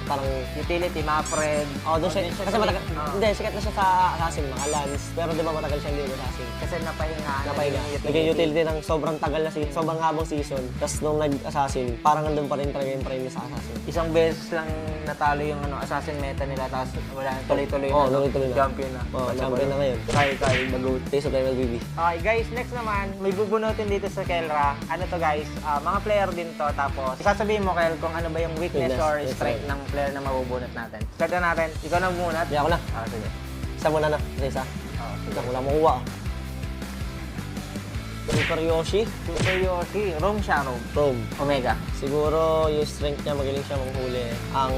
parang utility, map-red. doon siya. Kasi matagal, hindi, sikat na siya sa Assassin, mga Lance. Pero di ba matagal siya hindi Assassin? Kasi napahinga. Naging utility ng sobrang tagal na sobrang habang season. Tapos nung nag-Assassin, parang nandun pa rin talaga yung prime niya sa Assassin. Isang beses lang natalo yung Assassin meta nila, tapos wala, tuloy-tuloy na. Tuloy-tuloy na. Champion na. Champion na ngayon. Kyle, the GOAT. Taste of MLBB. Okay guys, next naman, may bubunutin dito sa Kelra. Ano to guys, mga player din to. Tapos, sasabihin mo Kel kung ano ba yung weakness or strength ng player na mabubunot natin. Start na natin. Ikaw na bumunot. Di ako na. Sige. Isa muna na. Isa. Sige. Wala makuha. Super Yoshi. Roam siya, Roam. Omega. Siguro yung strength niya, magaling siya manghuli. Ang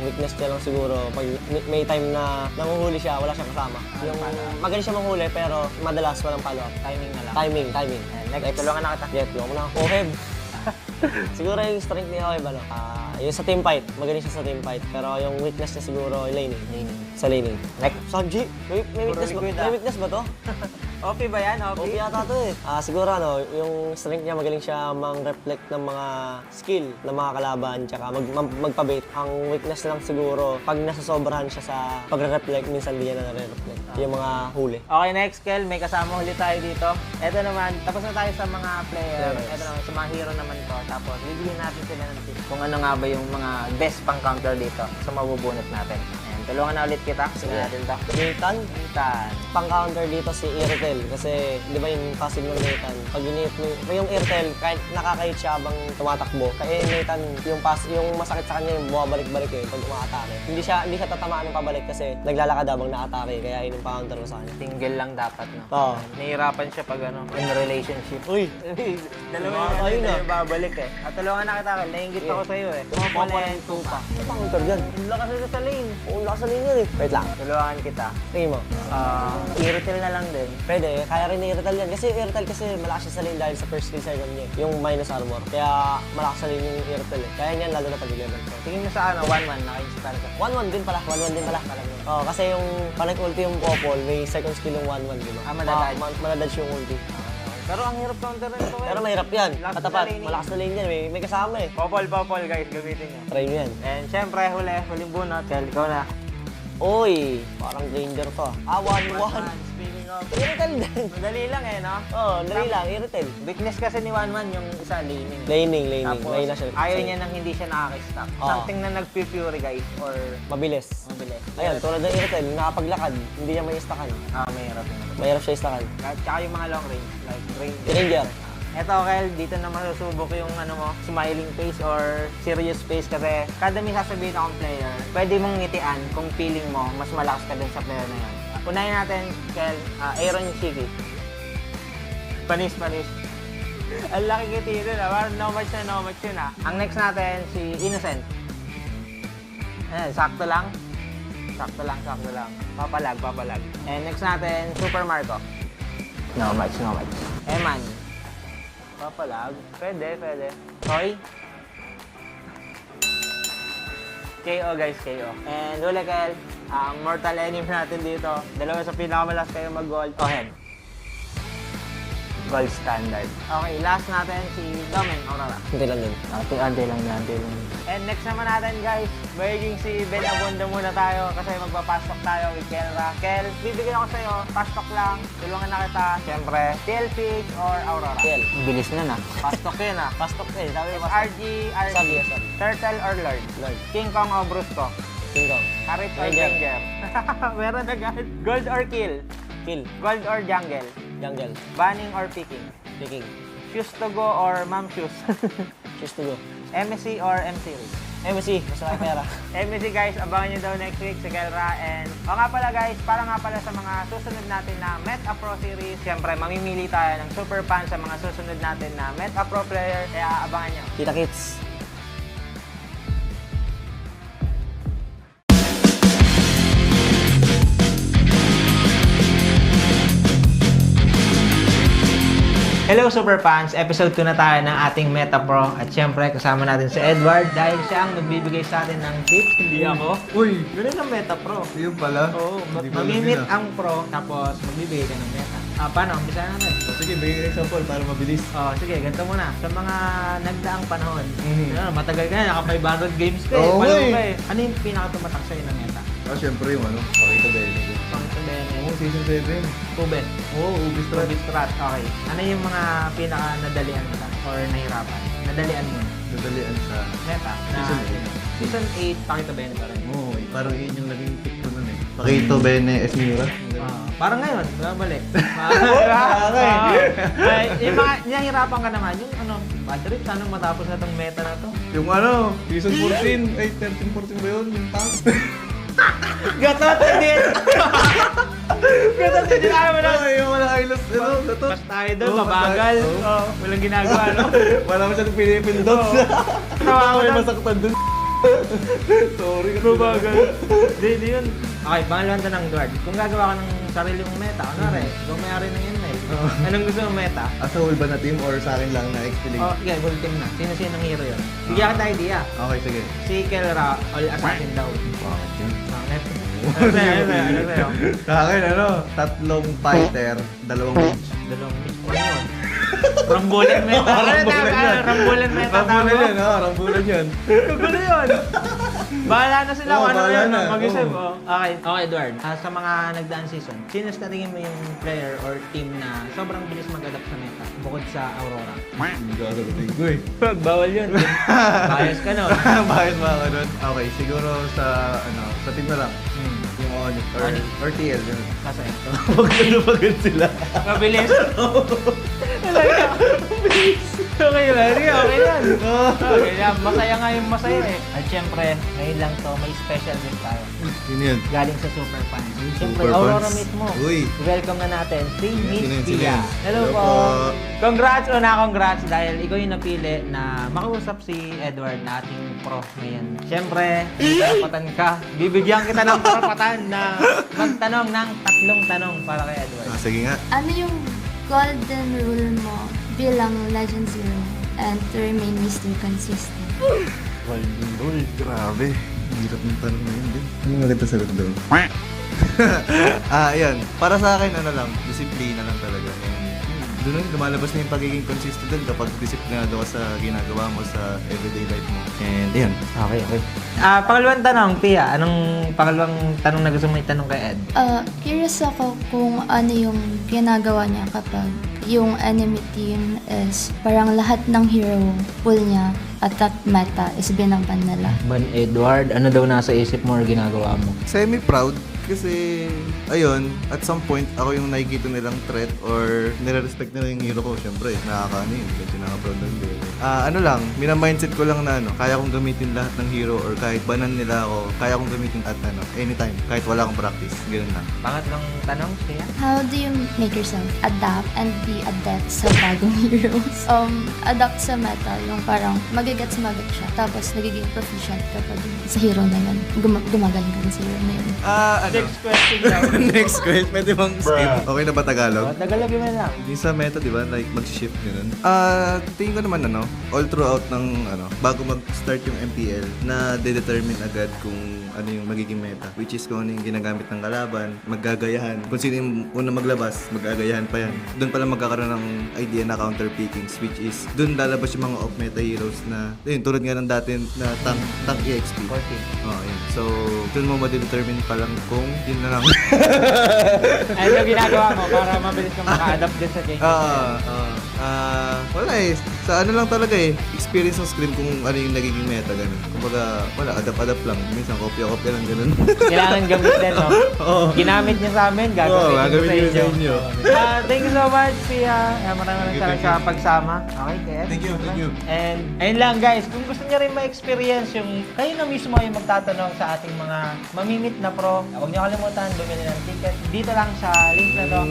weakness niya lang siguro, pag may time na nanguhuli siya, wala siyang kasama. Yung magaling siya manghuli, pero madalas walang follow-up. Timing na lang. Timing. Next, tulungan na kita. Tulungan mo na. Oheb. Siguro yung strength niya, Oheb, yung sa team fight, magaling siya sa team fight. Pero yung weakness niya siguro, laning. Sa laning. Next. Sanji, may weakness ba to? OP ba yan? OP yata to eh. Siguro yung strength niya magaling siya mang-reflect ng mga skill ng mga kalaban tsaka magpa-bait. Ang weakness lang siguro pag nasasobrahan siya sa pagre-reflect, minsan hindi niya na nare-reflect. Yung mga huli. Okay, next Kel, may kasama huli tayo dito. Ito naman, tapos na tayo sa mga player. Ito naman, sa mga hero naman to. Tapos bibigyan natin sila ng tips kung ano nga ba yung mga best pang-counter dito sa mabubunot natin. Tulungan na ulit kita. Sige natin ito. Nathan. Pang-counter dito si Irtel. Kasi, di ba yung passive ng Nathan? Pag ginit mo, yung Irtel, kahit nakakahit siya habang tumatakbo. Kaya Nathan, yung masakit sa kanya yung bumabalik-balik pag umaatake. Hindi siya tatamaan ng pabalik kasi naglalakad habang naatake. Kaya yun yung counter ko sa kanya. Single lang dapat, no? Oo. Nahihirapan siya pag in relationship. Uy! Dalawa yung babalik eh. At tulungan na kita, nainggit ako sa'yo eh. Mopolen, tupa. Ano counter dyan? Ang lakas nito sa lane. Sa linya eh. Wait lang. Tulungan kita. Tingin mo. Irrital na lang din. Pwede, kaya rin i-irrital yan. Kasi irrital kasi malakas siya sa lane dahil sa first skill second niya. Yung minus armor. Kaya malakas sa lane yung irrital eh. Kaya niyan lalo na pag-level. Tingin mo sa 1-1, naka-inspire ka. 1-1 din pala. 1-1 din pala. Kasi yung panik-ulti yung popol, may second skill yung 1-1, di ba? Madadodge yung ulti. Pero ang hirap counter rin ito. Pero mahirap yan. Katapat, malakas na lane yan. May kasama eh. Popol guys, gamitin nyo. Try nyo yan. And syempre, huling bunot. Kel, ikaw na. Uy, parang danger to. 1-1. Speaking of, Irrital din. madali lang eh, no? Dali lang, irrital. Weakness kasi ni 1-1 yung isa, laning. Laning. Tapos, Laning na siya. ayaw niya nang hindi siya nakaka-stack. Something na nag-fury guys, or mabilis. Ayan, tulad ng irrital, nakapaglakad, hindi niya may istackan. Mahirap yun. Mahirap siya istackan. Tsaka yung mga long range, like range. Ranger. Eto, Kel, dito na masusubok yung smiling face or serious face kasi kada may sasabihin akong player, pwede mong ngitian kung feeling mo mas malakas ka dun sa player na yun. Unahin natin, Kel, Aaron Chiki. Panis. Ang laki ngiti dun, parang no match yun. Ang next natin, si Innocent. Ayan, sakto lang. Papalag. And next natin, Super Marco. No match. Eman. Papalag. Pwede. Toy. KO guys, KO. And huli Kel, ang mortal enemy natin dito. Dalawa sa pinakamalakas kayo mag-gold. Ohen. Gold standard. Okay, last natin si Domen Aurora. Hindi lang yun. Ante lang. And next naman natin guys, magiging si Ben Abonda muna tayo kasi magpapasok tayo with Kelra. Kel, bibigyan ako sa'yo, pastok lang, tulungan na kita. Siyempre, TLPH or Aurora? TL. Bilis na. Pastok yun Pastok eh. Sabi mo, RG. Sabi. Turtle or Lord? King Kong o Brusco? King Kong. Karit or Ranger? Meron agad. Gold or kill? Kill. Gold or jungle? Jungle. Banning or picking? Picking. Shoes to go or mom shoes? Choose to go. MSC or M-Series? MSC, mas laki pera. MSC guys, abangan nyo daw next week si Kelra. And nga pala guys, para nga pala sa mga susunod natin na Meta Pro Series, siyempre mamimili tayo ng super fan sa mga susunod natin na Meta Pro player. Kaya abangan nyo. Kita kits. Hello Super Fans! Episode 2 na tayo ng ating Meta Pro. At syempre, kasama natin si Edward dahil siya ang magbibigay sa atin ng tips, hindi ako. Uy! Ganun ang Meta Pro. Yun pala. Oo, mamimit ang Pro, tapos magbibigay ka ng Meta. Paano? Umpisa natin. Sige, bigyan example para mabilis. Sige, ganito muna. Sa mga nagdaang panahon, matagal ka na, naka 500 games ka Oo, Palo eh. ka Ano yung pinakatumatak sa'yo na meta? Siyempre yung pakita din. Season 7. Kubet. Ubis Strat. Okay. Ano yung mga pinaka-nadalian ka or nahirapan? Nadalian mo Nadalian sa meta? Season Season 8, pakita ba yun pa rin? parang yun yung naging pick ko nun eh. Pakito Bene Esmira. Parang ngayon, babalik. Okay. Yung mga nahihirapan ka naman, yung Madrid, sana matapos na tong meta na to. Yung season 14, ay 13-14 ba yun? Yung tank. Gatot din! Gatot din! Ayaw mo na! Yung wala Ailos, gatot. Basta idol, mabagal. Walang ginagawa, no? Wala mo siyang pinipindot. Tawa ko May lang. masaktan dun. Sorry. Mabagal. Hindi yun. Okay, pangalawang tanong, Edward. Kung gagawa ka ng sarili mong meta, kung may-ari ng yun anong gusto mong meta? Sa whole ba na team or sa akin lang na explain? Okay, full team na. Sino ang hero yun? Bigyan kita idea. Okay, sige. Si Kelra, all assassin daw. Bakit yun? Bakit? Ano sa'yo? Sa akin, 3 fighter, 2 mage. Dalawang miss mo yun. Rambulan meta. Rambulan meta. Rambulan yan. Kagulo yun. Bahala na sila kung ano bahala yun. na. Mag-isip. Okay, Edward. Sa mga nagdaan season, sino sa tingin mo yung player or team na sobrang bilis mag-adapt sa meta bukod sa Aurora? Hindi ko sagutin ko eh. Bawal yun. Bias ka nun. Bakit ba ka nun? Okay, siguro sa team na lang. Yung ONIC or TL. Ganun. Kasi, Pagod sila. mabilis. Okay lang. Okay yan. Okay yan. Masaya nga yung masaya eh. At syempre, ngayon lang to, may special guest tayo. Sino yun? Galing sa Super Fans. Siyempre, Super Aurora Fans. mismo. Uy. Welcome na natin si Miss Sino yun? Pia. Hello Hello po. po. Congrats dahil ikaw yung napili na makausap si Edward na ating prof ngayon. Siyempre, may karapatan ka. Bibigyan kita ng karapatan na magtanong ng 3 tanong para kay Edward. Sige nga. Ano yung golden rule mo bilang Legend Zero and to remain Mr. Consistent? Golden rule. Grabe. Hirap ng tanong na yun din. Ano maganda sagot doon? Ayan. Para sa akin, disiplina lang talaga. Doon lumalabas na yung pagiging consistent doon kapag disiplinado ka sa ginagawa mo sa everyday life mo. And ayan. Okay. Pangalawang tanong, Pia. Anong pangalawang tanong na gusto mo itanong kay Ed? Curious ako kung ano yung ginagawa niya kapag yung enemy team is parang lahat ng hero pool niya at that meta is binaban nila. Ban Edward, ano daw nasa isip mo or ginagawa mo? Semi-proud kasi, ayun, at some point, ako yung nakikita nilang threat or nire-respect nila yung hero ko. Siyempre, nakakaano yun. Kasi nakaka-proud lang din. Mina-mindset ko lang na kaya kong gamitin lahat ng hero or kahit banan nila ako, kaya kong gamitin at anytime. Kahit wala akong practice. Ganun lang. Pangatlong tanong, Pia? How do you make yourself adapt and be adept sa bagong heroes? Adapt sa meta, yung parang magigets siya, tapos nagiging proficient kapag sa hero na yun. Gumagaling ka na sa hero na yun. Next question daw. Next question, pwede bang skip? Okay na ba Tagalog? Tagalog yun lang. Yung sa meta, di ba? Like, mag-shift ganun. Tingin ko naman, all throughout ng, bago mag-start yung MPL, na de-determine agad kung ano yung magiging meta. Which is kung ano yung ginagamit ng kalaban, maggagayahan. Kung sino yung una maglabas, maggagayahan pa yan. Doon pala magkakaroon ng idea na counter pickings, which is, doon lalabas yung mga off-meta heroes na, yun, tulad nga ng dati na tank EXP. 14. Yun. So, doon mo ma-determine pa lang kung yun na lang. Ano yung ginagawa mo para mabilis ka maka-adapt din sa game? Wala eh. Sa ano lang talaga eh. Experience ng scrim kung ano yung nagiging meta, ganun. Kumbaga, wala, adapt lang. Minsan, kopya lang, ganun. Kailangan gamitin, no? Oo. Ginamit niya sa amin, gagamitin ko sa inyo. Thank you so much, Pia. Maraming salamat sa pagsama. Okay, Ted? Thank you. And ayun lang guys, kung gusto niyo rin ma-experience yung kayo na mismo yung magtatanong sa ating mga mamimit na pro, huwag niyo kalimutan, bumili ng ticket dito lang sa link na to.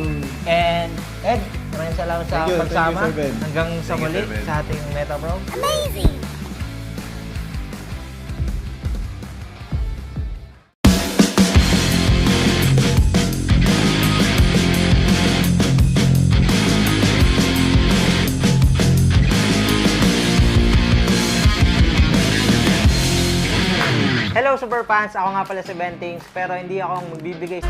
And Ed, maraming salamat sa Thank you, pagsama. Sir Ben. Hanggang sa Thank you, muli Sir Ben. sa ating Meta Bro. Hello Super Fans! Ako nga pala si Bentings, pero hindi ako magbibigay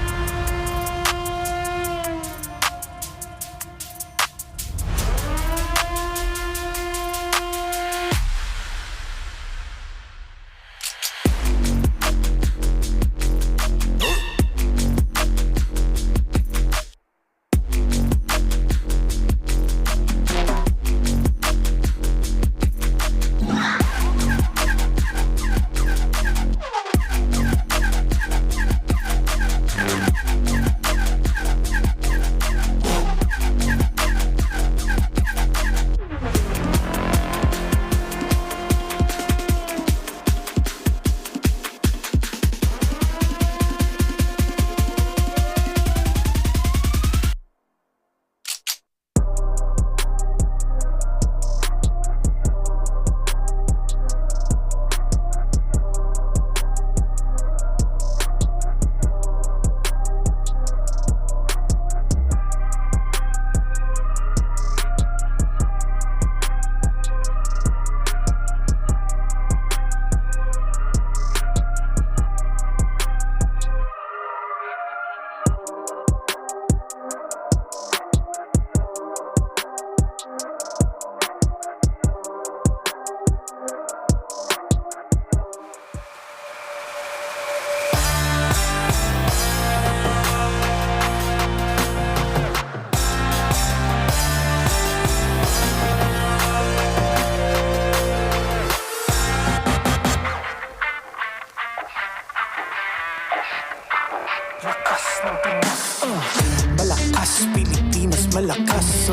Malakas, Pilipinas, malakas,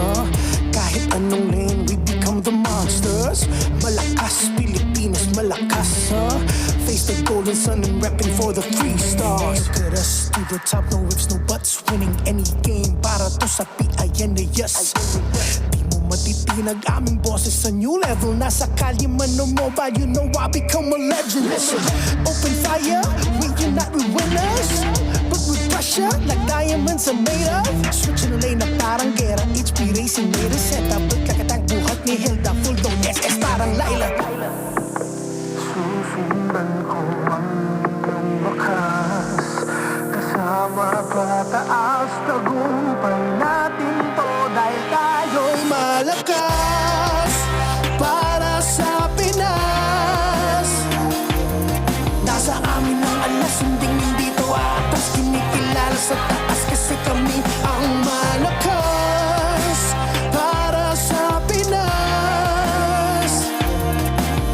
kahit anong lane, we become the monsters. Malakas, Pilipinas, malakas, face the golden sun and repping for the 3 stars. Look at us, to the top, no ifs, no buts, winning any game para to sa PINAS. Di mo matitinag aming boses sa new level. Nasa kalye man o mobile, you know I become a legend. Listen, open fire, we unite, we winners. But with pressure, like diamonds are made of. Switching the lane na parang gera, HP racing made a setup. Look like a tank, buhat ni Hilda, full dome SS parang Laila. Susundan ko ang iyong bakas, kasama pataas, tagumpay natin to dahil tayo'y malakas para sa Pinas. Nasa amin ang alas, hindi to atas, kinikilala sa taas kasi kami ang malakas para sa Pinas.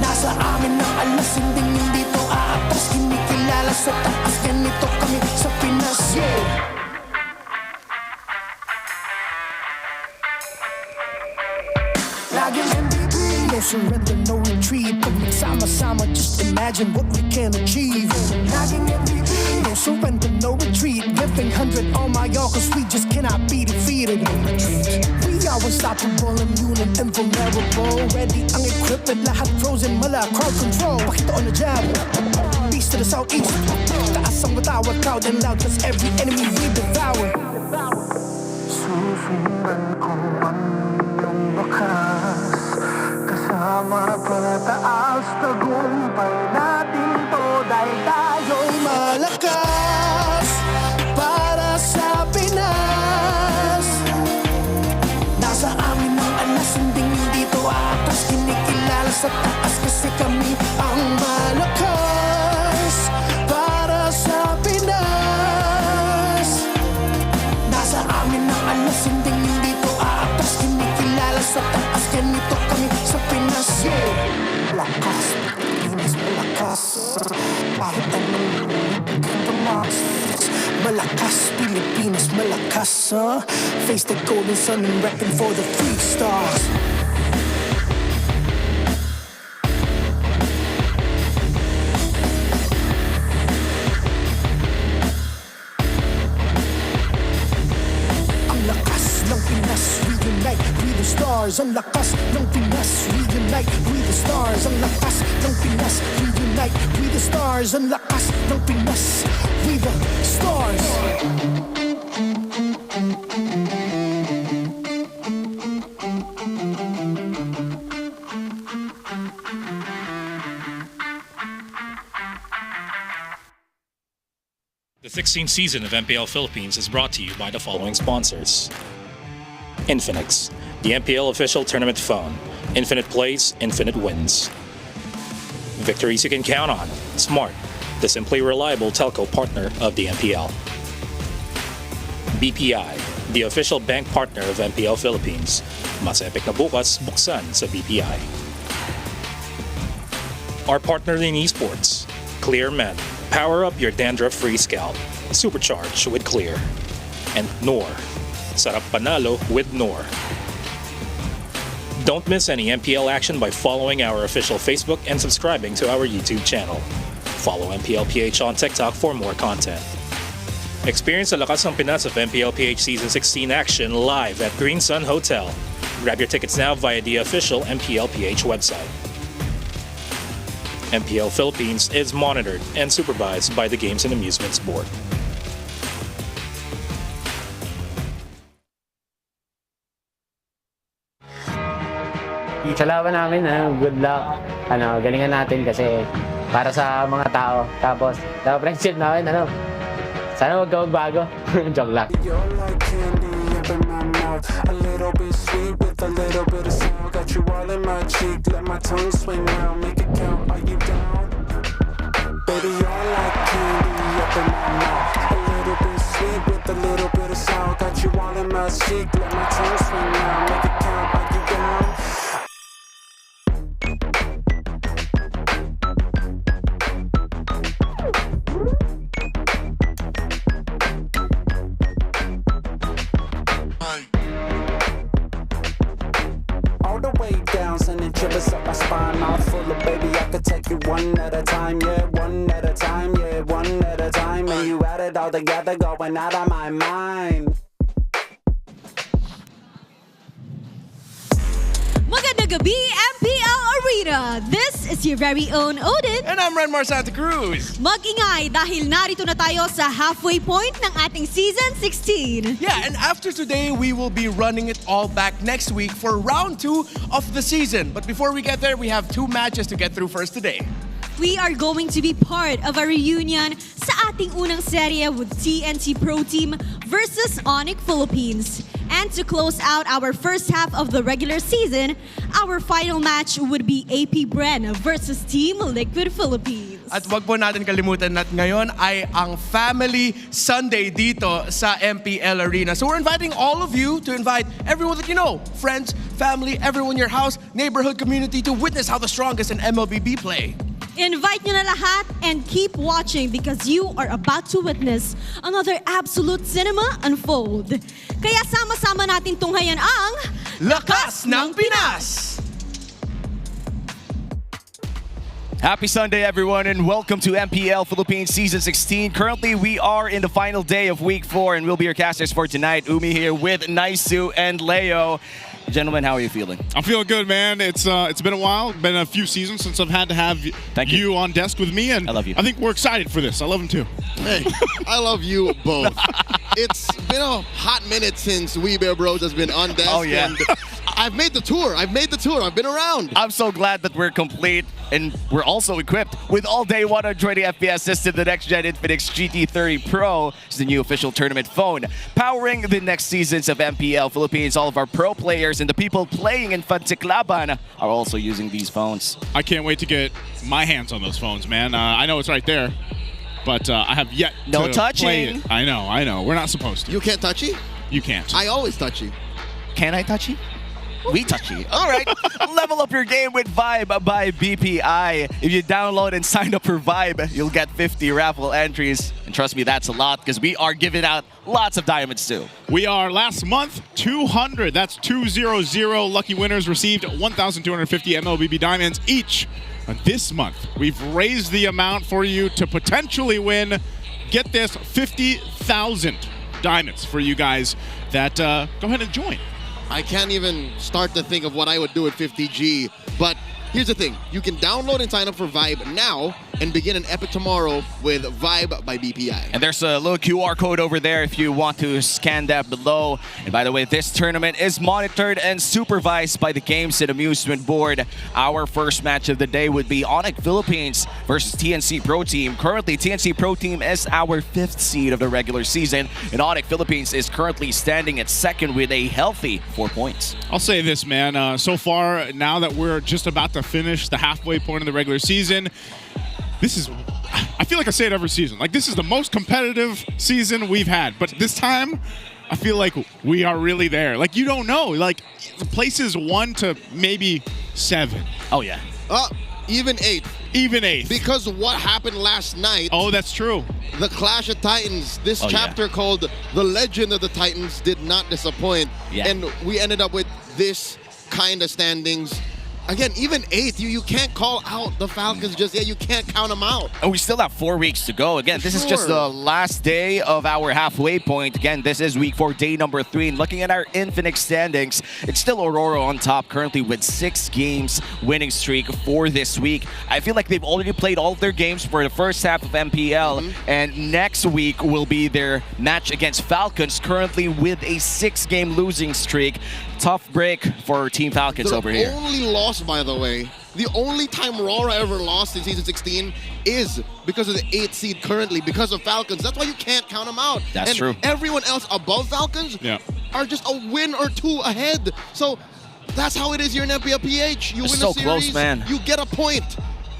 Nasa amin ang alas, hindi to atas, kinikilala sa taas, ganito kami sa Pinas. Yeah. Laging MVP, no surrender, no retreat. Pag nagsama-sama, just imagine what we can achieve. Laging MVP, no surrender, no retreat. Giving 100 on my all, cause we just cannot be defeated. We are unstoppable, immune and invulnerable. Ready ang equipment, lahat frozen, mala, crowd control. Pakita on the jab, beast to the southeast. Taas ang matawad, proud and loud, cause every enemy we devour. Susundan ko ang iyong bakas, kasama pataas, tagumpay natin to dahil tayo'y malakas para sa Pinas. Nasa amin ang alas, hindi to atas, kinikilala sa taas kasi kami ang malakas para sa Pinas. Nasa amin ang alas, hindi to atas, kinikilala sa taas, ganito kami sa Pinas. Yeah. Malakas, Pilipinas, malakas, kahit anong the monsters. Malakas, Pilipinas, malakas, face the golden sun and repping for the 3 stars. Ang lakas ng Pinas, reunite with the stars. Ang lakas ng Pinas, reunite with the stars. Ang lakas ng Pinas, with the stars. The 16th season of MPL Philippines is brought to you by the following sponsors. Infinix, the MPL official tournament phone. Infinite plays, infinite wins. Victories you can count on. Smart, the simply reliable telco partner of the MPL. BPI, the official bank partner of MPL Philippines. Mas epic na bukas, buksan sa BPI. Our partner in esports, Clear Men. Power up your dandruff-free scalp. Supercharge with Clear. And Nor. Sarap panalo with Nor. Don't miss any MPL action by following our official Facebook and subscribing to our YouTube channel. Follow MPLPH on TikTok for more content. Experience the lakas ng Pinas of MPLPH Season 16 action live at Green Sun Hotel. Grab your tickets now via the official MPLPH website. MPL Philippines is monitored and supervised by the Games and Amusements Board. Sa laban namin, good luck. Galingan natin kasi para sa mga tao. Tapos, sa friendship namin, sana huwag ka magbago. Joke lang. You're like candy up in my mouth, a little bit sweet with a little bit of sour. Got you all in my cheek, let my tongue swing round, make it count. Are you down? Baby, you're like candy up in my mouth, a little bit sweet with a little bit of sour. Got you all in my cheek, let my tongue swing round, make it count. Are you down? at a time, yeah, one at a time, yeah, one at a time. And you add it all together, going out of my mind. Magandang gabi, MPL Arena! This is your very own Odin. And I'm Renmar Santa Cruz. Mag-ingay dahil narito na tayo sa halfway point ng ating Season 16. Yeah, and after today, we will be running it all back next week for round 2 of the season. But before we get there, we have 2 matches to get through first today. We are going to be part of a reunion sa ating unang serye with TNC Pro Team versus ONIC Philippines. And to close out our first half of the regular season, our final match would be APBR versus Team Liquid Philippines. At wag po natin kalimutan na ngayon ay ang Family Sunday dito sa MPL Arena. So we're inviting all of you to invite everyone that you know, friends, family, everyone in your house, neighborhood, community to witness how the strongest in MLBB play. Invite nyo na lahat and keep watching because you are about to witness another absolute cinema unfold. Kaya sama-sama natin tunghayan ang Lakas ng Pinas! Happy Sunday, everyone, and welcome to MPL Philippines Season 16. Currently, we are in the final day of Week 4, and we'll be your casters for tonight. Umi here with Naisu and Leo. Gentlemen, how are you feeling? I'm feeling good, man. It's been a while. Been a few seasons since I've had to have you on desk with me, and I love you. I think we're excited for this. I love him too. Hey, I love you both. It's been a hot minute since We Bear Bros has been on desk. Oh, yeah. And I've made the tour. I've been around. I'm so glad that we're complete, and we're also equipped with all-day 120 FPS system, the next-gen Infinix GT30 Pro. It's the new official tournament phone, powering the next seasons of MPL Philippines. All of our pro players and the people playing in Fantiklaban are also using these phones. I can't wait to get my hands on those phones, man. I know it's right there, but I have yet No to touching. play it. I know. We're not supposed to. You can't touch it? You can't. I always touch you. Can I touch you? We touch you. All right. Level up your game with Vibe by BPI. If you download and sign up for Vibe, you'll get 50 raffle entries. And trust me, that's a lot because we are giving out lots of diamonds too. We are last month 200. That's 200 lucky winners received 1,250 MLBB diamonds each. And this month, we've raised the amount for you to potentially win. Get this, 50,000 diamonds for you guys that go ahead and join. I can't even start to think of what I would do at 50G, but here's the thing. You can download and sign up for Vibe now and begin an epic tomorrow with Vibe by BPI. And there's a little QR code over there if you want to scan that below. And by the way, this tournament is monitored and supervised by the Games and Amusement Board. Our first match of the day would be ONIC Philippines versus TNC Pro Team. Currently, TNC Pro Team is our 5th seed of the regular season, and ONIC Philippines is currently standing at 2nd with a healthy 4 points. I'll say this, man. So far, now that we're just about to finish the halfway point of the regular season, I feel like I say it every season. Like, this is the most competitive season we've had. But this time, I feel like we are really there. Like, you don't know. Like, places 1 to maybe 7. Oh, yeah. Even 8. Even 8. Because what happened last night. Oh, that's true. The Clash of Titans, this chapter called The Legend of the Titans did not disappoint. Yeah. And we ended up with this kind of standings. Again, even 8th, you can't call out the Falcons just yet. You can't count them out. And we still have 4 weeks to go. Again, this is just the last day of our halfway point. Again, this is week 4, day number 3. And looking at our Infinix standings, it's still Aurora on top currently with 6 games winning streak for this week. I feel like they've already played all of their games for the first half of MPL. And next week will be their match against Falcons, currently with a 6-game losing streak. Tough break for Team Falcons over here. The only loss, by the way, the only time Aurora ever lost in Season 16 is because of the 8th seed currently, because of Falcons. That's why you can't count them out. That's true. Everyone else above Falcons are just a win or 2 ahead. So that's how it is here in MPLPH. You win so a series, close, man. You get a point.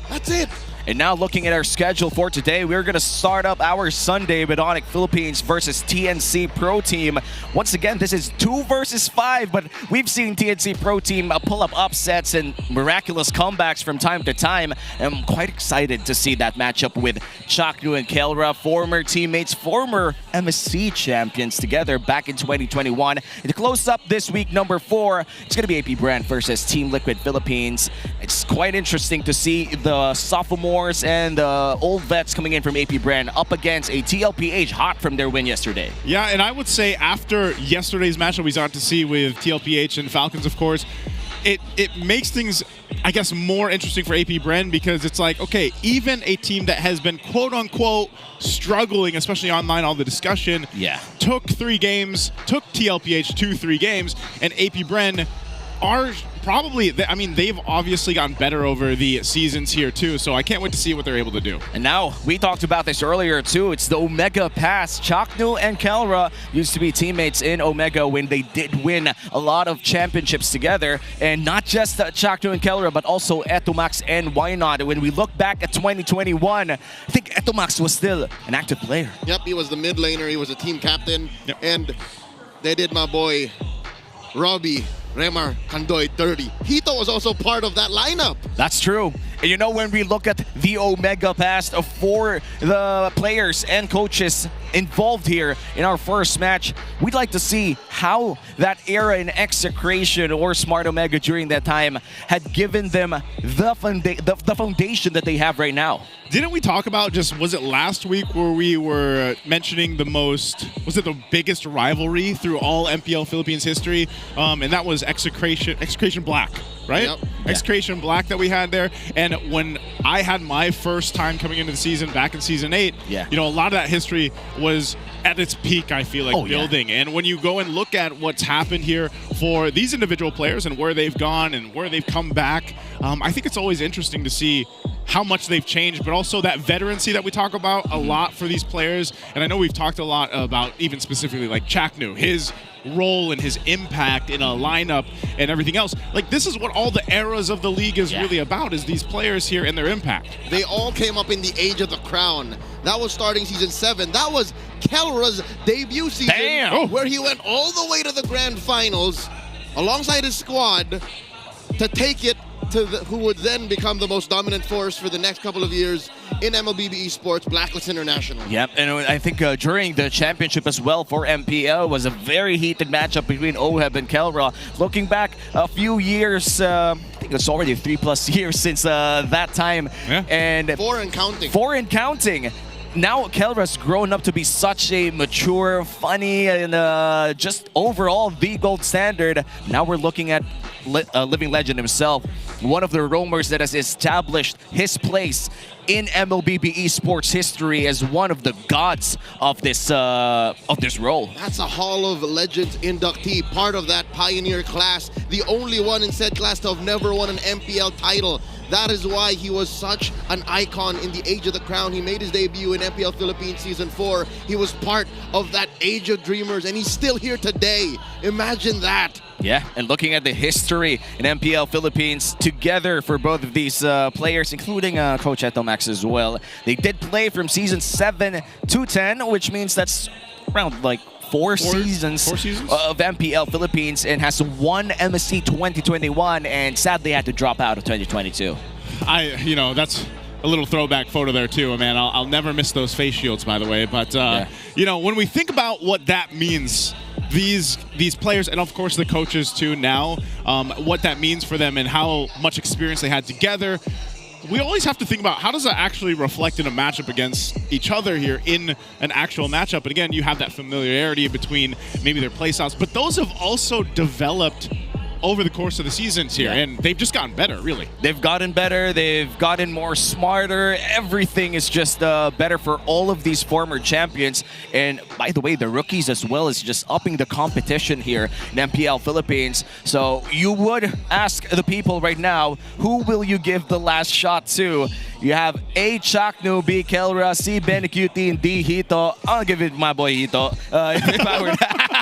That's it. And now looking at our schedule for today, we're going to start up our Sunday with ONIC Philippines versus TNC Pro Team. Once again, this is 2 versus 5, but we've seen TNC Pro Team pull up upsets and miraculous comebacks from time to time. And I'm quite excited to see that matchup with Chaknu and Kelra, former teammates, former MSC champions together back in 2021. And to close up this week, number 4, it's going to be APBR versus Team Liquid Philippines. It's quite interesting to see the sophomore sophomores and old vets coming in from APBR up against a TLPH hot from their win yesterday. Yeah, and I would say after yesterday's matchup we started to see with TLPH and Falcons, of course, it makes things, I guess, more interesting for APBR because it's like, okay, even a team that has been quote-unquote struggling, especially online, all the discussion, took 3 games, took TLPH 2-3 games, and APBR are probably, I mean, they've obviously gotten better over the seasons here too, so I can't wait to see what they're able to do. And now, we talked about this earlier too, it's the Omega Pass. Chaknu and Kelra used to be teammates in Omega when they did win a lot of championships together, and not just Chaknu and Kelra, but also Etomax and Why Not. When we look back at 2021, I think Etomax was still an active player. Yep, he was the mid laner, he was a team captain, and they did my boy Robbie Remar Kandoy 30. Hito was also part of that lineup. That's true. And you know, when we look at the Omega Pass for the players and coaches involved here in our first match, we'd like to see how that era in Execration or Smart Omega during that time had given them the foundation that they have right now. Didn't we talk about just, was it last week where we were mentioning the most, was it the biggest rivalry through all MPL Philippines history? And that was Execration Black, right? Yep. Execration Black that we had there. And when I had my first time coming into the season back in season 8, you know, a lot of that history was at its peak, I feel like, building. And when you go and look at what's happened here for these individual players and where they've gone and where they've come back, I think it's always interesting to see how much they've changed, but also that veterancy that we talk about a lot for these players. And I know we've talked a lot about even specifically like Chaknu, his role and his impact in a lineup and everything else. Like, this is what all the eras of the league is really about, is these players here and their impact. They all came up in the Age of the Crown. That was starting season 7. That was Kelra's debut season, where he went all the way to the grand finals alongside his squad to take it to who would then become the most dominant force for the next couple of years in MLBB Esports, Blacklist International. Yep, and I think during the championship as well for MPL was a very heated matchup between Oheb and Kelra. Looking back a few years, I think it's already 3+ years since that time. And 4 and counting. 4 and counting. Now Kelra's grown up to be such a mature, funny, and just overall the gold standard. Now we're looking at living legend himself, one of the roamers that has established his place in MLBB Esports history as one of the gods of this role. That's a Hall of Legends inductee, part of that pioneer class, the only one in said class to have never won an MPL title. That is why he was such an icon in the Age of the Crown. He made his debut in MPL Philippines Season 4. He was part of that Age of Dreamers, and he's still here today. Imagine that. Yeah, and looking at the history in MPL Philippines together for both of these players, including Coach Etomax as well. They did play from Season 7 to 10, which means that's around like four seasons of MPL Philippines, and has won MSC 2021 and sadly had to drop out of 2022. You know, that's a little throwback photo there too, man. I'll never miss those face shields, by the way. But you know, when we think about what that means, these players, and of course the coaches too now, what that means for them and how much experience they had together, we always have to think about how does that actually reflect in a matchup against each other here in an actual matchup. And again, you have that familiarity between maybe their playstyles, but those have also developed over the course of the seasons here, and they've just gotten better, really. They've gotten better, they've gotten more smarter, everything is just better for all of these former champions. And by the way, the rookies as well is just upping the competition here in MPL Philippines. So you would ask the people right now, who will you give the last shot to? You have A. Chaknu, B. Kelra, C. Benecuti, and D. Hito. I'll give it my boy Hito. If I were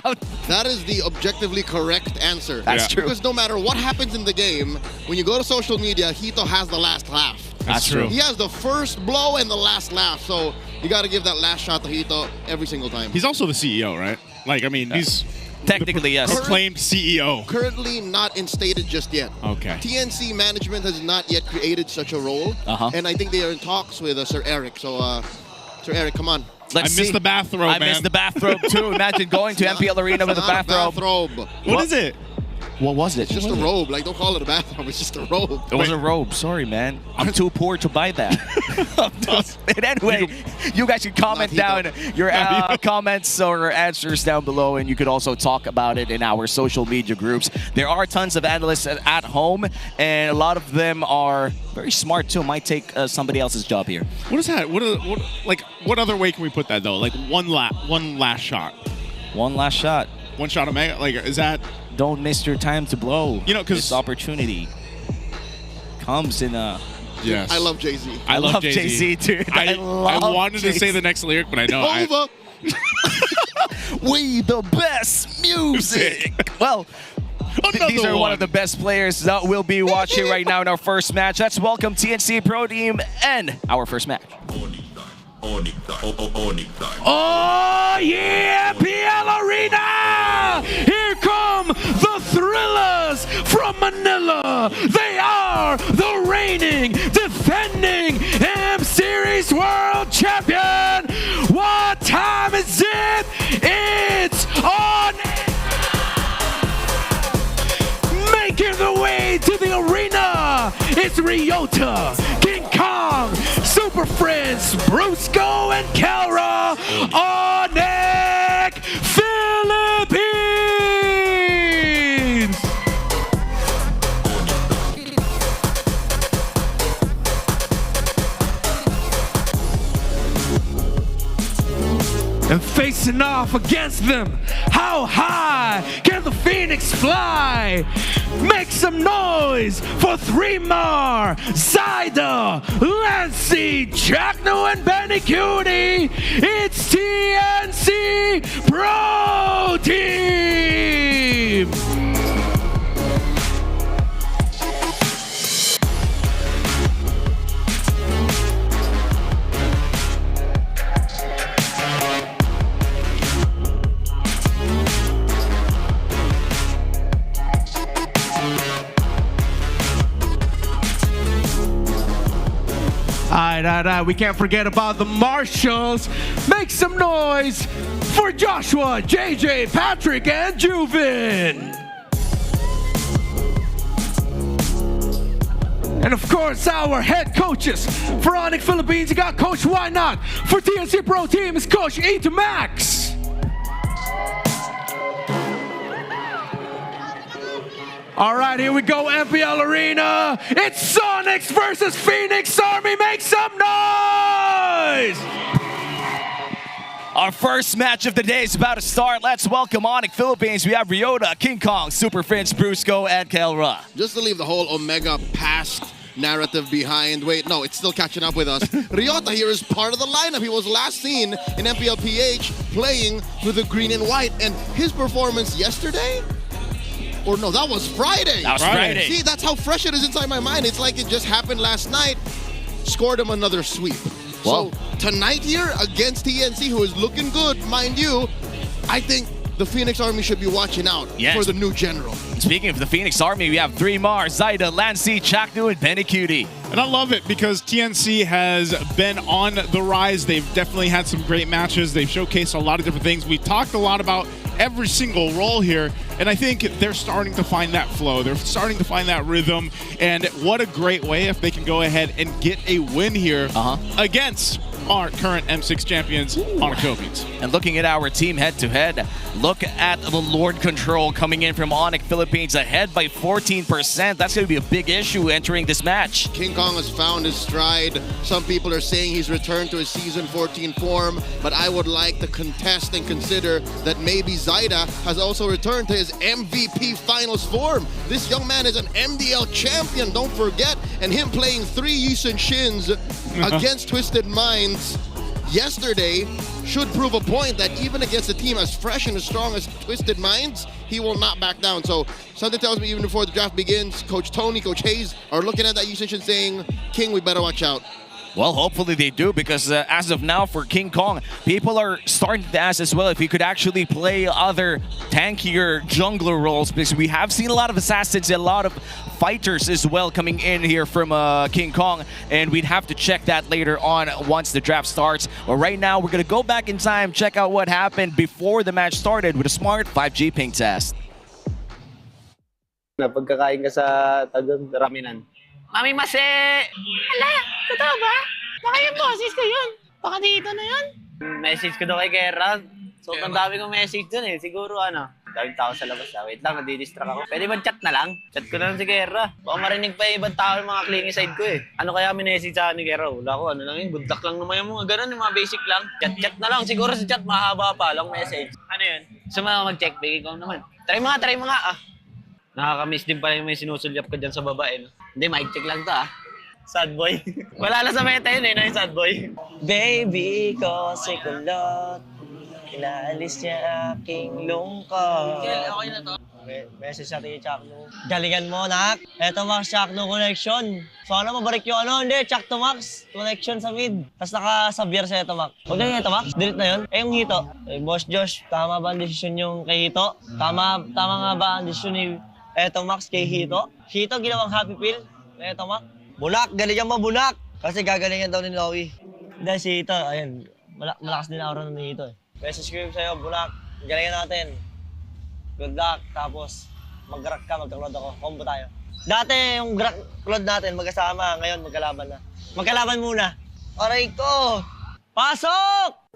out. That is the objectively correct answer. That's true. Because no matter what happens in the game, when you go to social media, Hito has the last laugh. That's true. He has the first blow and the last laugh. So you got to give that last shot to Hito every single time. He's also the CEO, right? Like, I mean, he's technically, yes. Proclaimed CEO. Currently not instated just yet. Okay. TNC management has not yet created such a role. And I think they are in talks with Sir Eric. So, Sir Eric, come on. I missed the bathrobe, man. I missed the bathrobe, too. Imagine going to MPL Arena with a bathrobe. What is it? What was it? It's just a robe. Like, don't call it a bathrobe. It's just a robe. It was a robe. Sorry, man. I'm too poor to buy that. But anyway, you guys can comment down your comments or answers down below, and you could also talk about it in our social media groups. There are tons of analysts at home, and a lot of them are very smart too. Might take somebody else's job here. What is that? What other way can we put that though? Like one last shot. One last shot. One shot of Mega. Like, is that? Don't miss your time to blow. You know, because this opportunity comes in a. Yes. I love Jay-Z. I love Jay-Z, dude. I wanted to say the next lyric, but I know. Over. We the best music. Well, these are one of the best players that we'll be watching right now in our first match. Let's welcome TNC Pro Team and our first match. Oh yeah, MPL Arena! Here come the Thrillers from Manila. They are the reigning, defending M-Series World Champion. What time is it? It's on. Making the way to the arena, it's Ryota, King Kong, Super Friends, Brusco, and Kelra, ONIC, Philippines! And facing off against them, how high can the Phoenix fly? Make some noise for 3 more. Zyda, Lancy, Jackno, and Benny Cutie. It's TNC Pro Team. Alright, we can't forget about the Marshals. Make some noise for Joshua, JJ, Patrick, and Juvin. And of course, our head coaches for ONIC Philippines. You got Coach Why Not. For TNC Pro Team, it's Coach E to Max. All right, here we go, MPL Arena. It's Sonics versus Phoenix Army. Make some noise! Our first match of the day is about to start. Let's welcome ONIC Philippines. We have Ryota, King Kong, Super Friends, Brusco, and Kelra. Just to leave the whole Omega past narrative behind. Wait, no, it's still catching up with us. Ryota here is part of the lineup. He was last seen in MPLPH playing with the green and white. And his performance yesterday? Or no, that was Friday. That was Friday. See, that's how fresh it is inside my mind. It's like it just happened last night. Scored him another sweep. Whoa. So tonight here against TNC, who is looking good, mind you, I think the Phoenix Army should be watching out for the new general. Speaking of the Phoenix Army, we have 3 more. Zyda, Lancy, Chaknu, and Benny Cutie. And I love it because TNC has been on the rise. They've definitely had some great matches. They've showcased a lot of different things. We've talked a lot about every single role here, and I think they're starting to find that flow. They're starting to find that rhythm, and what a great way if they can go ahead and get a win here against our current M6 champions, ONIC Philippines. And looking at our team head-to-head, look at the Lord Control coming in from ONIC Philippines ahead by 14%. That's going to be a big issue entering this match. King Kong has found his stride. Some people are saying he's returned to his season 14 form, but I would like to contest and consider that maybe Zyda has also returned to his MVP finals form. This young man is an MDL champion, don't forget, and him playing 3 Yisun Shins against Twisted Minds yesterday should prove a point that even against a team as fresh and as strong as Twisted Minds, he will not back down. So something tells me even before the draft begins, Coach Tony, Coach Hayes are looking at that usage and saying, King, we better watch out. Well, hopefully they do, because as of now for King Kong, people are starting to ask as well if he could actually play other tankier jungler roles, because we have seen a lot of assassins, a lot of fighters as well coming in here from King Kong, and we'd have to check that later on once the draft starts. But right now, we're going to go back in time, check out what happened before the match started with a smart 5G ping test. Na pagkakain ka sa raminan. Mami Mase! Hala, totoo ba? Baka yung boses ko yun. Baka dito na yun. Message ko daw kay Gerard. Sobrang dami kong message dun eh. Siguro daming tao sa labas. Wait lang, nadidistract ako. Pwede ba chat na lang? Chat ko na lang si Gerard. Baka marinig pa yung ibang tao yung mga clingy side ko eh. Ano kaya minessage sa ni Gerard? Wala ko, ano lang yun. Good luck lang naman yung mga ganun, yung mga basic lang. Chat na lang. Siguro sa chat, mahaba pa lang message. Ano yun? Gusto mo mag-check, bigay ko naman. Try mo nga. Nakakamiss din pala yung may sinusulyap ka dyan sa babae. No? Hindi, mic check lang to Sad boy. Wala na sa meta yun no, yung sad boy. Baby ko si kulot, inaalis niya aking lungkot. Okay na to. Message sa ating Chakno. Galingan mo, nak. Eto Max Chakno connection. Sana mabalik yung hindi, Chakno Max connection sa mid. Tapos nakasabier sa Eto Max. Huwag na yung Eto Max, delete na yun. Yung Hito. Boss Josh, tama ba ang desisyon yung kay Hito? Tama nga ba ang desisyon ni Eto Max kay Hito? Hito, ginawang happy pill na Eto Max. Bulak, galingan mo Bulak. Kasi gagalingan daw ni Lowy. Dahil si Hito, ayun, malakas din aura ni Hito. Message ko sa'yo, Bulak. Galingan natin. Good luck. Tapos, mag-rock ka, magka-cloud ako. Combo tayo. Dati, yung cloud natin, magkasama. Ngayon, magkalaban na. Magkalaban muna. Aray ko! Pasok!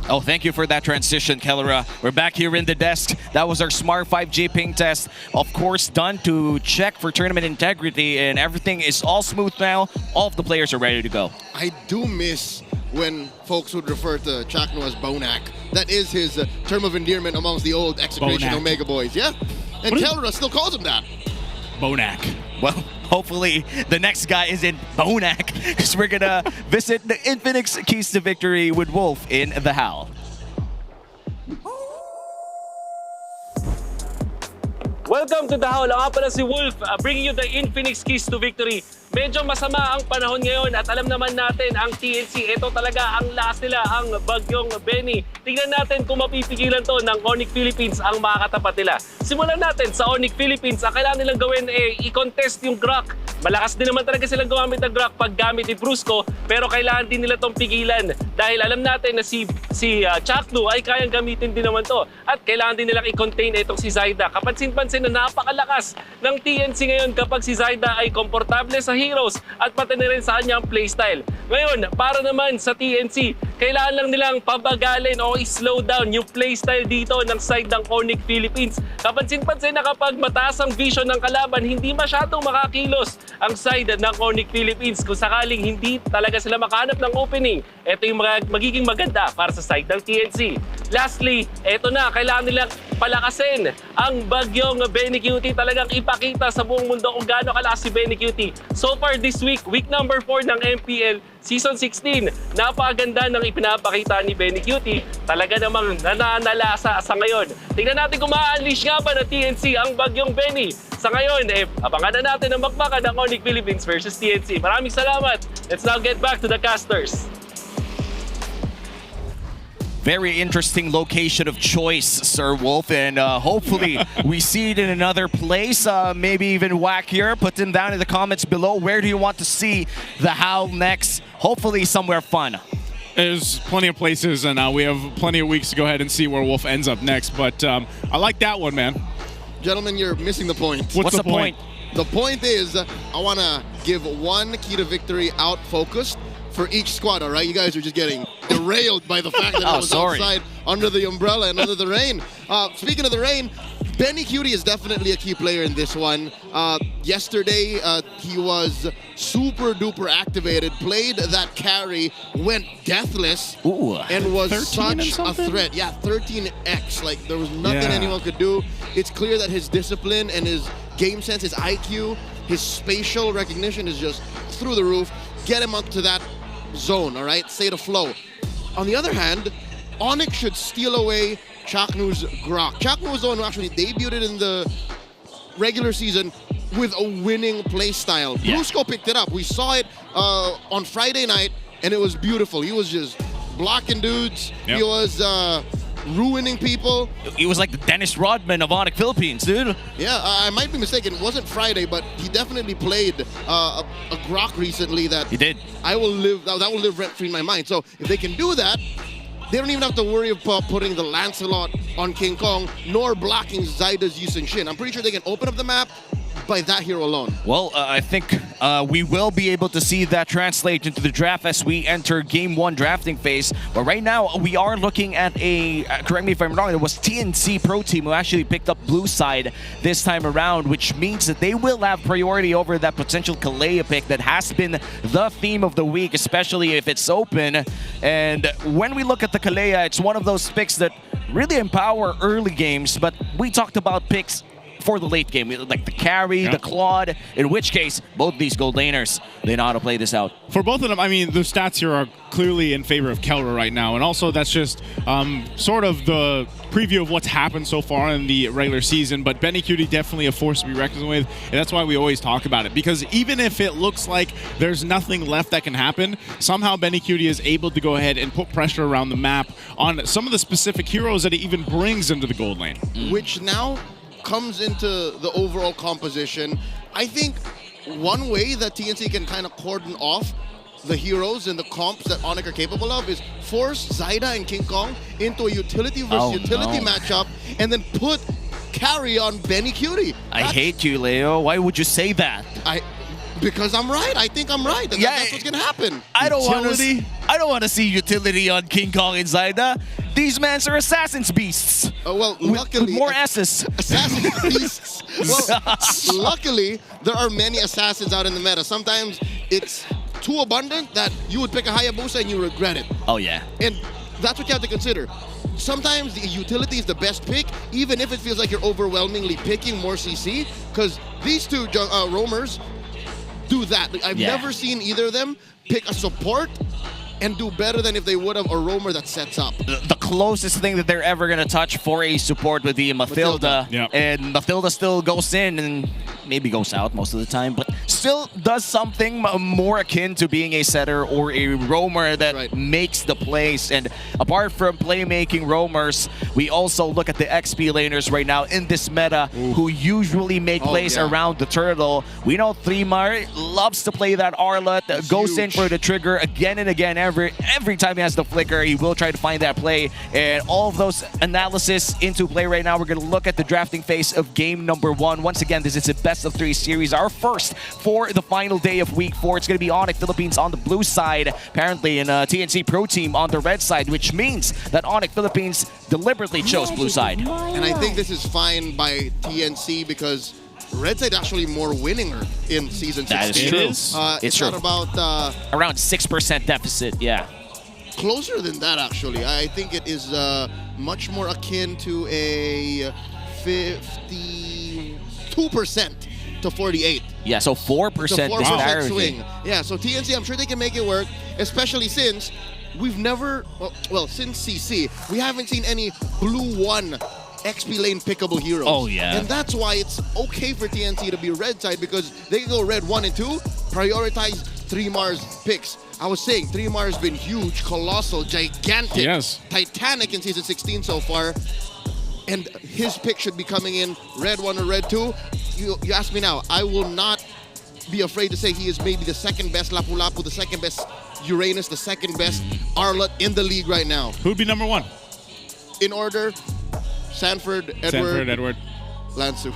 Oh, thank you for that transition, Kellera. We're back here in the desk. That was our Smart 5G ping test. Of course, done to check for tournament integrity, and everything is all smooth now. All of the players are ready to go. I do miss when folks would refer to Chakno as Bonak. That is his term of endearment amongst the old Execration Bonak. Omega boys, yeah? And Kellera still calls him that. Bonak. Well, hopefully the next guy isn't Bonak, because we're gonna visit the Infinix Keys to Victory with Wolf in the HAL. Welcome to the HAL. Ang nga pala si Wolf, bringing you the Infinix Keys to Victory. Medyo masama ang panahon ngayon at alam naman natin ang TNC, ito talaga ang last nila, ang bagyong Benny. Tingnan natin kung mapipigilan to ng ONIC Philippines ang makakatapat nila. Simulan natin sa ONIC Philippines. Ang kailangan nilang gawin i-contest yung Grok. Malakas din naman talaga silang gumamit ng Grok pag gamit ni Brusco, pero kailangan din nila tong pigilan dahil alam natin na si Chakno ay kayang gamitin din naman to at kailangan din nilang i-contain itong si Zaida. Kapansin-pansin na napakalakas ng TNC ngayon kapag si Zaida ay komportable sa heroes at pati na rin sa kanyang playstyle. Ngayon, para naman sa TNC, kailangan lang nilang pabagalin o i-slow down yung playstyle dito ng side ng ONIC Philippines. Kapansin-pansin na kapag mataas ang vision ng kalaban, hindi masyadong makakilos ang side ng ONIC Philippines. Kung sakaling hindi talaga sila makahanap ng opening, ito yung magiging maganda para sa side ng TNC. Lastly, ito na, kailangan nilang palakasin ang bagyong Benny Cutie. Talagang ipakita sa buong mundo kung gaano kalakas si Benny Cutie. So far this week number 4 ng MPL Season 16, napakaganda ng ipinapakita ni Benny Cutie. Talaga namang nananalasa sa ngayon. Tingnan natin kung ma-unleash nga ba na TNC ang bagyong Benny. Sa ngayon, abangan na natin ang bakbakan ng ONIC Philippines versus TNC. Maraming salamat. Let's now get back to the casters. Very interesting location of choice, Sir Wolf, and hopefully we see it in another place, maybe even wackier. Put them down in the comments below. Where do you want to see the HAL next? Hopefully somewhere fun. There's plenty of places, and we have plenty of weeks to go ahead and see where Wolf ends up next, but I like that one, man. Gentlemen, you're missing the point. What's the point? The point is, I want to give one key to victory out focused for each squad, all right? You guys are just getting derailed by the fact that I was outside under the umbrella and under the rain. Speaking of the rain, Benny Cutie is definitely a key player in this one. Yesterday, he was super duper activated, played that carry, went deathless, and was such a threat. Yeah, 13x. Like, there was nothing anyone could do. It's clear that his discipline and his game sense, his IQ, his spatial recognition is just through the roof. Get him up to that zone, all right? Stay to flow. On the other hand, ONIC should steal away Chaknu's Grok. Chaknu was the one who actually debuted in the regular season with a winning play style. Brusco picked it up. We saw it on Friday night, and it was beautiful. He was just blocking dudes. He was ruining people. He was like the Dennis Rodman of ONIC Philippines, dude. Yeah, I might be mistaken. It wasn't Friday, but he definitely played a Grok recently that he did. That will live rent free in my mind. So if they can do that, they don't even have to worry about putting the Lancelot on King Kong, nor blocking Zaida's Yusen Shin. I'm pretty sure they can open up the map by that hero alone. Well, I think we will be able to see that translate into the draft as we enter Game 1 drafting phase. But right now, we are looking at a, correct me if I'm wrong, it was TNC Pro Team who actually picked up blue side this time around, which means that they will have priority over that potential Kalea pick that has been the theme of the week, especially if it's open. And when we look at the Kalea, it's one of those picks that really empower early games, but we talked about picks for the late game, like the carry, the Claude, in which case, both these gold laners, they know how to play this out. For both of them, I mean, the stats here are clearly in favor of Kelra right now, and also that's just sort of the preview of what's happened so far in the regular season, but Benny Cutie definitely a force to be reckoned with, and that's why we always talk about it, because even if it looks like there's nothing left that can happen, somehow Benny Cutie is able to go ahead and put pressure around the map on some of the specific heroes that it even brings into the gold lane. Which now comes into the overall composition. I think one way that TNC can kind of cordon off the heroes and the comps that ONIC are capable of is force Zaida and King Kong into a utility versus utility matchup and then put carry on Benny Cutie. I hate you, Leo. Why would you say that? Because I'm right. I think I'm right. And that's what's gonna happen. I don't want to see utility on King Kong and Zaida. These men are assassin's beasts. Well, luckily, with more S's. Assassin's beasts. Well, luckily, there are many assassins out in the meta. Sometimes it's too abundant that you would pick a Hayabusa and you regret it. Oh, yeah. And that's what you have to consider. Sometimes the utility is the best pick, even if it feels like you're overwhelmingly picking more CC, because these two roamers do that. I've never seen either of them pick a support and do better than if they would have a roamer that sets up. The closest thing that they're ever going to touch for a support would be Mathilda. And Mathilda still goes in and maybe goes out most of the time, but still does something more akin to being a setter or a roamer that makes the plays. And apart from playmaking roamers, we also look at the XP laners right now in this meta who usually make plays around the turtle. We know Thremar loves to play that Arlot, goes in for the trigger again and again. Every time he has the flicker, he will try to find that play. And all of those analysis into play right now. We're going to look at the drafting phase of game number 1. Once again, this is a best-of-3 series, our first for the final day of week 4. It's going to be ONIC Philippines on the blue side, apparently, and TNC Pro Team on the red side, which means that ONIC Philippines deliberately chose blue side. And I think this is fine by TNC because red side actually more winninger in season 16. That is true. It's true. not about around 6% deficit, closer than that, actually. I think it is much more akin to a 52% to 48. Yeah, so 4% disparity. Swing. Yeah, so TNC, I'm sure they can make it work, especially since we've never, well, since CC, we haven't seen any blue 1 XP lane pickable heroes. Oh, yeah. And that's why it's okay for TNC to be red side because they can go red 1 and 2, prioritize Thremar's picks. I was saying, Thremar's been huge, colossal, gigantic, titanic in season 16 so far. And his pick should be coming in red 1 or red 2. You ask me now, I will not be afraid to say he is maybe the second best Lapu-Lapu, the second best Uranus, the second best Arlot in the league right now. Who'd be number 1? In order, Sanford, Edward, Lansu.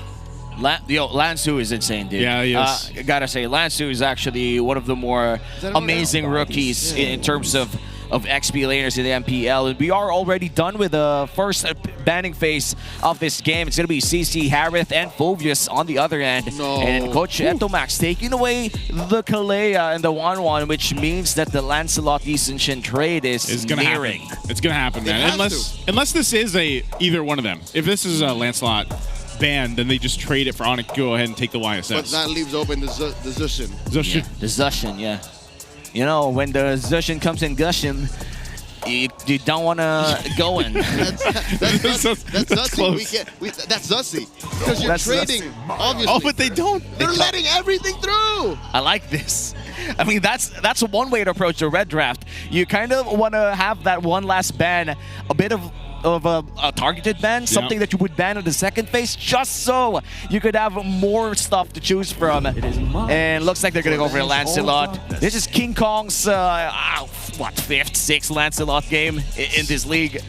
Lansu is insane, dude. Yeah, he is. Gotta say, Lansu is actually one of the more amazing rookies in terms of XP laners in the MPL. And we are already done with the first banning phase of this game. It's going to be CC, Harith, and Phovius on the other end. And Coach Entomax taking away the Kalea and the 1-1, which means that the Lancelot Yusen Shin trade is nearing. It's going to happen, man. Unless this is either one of them. If this is a Lancelot ban, then they just trade it for ONIC. Go ahead and take the YSS. But that leaves open the Zushin. The Zushin, yeah. You know, when the Zushin comes in gushing, you don't want to go in. That's Zussi. That's Zussi. Because you're trading, obviously. Oh, but they don't. They're letting everything through. I like this. I mean, that's one way to approach the red draft. You kind of want to have that one last ban, a bit of a targeted ban, something that you would ban in the second phase, just so you could have more stuff to choose from. And looks like they're going to go for a Lancelot. This is King Kong's what, 5th, 6th Lancelot game in this league.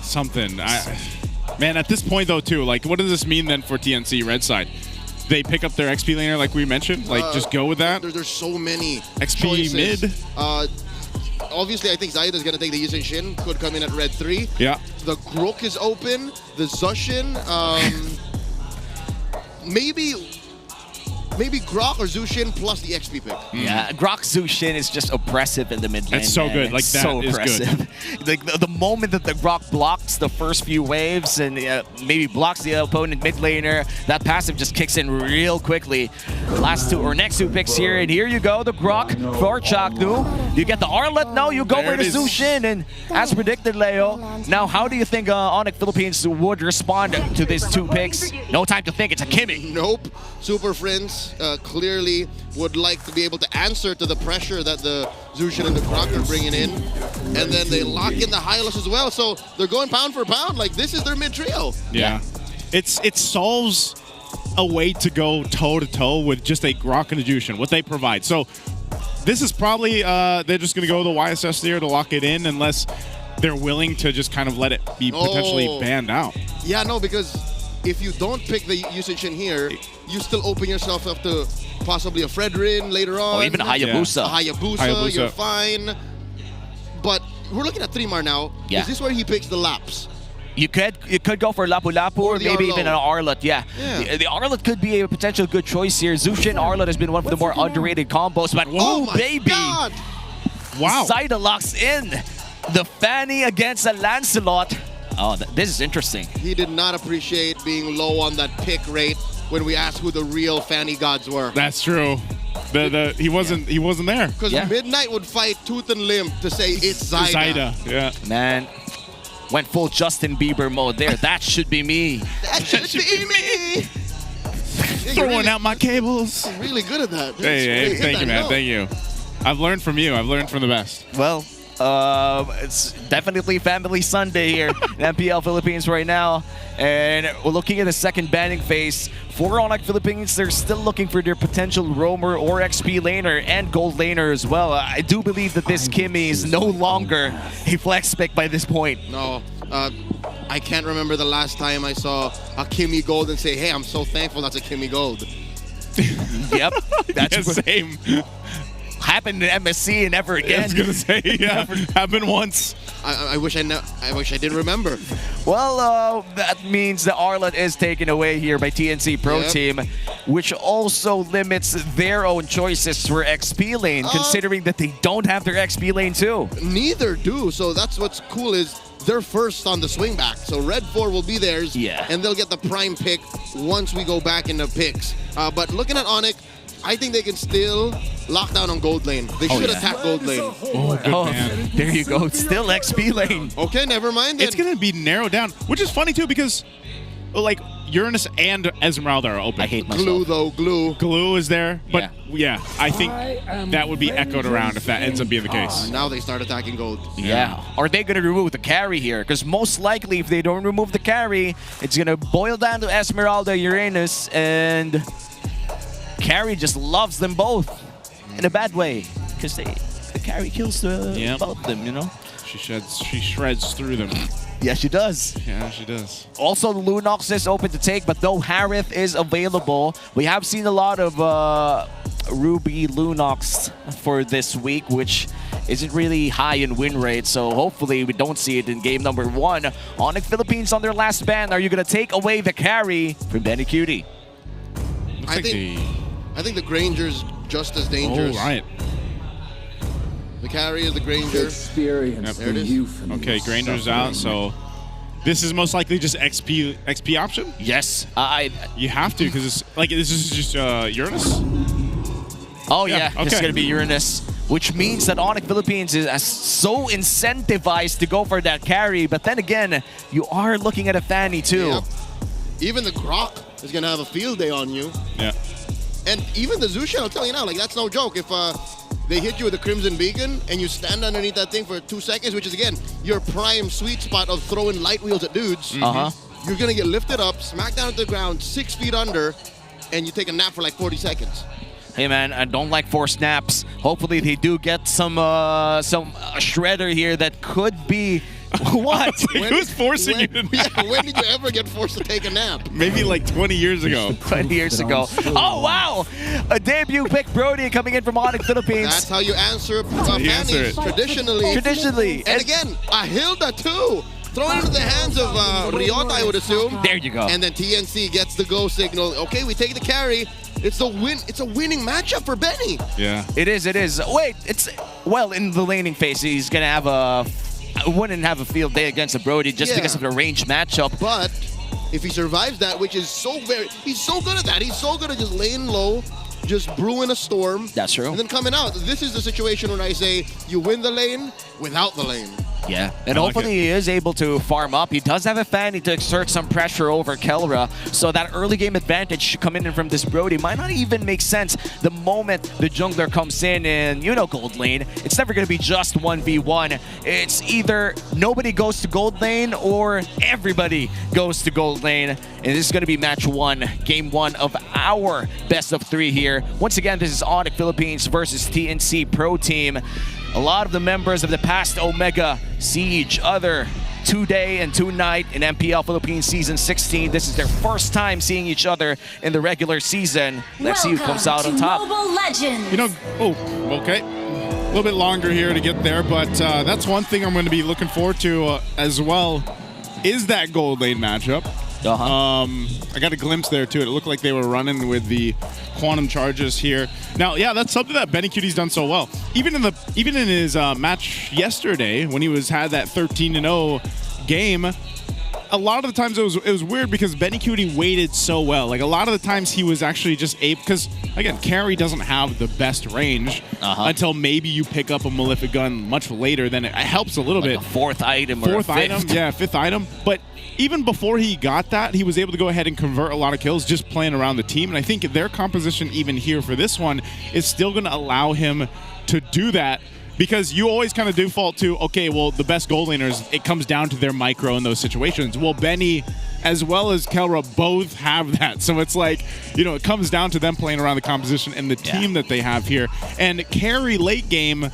Something. Man, at this point though too, like what does this mean then for TNC Red side? They pick up their XP laner like we mentioned? Like just go with that? There's so many XP choices. mid? Obviously, I think Zaida's going to take the Yushin Shin. Could come in at red 3. Yeah. The Grook is open. The Zushin. Maybe Grok or Zushin plus the XP pick. Yeah, Grok Zushin is just oppressive in the mid lane. It's so man. good. Like It's that so is oppressive. good. Like the moment that the Grok blocks the first few waves and maybe blocks the opponent mid laner, that passive just kicks in real quickly. Next two picks here, and here you go, the Grok for Chaknu. You get the Arlet, no, you go There for the it is. Zushin, and as predicted, Leo. Now, how do you think ONIC Philippines would respond to these two picks? No time to think, it's a Kimmy. Nope. Super Friends clearly would like to be able to answer to the pressure that the Zushin and the Grok are bringing in. And then they lock in the Hylos as well. So they're going pound for pound. Like, this is their mid-trio. Yeah. It solves a way to go toe-to-toe with just a Grok and a Jushin, what they provide. So this is probably, they're just going to go the YSS there to lock it in unless they're willing to just kind of let it be potentially banned out. Yeah, no, because if you don't pick the usage in here, you still open yourself up to possibly a Fredrin later on. Or even a Hayabusa. A Hayabusa, you're fine. But we're looking at 3-Mar now. Yeah. Is this where he picks the laps? You could go for Lapu Lapu or maybe even an Arlet. Yeah. The Arlet could be a potential good choice here. Zushin Arlet has been one of the more underrated combos, but Oh my baby! God. Wow. Zaida locks in the Fanny against a Lancelot. Oh, this is interesting. He did not appreciate being low on that pick rate when we asked who the real Fanny gods were. That's true. He wasn't there. Because Midnight would fight tooth and limb to say it's Zaida. Yeah. Man, went full Justin Bieber mode there. That should be me. That should be me. Throwing out my cables. You're really good at that. Hey, thank you, man. Thank you. I've learned from you. I've learned from the best. Well, it's definitely Family Sunday here in MPL Philippines right now. And we're looking at the second banning phase. For ONIC Philippines, they're still looking for their potential roamer or XP laner and gold laner as well. I do believe that this Kimmy is no longer a flex pick by this point. No. I can't remember the last time I saw a Kimmy Gold and say, hey, I'm so thankful that's a Kimmy Gold. Yep. That's same. Happened in MSC and never again. I was gonna say, yeah, happened once. I wish I didn't remember. Well, that means the Arlet is taken away here by TNC Pro Team, which also limits their own choices for XP lane, considering that they don't have their XP lane too. Neither do. So that's what's cool is they're first on the swing back. So Red 4 will be theirs, and they'll get the prime pick once we go back into picks. But looking at ONIC, I think they can still lock down on gold lane. They should attack gold lane. Oh, good man. There you go. It's still XP lane. Okay, never mind then. It's going to be narrowed down, which is funny too because, like, Uranus and Esmeralda are open. I hate myself. Glue, though. Glue. Glue is there. But, yeah, I think that would be echoed around if that ends up being the case. Now they start attacking gold. Yeah. Are they going to remove the carry here? Because most likely, if they don't remove the carry, it's going to boil down to Esmeralda, Uranus, and carry just loves them both in a bad way. Because the carry kills both of them, you know? She shreds through them. Yeah, she does. Yeah, she does. Also, the Lunox is open to take, but no Harith is available. We have seen a lot of Ruby Lunox for this week, which isn't really high in win rate, so hopefully we don't see it in game number 1. ONIC Philippines on their last ban. Are you going to take away the carry from Benny Cutie? I think the Granger's just as dangerous. Oh, right. The carry is the Granger. Experience there it is. Okay, Granger's out, so this is most likely just XP option? Yes. You have to, because it's like this is just Uranus? Oh, yeah. Okay. It's going to be Uranus, which means that ONIC Philippines is so incentivized to go for that carry, but then again, you are looking at a Fanny too. Yep. Even the Grok is going to have a field day on you. Yeah. And even the Zushin, I'll tell you now, like, that's no joke. If they hit you with a Crimson Beacon and you stand underneath that thing for 2 seconds, which is, again, your prime sweet spot of throwing light wheels at dudes, you're going to get lifted up, smacked down to the ground, 6 feet under, and you take a nap for like 40 seconds. Hey man, I don't like forced naps. Hopefully they do get some shredder here that could be what? Who's forcing you to nap? Yeah, when did you ever get forced to take a nap? Maybe like 20 years ago. 20 years ago. Oh wow! A debut pick, Brody, coming in from ONIC Philippines. That's how you answer how you answer Fannies it. traditionally. And again, a Hilda too. Thrown into the hands of Riota, I would assume. There you go. And then TNC gets the go signal. Okay, we take the carry. It's the win. It's a winning matchup for Benny. Yeah. It is. Wait, well, in the laning phase, he's gonna have wouldn't have a field day against a Brody just because of the range matchup. But if he survives that, which is he's so good at that. He's so good at just laying low, just brewing a storm. That's true. And then coming out. This is the situation when I say you win the lane without the lane. Yeah, and hopefully he is able to farm up. He does have a Fanny to exert some pressure over Kelra, so that early game advantage coming in from this Brody might not even make sense the moment the jungler comes in gold lane. It's never going to be just 1v1. It's either nobody goes to gold lane or everybody goes to gold lane. And this is going to be match 1, game 1 of our best of 3 here. Once again, this is ONIC Philippines versus TNC Pro Team. A lot of the members of the past Omega see each other today and tonight in MPL Philippines Season 16. This is their first time seeing each other in the regular season. Let's see who comes out on top. You know, okay. A little bit longer here to get there, but that's one thing I'm going to be looking forward to as well, is that gold lane matchup. I got a glimpse there too. It looked like they were running with the quantum charges here. Now, yeah, that's something that Benny Cutie's done so well. Even in his match yesterday, when he had that 13-0 game, a lot of the times it was weird because Benny Cutie waited so well. Like a lot of the times he was actually just able, because again, carry doesn't have the best range until maybe you pick up a Malefic gun much later. Then it helps a little bit. A fourth item or fifth item. But even before he got that, he was able to go ahead and convert a lot of kills just playing around the team. And I think their composition even here for this one is still going to allow him to do that, because you always kind of default to, okay, well, the best gold laners, it comes down to their micro in those situations. Well, Benny as well as Kelra both have that. So it's like, it comes down to them playing around the composition and the team that they have here. And carry late game,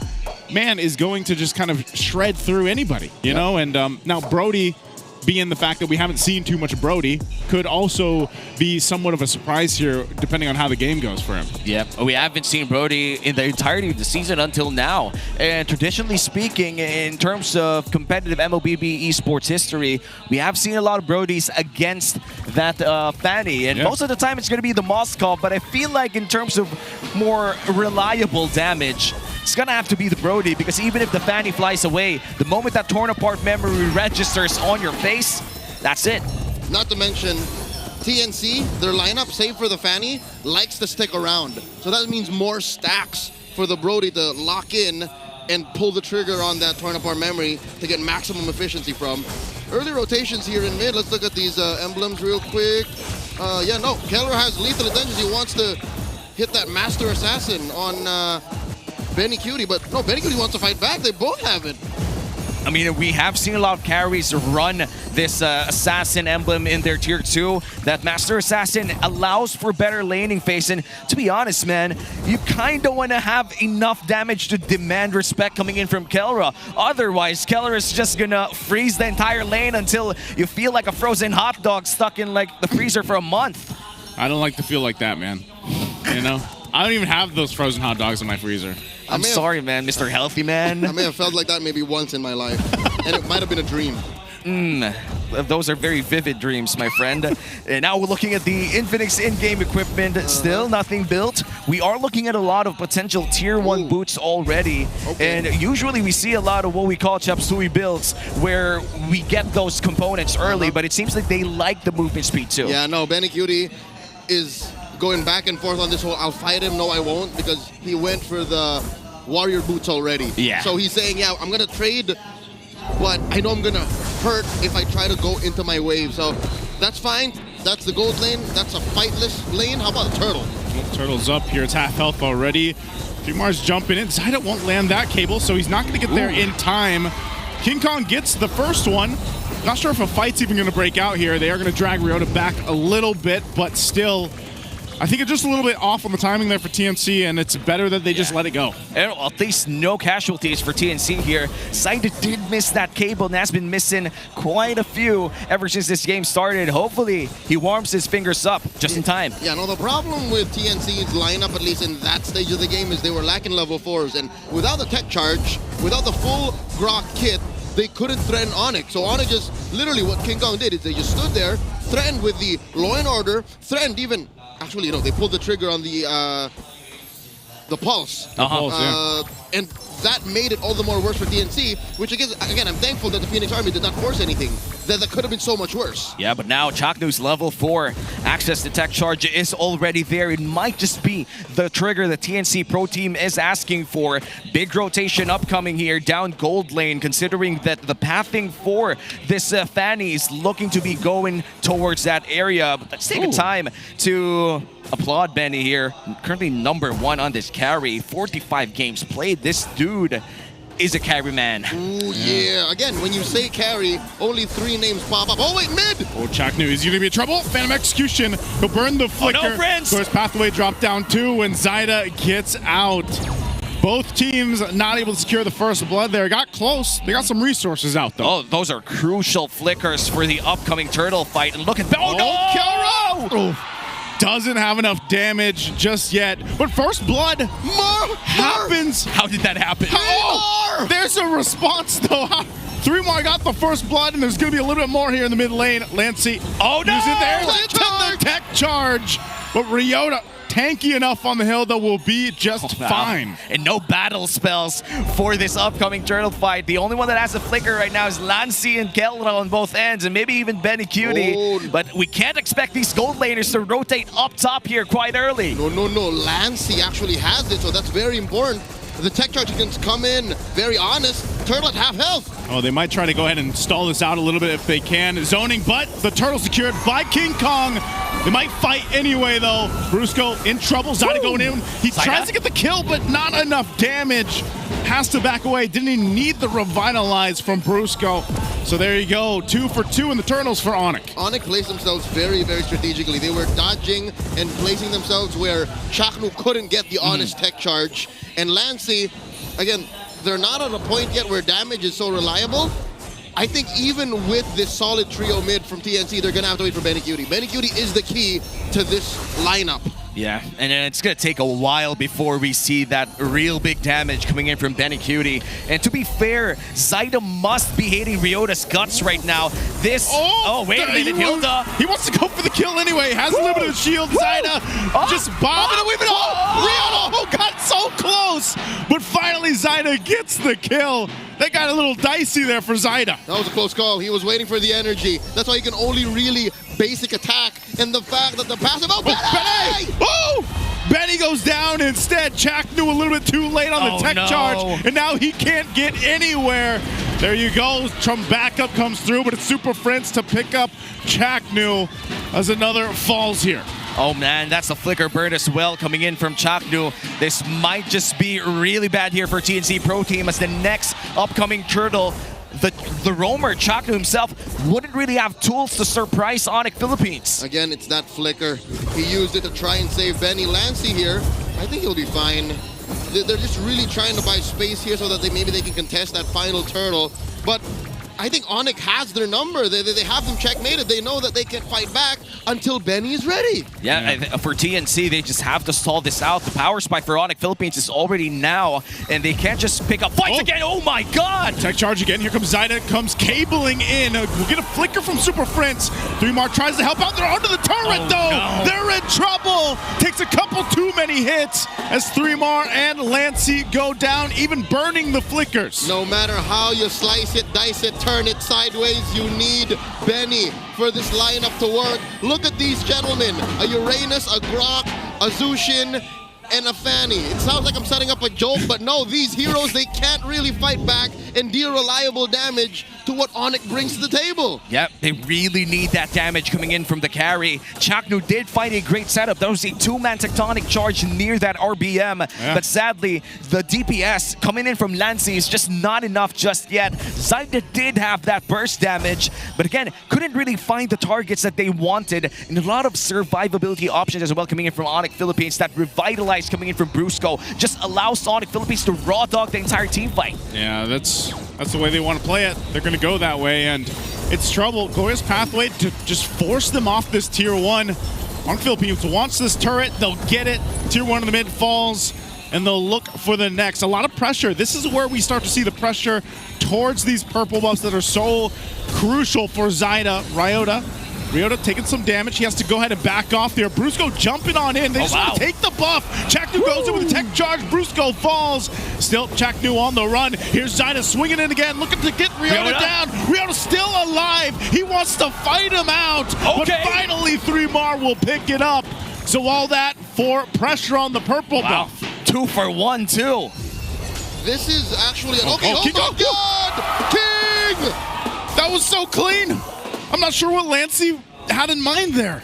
man, is going to just kind of shred through anybody, you know? And now Brody, being the fact that we haven't seen too much Brody, could also be somewhat of a surprise here, depending on how the game goes for him. Yep, we haven't seen Brody in the entirety of the season until now. And traditionally speaking, in terms of competitive MLBB esports history, we have seen a lot of Brodies against that Fanny. And most of the time, it's going to be the Moskov. But I feel like in terms of more reliable damage, it's gonna have to be the Brody, because even if the Fanny flies away, the moment that torn apart memory registers on your face, that's it. Not to mention, TNC, their lineup, save for the Fanny, likes to stick around. So that means more stacks for the Brody to lock in and pull the trigger on that torn apart memory to get maximum efficiency from. Early rotations here in mid. Let's look at these emblems real quick. Keller has lethal intentions. He wants to hit that Master Assassin on Benny Cutie, but no, Benny Cutie wants to fight back. They both have it. I mean, we have seen a lot of carries run this Assassin emblem in their Tier 2. That Master Assassin allows for better laning phase. And to be honest, man, you kind of want to have enough damage to demand respect coming in from Kelra. Otherwise, Kelra is just going to freeze the entire lane until you feel like a frozen hot dog stuck in like the freezer for a month. I don't like to feel like that, man. You know? I don't even have those frozen hot dogs in my freezer. I'm sorry, man, Mr. Healthy Man. I may have felt like that maybe once in my life, and it might have been a dream. Those are very vivid dreams, my friend. And now we're looking at the Infinix in-game equipment. Still nothing built. We are looking at a lot of potential Tier 1 boots already. And usually we see a lot of what we call chop suey builds, where we get those components early, but it seems like they like the movement speed too. Yeah, no, Benny Cutie is going back and forth on this whole I'll fight him, no I won't, because he went for the warrior boots already. Yeah. So he's saying, yeah, I'm going to trade, but I know I'm going to hurt if I try to go into my wave. So that's fine. That's the gold lane. That's a fightless lane. How about the turtle? Turtle's up here. It's half health already. Dumar's jumping in. Zidot won't land that cable, so he's not going to get there in time. King Kong gets the first one. Not sure if a fight's even going to break out here. They are going to drag Ryota back a little bit, but still, I think it's just a little bit off on the timing there for TNC, and it's better that they just let it go. And at least no casualties for TNC here. Zaida did miss that cable and has been missing quite a few ever since this game started. Hopefully, he warms his fingers up just in time. Yeah, no, the problem with TNC's lineup, at least in that stage of the game, is they were lacking level 4s. And without the tech charge, without the full Grok kit, they couldn't threaten ONIC. So ONIC just, literally what King Kong did is they just stood there, threatened with the Law and Order, threatened even, actually, you know, they pulled the trigger on the pulse. And that made it all the more worse for TNC, which again, I'm thankful that the Phoenix Army did not force anything. That could have been so much worse. Yeah, but now Chaknu's level 4 access to tech charge is already there. It might just be the trigger the TNC Pro Team is asking for. Big rotation upcoming here down gold lane, considering that the pathing for this Fanny is looking to be going towards that area. But let's take a time to applaud Benny here. Currently number 1 on this carry. 45 games played. This dude is a carry man. Ooh, yeah. Again, when you say carry, only 3 names pop up. Oh, wait, mid! Oh, Chaknu, is he going to be in trouble? Phantom Execution. He'll burn the flicker. Oh, no, friends! So his pathway dropped down 2 when Zaida gets out. Both teams not able to secure the first blood there. Got close. They got some resources out, though. Oh, those are crucial flickers for the upcoming turtle fight. And look at... Oh, no! Oh, doesn't have enough damage just yet. But first blood happens. How did that happen? Oh, there's a response, though. 3mar got the first blood, and there's going to be a little bit more here in the mid lane. Lancey. Oh, no! Is it there? The tech charge. But Ryota, tanky enough on the hill that will be just fine. And no battle spells for this upcoming turtle fight. The only one that has a flicker right now is Lancey and Kelra on both ends, and maybe even Benny Cutie. But we can't expect these gold laners to rotate up top here quite early. No. Lancey actually has it, so that's very important. The tech charge can come in, very honest. Turtle at half health. Oh, they might try to go ahead and stall this out a little bit if they can. Zoning, but the turtle secured by King Kong. They might fight anyway, though. Brusco in trouble. Zaida going in. He tries to get the kill, but not enough damage. Has to back away. Didn't even need the revitalize from Brusco. So there you go. 2 for 2 in the turtles for ONIC. ONIC placed themselves very, very strategically. They were dodging and placing themselves where Chaknu couldn't get the honest tech charge. And Lancey, again, they're not at a point yet where damage is so reliable. I think even with this solid trio mid from TNC, they're going to have to wait for Benny Cutie. Benny Cutie is the key to this lineup. Yeah, and it's going to take a while before we see that real big damage coming in from Benny Cutie. And to be fair, Zaida must be hating Ryota's guts right now. This... Oh, wait a minute, Hilda. He wants to go for the kill anyway. Has a limited shield. Zaida just bombing away. Ryota got so close. But finally, Zaida gets the kill. That got a little dicey there for Zaida. That was a close call. He was waiting for the energy. That's why you can only really basic attack. And the fact that the passive... Oh, Benny! Oh! Benny goes down instead. Chaknu a little bit too late on the tech charge. And now he can't get anywhere. There you go. Some backup comes through, but it's Super Friends to pick up Chaknu as another falls here. Oh man, that's a flicker burn as well coming in from Chaknu. This might just be really bad here for TNC Pro Team as the next upcoming turtle, the roamer, Chaknu himself, wouldn't really have tools to surprise ONIC Philippines. Again, it's that flicker. He used it to try and save Benny. Lancey here, I think he'll be fine. They're just really trying to buy space here so that maybe they can contest that final turtle. But I think ONIC has their number. They have them checkmated. They know that they can fight back until Benny is ready. Yeah, for TNC, they just have to stall this out. The power spike for ONIC Philippines is already now, and they can't just pick up fights again. Oh my god! Tech charge again. Here comes Zaida, comes cabling in. We'll get a flicker from Super Friends. 3mar tries to help out. They're under the turret, though. No. They're in trouble. Takes a couple too many hits as 3mar and Lancey go down, even burning the flickers. No matter how you slice it, dice it, turn it sideways, you need Benny for this lineup to work. Look at these gentlemen, a Uranus, a Grok, a Zushin, and a Fanny. It sounds like I'm setting up a joke, but no, these heroes, they can't really fight back and deal reliable damage to what ONIC brings to the table. Yep, they really need that damage coming in from the carry. Chaknu did find a great setup. That was a two-man tectonic charge near that RBM. But sadly, the DPS coming in from Lancy is just not enough just yet. Zyda did have that burst damage, but again, couldn't really find the targets that they wanted. And a lot of survivability options as well coming in from ONIC Philippines. That revitalized coming in from Brusco just allows ONIC Philippines to raw dog the entire team fight. Yeah, that's the way they want to play it. They're going to go that way, and it's trouble. Glorious Pathway to just force them off this tier 1. ONIC Philippines wants this turret, they'll get it. Tier 1 in the mid falls, and they'll look for the next. A lot of pressure. This is where we start to see the pressure towards these purple buffs that are so crucial for Zyda. Ryota taking some damage. He has to go ahead and back off there. Brusco jumping on in. They just want to take the buff. Chaknu goes in with a tech charge. Brusco falls. Still Chaknu on the run. Here's Zyda swinging in again, looking to get Ryota down. Ryota's still alive. He wants to fight him out. But finally, 3mar will pick it up. So all that for pressure on the purple buff. 2 for 1, too. This is actually oh my God! King! That was so clean. I'm not sure what Lancy had in mind there.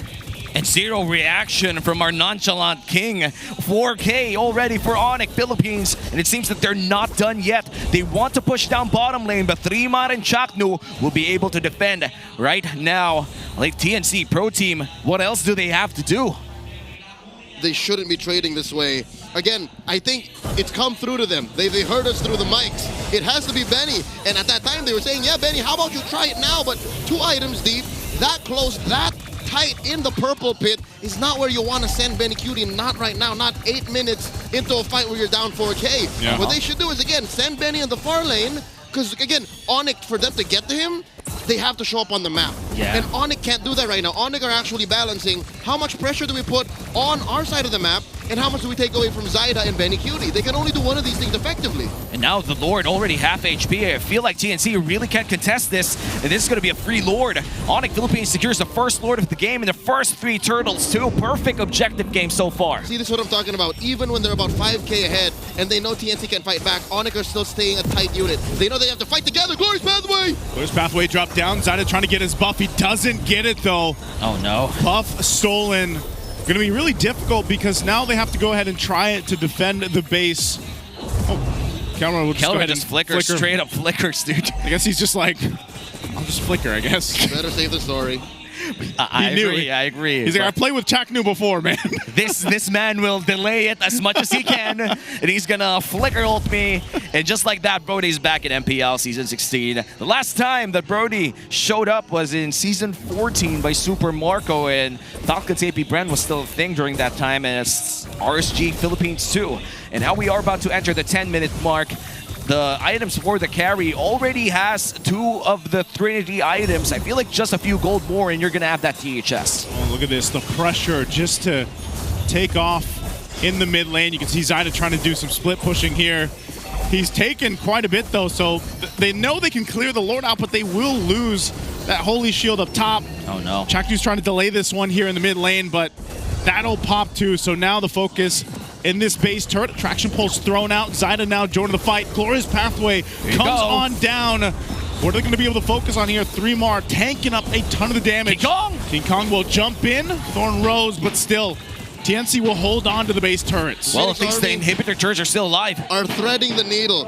And zero reaction from our nonchalant King. 4K already for ONIC Philippines. And it seems that they're not done yet. They want to push down bottom lane, but 3mar and Chaknu will be able to defend right now. Like TNC Pro Team, what else do they have to do? They shouldn't be trading this way. Again, I think it's come through to them. They heard us through the mics. It has to be Benny. And at that time, they were saying, yeah, Benny, how about you try it now? But 2 items deep, that close, that tight in the purple pit is not where you want to send Benny Cutie. Not right now. Not 8 minutes into a fight where you're down 4K. Yeah. What they should do is, again, send Benny in the far lane. Because, again, ONIC, for them to get to him, they have to show up on the map. Yeah. And ONIC can't do that right now. ONIC are actually balancing how much pressure do we put on our side of the map and how much do we take away from Zyda and Benny Cutie. They can only do one of these things effectively. And now the Lord already half HP. I feel like TNC really can't contest this. And this is going to be a free Lord. ONIC Philippines secures the first Lord of the game and the first 3 turtles too. Perfect objective game so far. See, this is what I'm talking about. Even when they're about 5K ahead and they know TNC can fight back, ONIC are still staying a tight unit. They know they have to fight together. Glorious Pathway! Glorious Pathway dropped down. Zyda trying to get his buff. He doesn't get it though. Oh no. Buff stolen. Going to be really difficult because now they have to go ahead and try it to defend the base. Oh, Kelmer will just go ahead and flicker. Straight up flickers, dude. I guess he's just like, I'll just flicker, I guess. Better save the story. I agree. He's like, I played with Chaknu before, man. This man will delay it as much as he can, and he's gonna flicker ult me. And just like that, Brody's back in MPL Season 16. The last time that Brody showed up was in Season 14 by Super Marco, and Falcon's APBR was still a thing during that time, and it's RSG Philippines too. And now we are about to enter the 10-minute mark. The items for the carry already has 2 of the Trinity items. I feel like just a few gold more and you're going to have that THS. Oh, look at this. The pressure just to take off in the mid lane. You can see Zyda trying to do some split pushing here. He's taken quite a bit though, so they know they can clear the Lord out, but they will lose that Holy Shield up top. Oh no. Chaknu's trying to delay this one here in the mid lane, but that'll pop too. So now the focus in this base turret. Traction pulse thrown out. Zyda now joining the fight. Glorious Pathway comes on down. What are they going to be able to focus on here? 3mar tanking up a ton of the damage. King Kong will jump in. Thorn Rose, but still, TNC will hold on to the base turrets. Well, at least the inhibitor turrets are still alive. Are threading the needle.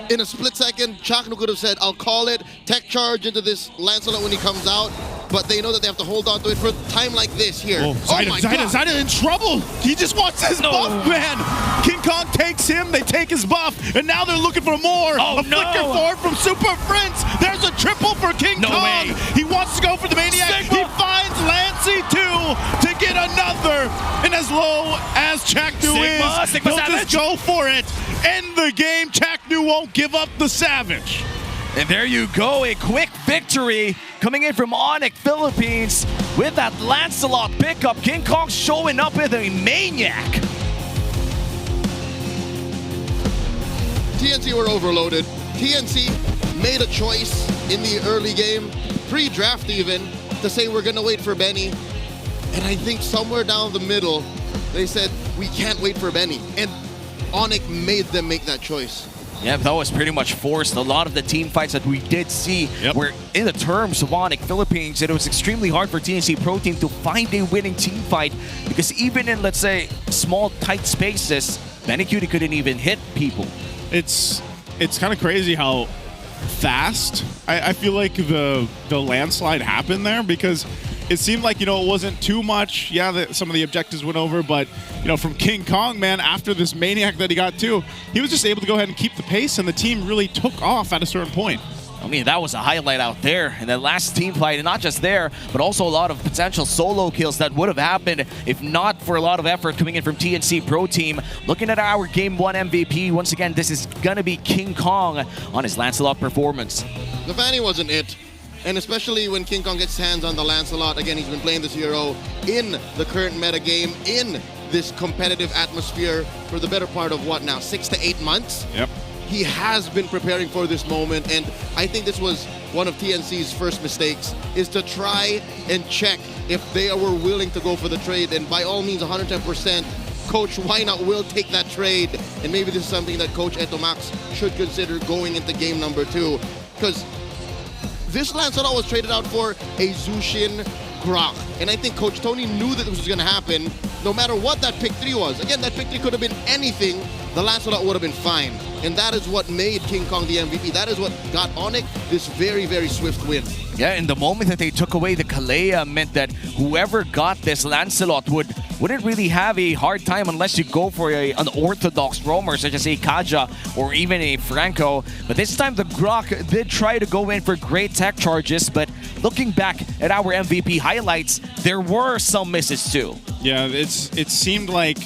In a split second, Chaknu could have said, I'll call it, tech charge into this Lancelot when he comes out, but they know that they have to hold on to it for a time like this here. Oh, Zyda in trouble. He just wants his buff, man. King Kong takes him, they take his buff, and now they're looking for more. Flicker forward from Super Prince. There's a triple for King Kong. He wants to go for the Maniac. He finds Lancy too to get another. And as low as Chaknu is, he'll just go for it. End the game. Chaknu won't give up the Savage. And there you go, a quick victory coming in from ONIC Philippines with that Lancelot pickup. King Kong showing up with a Maniac. TNC were overloaded. TNC made a choice in the early game, pre-draft even, to say we're gonna wait for Benny. And I think somewhere down the middle, they said, we can't wait for Benny. And ONIC made them make that choice. Yeah, that was pretty much forced. A lot of the team fights that we did see were in the terms of ONIC Philippines. It was extremely hard for TNC Pro Team to find a winning team fight because even in, let's say, small, tight spaces, Benny Cutie couldn't even hit people. It's kind of crazy how fast I feel like the landslide happened there, because it seemed like, it wasn't too much. Yeah, some of the objectives went over, but, from King Kong, man, after this maniac that he got too, he was just able to go ahead and keep the pace, and the team really took off at a certain point. I mean, that was a highlight out there in that last team fight, and not just there, but also a lot of potential solo kills that would have happened if not for a lot of effort coming in from TNC Pro Team. Looking at our Game 1 MVP, once again, this is going to be King Kong on his Lancelot performance. The Fanny wasn't it. And especially when King Kong gets hands on the Lancelot, again, he's been playing this hero in the current meta game, in this competitive atmosphere for the better part of what now, 6 to 8 months? Yep. He has been preparing for this moment, and I think this was one of TNC's first mistakes, is to try and check if they were willing to go for the trade, and by all means, 110%, Coach Why Not will take that trade, and maybe this is something that Coach Etomax should consider going into game number 2, because this Lancelot was traded out for a Zushin Grok. And I think Coach Tony knew that this was going to happen no matter what that pick 3 was. Again, that pick 3 could have been anything. The Lancelot would have been fine. And that is what made King Kong the MVP. That is what got ONIC this very, very swift win. Yeah, and the moment that they took away the Kalea meant that whoever got this Lancelot wouldn't really have a hard time unless you go for an orthodox roamer such as a Kaja or even a Franco. But this time the Grok did try to go in for great tech charges, but looking back at our MVP highlights, there were some misses too. Yeah, it seemed like,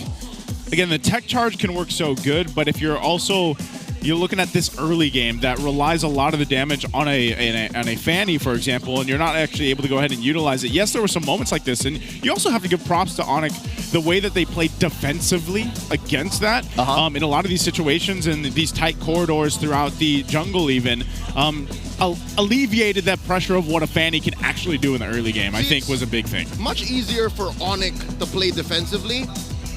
again, the tech charge can work so good, but if you're looking at this early game that relies a lot of the damage on a Fanny, for example, and you're not actually able to go ahead and utilize it. Yes, there were some moments like this, and you also have to give props to ONIC, the way that they played defensively against that in a lot of these situations and these tight corridors throughout the jungle even. Alleviated that pressure of what a Fanny can actually do in the early game, I think was a big thing. Much easier for ONIC to play defensively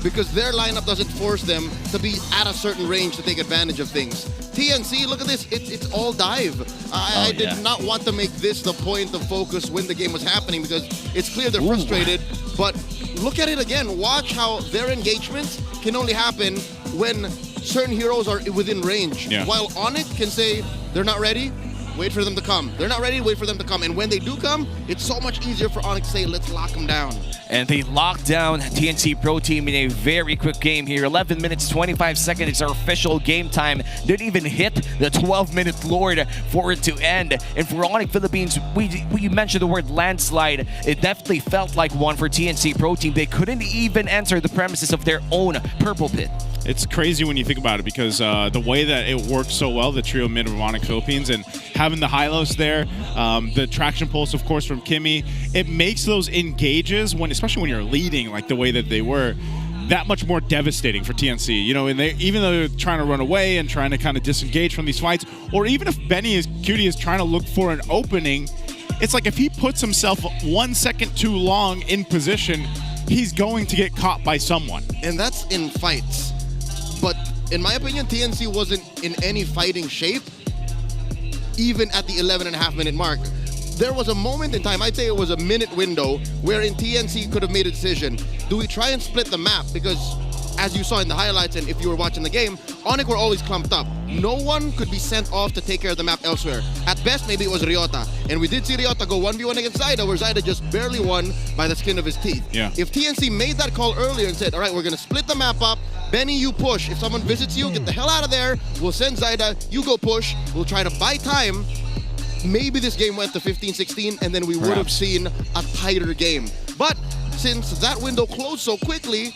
because their lineup doesn't force them to be at a certain range to take advantage of things. TNC, look at this, it's all dive. I did not want to make this the point of focus when the game was happening because it's clear they're frustrated, but look at it again. Watch how their engagements can only happen when certain heroes are within range. Yeah. While ONIC can say, they're not ready, wait for them to come. They're not ready, wait for them to come. And when they do come, it's so much easier for ONIC to say, let's lock them down. And they locked down TNC Pro Team in a very quick game here. 11 minutes, 25 seconds. It's our official game time. Didn't even hit the 12-minute Lord for it to end. And for ONIC Philippines, we mentioned the word landslide. It definitely felt like one for TNC Pro Team. They couldn't even enter the premises of their own purple pit. It's crazy when you think about it because the way that it worked so well, the trio mid of ONIC Philippines, and having the Hylos there, the traction pulse, of course, from Kimmy, it makes those engages, especially when you're leading like the way that they were, that much more devastating for TNC. You know, and even though they're trying to run away and trying to kind of disengage from these fights, or even if Cutie is trying to look for an opening, it's like if he puts himself 1 second too long in position, he's going to get caught by someone. And that's in fights. But in my opinion, TNC wasn't in any fighting shape, even at the 11.5-minute mark. There was a moment in time, I'd say it was a minute window, wherein TNC could have made a decision. Do we try and split the map? Because as you saw in the highlights, and if you were watching the game, ONIC were always clumped up. No one could be sent off to take care of the map elsewhere. At best, maybe it was Ryota. And we did see Ryota go 1v1 against Zyda, where Zyda just barely won by the skin of his teeth. Yeah. If TNC made that call earlier and said, all right, we're going to split the map up, Benny, you push. If someone visits you, get the hell out of there. We'll send Zyda, you go push. We'll try to buy time. Maybe this game went to 15-16, and then we would have seen a tighter game. But since that window closed so quickly,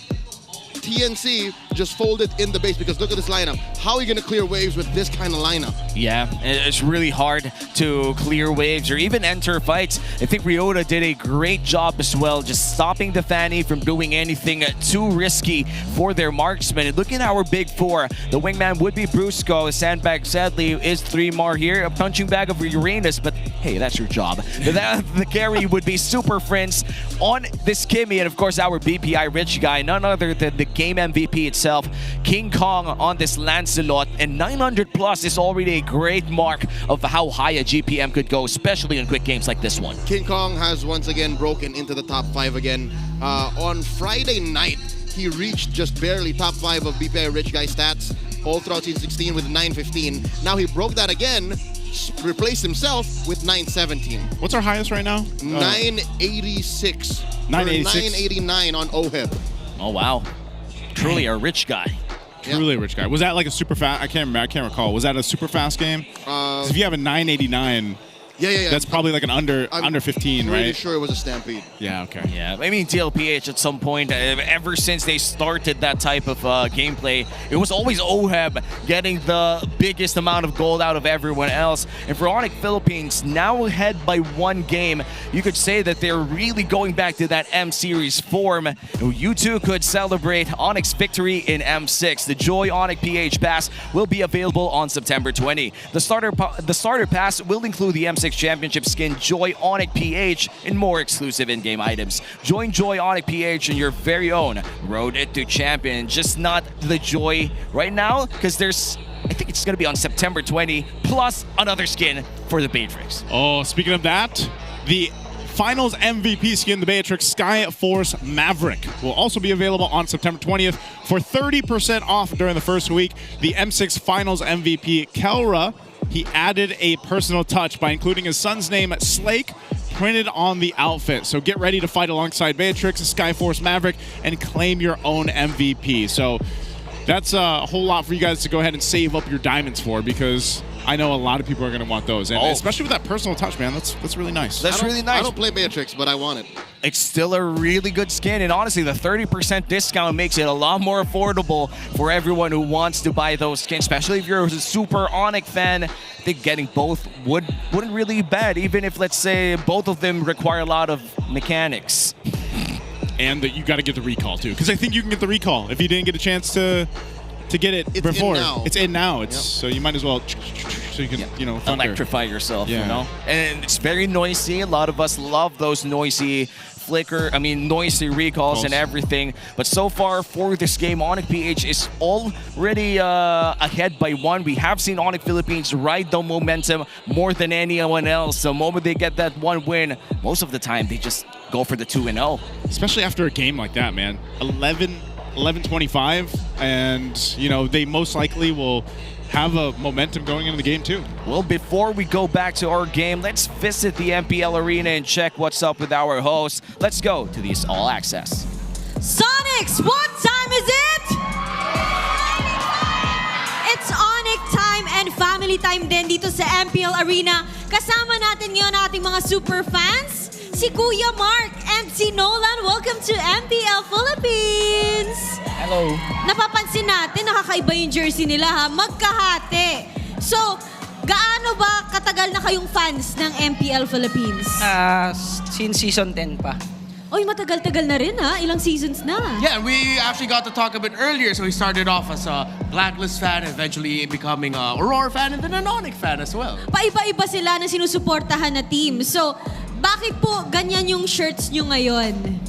TNC just folded in the base because look at this lineup. How are you going to clear waves with this kind of lineup? Yeah, it's really hard to clear waves or even enter fights. I think Ryota did a great job as well, just stopping the Fanny from doing anything too risky for their marksman. And looking at our big four, the wingman would be Brusco. Sandbag sadly is 3-mar here, a punching bag of Uranus, but hey, that's your job. The carry would be Super Friends on this Kimmy, and of course our BPI rich guy, none other than the game MVP itself, King Kong on this Lancelot, and 900 plus is already a great mark of how high a GPM could go, especially in quick games like this one. King Kong has once again broken into the top 5 again. On Friday night, he reached just barely top 5 of BPI Rich Guy stats all throughout season 16 with 915. Now he broke that again, replaced himself with 917. What's our highest right now? 986. 986? 989 on OHIP. Oh, wow. Truly a rich guy. Truly a rich guy. Was that like a super fast? I can't remember. I can't recall. Was that a super fast game? 'Cause if you have a 989, yeah. That's probably like an under 15, I'm right? pretty sure it was a Stampede. Yeah. Okay. Yeah, I mean TLPH at some point, ever since they started that type of gameplay, it was always OHEB getting the biggest amount of gold out of everyone else. And for ONIC Philippines, now ahead by 1 game, you could say that they're really going back to that M Series form. You too could celebrate ONIC's victory in M6. The Joy ONIC PH Pass will be available on September 20. The starter pass will include the M6 Championship skin, Joy ONIC PH, and more exclusive in-game items. Join Joy ONIC PH in your very own road to champion. Just not the Joy right now, because I think it's going to be on September 20, plus another skin for the Beatrix. Oh, speaking of that, the Finals MVP skin, the Beatrix Sky Force Maverick, will also be available on September 20th for 30% off during the first week. The M6 Finals MVP, Kelra, he added a personal touch by including his son's name, Slake, printed on the outfit. So get ready to fight alongside Beatrix, Skyforce Maverick, and claim your own MVP. So that's a whole lot for you guys to go ahead and save up your diamonds for, because I know a lot of people are going to want those. And especially with that personal touch, man, that's really nice. That's really nice. I don't play Beatrix, but I want it. It's still a really good skin, and honestly, the 30% discount makes it a lot more affordable for everyone who wants to buy those skins, especially if you're a super ONIC fan. I think getting both wouldn't really be bad, even if, let's say, both of them require a lot of mechanics. And that you got to get the recall, too, because I think you can get the recall if you didn't get a chance to get it before. It's in now. So you might as well, so you can, electrify yourself, you know? And it's very noisy. A lot of us love those noisy noisy recalls and everything. But so far for this game, ONIC PH is already ahead by 1. We have seen ONIC Philippines ride the momentum more than anyone else. The moment they get that 1 win, most of the time they just go for the 2-0. Especially after a game like that, man. 11-25, and they most likely will have a momentum going into the game too. Well, before we go back to our game, let's visit the MPL arena and check what's up with our host. Let's go to this All Access. Sonics, what time is it? It's ONIC time and family time din dito sa MPL Arena. Kasama natin ngayon ating mga super fans, si Kuya Mark and si Nolan. Welcome to MPL Philippines! Hello. Napapansin natin, nakakaiba yung jersey nila ha, magkahati. So, gaano ba katagal na kayong fans ng MPL Philippines? Since season 10 pa. Oy, matagal-tagal na rin ha, ilang seasons na. Yeah, we actually got to talk a bit earlier. So we started off as a Blacklist fan, eventually becoming a Aurora fan, and then an ONIC fan as well. Paiba-iba sila na sinusuportahan na team. So, bakit po ganyan yung shirts nyo ngayon?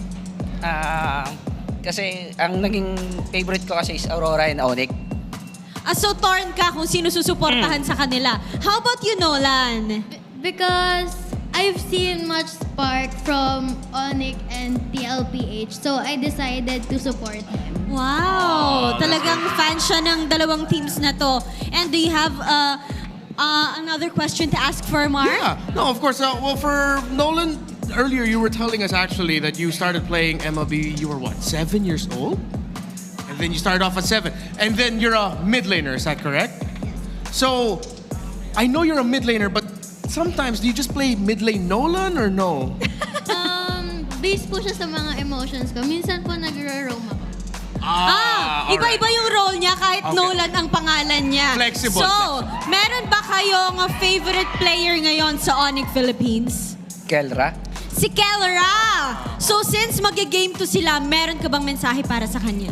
Kasi ang naging favorite ko kasi is Aurora and ONIC. So torn ka kung sino susuportahan sa kanila. How about you, Nolan? Because I've seen much spark from ONIC and TLPH, so I decided to support them. Wow! Talagang fan siya ng dalawang teams na to. And do you have another question to ask for Mark? Yeah, no, of course. Well, for Nolan, earlier you were telling us actually that you started playing MLB, you were what, 7 years old? And then you started off at 7. And then you're a mid laner, is that correct? Yes. So, I know you're a mid laner, but sometimes do you just play mid lane Nolan or no? Based po siya sa mga emotions ko. Minsan po nagro-roam ako. Iba-iba yung role niya kahit Okay. Nolan ang pangalan niya. Flexible, So, meron ba kayong favorite player ngayon sa ONIC Philippines? Kelra. Si Kellera! So, since mag-game to sila, meron ka bang mensahe para sa kanya?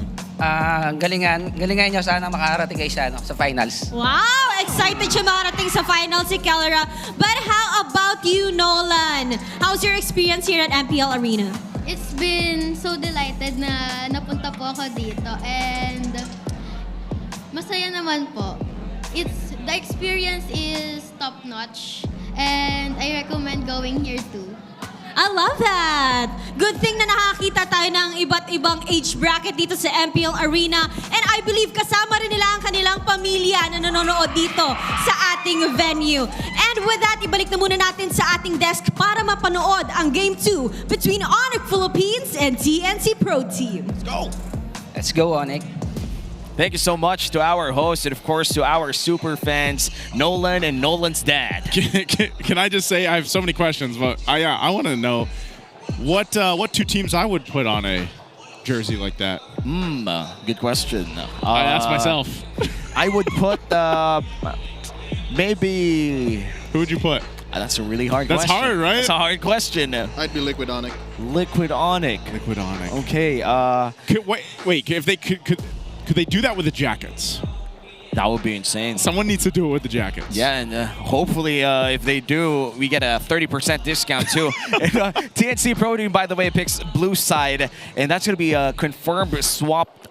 Galingan nyo sana makarating kayo sa finals. Wow! Excited siya makarating sa final si Kellera. But how about you, Nolan? How's your experience here at MPL Arena? It's been so delighted na napunta po ako dito and masaya naman po. The experience is top-notch and I recommend going here too. I love that! Good thing na nakakita tayo ng iba't ibang age bracket dito sa MPL Arena. And I believe kasama rin nila ang kanilang pamilya na nanonood dito sa ating venue. And with that, ibalik na muna natin sa ating desk para mapanood ang Game 2 between ONIC Philippines and TNC Pro Team. Let's go! Let's go, ONIC. Thank you so much to our host and, of course, to our super fans, Nolan and Nolan's dad. Can I just say I have so many questions, but I want to know what two teams I would put on a jersey like that. Good question. I asked myself. I would put maybe. Who would you put? That's a really hard That's question. hard, right? That's a hard question. I'd be Liquid ONIC. Liquid ONIC. Liquid ONIC. Okay. Wait. If they could they do that with the jackets? That would be insane. Someone needs to do it with the jackets. Yeah, and hopefully if they do, we get a 30% discount too. And, TNC Pro Team, by the way, picks blue side, and that's going to be a confirmed swapped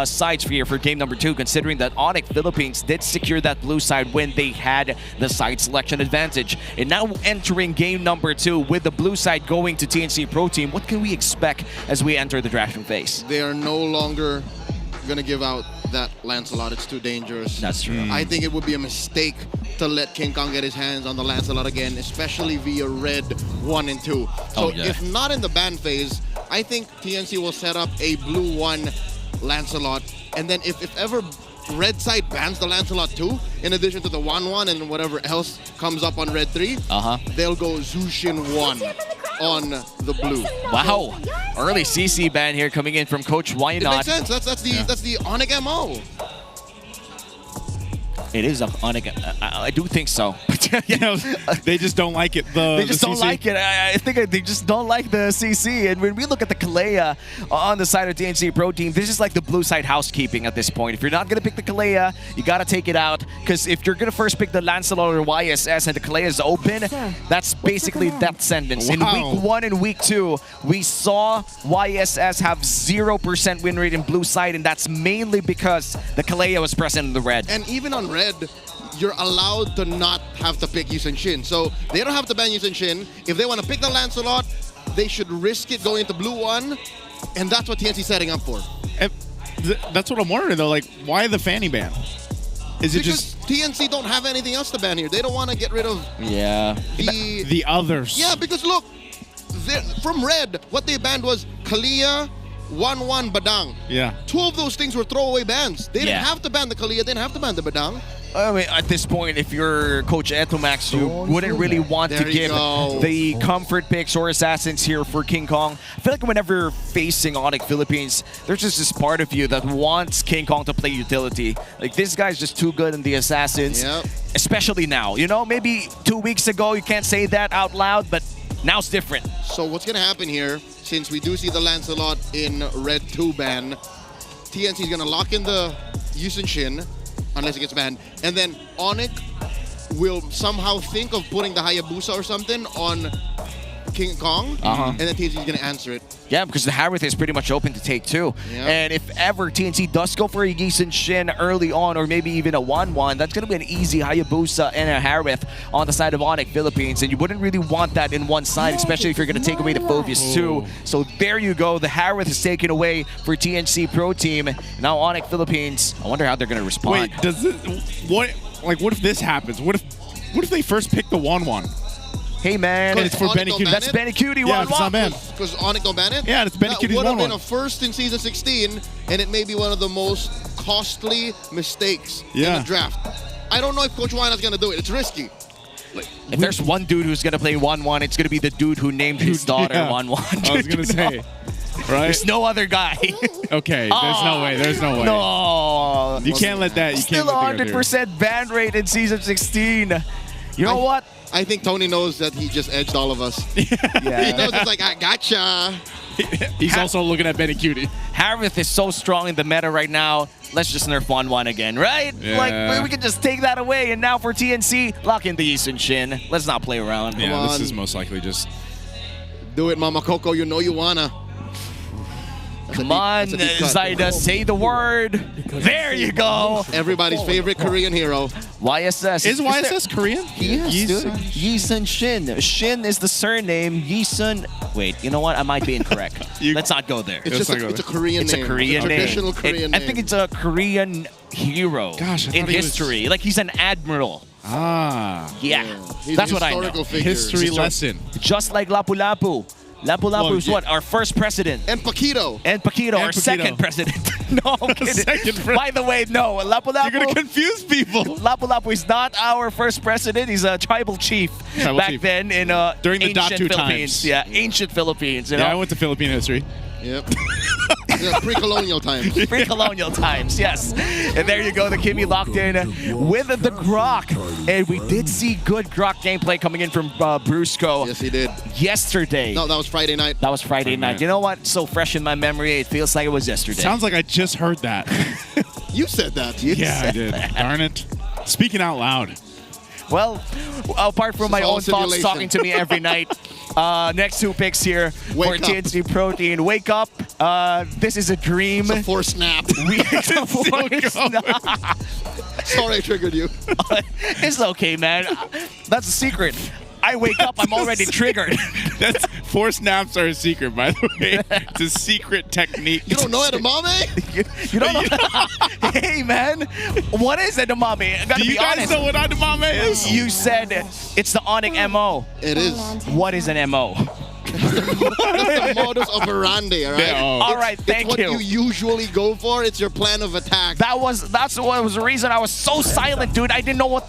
sides for you for game number 2, considering that ONIC Philippines did secure that blue side when they had the side selection advantage. And now entering game number 2 with the blue side going to TNC Pro Team, what can we expect as we enter the drafting phase? They are no longer going to give out that Lancelot. It's too dangerous. That's true. I think it would be a mistake to let King Kong get his hands on the Lancelot again, especially via red 1 and 2. So if not in the ban phase, I think TNC will set up a blue 1 Lancelot, and then if ever red side bans the Lancelot too, in addition to the 1-1 and whatever else comes up on red 3, they'll go Zushin 1 on the blue. Wow. Early CC ban here coming in from Coach Why It Not. makes sense. That's the ONIC MO. It is ONIC. I do think so. You know, they just don't like it. They just the don't CC. like it. I think they just don't like the CC. And when we look at the Kalea on the side of TNC Pro Team, this is like the blue side housekeeping at this point. If you're not going to pick the Kalea, you got to take it out. Because if you're going to first pick the Lancelot or YSS and the Kalea is open, that's basically death sentence. In week 1 and week 2, we saw YSS have 0% win rate in blue side, and that's mainly because the Kalea was present in the red. And even on red, you're allowed to not have to pick Yusen Shin. So they don't have to ban Yusen Shin. If they want to pick the Lancelot, they should risk it going into blue 1. And that's what TNC's setting up for. And that's what I'm wondering though. Like, why the fanny ban? Is it because TNC don't have anything else to ban here. They don't want to get rid of the others? Yeah, because look, from red, what they banned was Kalia, 1-1 Badang. Yeah. 2 of those things were throwaway bans. They didn't have to ban the Kalia, they didn't have to ban the Badang. I mean, at this point, if you're Coach Etomax, you wouldn't really want to give the comfort picks or assassins here for King Kong. I feel like whenever facing ONIC Philippines, there's just this part of you that wants King Kong to play utility. Like, this guy's just too good in the assassins, especially now. You know, maybe 2 weeks ago, you can't say that out loud, but now it's different. So what's going to happen here, since we do see the Lancelot in red 2 ban, TNC is going to lock in the Yusen Shin, unless it gets banned. And then ONIC will somehow think of putting the Hayabusa or something on King Kong, and then TNC is going to answer it. Yeah, because the Harith is pretty much open to take 2. And if ever TNC does go for a Yusen Shin early on, or maybe even a 1-1, that's going to be an easy Hayabusa and a Harith on the side of ONIC Philippines. And you wouldn't really want that in one side, especially if you're going to take away the Phobius too. So there you go. The Harith is taken away for TNC Pro Team. Now ONIC Philippines, I wonder how they're going to respond. Wait, does this, what if this happens? What if they first pick the 1-1? Hey man, it's for Benny Cutie. That's Benny Cutie. Yeah, it's not banned. Because ONIC don't ban it? Yeah, it's Benny Cutie's 1-1. That would have been a first in Season 16, and it may be one of the most costly mistakes in the draft. I don't know if Coach Wina's going to do it. It's risky. If there's one dude who's going to play 1-1, it's going to be the dude who named his daughter 1-1. I was going to say. Right? There's no other guy. Okay, there's no way. There's no way. No. You can't let that. You Still can't let that go through. 100% ban rate in Season 16. You know what? I think Tony knows that he just edged all of us. Yeah. He knows it's like, I gotcha. He's also looking at Benny Cutie. Harith is so strong in the meta right now. Let's just nerf 1-1 again, right? Yeah. Like, we can just take that away. And now for TNC, lock in the Yisun Shin. Let's not play around. Yeah, this is most likely just... Do it, Mama Coco. You know you wanna. Come on, Zaida, say the word. There you go. Everybody's favorite Korean hero. YSS. Is YSS Korean? Yes, dude. Yisun Shin. Shin is the surname. Yisun. Wait, you know what? I might be incorrect. Let's not go there. It's a Korean It's name. a Korean It's a traditional name. Korean I name. think it's a Korean hero Gosh, I in thought he was- history. Like he's an admiral. Ah. Yeah, He's that's a what I know. historical figure. History lesson. Just like Lapu Lapu. Lapu Lapu is what? Our first president. And Paquito. And Paquito, our Paquito. second president. No, I'm kidding. Second president. By the way, no. Lapu Lapu. You're going to confuse people. Lapu Lapu is not our first president. He's a tribal chief Tribal back chief. then in During the ancient Datu Philippines. times. Yeah, ancient Philippines. You know? Yeah, I went to Philippine history. Yep. Yeah, pre-colonial times. Pre-colonial times, yes. And there you go, the Kimmy locked in with the Grok. And we did see good Grok gameplay coming in from Brusco. Yes, he did. Yesterday. No, that was Friday night. That was Friday night. You know what? So fresh in my memory, it feels like it was yesterday. Sounds like I just heard that. You said that. Yeah, I did. Darn it. Speaking out loud. Well, apart from my all own thoughts simulation. talking to me every night, next two picks here Wake for up. TNC Protein. Wake up. This is a dream. It's a force snap. Sorry I triggered you. It's okay, man. That's a secret. I wake up, I'm already triggered. That's 4 snaps are a secret, by the way. It's a secret technique. You don't know edamame? You don't know? Hey, man. What is edamame? I gotta Do you be guys honest. know what edamame is? You said it's the ONIC MO. It is. What is an MO? That's the modus operandi, all right? Yeah, oh. All right, thank it's what you usually go for. It's your plan of attack. That's what was the reason I was so silent, dude. I didn't know what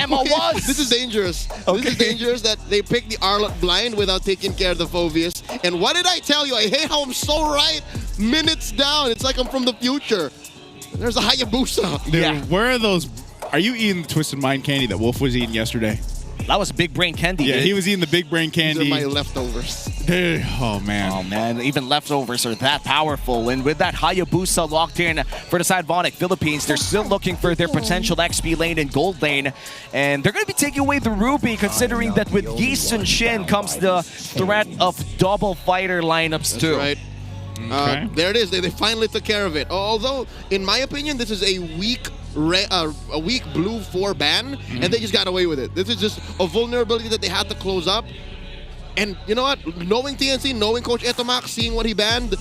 MO was. This is dangerous. This is dangerous that they pick the Arlot blind without taking care of the Phobius. And what did I tell you? I hate how I'm so right. Minutes down. It's like I'm from the future. There's a Hayabusa. Dude, Yeah. where are those? Are you eating the Twisted Mind candy that Wolf was eating yesterday? That was big brain candy. Yeah, dude. he was eating the big brain These candy. are my leftovers. Dude, oh, man. Oh man, even leftovers are that powerful. And with that Hayabusa locked in for the side of ONIC Philippines, they're still looking for their potential XP lane and gold lane. And they're going to be taking away the Ruby, considering that with Yisun Shin comes the threat of double fighter lineups too. Right. Okay. There it is. They finally took care of it. Although, in my opinion, this is a weak blue 4 ban, and they just got away with it. This is just a vulnerability that they had to close up. And you know what? Knowing TNC, knowing Coach Etomac, seeing what he banned,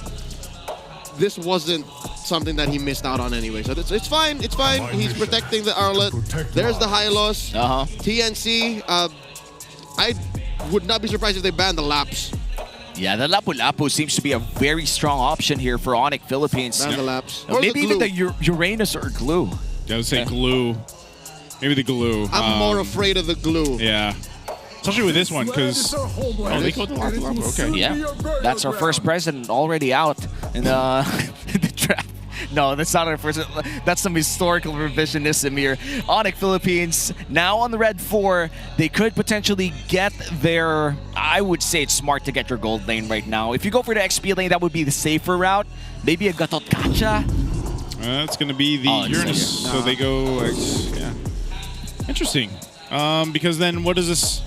this wasn't something that he missed out on anyway. So it's fine. It's fine. He's protecting the Arlet. There's the Hylos. TNC, I would not be surprised if they banned the Laps. Yeah, the Lapu Lapu seems to be a very strong option here for ONIC Philippines. Ban the Laps. Or Maybe the even glue. the Uranus or Glue. I would say glue. Maybe the glue. I'm more afraid of the glue. Yeah. Especially with this one, because... Oh, they go to Lapu Lapu. Okay. Yeah, that's our first president already out in the draft. No, that's not our first. That's some historical revisionism here. ONIC Philippines now on the red 4. They could potentially get their. I would say it's smart to get your gold lane right now. If you go for the XP lane, that would be the safer route. Maybe a Gatot Kacha. That's going to be the Uranus. So they go. Yeah. Interesting. Because then what is this?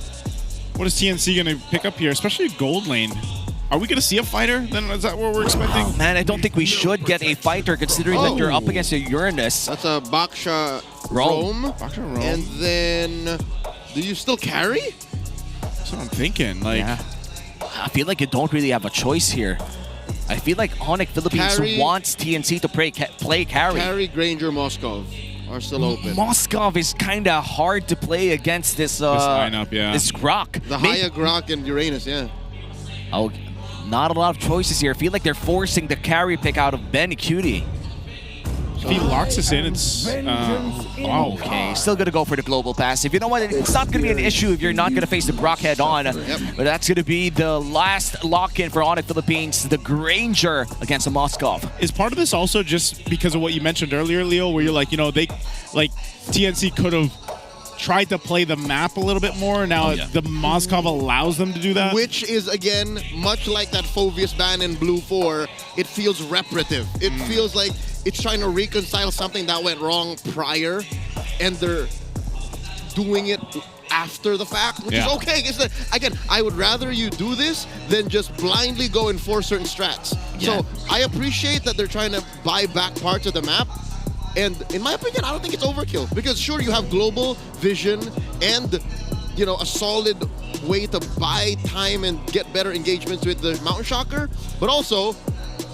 What is TNC going to pick up here? Especially a gold lane. Are we going to see a fighter? Then is that what we're expecting? Oh, man, I don't think we should get a fighter considering that you're up against a Uranus. That's a Baksha Rome. Baksha Rome. And then, do you still carry? That's what I'm thinking. Like, yeah. I feel like you don't really have a choice here. I feel like ONIC Philippines Carry- wants TNC to play carry. Carry, Granger, Moskov are still open. Moskov is kind of hard to play against this lineup, yeah. This Grok. The Haya, Grok, and Uranus, yeah. Oh, not a lot of choices here. I feel like they're forcing the carry pick out of Ben Cutie. If he locks us in, it's wow. Okay, still gonna go for the global pass. If you know what, it's not gonna be an issue if you're not gonna face the Brock head on. But that's gonna be the last lock-in for ONIC Philippines, the Granger against the Moskov. Is part of this also just because of what you mentioned earlier, Leo, where you're like, you know, they like TNC could have tried to play the map a little bit more. Now the Moskov allows them to do that. Which is, again, much like that Phobius ban in Blue 4, it feels reparative. It feels like it's trying to reconcile something that went wrong prior, and they're doing it after the fact, which is okay. Again, I would rather you do this than just blindly go and force certain strats. So I appreciate that they're trying to buy back parts of the map. And in my opinion, I don't think it's overkill, because sure, you have global vision and, you know, a solid way to buy time and get better engagements with the Mountain Shocker, but also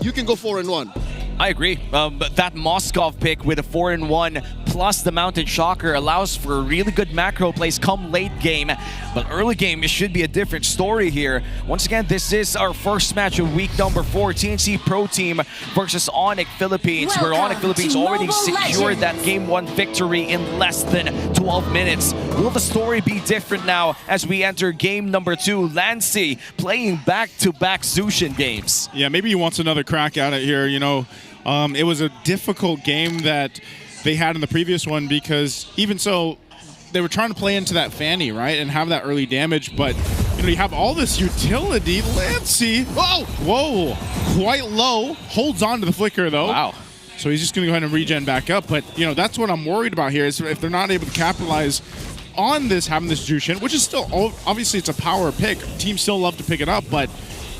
you can go 4-1. I agree. But that Moskov pick with a 4-1 plus the Mountain Shocker allows for really good macro plays come late game. But early game, it should be a different story here. Once again, this is our first match of week number 4, TNC Pro Team versus ONIC Philippines, where ONIC Philippines already secured that Game 1 victory in less than 12 minutes. Will the story be different now as we enter game number 2? Lancy playing back-to-back Zushin games. Yeah, maybe he wants another crack at it here, you know. It was a difficult game that they had in the previous one, because even so, they were trying to play into that Fanny, right, and have that early damage, but you know, you have all this utility. Lancy, whoa, quite low, holds on to the flicker though. Wow. So he's just going to go ahead and regen back up, but you know, that's what I'm worried about here, is if they're not able to capitalize on this, having this Jushin, which is still, obviously it's a power pick. Teams still love to pick it up, but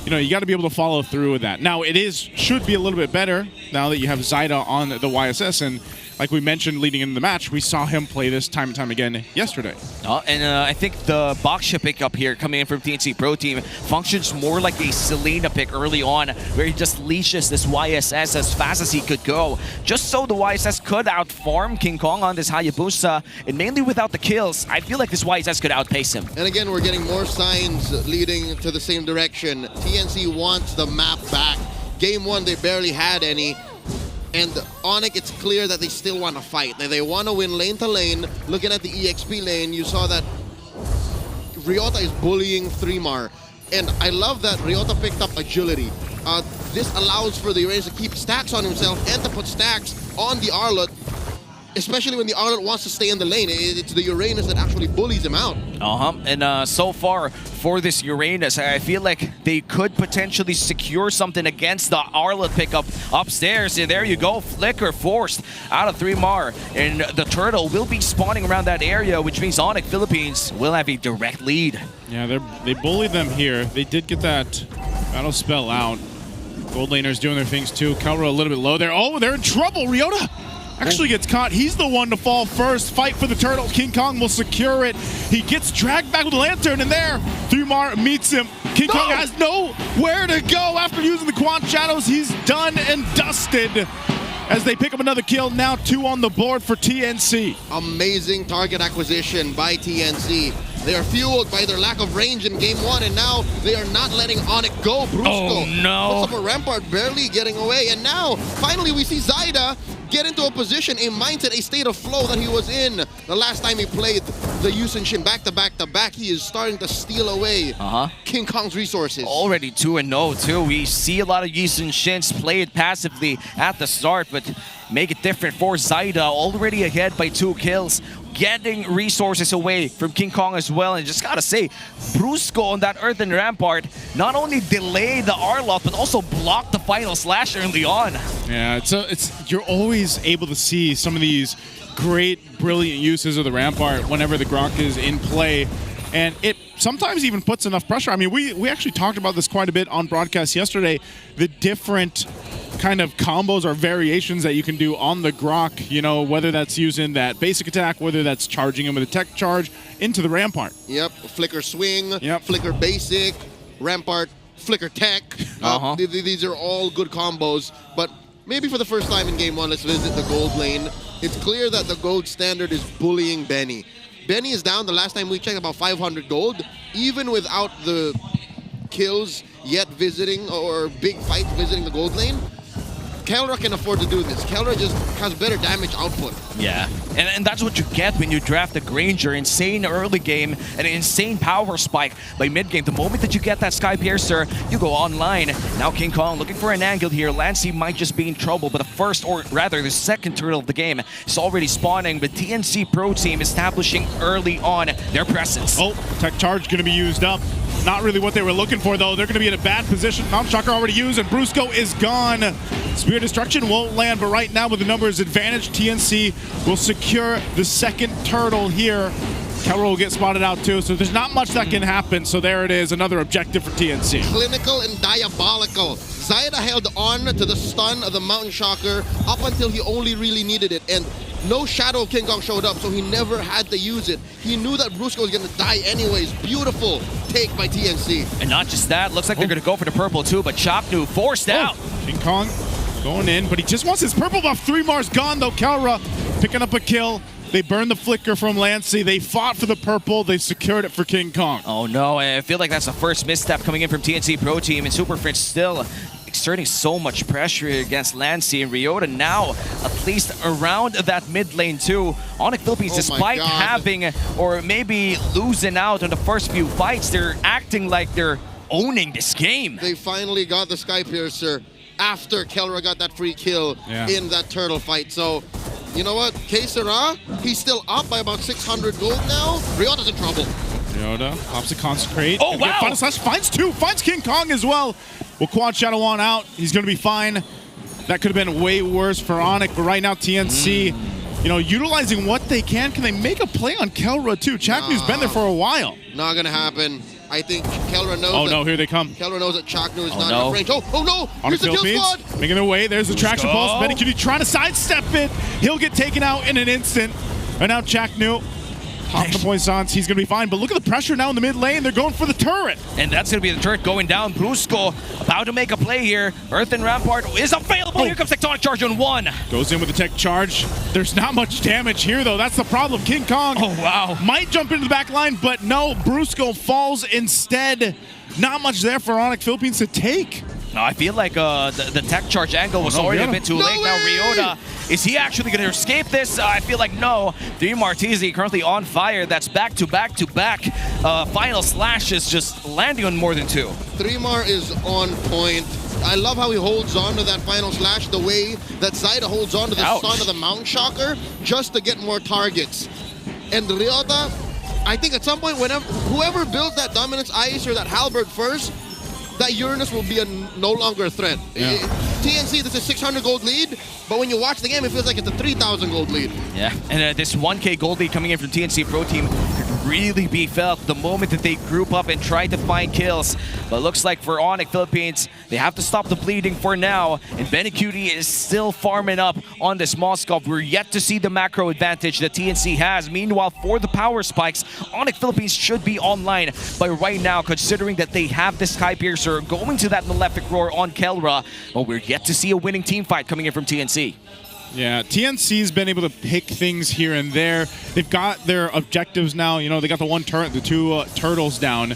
you know, you got to be able to follow through with that. Now, should be a little bit better now that you have Zyda on the YSS, and like we mentioned leading into the match, we saw him play this time and time again yesterday. I think the Boxia pickup here coming in from TNC Pro Team functions more like a Selena pick early on, where he just leashes this YSS as fast as he could go, just so the YSS could outfarm King Kong on this Hayabusa, and mainly without the kills, I feel like this YSS could outpace him. And again, we're getting more signs leading to the same direction. TNC wants the map back. Game 1, they barely had any. And ONIC, it's clear that they still want to fight. They want to win lane to lane. Looking at the EXP lane, you saw that Ryota is bullying 3mar. And I love that Ryota picked up agility. This allows for the Uranus to keep stacks on himself and to put stacks on the Arlot, especially when the Arlot wants to stay in the lane. It's the Uranus that actually bullies him out. And so far for this Uranus, I feel like they could potentially secure something against the Arlot pickup upstairs. And there you go, Flicker forced out of 3mar. And the Turtle will be spawning around that area, which means ONIC Philippines will have a direct lead. Yeah, they bullied them here. They did get that battle spell out. Gold laners doing their things too. Calro a little bit low there. Oh, they're in trouble. Ryota actually gets caught. He's the one to fall first. Fight for the turtle. King Kong will secure it. He gets dragged back with the lantern, and there, 3mar meets him. King Kong has nowhere to go after using the Quant Shadows. He's done and dusted as they pick up another kill. Now 2 on the board for TNC. Amazing target acquisition by TNC. They are fueled by their lack of range in game 1, and now they are not letting ONIC go. Brusco oh, no. puts up a rampart, barely getting away, and now finally we see Zyda get into a position, a mindset, a state of flow that he was in the last time he played the Yusin Shin back-to-back. He is starting to steal away King Kong's resources. Already 2-0 too. We see a lot of Yusin Shins play it passively at the start, but make it different for Zyda, already ahead by 2 kills. Getting resources away from King Kong as well. And just gotta say, Brusco on that Earthen Rampart not only delayed the Arlot, but also blocked the final slash early on. Yeah, you're always able to see some of these great, brilliant uses of the Rampart whenever the Grok is in play. And it sometimes even puts enough pressure. I mean, we actually talked about this quite a bit on broadcast yesterday, the different kind of combos or variations that you can do on the Grok, you know, whether that's using that basic attack, whether that's charging him with a tech charge into the Rampart. Yep, Flicker Swing, Flicker Basic, Rampart, Flicker Tech. These are all good combos, but maybe for the first time in game 1, let's visit the gold lane. It's clear that the gold standard is bullying Benny. Benny is down, the last time we checked, about 500 gold, even without the kills yet visiting, or big fights visiting the gold lane. Kelra can afford to do this. Kelra just has better damage output. Yeah, and that's what you get when you draft a Granger. Insane early game and an insane power spike by mid-game. The moment that you get that Sky Piercer, you go online. Now King Kong looking for an angle here. Lancey might just be in trouble, but the first, or rather the second turtle of the game is already spawning, but TNC Pro Team establishing early on their presence. Oh, tech charge going to be used up. Not really what they were looking for, though. They're going to be in a bad position. Mount Shocker already used, and Brusco is gone. Spear Destruction won't land, but right now with the numbers advantage, TNC will secure the second turtle here. Kelra will get spotted out too, so there's not much that can happen. So there it is, another objective for TNC. Clinical and diabolical. Zaida held on to the stun of the Mountain Shocker up until he only really needed it, and no Shadow of King Kong showed up, so he never had to use it. He knew that Brusco was going to die anyways. Beautiful take by TNC. And not just that, looks like they're going to go for the purple too, but Chaknu forced out. King Kong going in, but he just wants his purple buff. 3Mar's gone though. Kelra picking up a kill. They burned the flicker from Lancey. They fought for the purple. They secured it for King Kong. Oh no, I feel like that's the first misstep coming in from TNC Pro Team, and Super French still exerting so much pressure against Lancey and Ryota now at least around that mid lane too. ONIC Philippines, despite having or maybe losing out on the first few fights, they're acting like they're owning this game. They finally got the Sky Piercer after Kelra got that free kill in that turtle fight. So, you know what? K-Sera, he's still up by about 600 gold now. Ryota's in trouble. Ryota pops a Consecrate. Oh, wow! Final Slash finds two, finds King Kong as well. Will Quad Shadow on out. He's going to be fine. That could have been way worse for ONIC, but right now TNC, you know, utilizing what they can. Can they make a play on Kelra too? Chaknu's been there for a while. Not going to happen. I think Kelra knows. Oh no, here they come. Kelra knows that Chaknu is not enough range. Oh no! ONIC Here's the kill squad! making their way. There's the traction pulse. Benikuti trying to sidestep it. He'll get taken out in an instant. And now Chaknu pop the poisons. He's going to be fine. But look at the pressure now in the mid lane. They're going for the turret. And that's going to be the turret going down. Brusco about to make a play here. Earthen Rampart is available. Here comes Tectonic Charge on one. Goes in with the tech charge. There's not much damage here, though. That's the problem. King Kong might jump into the back line, but no. Brusco falls instead. Not much there for ONIC Philippines to take. No, I feel like the tech charge angle was already a bit too late. Now Ryota, is he actually going to escape this? I feel like no. 3Mar TZ currently on fire. That's back-to-back-to-back. Final slash is just landing on more than two. 3Mar is on point. I love how he holds on to that final slash, the way that Zaida holds on to the stun of the Mountain Shocker just to get more targets. And Ryota, I think at some point, whoever builds that Dominance Ice or that Halberd first, that Uranus will be no longer a threat. Yeah. TNC, this is 600 gold lead, but when you watch the game, it feels like it's a 3,000 gold lead. Yeah, and this 1K gold lead coming in from TNC Pro Team could really be felt the moment that they group up and try to find kills. But it looks like for ONIC Philippines, they have to stop the bleeding for now, and Benikuti is still farming up on this Moskov. We're yet to see the macro advantage that TNC has. Meanwhile, for the power spikes, ONIC Philippines should be online by right now, considering that they have the Sky Piercer going to that Malefic Roar on Kelra. But we're yet to see a winning team fight coming in from TNC. Yeah, TNC's been able to pick things here and there. They've got their objectives now. You know, they got the one turret, the two turtles down.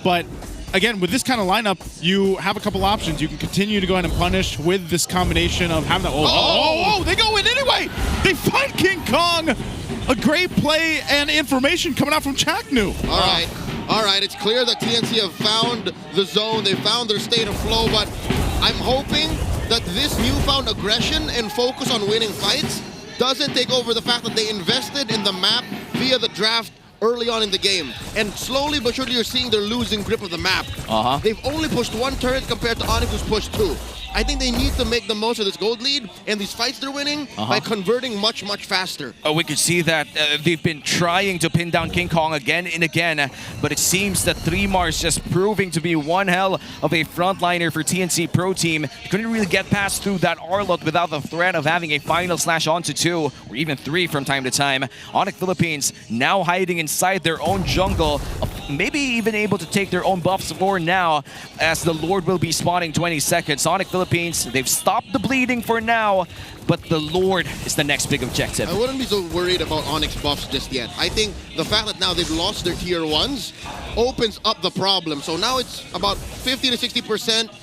But again, with this kind of lineup, you have a couple options. You can continue to go ahead and punish with this combination of having the... they go in anyway! They find King Kong! A great play and information coming out from Chaknu. All right, it's clear that TNC have found the zone. They found their state of flow, but I'm hoping that this newfound aggression and focus on winning fights doesn't take over the fact that they invested in the map via the draft early on in the game. And slowly but surely you're seeing they're losing grip of the map. They've only pushed one turret compared to ONIC who's pushed two. I think they need to make the most of this gold lead and these fights they're winning by converting much, much faster. We can see that they've been trying to pin down King Kong again and again, but it seems that 3Mar is just proving to be one hell of a frontliner for TNC Pro Team. Couldn't really get past through that Arlot without the threat of having a final slash onto 2 or even 3 from time to time. ONIC Philippines now hiding inside their own jungle, maybe even able to take their own buffs for now, as the Lord will be spawning 20 seconds. ONIC Philippines, they've stopped the bleeding for now, but the Lord is the next big objective. I wouldn't be so worried about ONIC's buffs just yet. I think the fact that now they've lost their tier 1s opens up the problem. So now it's about 50 to 60%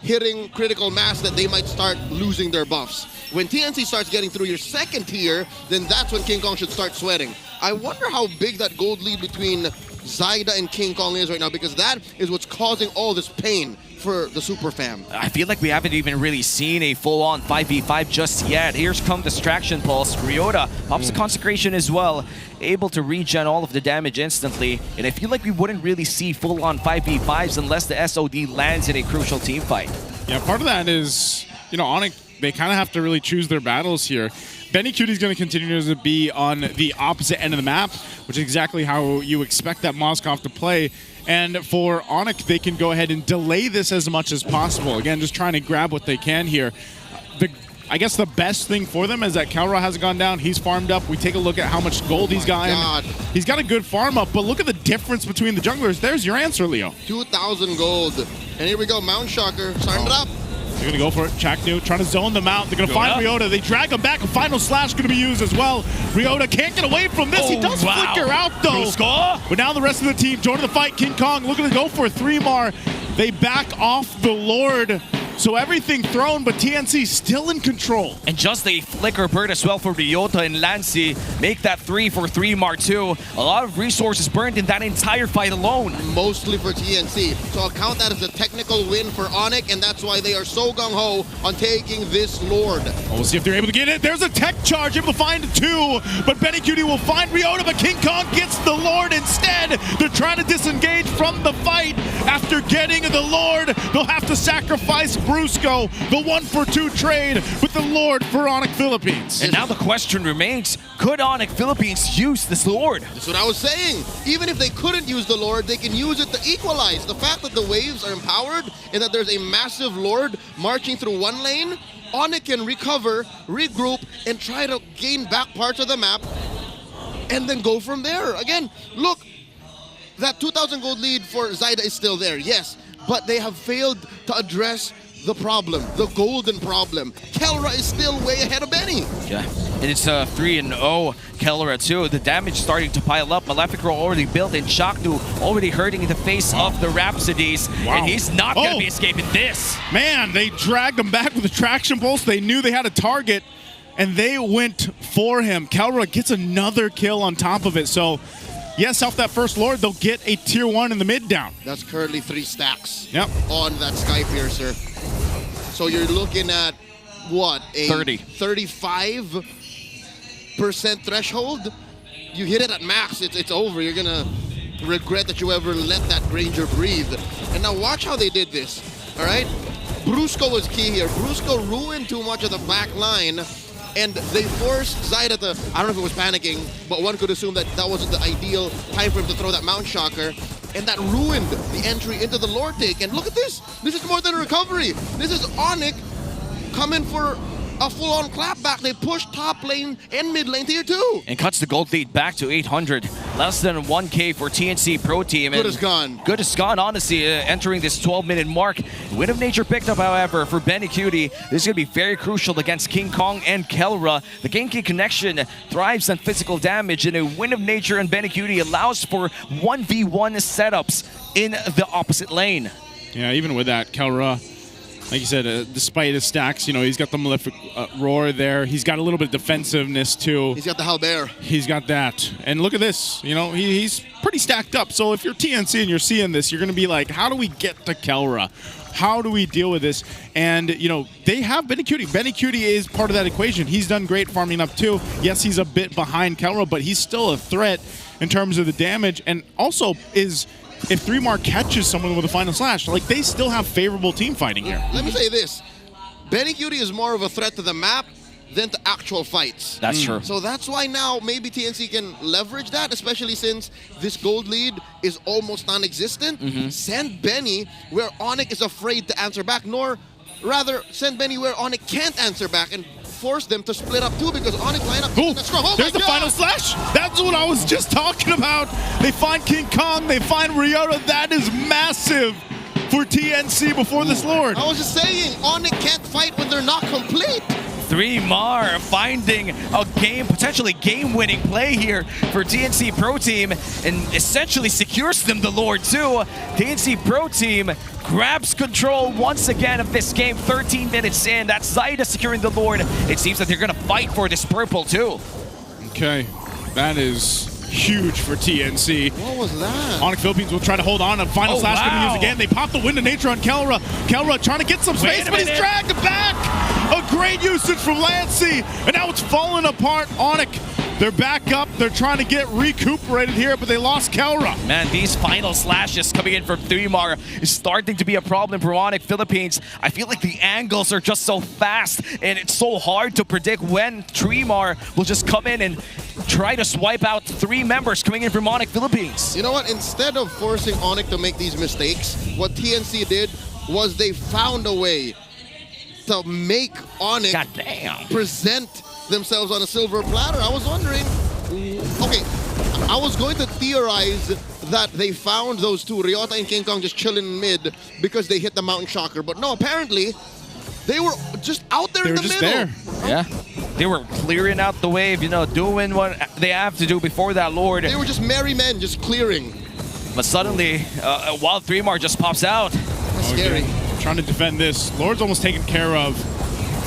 hitting critical mass that they might start losing their buffs. When TNC starts getting through your second tier, then that's when King Kong should start sweating. I wonder how big that gold lead between Zyda and King Kong is right now, because that is what's causing all this pain for the Super Fam. I feel like we haven't even really seen a full-on 5v5 just yet. Here's come Distraction Pulse. Ryota pops the Consecration as well, able to regen all of the damage instantly. And I feel like we wouldn't really see full-on 5v5s unless the SOD lands in a crucial team fight. Yeah, part of that is, ONIC, they kind of have to really choose their battles here. Benny Cutie's going to continue to be on the opposite end of the map, which is exactly how you expect that Moskov to play. And for ONIC, they can go ahead and delay this as much as possible. Again, just trying to grab what they can here. I guess the best thing for them is that Kalra hasn't gone down. He's farmed up. We take a look at how much gold he's got. He's got a good farm up, but look at the difference between the junglers. There's your answer, Leo. 2,000 gold. And here we go, Mount Shocker, starting it up. They're going to go for it. Chaknu trying to zone them out. They're going to find Ryota. They drag him back. A final slash going to be used as well. Ryota can't get away from this. He does flicker out, though. But now the rest of the team joining the fight. King Kong looking to go for a 3-mar. They back off the Lord. So everything thrown, but TNC still in control. And just a flicker bird as well for Ryota and Lancy. Make that 3 for 3 Mark 2. A lot of resources burned in that entire fight alone. Mostly for TNC. So I'll count that as a technical win for ONIC, and that's why they are so gung-ho on taking this Lord. We'll see if they're able to get it. There's a tech charge, able to find 2, but Benny Cutie will find Ryota, but King Kong gets the Lord instead. They're trying to disengage from the fight. After getting the Lord, they'll have to sacrifice Brusco, the 1-for-2 trade with the Lord for ONIC Philippines. And now the question remains, could ONIC Philippines use this Lord? That's what I was saying. Even if they couldn't use the Lord, they can use it to equalize. The fact that the waves are empowered and that there's a massive Lord marching through one lane, ONIC can recover, regroup, and try to gain back parts of the map and then go from there. Again, look, that 2,000 gold lead for Zyda is still there, yes, but they have failed to address the problem, the golden problem. Kelra is still way ahead of Benny. Yeah, and it's 3-0 Kelra too. The damage starting to pile up. Malefic Roll already built, and Chaknu already hurting in the face of the Rhapsodies. And he's not going to be escaping this. Man, they dragged him back with a traction pulse. They knew they had a target, and they went for him. Kelra gets another kill on top of it. So, yes, off that first Lord, they'll get a tier 1 in the mid down. That's currently 3 stacks yep. on that Sky Piercer. So you're looking at, what, a 35% threshold? You hit it at max, it's over. You're gonna regret that you ever let that Granger breathe. And now watch how they did this, all right? Brusco was key here. Brusco ruined too much of the back line, and they forced Zyda to, I don't know if it was panicking, but one could assume that that wasn't the ideal time for him to throw that Mount Shocker, and that ruined the entry into the Lord take. And look at this. This is more than a recovery. This is ONIC coming for a full-on clapback. They push top lane and mid lane tier 2. And cuts the gold lead back to 800. Less than 1K for TNC Pro Team. Good as gone. Good as gone, honestly, entering this 12-minute mark. Wind of Nature picked up, however, for Benny Cutie. This is going to be very crucial against King Kong and Kelra. The Genki connection thrives on physical damage, and a Wind of Nature and Benny Cutie allows for 1v1 setups in the opposite lane. Yeah, even with that, Kelra, like you said, despite his stacks, he's got the Malefic Roar there. He's got a little bit of defensiveness, too. He's got the Halberd. He's got that. And look at this. He's pretty stacked up. So if you're TNC and you're seeing this, you're going to be like, how do we get to Kelra? How do we deal with this? And, they have Benny Cutie. Benny Cutie is part of that equation. He's done great farming up, too. Yes, he's a bit behind Kelra, but he's still a threat in terms of the damage. And also is... if 3-mar catches someone with a final slash, they still have favorable team fighting here. Let me say this. Benny Cutie is more of a threat to the map than to actual fights. That's true. So that's why now maybe TNC can leverage that, especially since this gold lead is almost non-existent. Send Benny where ONIC is afraid to answer back, nor rather send Benny where ONIC can't answer back and force them to split up too, because ONIC lineup isn't strong. Oh, there's the final slash. That's what I was just talking about. They find King Kong, they find Ryota. That is massive for TNC before this Lord. I was just saying, ONIC can't fight when they're not complete. 3mar finding a potentially game-winning play here for TNC Pro Team and essentially secures them the Lord too. TNC Pro Team grabs control once again of this game 13 minutes in. That's Zyda securing the Lord. It seems that they're going to fight for this purple too. Okay, that is huge for TNC. What was that? ONIC Philippines will try to hold on. A final slash going to use again. They pop the wind of nature on Kelra. Kelra trying to get some space, but he's dragged back. A great usage from Lancey, and now it's falling apart. ONIC, they're back up. They're trying to get recuperated here, but they lost Kelra. Man, these final slashes coming in from 3mar is starting to be a problem for ONIC Philippines. I feel like the angles are just so fast, and it's so hard to predict when 3mar will just come in and try to swipe out 3 members coming in from ONIC Philippines. You know what? Instead of forcing ONIC to make these mistakes, what TNC did was they found a way to make ONIC present themselves on a silver platter. I was wondering, okay, I was going to theorize that they found those two, Ryota and King Kong, just chilling in mid because they hit the Mountain Shocker. But no, apparently, they were just out there in the middle. There. Yeah. They were clearing out the wave, you know, doing what they have to do before that Lord. They were just merry men, just clearing. But suddenly, while 3mar just pops out. That's scary. Trying to defend this. Lord's almost taken care of.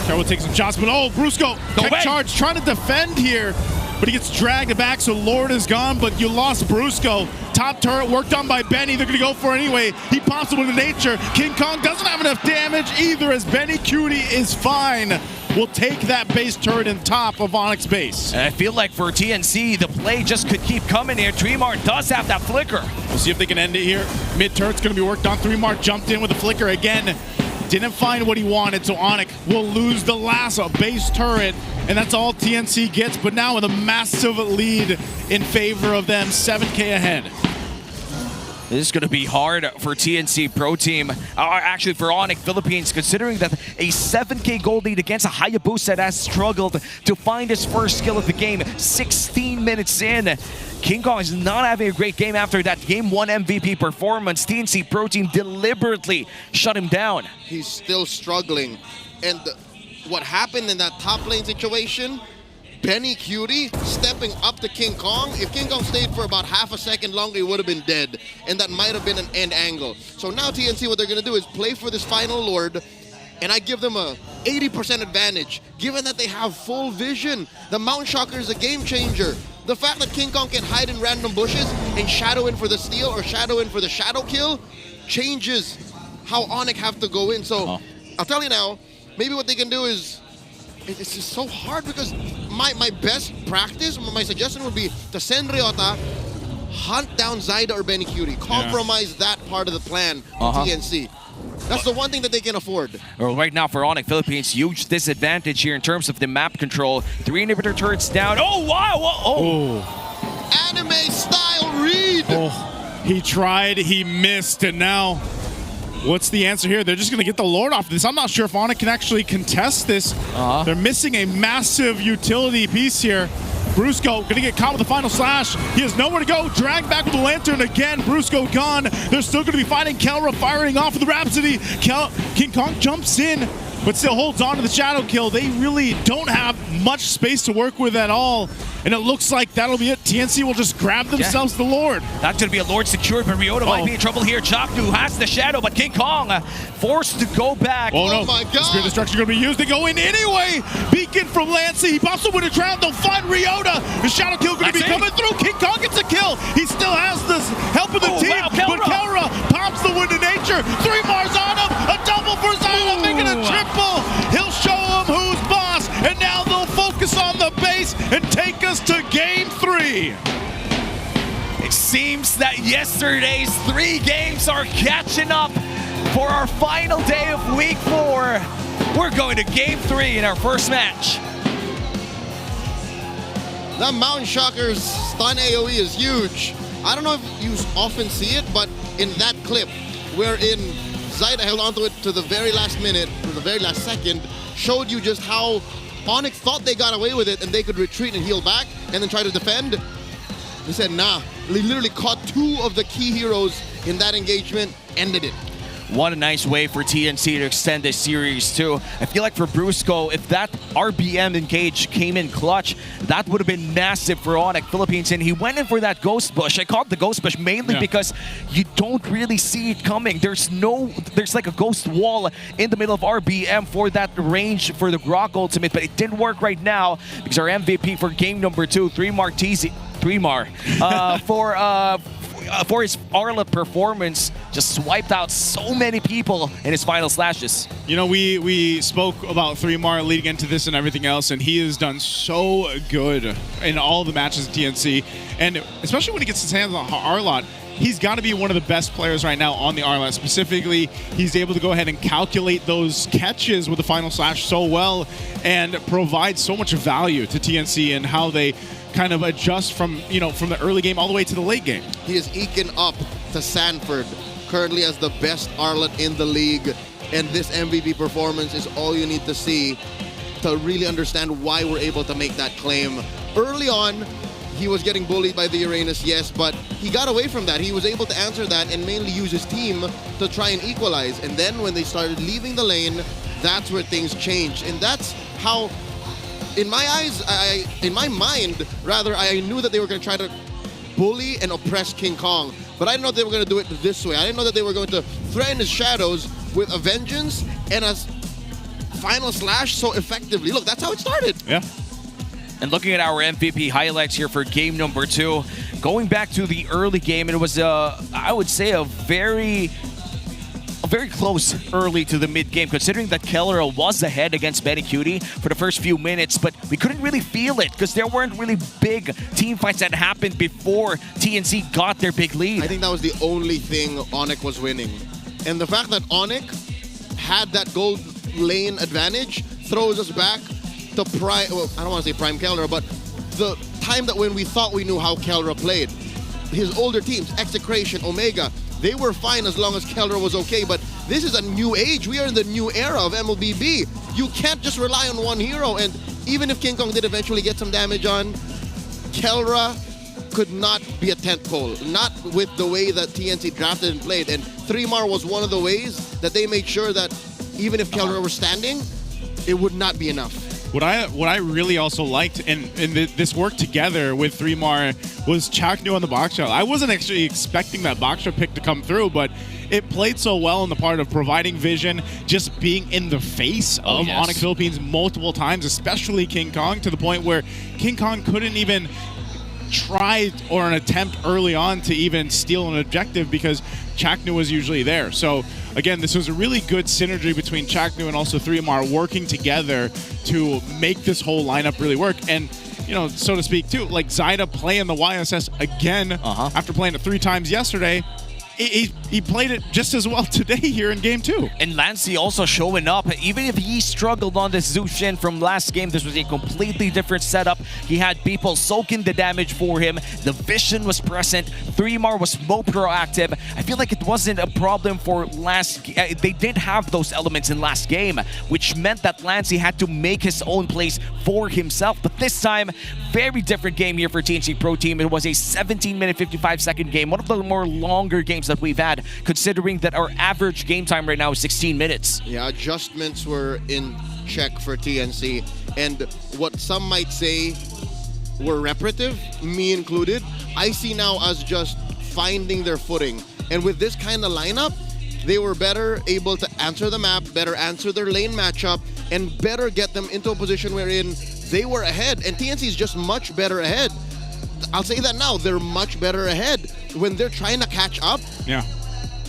Carroll takes some shots, but oh, Brusco, tech charge, trying to defend here. But he gets dragged back, so Lord is gone, but you lost Brusco. Top turret worked on by Benny. They're going to go for it anyway. He pops it with nature. King Kong doesn't have enough damage either, as Benny Cutie is fine. We'll take that base turret in top of ONIC's base. And I feel like for TNC, the play just could keep coming here. 3mar does have that flicker. We'll see if they can end it here. Mid turret's going to be worked on. 3mar jumped in with a flicker again. Didn't find what he wanted, so ONIC will lose the last base turret, and that's all TNC gets, but now with a massive lead in favor of them, 7K ahead. This is going to be hard for TNC Pro Team, actually for ONIC Philippines, considering that a 7K gold lead against a Hayabusa that has struggled to find his first kill of the game 16 minutes in. King Kong is not having a great game after that Game 1 MVP performance. TNC Pro Team deliberately shut him down. He's still struggling. And what happened in that top lane situation, Benny Cutie stepping up to King Kong. If King Kong stayed for about half a second longer, he would have been dead. And that might have been an end angle. So now TNC, what they're going to do is play for this final Lord. And I give them a 80% advantage, given that they have full vision. The Mountain Shocker is a game changer. The fact that King Kong can hide in random bushes and shadow in for the steal or shadow in for the shadow kill changes how ONIC have to go in. So I'll tell you now, maybe what they can do is, it's just so hard because my best practice, my suggestion would be to send Ryota, hunt down Zyda or Benny Cutie, compromise that part of the plan for TNC. That's the one thing that they can afford. Well, right now for ONIC Philippines, huge disadvantage here in terms of the map control. 3 inhibitor turrets down. Oh, wow! Oh. Anime style read! Oh, he tried, he missed, and now what's the answer here? They're just going to get the Lord off this. I'm not sure if ONIC can actually contest this. They're missing a massive utility piece here. Brusco going to get caught with the final slash. He has nowhere to go. Dragged back with the lantern again. Brusco gone. They're still going to be fighting. Kelra firing off of the Rhapsody. King Kong jumps in, but still holds on to the shadow kill. They really don't have much space to work with at all. And it looks like that'll be it. TNC will just grab themselves the Lord. That's going to be a Lord secured, but Ryota might be in trouble here. Chakdu has the shadow, but King Kong forced to go back. Oh no, my God. Spirit Destruction going to be used. They go in anyway. Beacon from Lancey. He pops up with a crown. They'll find Ryota. The shadow kill going to be coming through. King Kong gets a kill. He still has this help of the team. Wow, but Kelra pops the wind of nature. 3mar's on him. A double for Zyda, making a triple. He'll show him who's boss. And now they'll focus on the base and take us to Game 3. It seems that yesterday's 3 games are catching up for our final day of Week 4. We're going to Game 3 in our first match. That Mountain Shocker's stun AoE is huge. I don't know if you often see it, but in that clip, wherein Zyda held onto it to the very last minute, or the very last second, showed you just how ONIC thought they got away with it and they could retreat and heal back and then try to defend. They said, nah. They literally caught 2 of the key heroes in that engagement, ended it. What a nice way for TNC to extend this series too. I feel like for Brusco, if that RBM engage came in clutch, that would have been massive for ONIC Philippines. And he went in for that Ghost Bush. I called the Ghost Bush mainly because you don't really see it coming. There's like a ghost wall in the middle of RBM for that range for the Grok ultimate, but it didn't work right now because our MVP for game number 2, 3mar for his Arla performance, just swiped out so many people in his final slashes. You know, we spoke about 3mar leading into this and everything else, and he has done so good in all the matches at TNC, and especially when he gets his hands on Arlot, he's got to be one of the best players right now on the Arlot. Specifically, he's able to go ahead and calculate those catches with the final slash so well and provide so much value to TNC and how they kind of adjust from the early game all the way to the late game. He is eking up to Sanford, currently as the best Arlot in the league, and this MVP performance is all you need to see to really understand why we're able to make that claim. Early on, he was getting bullied by the Uranus, yes, but he got away from that. He was able to answer that and mainly use his team to try and equalize. And then when they started leaving the lane, that's where things changed. And that's how, in my eyes, in my mind, rather, I knew that they were going to try to bully and oppress King Kong. But I didn't know they were going to do it this way. I didn't know that they were going to threaten his shadows with a vengeance and a final slash so effectively. Look, that's how it started. Yeah. And looking at our MVP highlights here for game number 2, going back to the early game, it was, I would say, a very close early to the mid-game, considering that Keller was ahead against Benny Cutie for the first few minutes, but we couldn't really feel it because there weren't really big team fights that happened before TNC got their big lead. I think that was the only thing ONIC was winning. And the fact that ONIC had that gold lane advantage throws us back to prime, well, I don't want to say prime Keller, but the time that when we thought we knew how Keller played. His older teams, Execration, Omega, they were fine as long as Keller was okay, but this is a new age. We are in the new era of MLBB. You can't just rely on one hero, and even if King Kong did eventually get some damage on, Keller could not be a tentpole, not with the way that TNC drafted and played, and 3mar was one of the ways that they made sure that even if Keller were standing, it would not be enough. What I really also liked, and this worked together with 3mar, was Chaknu on the box shot. I wasn't actually expecting that box shot pick to come through, but it played so well in the part of providing vision, just being in the face of ONIC Philippines multiple times, especially King Kong, to the point where King Kong couldn't even try or an attempt early on to even steal an objective because Chaknu was usually there. So again, this was a really good synergy between Chaknu and also 3mar working together to make this whole lineup really work. And you know, so to speak too, like Zyda playing the YSS again after playing it 3 times yesterday. He played it just as well today here in game 2. And Lancey also showing up. Even if he struggled on this Zushin from last game, this was a completely different setup. He had people soaking the damage for him. The vision was present. 3mar was more proactive. I feel like it wasn't a problem for they did have those elements in last game, which meant that Lancey had to make his own plays for himself. But this time, very different game here for TNC Pro Team. It was a 17-minute, 55-second game. One of the more longer games that we've had, considering that our average game time right now is 16 minutes. Yeah, adjustments were in check for TNC, and what some might say were repetitive, me included, I see now as just finding their footing. And with this kind of lineup, they were better able to answer the map, better answer their lane matchup, and better get them into a position wherein they were ahead. And TNC is just much better ahead. I'll say that now, they're much better ahead. When they're trying to catch up,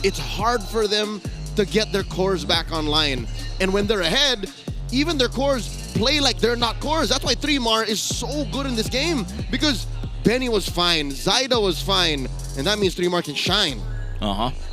it's hard for them to get their cores back online. And when they're ahead, even their cores play like they're not cores. That's why 3mar is so good in this game, because Benny was fine, Zyda was fine, and that means 3mar can shine.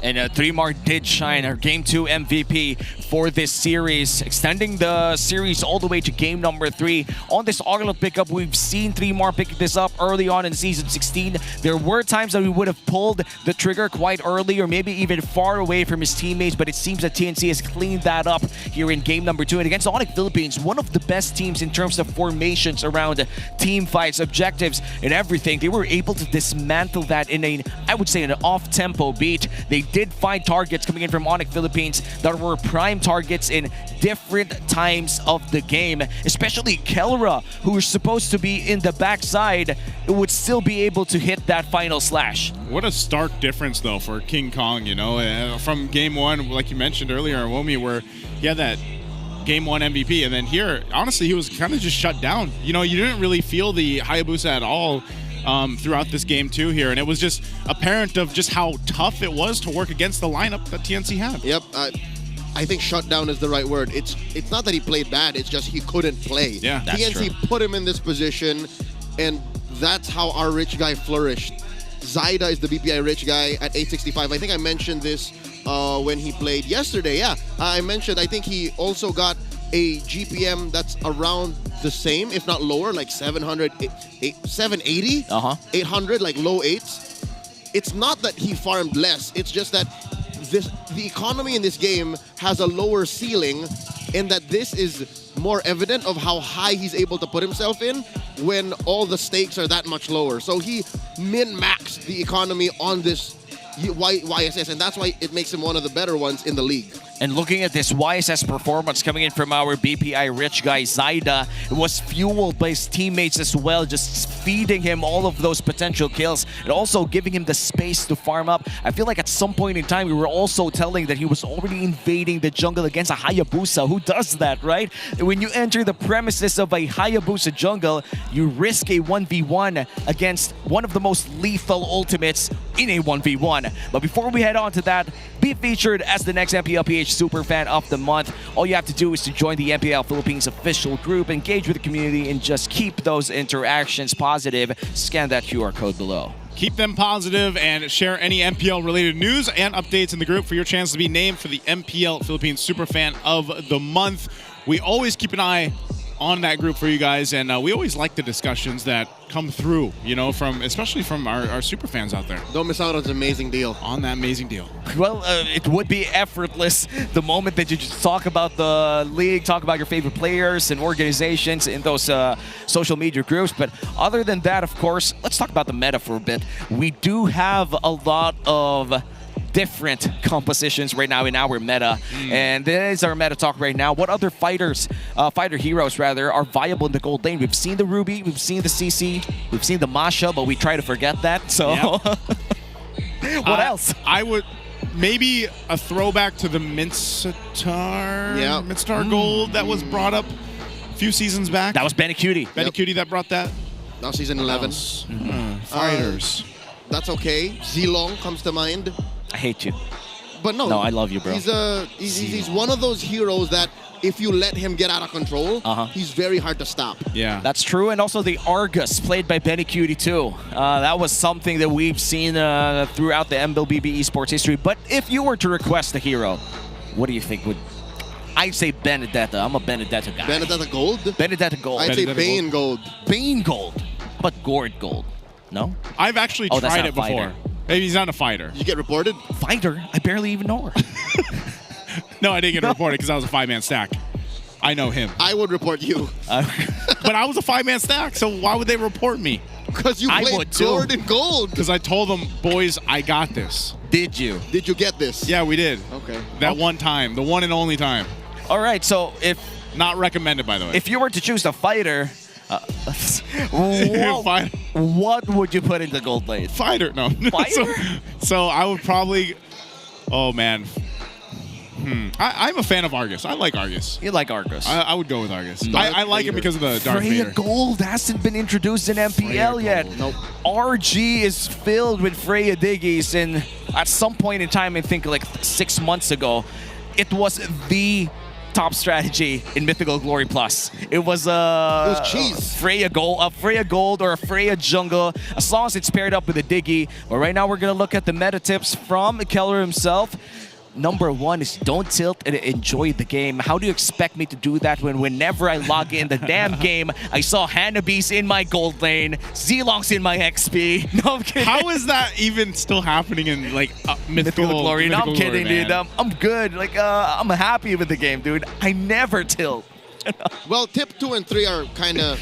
And 3mar did shine, our Game 2 MVP for this series, extending the series all the way to game number 3. On this Arlot pickup, we've seen 3mar pick this up early on in Season 16. There were times that we would have pulled the trigger quite early or maybe even far away from his teammates, but it seems that TNC has cleaned that up here in game number 2. And against ONIC Philippines, one of the best teams in terms of formations around team fights, objectives, and everything, they were able to dismantle that in I would say, an off-tempo beat. late, they did find targets coming in from ONIC Philippines that were prime targets in different times of the game. Especially Kelra, who is supposed to be in the backside, would still be able to hit that final slash. What a stark difference, though, for King Kong, you know, from game one, like you mentioned earlier, Womi, where he had that game one MVP, and then here, honestly, he was kind of just shut down. You know, you didn't really feel the Hayabusa at all throughout this game too here, and it was just apparent of just how tough it was to work against the lineup that TNC had. Yep, I think shutdown is the right word. It's not that he played bad, it's just he couldn't play. Yeah, that's TNC true. put him in this position, and that's how our rich guy flourished. Zaida is the BPI rich guy at 865. I think I mentioned this when he played yesterday. Yeah, I mentioned, I think he also got a GPM that's around the same, if not lower, like 700, 780, 800, like low 8s. It's not that he farmed less, it's just that the economy in this game has a lower ceiling, in that this is more evident of how high he's able to put himself in when all the stakes are that much lower. So he min-maxed the economy on this YSS, and that's why it makes him one of the better ones in the league. And looking at this YSS performance coming in from our BPI rich guy, Zaida, it was fueled by his teammates as well, just feeding him all of those potential kills and also giving him the space to farm up. I feel like at some point in time, we were also telling that he was already invading the jungle against a Hayabusa. Who does that, right? When you enter the premises of a Hayabusa jungle, you risk a 1v1 against one of the most lethal ultimates in a 1v1. But before we head on to that, be featured as the next MPLPH Superfan of the Month. All you have to do is to join the MPL Philippines official group, engage with the community, and just keep those interactions positive. Scan that QR code below. Keep them positive and share any MPL-related news and updates in the group for your chance to be named for the MPL Philippines Superfan of the Month. We always keep an eye on that group for you guys, and we always like the discussions that come through, you know, especially from our super fans out there. Don't miss out on an amazing deal. On that amazing deal. Well, it would be effortless the moment that you just talk about the league, talk about your favorite players and organizations in those social media groups. But other than that, of course, let's talk about the meta for a bit. We do have a lot of different compositions right now in our meta, and this is our meta talk right now. What other fighter heroes rather are viable in the gold lane? We've seen the Ruby, we've seen the CC, we've seen the Masha, but we try to forget that. So Yep. what else? I would maybe a throwback to the Midstar Gold that was brought up a few seasons back. That was Benecutie. Benecutie that brought that. Now season 11. Fighters. That's okay. Zilong comes to mind. I hate you. But no, I love you, bro. He's one of those heroes that if you let him get out of control, he's very hard to stop. Yeah, that's true. And also the Argus, played by Benecutie too. That was something that we've seen throughout the MLBB esports history. But if you were to request a hero, what do you think would? I'd say Benedetta. I'm a Benedetta guy. Benedetta Gold? Benedetta Gold. I'd say Bane Gold. Bane Gold. But Gord Gold. No? I've actually tried it before. Maybe he's not a fighter. Did you get reported? Fighter? I barely even know her. No, I didn't get reported because I was a 5-man stack. I know him. I would report you. But I was a 5-man stack, so why would they report me? Because you played Gord and Gold. Because I told them, boys, I got this. Did you? Did you get this? Yeah, we did. Okay. That one time. The one and only time. All right, so if... Not recommended, by the way. If you were to choose a fighter... what would you put in the gold lane? Fighter. No. Fighter? So I would probably... Oh, man. I'm a fan of Argus. I like Argus. You like Argus? I would go with Argus. I like him because of the Darth Freya Vader. Gold hasn't been introduced in MPL yet. Nope. RG is filled with Freya Diggies, and at some point in time, I think like 6 months ago, it was the top strategy in Mythical Glory Plus. It was cheese. Freya Gold or a Freya Jungle, as long as it's paired up with a Diggy. But right now, we're gonna look at the meta tips from Keller himself. Number one is don't tilt and enjoy the game. How do you expect me to do that when whenever I log in the damn game, I saw Hanabi's in my gold lane, Zilong's in my XP. No, I'm kidding. How is that even still happening in like Mythical Glory? No, I'm kidding, Glory, dude. I'm good. Like, I'm happy with the game, dude. I never tilt. Well, tip 2 and 3 are kind of,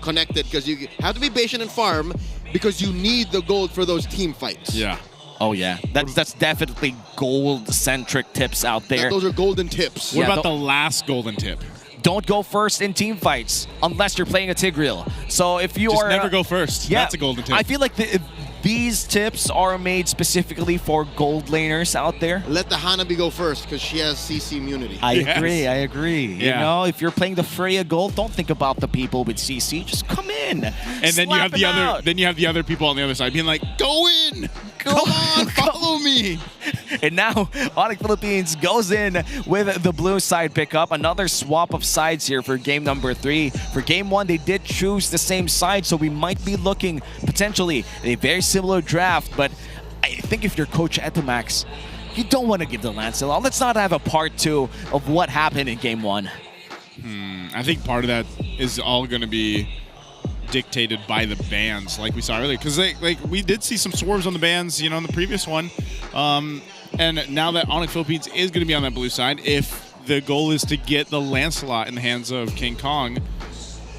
connected because you have to be patient and farm because you need the gold for those team fights. Yeah. Oh yeah, that's definitely gold-centric tips out there. Those are golden tips. What about the last golden tip? Don't go first in team fights unless you're playing a Tigreal. So if you Just are never go first. Yeah, That's a golden tip. I feel like these tips are made specifically for gold laners out there. Let the Hanabi go first because she has CC immunity. I agree. You Yeah. know, if you're playing the Freya Gold, don't think about the people with CC. Just come in. And then you have the other. Then you have the other people on the other side being like, "Go in, Come on, follow me." And now ONIC Philippines goes in with the blue side pickup. Another swap of sides here for game number 3. For game 1, they did choose the same side, so we might be looking potentially at a very similar draft. But I think if you're Coach Etomax, you don't want to give the Lancelot. Let's not have a part 2 of what happened in game 1. I think part of that is all going to be dictated by the bans, like we saw earlier, because we did see some swerves on the bans, you know, in the previous one. And now that ONIC Philippines is going to be on that blue side, if the goal is to get the Lancelot in the hands of King Kong,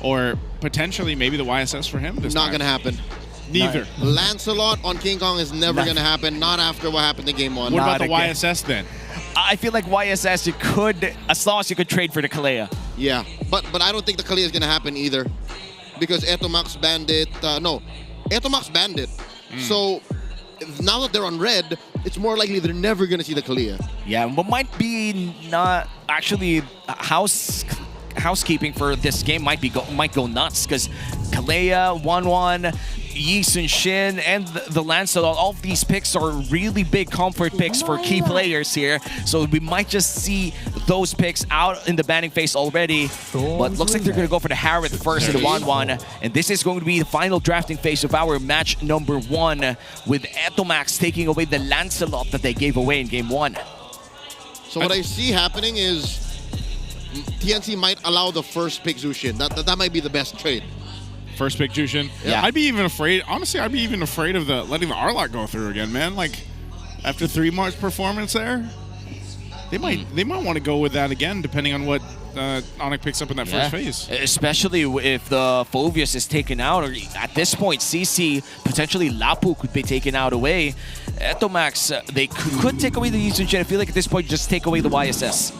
or potentially maybe the YSS for him this Not time. going to happen. Neither. Lancelot on King Kong is never going to happen. Not after what happened in game 1. What about the YSS then? I feel like YSS, you could, as long as you could trade for the Kalea. Yeah, but I don't think the Kalea is going to happen either. Because Etomax banned it. Etomax banned it. So now that they're on red, it's more likely they're never going to see the Kalea. Yeah, but might be not actually housekeeping for this game might go nuts because Kalea 1-1, Yi Sun-shin, and the Lancelot, all of these picks are really big comfort picks for key players here. So we might just see those picks out in the banning phase already. But looks like they're going to go for the Harith first in the 1-1. And this is going to be the final drafting phase of our match number 1 with Etomax taking away the Lancelot that they gave away in game 1. So what I see happening is TNC might allow the first pick Zushin. That might be the best trade. First pick Jushin. Yeah. I'd be even afraid. Honestly, I'd be even afraid of letting the Arlot go through again, man. Like after 3 March performance there, they might want to go with that again, depending on what ONIC picks up in that first phase. Especially if the Phoveus is taken out, or at this point, CC, potentially Lapu could be taken out away. Etomax, they could take away the Yi Sun-shin. I feel like at this point, just take away the YSS.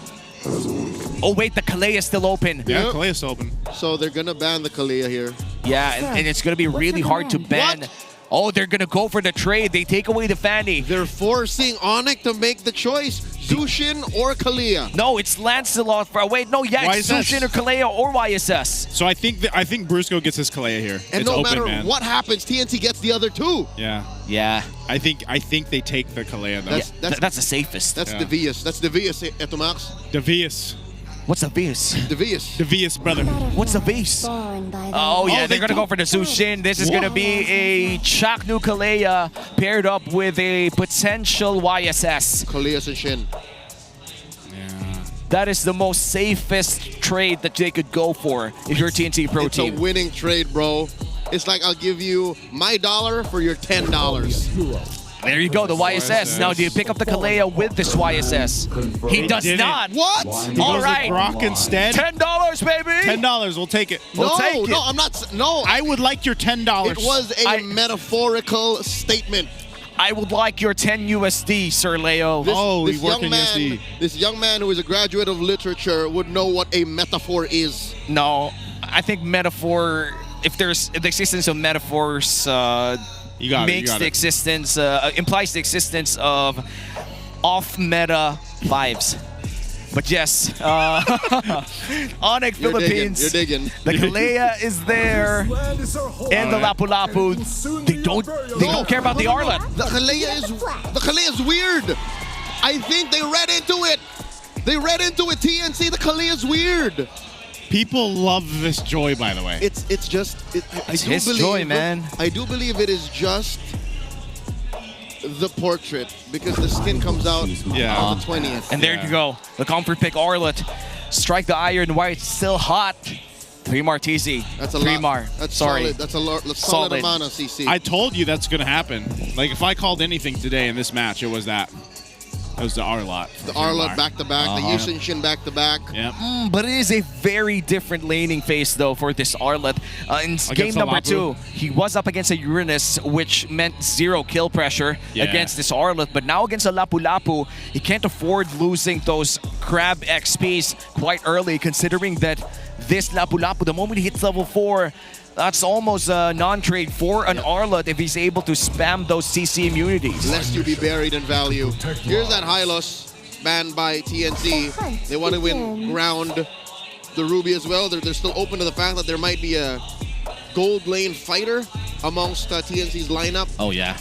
Oh wait, the Kalea is still open. Yeah, Kalea is still open. So they're gonna ban the Kalea here. Yeah, and it's gonna be really hard to ban. What? Oh, they're gonna go for the trade. They take away the Fanny. They're forcing ONIC to make the choice: Zushin or Kalea. No, it's Lancelot. Wait, no, yeah, it's YSS. Zushin or Kalea or YSS. So I think Brusco gets his Kalea here. And it's no open, matter man. what happens, TNC gets the other 2. Yeah. I think they take the Kalea though. That's the safest. That's Devious. That's Devious, Etomax. Devious. What's the Vius? Devious. Devious, brother. What's the Vius? Oh yeah, they're gonna go for the Zushin. This is gonna be a Chaknu Kalea paired up with a potential YSS. Kalea Sun-shin. That is the most safest trade that they could go for if you're TNT Pro It's Team. a winning trade, bro. It's like I'll give you my $1 for your $10. There you go, the YSS. Now, do you pick up the Kalea with this YSS? He does didn't. not. What? All right. Brock instead. $10, baby. $10. We'll take it. No, take it. no, I'm not. No, I would like your $10. it was a metaphorical statement. I would like your 10 USD, Sir Leo. This young man who is a graduate of literature would know what a metaphor is. No, I think metaphor, if there's the existence of metaphors, implies the existence of off-meta vibes. But yes, ONIC Philippines. You're digging. The Kalea is there, and the Lapu-Lapu. They don't care about the Arlet. The Kalea is weird. I think they read into it. They read into it. TNC. The Kalea is weird. People love this joy, by the way. It's just. It's his joy, man. I do believe it is just the portrait because the skin comes out on the 20th. And there you go. The comfort pick Arlet. Strike the iron while it's still hot. 3 Martisi. That's a 3 lot. Mar. That's Sorry. solid. That's a solid amount of CC. I told you that's going to happen. Like, if I called anything today in this match, it was that. That was the R-Lot. The R-Lot back-to-back, the Yusin Shin back-to-back. Yep. But it is a very different laning phase, though, for this R-Lot. In game number 2, he was up against a Uranus, which meant 0 kill pressure against this R-Lot. But now against a Lapu-Lapu, he can't afford losing those Crab XPs quite early, considering that this Lapu-Lapu, the moment he hits level 4, that's almost a non-trade for an R-Lot if he's able to spam those CC immunities. Lest you be buried in value. Here's that Hylos banned by TNC. They want to win ground the Ruby as well. They're still open to the fact that there might be a gold lane fighter amongst TNC's lineup. Oh, yeah.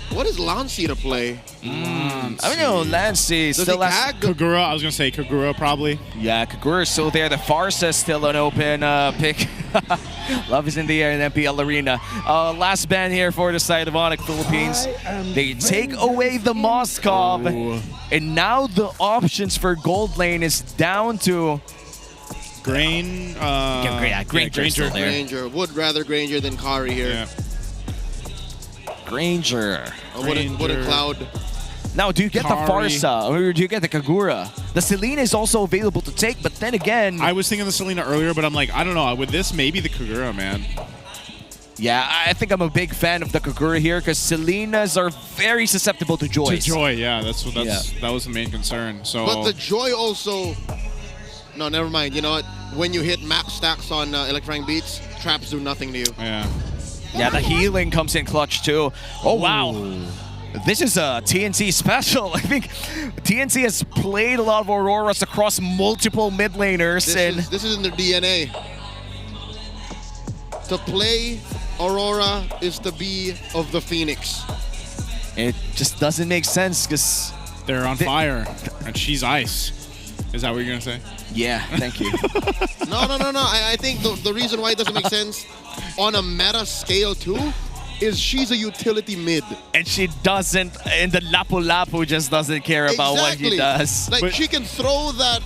What is Lancy to play? I don't know, Lancy still has... Kagura, I was going to say Kagura probably. Yeah, Kagura is still there. The Farsa is still an open pick. Love is in the air in MPL Arena. Last ban here for the side of ONIC Philippines. They take away the Moskov. And now the options for gold lane is down to... Granger. Granger. Would rather Granger than Kari here. Yeah. Granger. Wooden Cloud. Now, do you get the Farsa or do you get the Kagura? The Selena is also available to take, but then again... I was thinking the Selena earlier, but I'm like, I don't know. With this, maybe the Kagura, man. Yeah, I think I'm a big fan of the Kagura here because Selenas are very susceptible to Joy. Yeah, that was the main concern. So, but the Joy also... No, never mind. You know what? When you hit max stacks on electronic beats, traps do nothing to you. Yeah. Yeah, the healing comes in clutch too. Oh, wow. This is a TNC special. I think TNC has played a lot of Auroras across multiple mid laners. This is in their DNA. To play Aurora is to be of the Phoenix. It just doesn't make sense because... They're on fire and she's ice. Is that what you're going to say? Yeah, thank you. No. I think the reason why it doesn't make sense on a meta scale too is she's a utility mid. And she doesn't, and the Lapu-Lapu just doesn't care about what he does. Like, she can throw that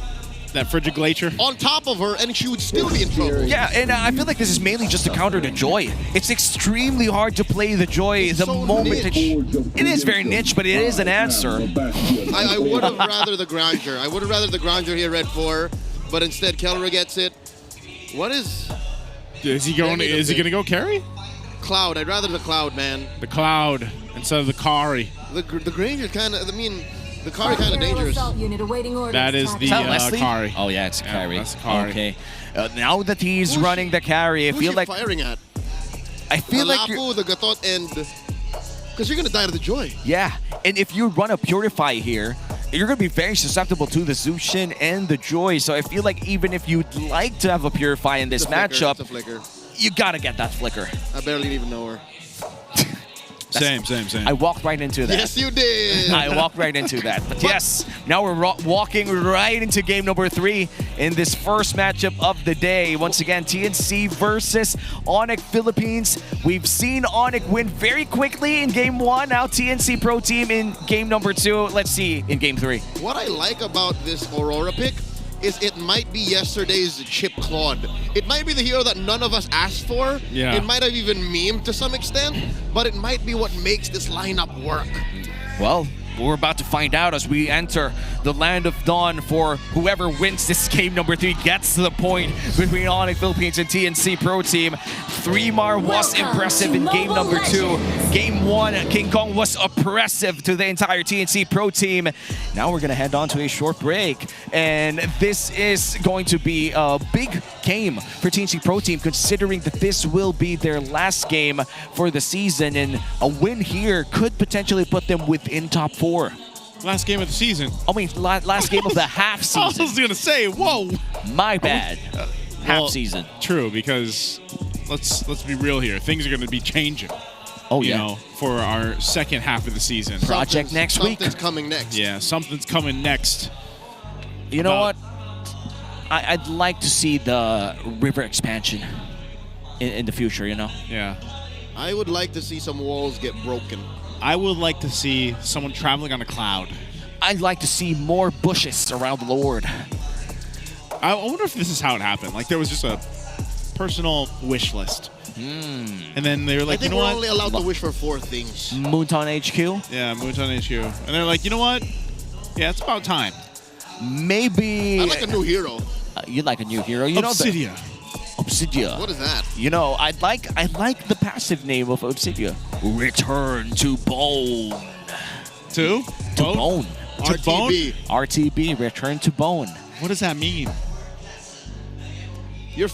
frigid glacier on top of her and she would still be in trouble. Yeah, and I feel like this is mainly just to counter the Joy. It's extremely hard to play the Joy the moment that it is very niche, but it is an answer. I would have rather the Granger. I would have rather the Granger here red 4, but instead Kelra gets it. What is... Is he going to go carry? Cloud. I'd rather the Cloud, man. The Cloud instead of the Kari. The Granger kind of... I mean... The Kari kind of dangerous. That is the Kari. Oh yeah, it's Kari. That's Kari. Okay. Now that he's running the carry, I feel like firing at. I feel the like Lapu, the Gatot, and because you're gonna die to the Joy. Yeah, and if you run a Purify here, you're gonna be very susceptible to the Zushin and the Joy. So I feel like even if you'd like to have a Purify in this matchup, you gotta get that flicker. I barely even know her. Same. I walked right into that. Yes, you did. I walked right into that. But yes, now we're walking right into game number 3 in this first matchup of the day. Once again, TNC versus ONIC Philippines. We've seen ONIC win very quickly in game 1. Now TNC Pro Team in game number 2. Let's see in game 3. What I like about this Aurora pick is it might be yesterday's Chip Claude. It might be the hero that none of us asked for. Yeah. It might have even memed to some extent, but it might be what makes this lineup work. Well, we're about to find out as we enter the Land of Dawn for whoever wins this game number 3 gets to the point between ONIC Philippines and TNC Pro Team. 3mar was impressive in game number 2. Game 1, King Kong was oppressive to the entire TNC Pro Team. Now we're going to head on to a short break. And this is going to be a big game for TNC Pro Team considering that this will be their last game for the season. And a win here could potentially put them within top 4. Last game of the season. I mean, last game of the half season. I was going to say, whoa. My bad. Half season. True, because let's be real here. Things are going to be changing. Oh, you yeah. know, for our second half of the season. Project next week. Something's coming next. Yeah, something's coming next. You know what? I'd like to see the river expansion in the future, you know? Yeah. I would like to see some walls get broken. I would like to see someone traveling on a cloud. I'd like to see more bushes around the Lord. I wonder if this is how it happened. Like there was just a personal wish list. And then they were like, I think you know we're what? only allowed to wish for 4 things. Moonton HQ? Yeah, Moonton HQ. And they're like, you know what? Yeah, it's about time. Maybe... I like a new hero. You'd like a new hero. You Obsidia. Obsidia. What is that? You know, I like the passive name of Obsidia. Return to bone. To bone. To bone? RTB. Return to bone. What does that mean?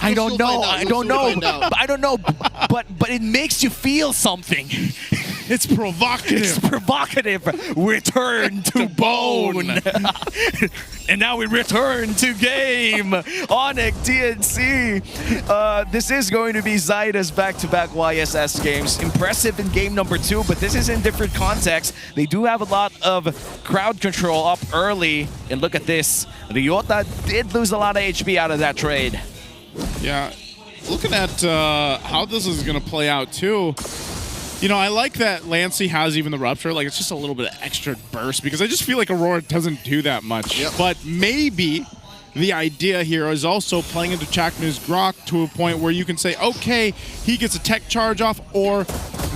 I don't know. I don't know. But it makes you feel something. It's provocative. It's provocative. Return to bone. And now we return to game. ONIC, TNC. This is going to be Zyda's back-to-back YSS games. Impressive in game number 2, but this is in different context. They do have a lot of crowd control up early. And look at this. Ryota did lose a lot of HP out of that trade. Yeah. Looking at how this is going to play out, too. You know, I like that Lancey has even the Rupture. Like, it's just a little bit of extra burst because I just feel like Aurora doesn't do that much. Yep. But maybe the idea here is also playing into Chaknu's Grok to a point where you can say, okay, he gets a tech charge off, or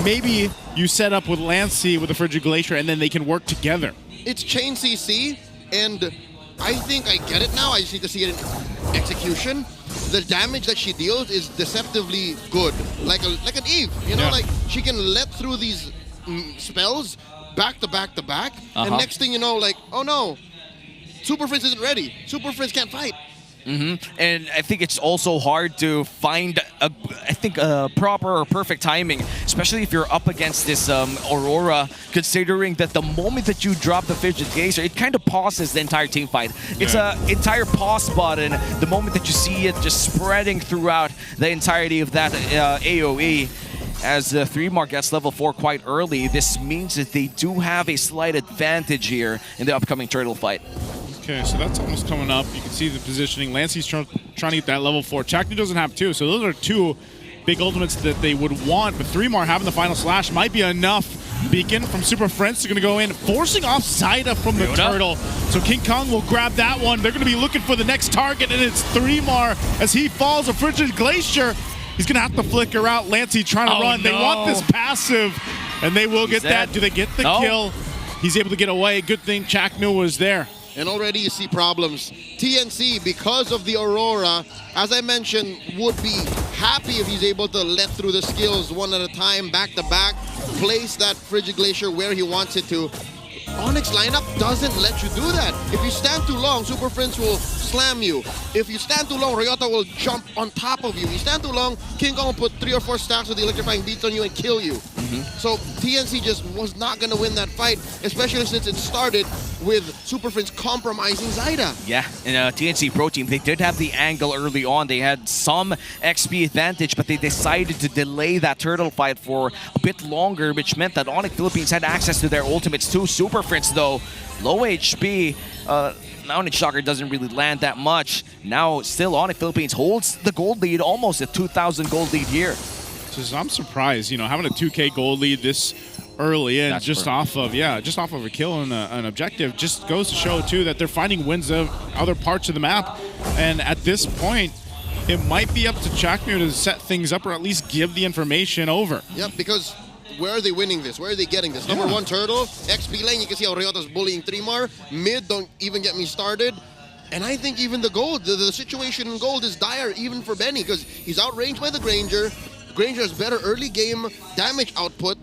maybe you set up with Lancey with the Frigid Glacier and then they can work together. It's chain CC, and I think I get it now. I just need to see it in execution. The damage that she deals is deceptively good, like an Eve. You know, like she can let through these spells back to back to back, and next thing you know, like, oh no, Super Prince isn't ready. Super Prince can't fight. And I think it's also hard to find a proper or perfect timing, especially if you're up against this Aurora, considering that the moment that you drop the Frigid Glacier, it kind of pauses the entire team fight. It's an entire pause button the moment that you see it just spreading throughout the entirety of that AoE. As the 3-mark gets level 4 quite early, this means that they do have a slight advantage here in the upcoming turtle fight. Okay, so that's almost coming up. You can see the positioning. Lancey's trying to get that level 4. Chaknu doesn't have 2, so those are 2 big ultimates that they would want. But 3-mar having the final slash might be enough. Beacon from Super Friends are going to go in, forcing off Zyda from the turtle. So King Kong will grab that one. They're going to be looking for the next target, and it's 3-mar as he falls a Frigid Glacier. He's going to have to flicker out. Lancey trying to run. They want this passive, and they will get that. Do they get the kill? He's able to get away. Good thing Chaknu was there. And already you see problems. TNC, because of the Aurora, as I mentioned, would be happy if he's able to let through the skills one at a time, back to back, place that Frigid Glacier where he wants it to. ONIC's lineup doesn't let you do that. If you stand too long, Super Prince will slam you. If you stand too long, Ryota will jump on top of you. If you stand too long, King Kong will put 3 or 4 stacks of the electrifying beats on you and kill you. So TNC just was not going to win that fight, especially since it started with Super Prince compromising Zyda. Yeah, and TNC Pro Team, they did have the angle early on. They had some XP advantage, but they decided to delay that turtle fight for a bit longer, which meant that ONIC Philippines had access to their ultimates too. Super Prince, though, low HP. ONIC Shocker doesn't really land that much. Now, still, ONIC Philippines holds the gold lead, almost a 2,000 gold lead here. So I'm surprised, you know, having a 2K gold lead this early in, just off of a kill and an objective, just goes to show too that they're finding wins of other parts of the map. And at this point, it might be up to Chaknu to set things up or at least give the information over. Yep, because where are they winning this? Where are they getting this? Number 1 turtle, XP lane, you can see how Ryota's bullying 3-mar. Mid, don't even get me started. And I think even the gold, the situation in gold is dire even for Benny because he's outranged by the Granger. Granger has better early game damage output,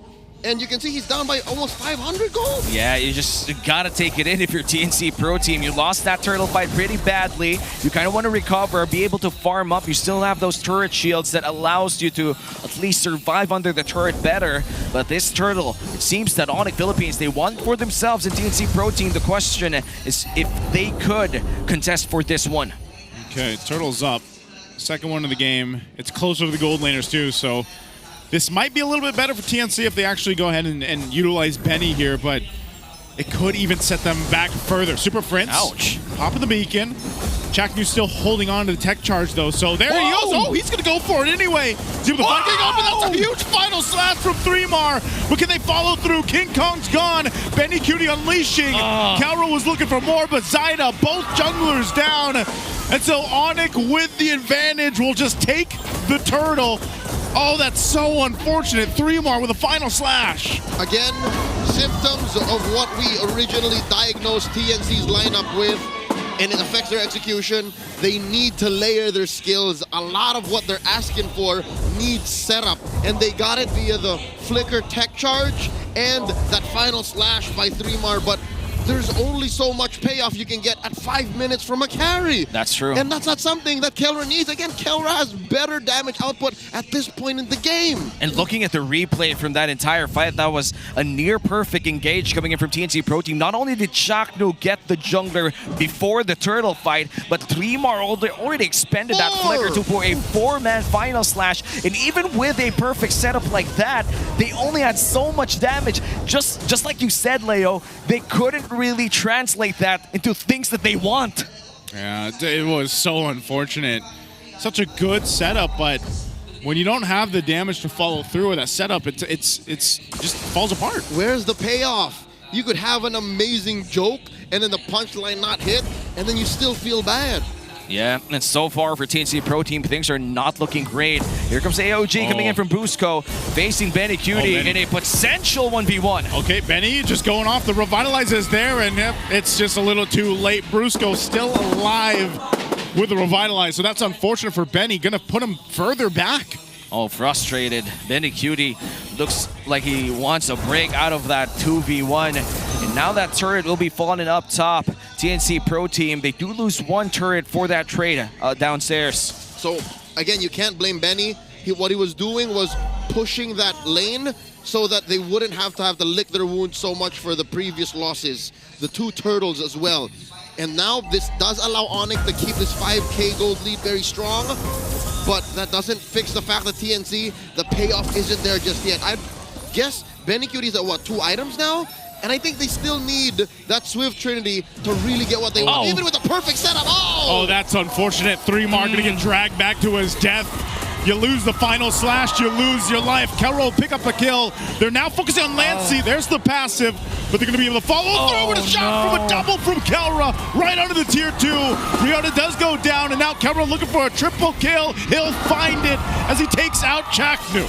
and you can see he's down by almost 500 gold. Yeah, you just gotta take it in if you're TNC Pro Team. You lost that turtle fight pretty badly. You kind of want to recover, be able to farm up. You still have those turret shields that allows you to at least survive under the turret better. But this turtle, it seems that ONIC Philippines, they want for themselves in TNC Pro Team. The question is if they could contest for this one. Okay, turtle's up. Second one of the game. It's closer to the gold laners too, so this might be a little bit better for TNC if they actually go ahead and utilize Benny here, but it could even set them back further. Super Prince, popping the beacon. Chaknu's still holding on to the tech charge though, so there he goes. Oh, he's gonna go for it anyway. He's able to find King Kong, but that's a huge final slash from 3-mar. But can they follow through? King Kong's gone. Benny Cutie unleashing. Calro was looking for more, but Zyda, both junglers down. And so ONIC with the advantage will just take the turtle. Oh, that's so unfortunate. 3-Mar with a final slash. Again, symptoms of what we originally diagnosed TNC's lineup with, and it affects their execution. They need to layer their skills. A lot of what they're asking for needs setup, and they got it via the flicker tech charge and that final slash by 3-Mar, but there's only so much payoff you can get at 5 minutes from a carry. That's true. And that's not something that Kelra needs. Again, Kelra has better damage output at this point in the game. And looking at the replay from that entire fight, that was a near-perfect engage coming in from TNC Pro Team. Not only did Chaknu get the jungler before the turtle fight, but 3-Mar already expended that flicker to for a 4-man final slash. And even with a perfect setup like that, they only had so much damage. Just like you said, Leo, they couldn't really translate that into things that they want. Yeah, it was so unfortunate. Such a good setup, but when you don't have the damage to follow through with that setup, it's just falls apart. Where's the payoff? You could have an amazing joke and then the punchline not hit, and then you still feel bad. Yeah, and so far for TNC Pro Team, things are not looking great. Here comes AOG coming in from Brusco, facing Benny Cutie in a potential 1v1. Okay, Benny just going off. The Revitalize is there, and yep, it's just a little too late. Brusco still alive with the Revitalize, so that's unfortunate for Benny. Gonna put him further back. Oh, frustrated. Benny Cutie looks like he wants a break out of that 2v1. And now that turret will be falling up top. TNC Pro Team, they do lose one turret for that trade downstairs. So, again, you can't blame Benny. What he was doing was pushing that lane so that they wouldn't have to lick their wounds so much for the previous losses. The 2 turtles as well. And now this does allow ONIC to keep this 5k gold lead very strong. But that doesn't fix the fact that TNC, the payoff isn't there just yet. I guess Benny Cutie's at what, 2 items now? And I think they still need that Swift Trinity to really get what they want, even with the perfect setup. Oh, that's unfortunate. 3-Mar gonna get dragged back to his death. You lose the final slash, you lose your life. Kelra will pick up a kill. They're now focusing on Lancey. There's the passive, but they're gonna be able to follow through with a shot from a double from Kelra right under the tier 2. Rihanna does go down, and now Kelra looking for a triple kill. He'll find it as he takes out Chaknu.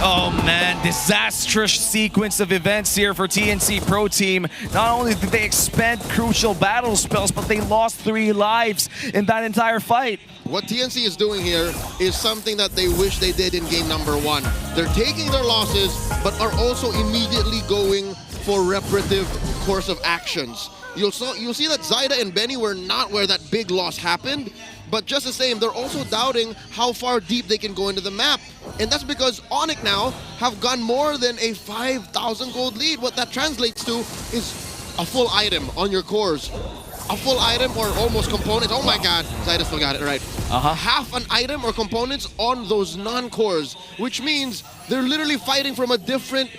Oh man, disastrous sequence of events here for TNC Pro Team. Not only did they expend crucial battle spells, but they lost 3 lives in that entire fight. What TNC is doing here is something that they wish they did in game number 1. They're taking their losses, but are also immediately going for reparative course of actions. You'll see that Zyda and Benny were not where that big loss happened, but just the same, they're also doubting how far deep they can go into the map. And that's because ONIC now have gone more than a 5,000 gold lead. What that translates to is a full item on your cores. A full item or almost components. Oh my god, Zyda still got it right. Half an item or components on those non-cores, which means they're literally fighting from a different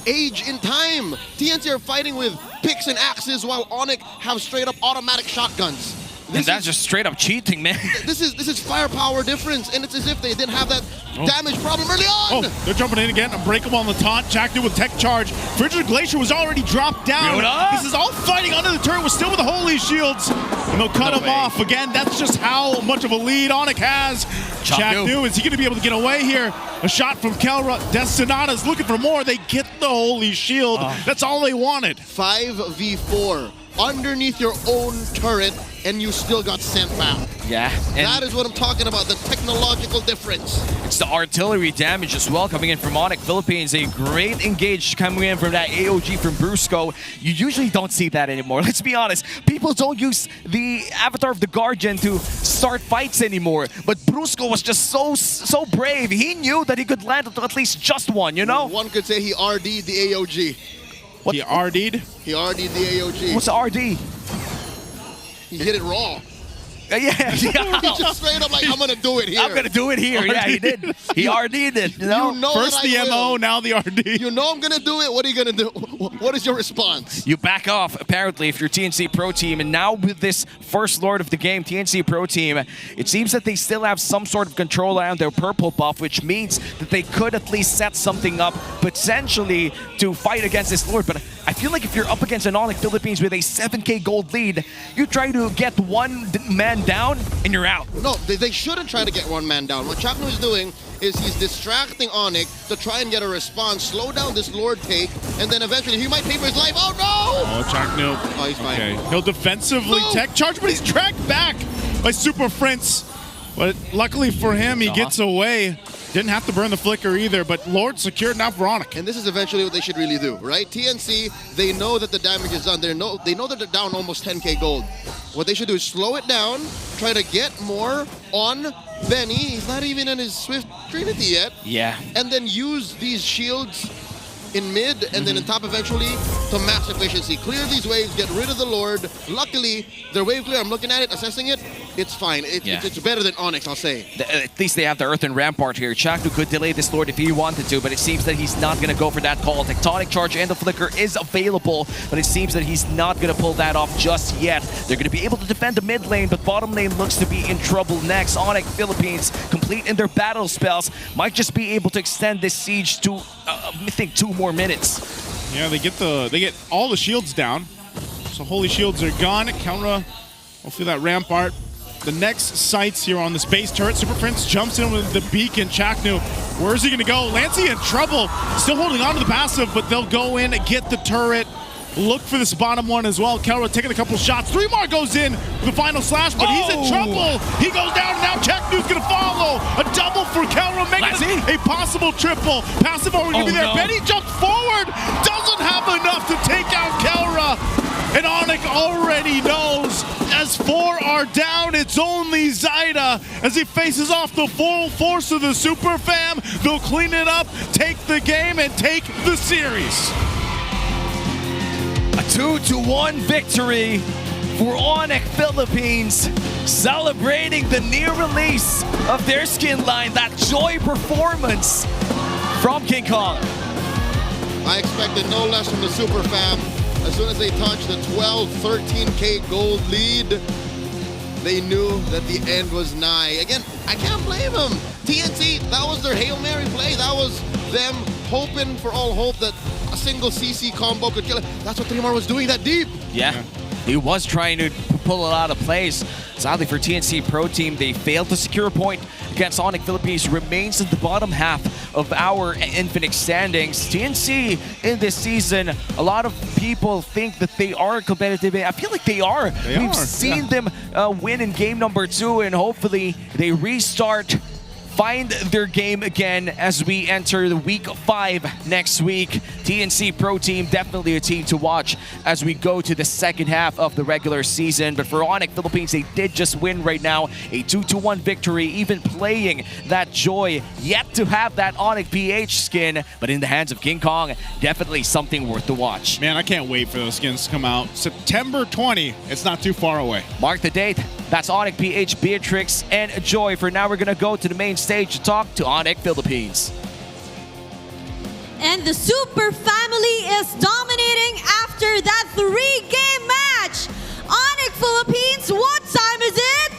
age in time. TNC are fighting with picks and axes while ONIC have straight up automatic shotguns. And that's just straight up cheating, man. This is firepower difference, and it's as if they didn't have that damage problem early on. Oh, they're jumping in again. Unbreakable on the taunt. Chaknu with tech charge. Frigid Glacier was already dropped down. This is all fighting under the turret. We're still with the holy shields. And they'll cut him off. Again, that's just how much of a lead ONIC has. Chaknu, is he going to be able to get away here? A shot from Kelra. Destinata's looking for more. They get the holy shield. That's all they wanted. 5v4 underneath your own turret, and you still got sent back. Yeah. That is what I'm talking about, the technological difference. It's the artillery damage as well coming in from ONIC Philippines. A great engage coming in from that AOG from Brusco. You usually don't see that anymore. Let's be honest. People don't use the Avatar of the Guardian to start fights anymore. But Brusco was just so brave. He knew that he could land at least just one, you know? One could say he RD'd the AOG. What? He RD'd? He RD'd the AOG. What's RD? He hit it raw. Yeah. He just straight up like, I'm going to do it here. I'm going to do it here. Yeah, he did. He RD'd it. You know? First the MO, now the RD. You know I'm going to do it. What are you going to do? What is your response? You back off, apparently, if you're TNC Pro Team. And now with this first Lord of the game, TNC Pro Team, it seems that they still have some sort of control around their purple buff, which means that they could at least set something up potentially to fight against this Lord. But I feel like if you're up against an ONIC Philippines with a 7k gold lead, you try to get one man down and you're out. No, they shouldn't try to get one man down. What Chaknu is doing is he's distracting ONIC to try and get a response, slow down this Lord take, and then eventually he might pay for his life. Oh no! Oh, Chakno. Oh, he's fine. Okay, he'll defensively tech charge, but he's tracked back by Super Prince. But luckily for him, he gets away. Didn't have to burn the flicker either, but Lord secured now for ONIC. And this is eventually what they should really do, right? TNC, they know that the damage is done. They know that they're down almost 10k gold. What they should do is slow it down, try to get more on Benny. He's not even in his Swift Trinity yet. Yeah. And then use these shields in mid and then in top eventually to max efficiency. Clear these waves, get rid of the Lord. Luckily, their wave clear, I'm looking at it, assessing it, it's fine. It's better than ONIC, I'll say. At least they have the Earthen Rampart here. Chakno could delay this Lord if he wanted to, but it seems that he's not going to go for that call. Tectonic Charge and the Flicker is available, but it seems that he's not going to pull that off just yet. They're going to be able to defend the mid lane, but bottom lane looks to be in trouble next. ONIC Philippines, complete in their battle spells, might just be able to extend this siege to, I think, 2 more minutes. Yeah, they get all the shields down. So holy shields are gone. Counter, hopefully that Rampart. The next sights here on the space turret. Super Prince jumps in with the beacon. Chakno, where is he going to go? Lancey in trouble. Still holding on to the passive, but they'll go in and get the turret. Look for this bottom one as well. Kelra taking a couple shots. 3 more goes in with the final slash, but he's in trouble. He goes down. Now Chakno's going to follow. A double for Kelra, making a possible triple. Passive already going to be there. Benny jumps forward. Doesn't have enough to take out Kelra. And ONIC already knows as 4 are down, it's only Zyda as he faces off the full force of the Super Fam. They'll clean it up, take the game, and take the series. A 2-1 victory for ONIC Philippines, celebrating the near release of their skin line, that joy performance from King Kong. I expected no less from the Super Fam. As soon as they touched the 13k gold lead, they knew that the end was nigh. Again, I can't blame them. TNC, that was their Hail Mary play. That was them hoping for all hope that a single CC combo could kill it. That's what Trimar was doing that deep. Yeah, he was trying to pull it out of place. Sadly for TNC Pro Team, they failed to secure a point against ONIC Philippines. Remains in the bottom half of our Infinite standings. TNC in this season, a lot of people think that they are competitive. I feel like they are. We've seen them win in game number 2, and hopefully they restart, find their game again as we enter the week 5 next week. TNC Pro Team, definitely a team to watch as we go to the second half of the regular season. But for ONIC Philippines, they did just win right now. A 2-1 victory, even playing that joy. Yet to have that ONIC PH skin, but in the hands of King Kong, definitely something worth to watch. Man, I can't wait for those skins to come out. September 20, it's not too far away. Mark the date. That's ONIC PH, Beatrix, and Joy. For now, we're going to go to the main stage to talk to ONIC Philippines. And the Super Family is dominating after that 3-game match. ONIC Philippines, what time is it?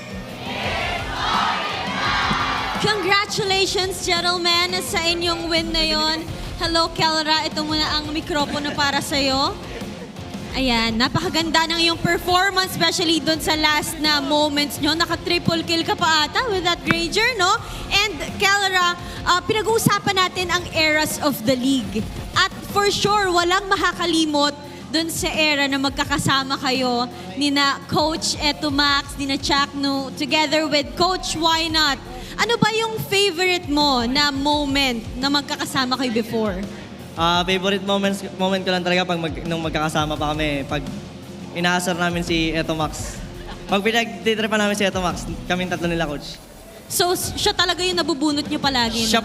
Congratulations, gentlemen, sa inyong win na yon. Hello, Kelra. Ito muna ang mikropono para sa'yo. Ayan, napakaganda ng iyong performance, especially doon sa last na moments nyo. Naka-triple kill ka pa ata with that Granger, no? And Kelra, pinag-uusapan natin ang eras of the league. At for sure, walang makakalimot doon sa era na magkakasama kayo ni na Coach Etomax, ni na Chakno, together with Coach Why Not. Ano ba yung favorite mo na moment na magkakasama kayo before? Favorite moment ko lang talaga nung magkakasama pa kami, pag inaasar namin si Etomax. Pag pinag-titripan namin si Etomax, kaming tatlo nila, Coach. So, siya talaga yung nabubunot nyo palagi? Siya.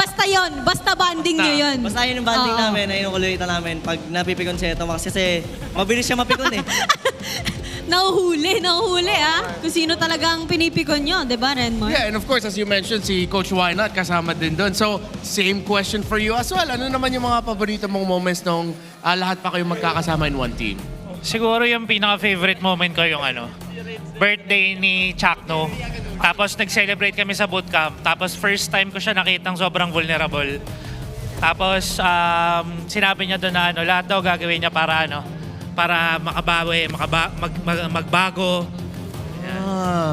Basta yon, basta banding nyo yun. Basta yun yung banding namin, ayun yung kulitan namin. Pag napipikon si Etomax, kasi mabilis siya mapikon eh. Nahuhuli kung sino talagang pinipikon nyo, di ba, Renmar? Yeah, and of course, as you mentioned, si Coach Why Not kasama din doon. So, same question for you as well. Ano naman yung mga paborito mong moments nung lahat pa kayo magkakasama in one team? Siguro yung pinaka-favorite moment ko yung birthday ni Chakno. Tapos nag-celebrate kami sa bootcamp. Tapos first time ko siya nakitang sobrang vulnerable. Tapos sinabi niya doon na lahat daw gagawin niya para para makabawi, magbago.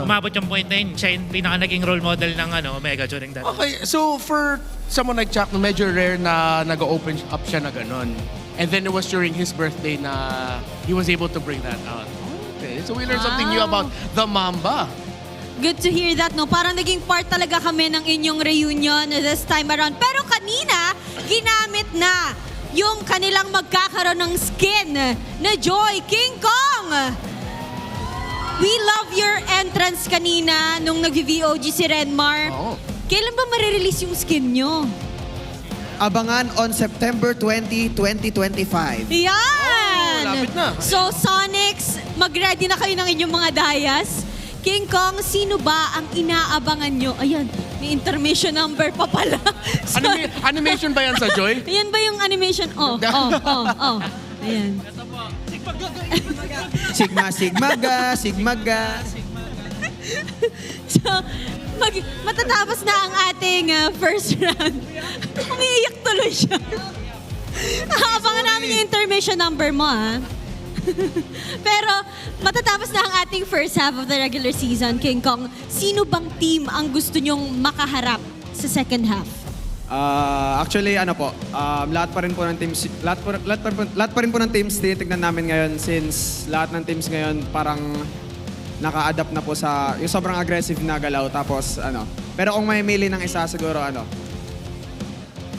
Umabot yung point na yun. Siya yung pinaka naging role model ng Omega during that. Okay, so for someone like Jack, medyo rare na nag-open up siya na ganun. And then it was during his birthday na he was able to bring that out. Okay, so we learned something new about the Mamba. Good to hear that, no? Parang naging part talaga kami ng inyong reunion this time around. Pero kanina, ginamit na yung kanilang magkakaroon ng skin na Joy King Kong. We love your entrance kanina nung nag-VOG si Renmar. Kailan ba marirelease yung skin nyo? Abangan on September 20, 2025. Yan! Lapit na. So, Sonics, mag-ready na kayo ng inyong mga dayas. King Kong, sino ba ang inaabangan nyo? Ayan, may intermission number pa pala. Animation ba yan sa Joy? Ayan ba yung animation? Ayan. Sigmaga. So, matatapos na ang ating first round. Umiiyak tuloy siya. Abangan namin yung intermission number mo, ha? Pero matatapos na ang ating first half of the regular season, King Kong. Sino bang team ang gusto nyong makaharap sa second half? Actually, lahat pa rin po ng teams, lahat pa rin po ng teams tinitignan namin ngayon since lahat ng teams ngayon parang naka-adapt na po sa yung sobrang aggressive na galaw. Tapos pero kung may mili ng isa siguro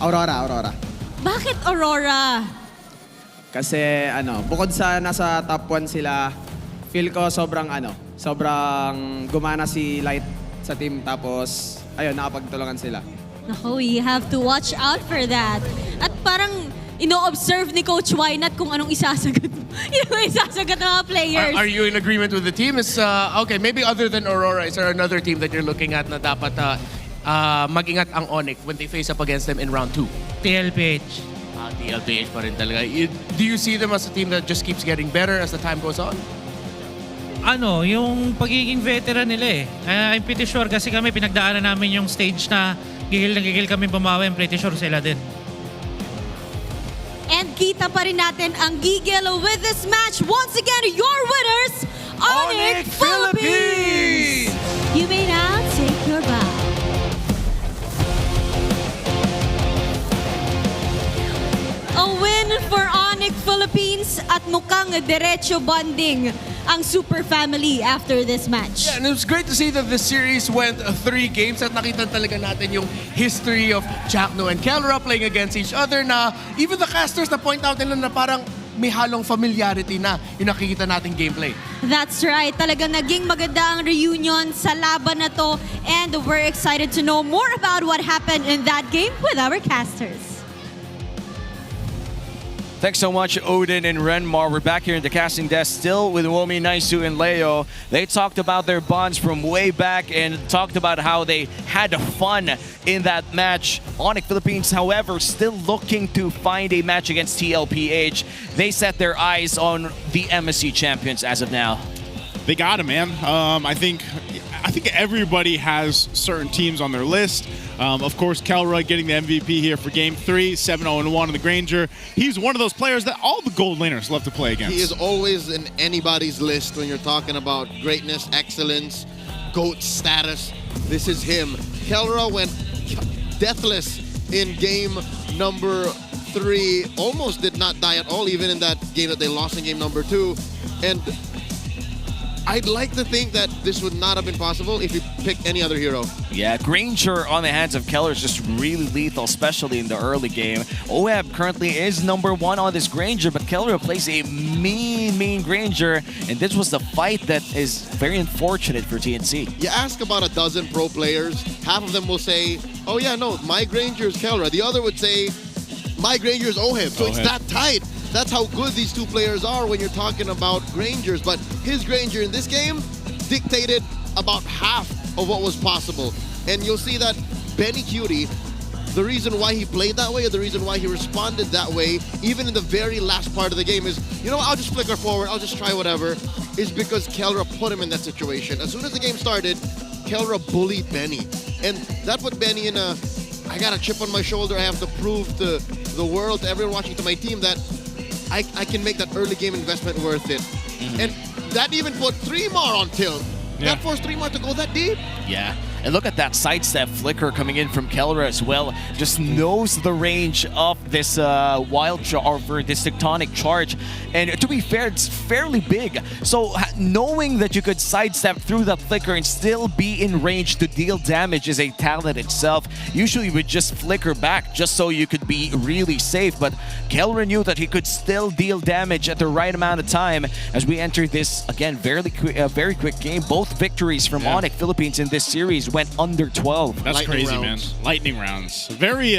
Aurora. Bakit Aurora? Kasi bukod sa nasa top 1 sila, feel ko sobrang gumana si Light sa team, tapos ayun, nakapagtulungan sila. Naku, we have to watch out for that. At parang ino-observe ni Coach Wynat kung anong isasagot ng mga players. Are you in agreement with the team? Okay, maybe other than Aurora, is there another team that you're looking at na dapat mag-ingat ang ONIC when they face up against them in round 2? TLPH. TLPH pa rin talaga. Do you see them as a team that just keeps getting better as the time goes on? Yung pagiging veteran nila eh. I'm pretty sure kasi kami pinagdaanan namin yung stage na gigil kami bumawi. I'm pretty sure sila din. And kita pa rin natin ang gigil with this match. Once again, your winners, ONIC Philippines! You may now take your bow. A win for ONIC Philippines at mukhang diretso bonding ang Super Family after this match. Yeah, and it was great to see that the series went 3 games at nakita talaga natin yung history of Jackno and Kelra playing against each other na even the casters na point out nila na parang may halong familiarity na yung nakikita nating gameplay. That's right. Talagang naging maganda ang reunion sa laban na to, and we're excited to know more about what happened in that game with our casters. Thanks so much, Odin and Renmar. We're back here in the casting desk still with Womi, Naisu, and Leo. They talked about their bonds from way back and talked about how they had fun in that match. ONIC Philippines, however, still looking to find a match against TLPH. They set their eyes on the MSC champions as of now. They got him, man. I think everybody has certain teams on their list. Of course, Kelroy getting the MVP here for Game 3, 7-0-1 in the Granger. He's one of those players that all the gold laners love to play against. He is always in anybody's list when you're talking about greatness, excellence, GOAT status. This is him. Kelra went deathless in game number 3. Almost did not die at all, even in that game that they lost in game number 2. And I'd like to think that this would not have been possible if you picked any other hero. Yeah, Granger on the hands of Keller is just really lethal, especially in the early game. OEB currently is number 1 on this Granger, but Keller plays a mean Granger, and this was the fight that is very unfortunate for TNC. You ask about a dozen pro players, half of them will say, oh yeah, no, my Granger is Keller. The other would say, my Granger is OHIB. So it's that tight. That's how good these two players are when you're talking about Grangers. But his Granger in this game dictated about half of what was possible. And you'll see that Benny Cutie, the reason why he played that way, or the reason why he responded that way, even in the very last part of the game is, you know, I'll just flicker forward, I'll just try whatever, is because Kelra put him in that situation. As soon as the game started, Kelra bullied Benny. And that put Benny in a, I got a chip on my shoulder, I have to prove to the world, to everyone watching, to my team that I can make that early game investment worth it. And that even put 3 more on tilt. That forced Trimar to go that deep. Yeah. And look at that sidestep flicker coming in from Kelra as well. Just knows the range of this wild charge, or this tectonic charge. And to be fair, it's fairly big. So knowing that you could sidestep through that flicker and still be in range to deal damage is a talent itself. Usually you would just flicker back just so you could be really safe. But Kelra knew that he could still deal damage at the right amount of time as we enter this, again, very quick game. Both victories from ONIC Philippines in this series went under 12. That's crazy, man. Lightning rounds. Very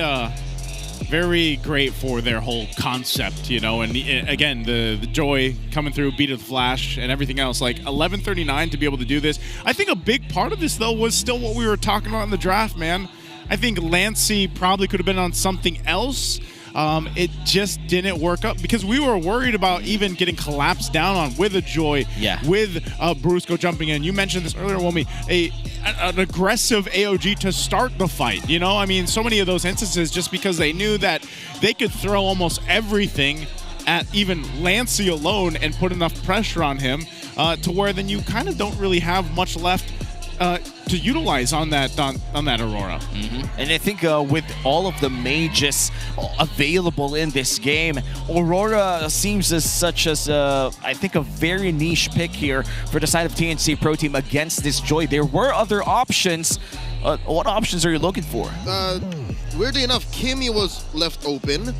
great for their whole concept, you know. And again, the joy coming through, beat of the flash, and everything else. Like 11:39 to be able to do this. I think a big part of this, though, was still what we were talking about in the draft, man. I think Lancey probably could have been on something else. It just didn't work up because we were worried about even getting collapsed down on with a Joy, with Brusco jumping in. You mentioned this earlier, Womi, an aggressive AOG to start the fight. You know, I mean, so many of those instances just because they knew that they could throw almost everything at even Lancey alone and put enough pressure on him to where then you kind of don't really have much left to utilize on that Aurora. And I think with all of the mages available in this game, Aurora seems as such as I think a very niche pick here for the side of TNC Pro Team against this Joy. There were other options. What options are you looking for? Weirdly enough, Kimmy was left open.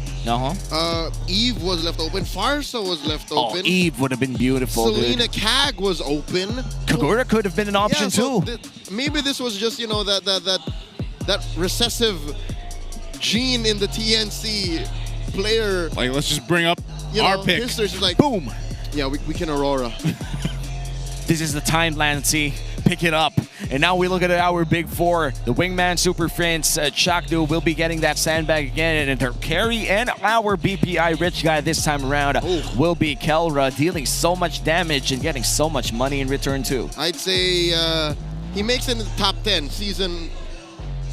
Eve was left open. Farsa was left open. Oh, Eve would have been beautiful. Selena Cag was open. Kagura could have been an option too. Maybe this was just, you know, that recessive gene in the TNC player. Like, let's just bring up our pick. Just like, boom. Yeah, we can Aurora. This is the time, Lancey. Pick it up. And now we look at our big four. The Wingman, Super Prince, Chakdu will be getting that sandbag again. And their carry and our BPI rich guy this time around will be Kelra, dealing so much damage and getting so much money in return too. I'd say he makes it in the top 10 season,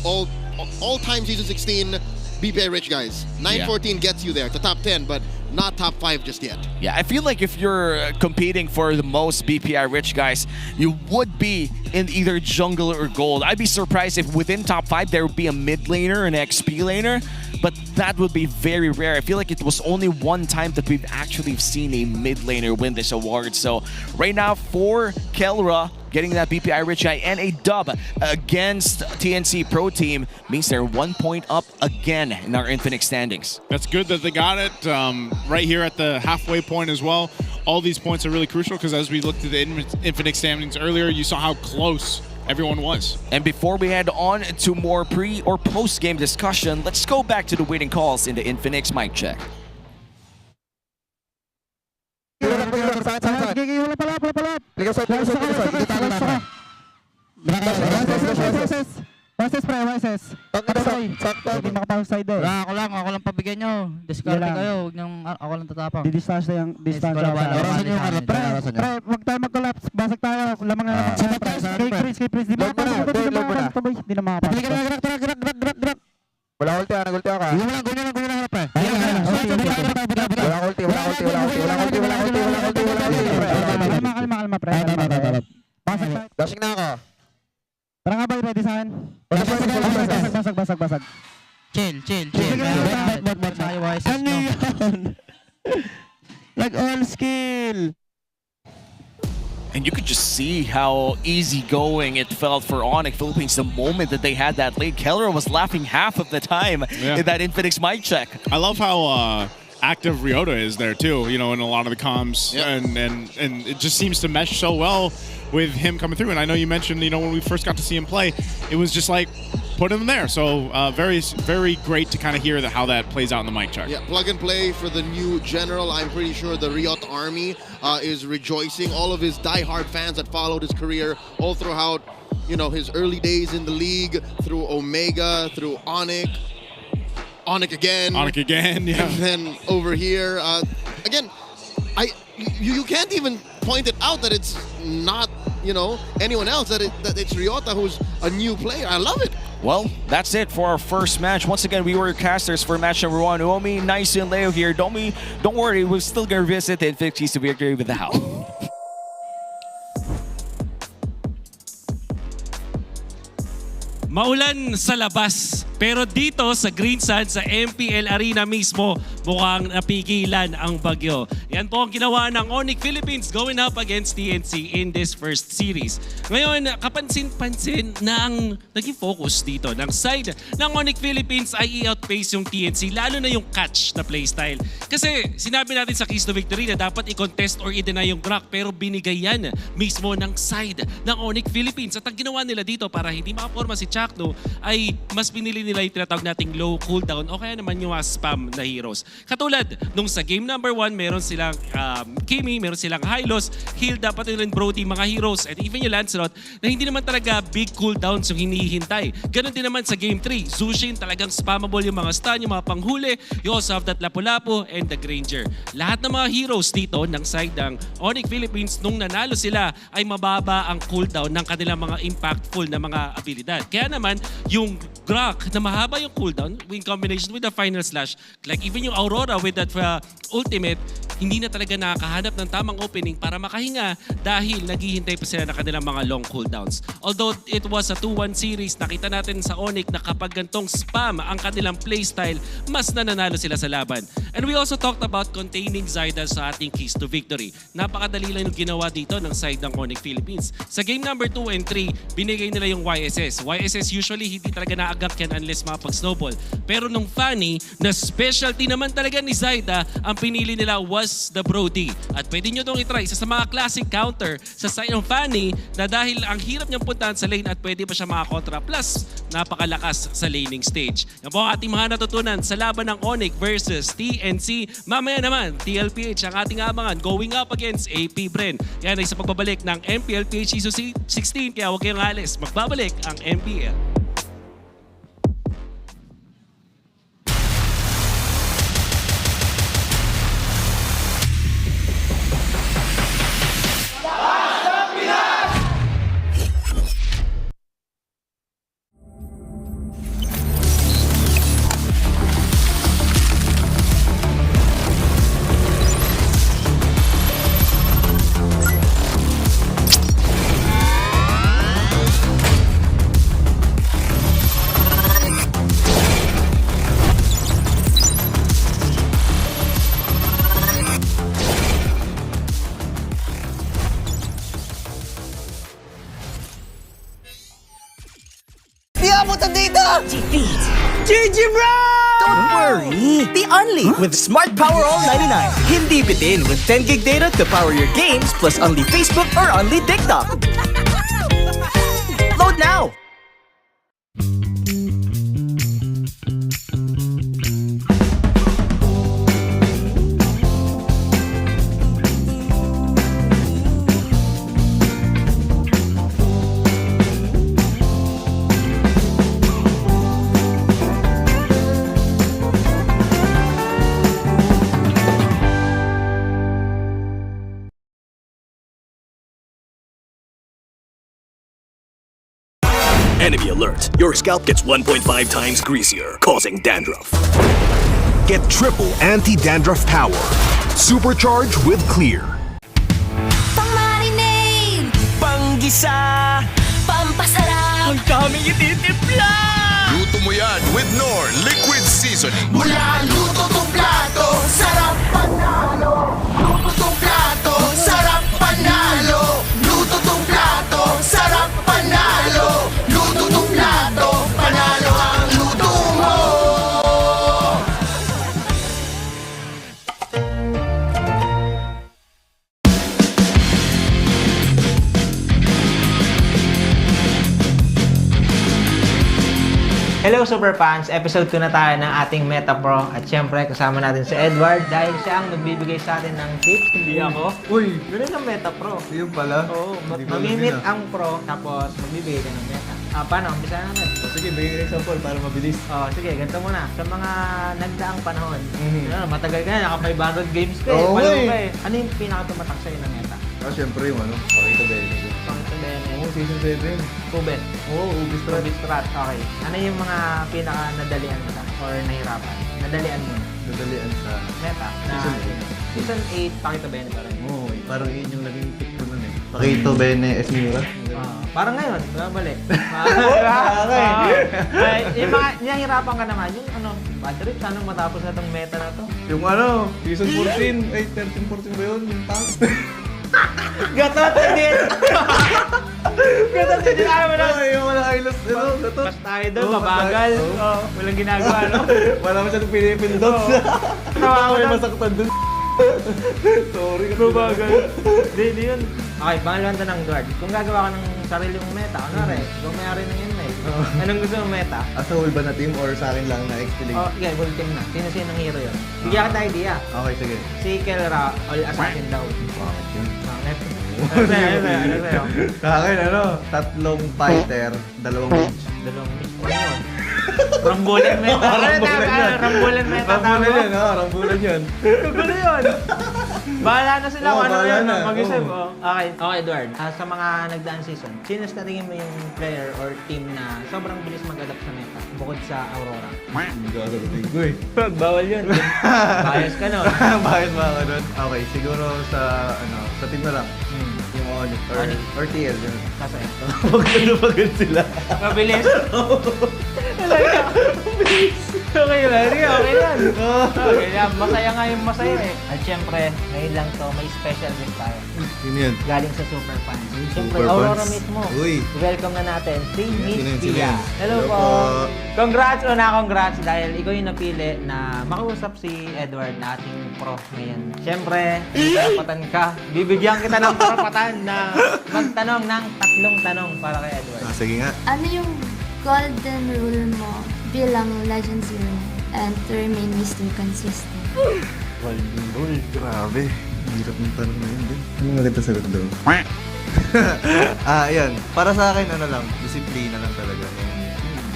all-time season 16 BPI rich guys. 914 gets you there to top 10, but not top 5 just yet. Yeah, I feel like if you're competing for the most BPI rich guys, you would be in either jungle or gold. I'd be surprised if within top 5 there would be a mid laner and an XP laner, but that would be very rare. I feel like it was only one time that we've actually seen a mid laner win this award. So right now for Kelra, getting that BPI rich guy and a dub against TNC Pro Team means they're 1 point up again in our Infinix standings. That's good that they got it right here at the halfway point as well. All these points are really crucial because as we looked at the Infinix standings earlier, you saw how close everyone was. And before we head on to more pre or post game discussion, let's go back to the waiting calls in the Infinix mic check. Versus pre, versus. Hindi makapasok side eh. Ako lang pabigyan nyo. Discard kayo, huwag niyong ako lang tatapang. Di-distance na yung distance. Orasan nyo yung harap. Pre, huwag tayo mag-collapse. Basag tayo. Lamang nga. Kay Chris. Di na makapasok. Gerak. Wala ulti, nag-ulti ako ka. Gulo lang harap eh. Wala ulti. Kalma pre. Basag tayo. Dashing na ako. Tara nga ba, ready sa akin? Basag. Chill. Ano yun? Nag-all skill. And you could just see how easygoing it felt for ONIC Philippines the moment that they had that lead. Kelra was laughing half of the time in that Infinix mic check. I love how active Ryota is there too, you know, in a lot of the comms, and it just seems to mesh so well with him coming through. And I know you mentioned, you know, when we first got to see him play, it was just like, put him there. So very great to kind of hear how that plays out in the mic check. Yeah, plug and play for the new general. I'm pretty sure the Ryota army is rejoicing. All of his diehard fans that followed his career all throughout, you know, his early days in the league, through Omega, through ONIC again, yeah. And then over here, again, you can't even point it out that it's not, you know, anyone else, that it's Ryota who's a new player. I love it. Well, that's it for our first match. Once again, we were your casters for match number 1. Uomi, Nice, and Leo here. Don't worry, we're still going to visit the Infinix to victory with the house. Maulan sa labas. Pero dito sa Green Sand, sa MPL Arena mismo, mukhang napigilan ang bagyo. Yan po ang ginawa ng ONIC Philippines going up against TNC in this first series. Ngayon, kapansin-pansin na ang naging focus dito ng side ng ONIC Philippines ay i-outpace yung TNC, lalo na yung catch na playstyle. Kasi sinabi natin sa Keys to Victory na dapat i-contest or i-deny yung Brock, pero binigay yan mismo ng side ng ONIC Philippines. At ang ginawa nila dito para hindi makaporma si Chakno ay mas pinili nila yung tinatawag nating low cooldown o kaya naman yung spam na heroes. Katulad nung sa game number 1, meron silang Kimi, meron silang Hylos, heal dapat rin Brody, mga heroes, and even yung Lancelot na hindi naman talaga big cooldowns yung hinihintay. Ganon din naman sa game 3. Zushin, talagang spammable yung mga stun, yung mga panghuli. You also have that Lapu-Lapu and the Granger. Lahat ng mga heroes dito ng side ng ONIC Philippines, nung nanalo sila ay mababa ang cooldown ng kanilang mga impactful na mga abilidad. Kaya naman, yung Grok na mahaba yung cooldown in combination with the final slash, like even yung Aurora with that ultimate, hindi na talaga nakakahanap ng tamang opening para makahinga dahil naghihintay pa sila na kanilang mga long cooldowns. Although it was a 2-1 series, nakita natin sa ONIC na kapag gantong spam ang kanilang playstyle, mas nananalo sila sa laban. And we also talked about containing Zyda sa ating Keys to Victory. Napakadali lang yung ginawa dito ng side ng ONIC Philippines. Sa game number 2 and 3, binigay nila yung YSS. YSS usually hindi talaga naagak yan unless makapag-snowball. Pero nung Fanny, na specialty naman talaga ni Zyda, ang pinili nila was the Brody. At pwede nyo itong itry. Isa sa mga classic counter sa side ng Fanny na dahil ang hirap niyang puntahan sa lane at pwede pa siya makakontra. Plus, napakalakas sa laning stage. Yan po ang ating mga natutunan sa laban ng ONIC versus TNC. Mamaya naman, TLPH ang ating abangan going up against APBR. Yan ay sa pagbabalik ng MPLPH Season 16. Kaya huwag kayong alis. Magbabalik ang MPL. Defeat GG Bro! Don't worry, be only with Smart Power All 99. Hindi bitin with 10 gig data to power your games plus only Facebook or only TikTok. Load now! Enemy alert. Your scalp gets 1.5 times greasier, causing dandruff. Get triple anti-dandruff power. Supercharged with Clear. Pang-marinade! Panggisa! Pampasarap! Ang daming ititimpla! Luto mo yan with Knorr Liquid Seasoning. Mula luto tong plato, sarap panalo. Luto tong plato, sarap panalo. Luto tong plato, sarap panalo. Luto tong plato, panalo ang luto mo. Hello Super Fans! Episode 2 na tayo ng ating Meta Pro at syempre kasama natin si Edward dahil siya ang nagbibigay sa atin ng tips, hindi ako. Uy! Ganun ang Meta Pro. Yun pala. Oo, mamimit ang Pro tapos magbibigay ka ng Meta. Paano? Umpisa natin. Sige, bigyan example para mabilis. Sige, ganito muna. Sa mga nagdaang panahon, matagal ka na, naka 500 games ka Oo, Ano yung pinaka-tumatak sa'yo ng Meta? Siyempre yung pakita Bene. Pakita Bene. Season 7. Ubet. Ubis Strat. Ubis Strat. Okay. Ano yung mga pinaka-nadalian ka or nahirapan? Nadalian mo. Nadalian sa Meta. Season 8. Season 8, pakita Bene pa rin. Oo, parang yun yung naging pick ko nun eh. Pakito, Bene, Esmura. Parang ngayon, babalik. Yung mga, nahihirapan ka naman, yung ano, bad trip, sana matapos na itong meta na to. Yung ano, season 14, ay 13-14 ba yun? Yung tank. Gatot din! Gatot din ayaw mo na! Yung wala ayos, gatot. Pas tayo doon, mabagal. Walang ginagawa, no? Wala masyadong pinipindot. Tawa ko May lang. masaktan dun. Sorry. Mabagal. Hindi yun. Okay, pangalawang tanong, Edward. Kung gagawa ka ng sarili mong meta, kunwari, ikaw may-ari ng inmate. Anong gusto mong meta? As a whole ba na team or sa akin lang na explain? Okay, full team na. Sino-sino ng hero yun? Bigyan ka tayo idea. Okay, sige. Si Kelra, all assassin daw. Bakit yun? Bakit? Ano sa'yo? Sa akin, tatlong fighter, dalawang mage. Dalawang mage. Ano yun? Rambulan meta. Rambulan meta. Rambulan yun, rambulan yun. Kagulo yun. Bahala na sila kung ano yun. Mag-isip. Okay, Edward. Sa mga nagdaan season, sino sa tingin mo yung player or team na sobrang bilis mag-adapt sa meta bukod sa Aurora? Hindi ko sasabihin ko eh. Bawal yun. Bias ka nun. Bias ba ka nun? Okay, siguro sa team na lang. Yung ONIC or TL. Kasi? Pagod sila. Mabilis? Okay lang, okay lang. Okay lang, masaya nga yung masaya eh. At syempre, ngayon lang to, may special guest tayo. Yun yan. Galing sa Super Fans. Syempre, Super Aurora Fans. mismo. Uy. Welcome na natin si Miss Sino Pia. yan? Hello Hello po. po. Congrats dahil ikaw yung napili na makausap si Edward na ating pro ngayon. Syempre, karapatan ka. Bibigyan kita ng karapatan na magtanong ng 3 tanong para kay Edward. Sige nga. Ano yung golden rule mo bilang Legend Zero and to remain Mr. Consistent? Golden rule. Grabe. Hirap ng tanong na yun din. Ano yung maganda sagot doon? Ayan. Para sa akin, disiplina lang talaga.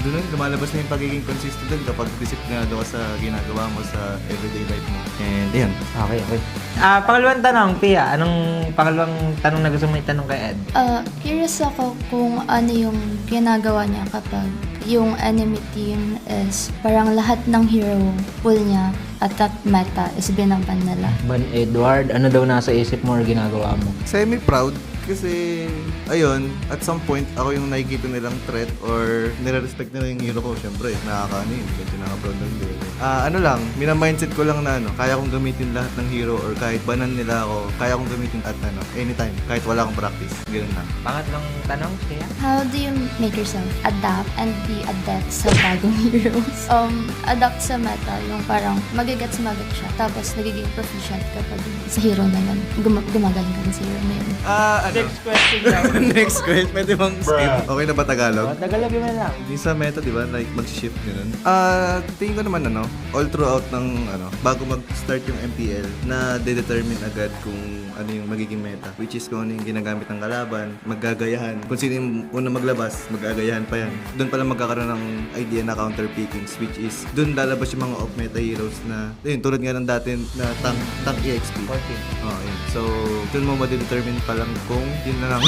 Doon lumalabas na yung pagiging consistent doon kapag disiplinado ka sa ginagawa mo sa everyday life mo. And ayan. Okay. Pangalawang tanong, Pia. Anong pangalawang tanong na gusto mo itanong kay Ed? Curious ako kung ano yung ginagawa niya kapag yung enemy team is parang lahat ng hero pool niya at that meta is binaban nila. Ban Edward, ano daw nasa isip mo or ginagawa mo? Semi-proud kasi, ayun, at some point, ako yung nakikita nilang threat or nire-respect nila yung hero ko. Siyempre, nakakaano yun, kasi nakaka-proud ng hero. Mina-mindset ko lang na, kaya kong gamitin lahat ng hero or kahit banan nila ako, kaya kong gamitin at anytime, kahit wala akong practice. Ganun na. Pangatlong tanong, Pia? How do you make yourself adapt and be adept sa bagong heroes? Adapt sa meta, yung parang magigets siya, tapos nagiging proficient kapag sa hero na yun. Gumagaling ka sa hero na yun. Next question daw. Next question, pwede bang skip? Okay na ba Tagalog? Tagalog yun lang. Yung sa meta, di ba? Like, mag-shift ganun. Tingin ko naman, all throughout ng, bago mag-start yung MPL, na de-determine agad kung ano yung magiging meta. Which is kung ano yung ginagamit ng kalaban, maggagayahan. Kung sino yung unang maglabas, maggagayahan pa yan. Doon pala magkakaroon ng idea na counter pickings, which is, doon lalabas yung mga off-meta heroes na, yun, tulad nga ng dati na tank EXP. Yun. So, doon mo ma-determine pa lang kung yun na lang.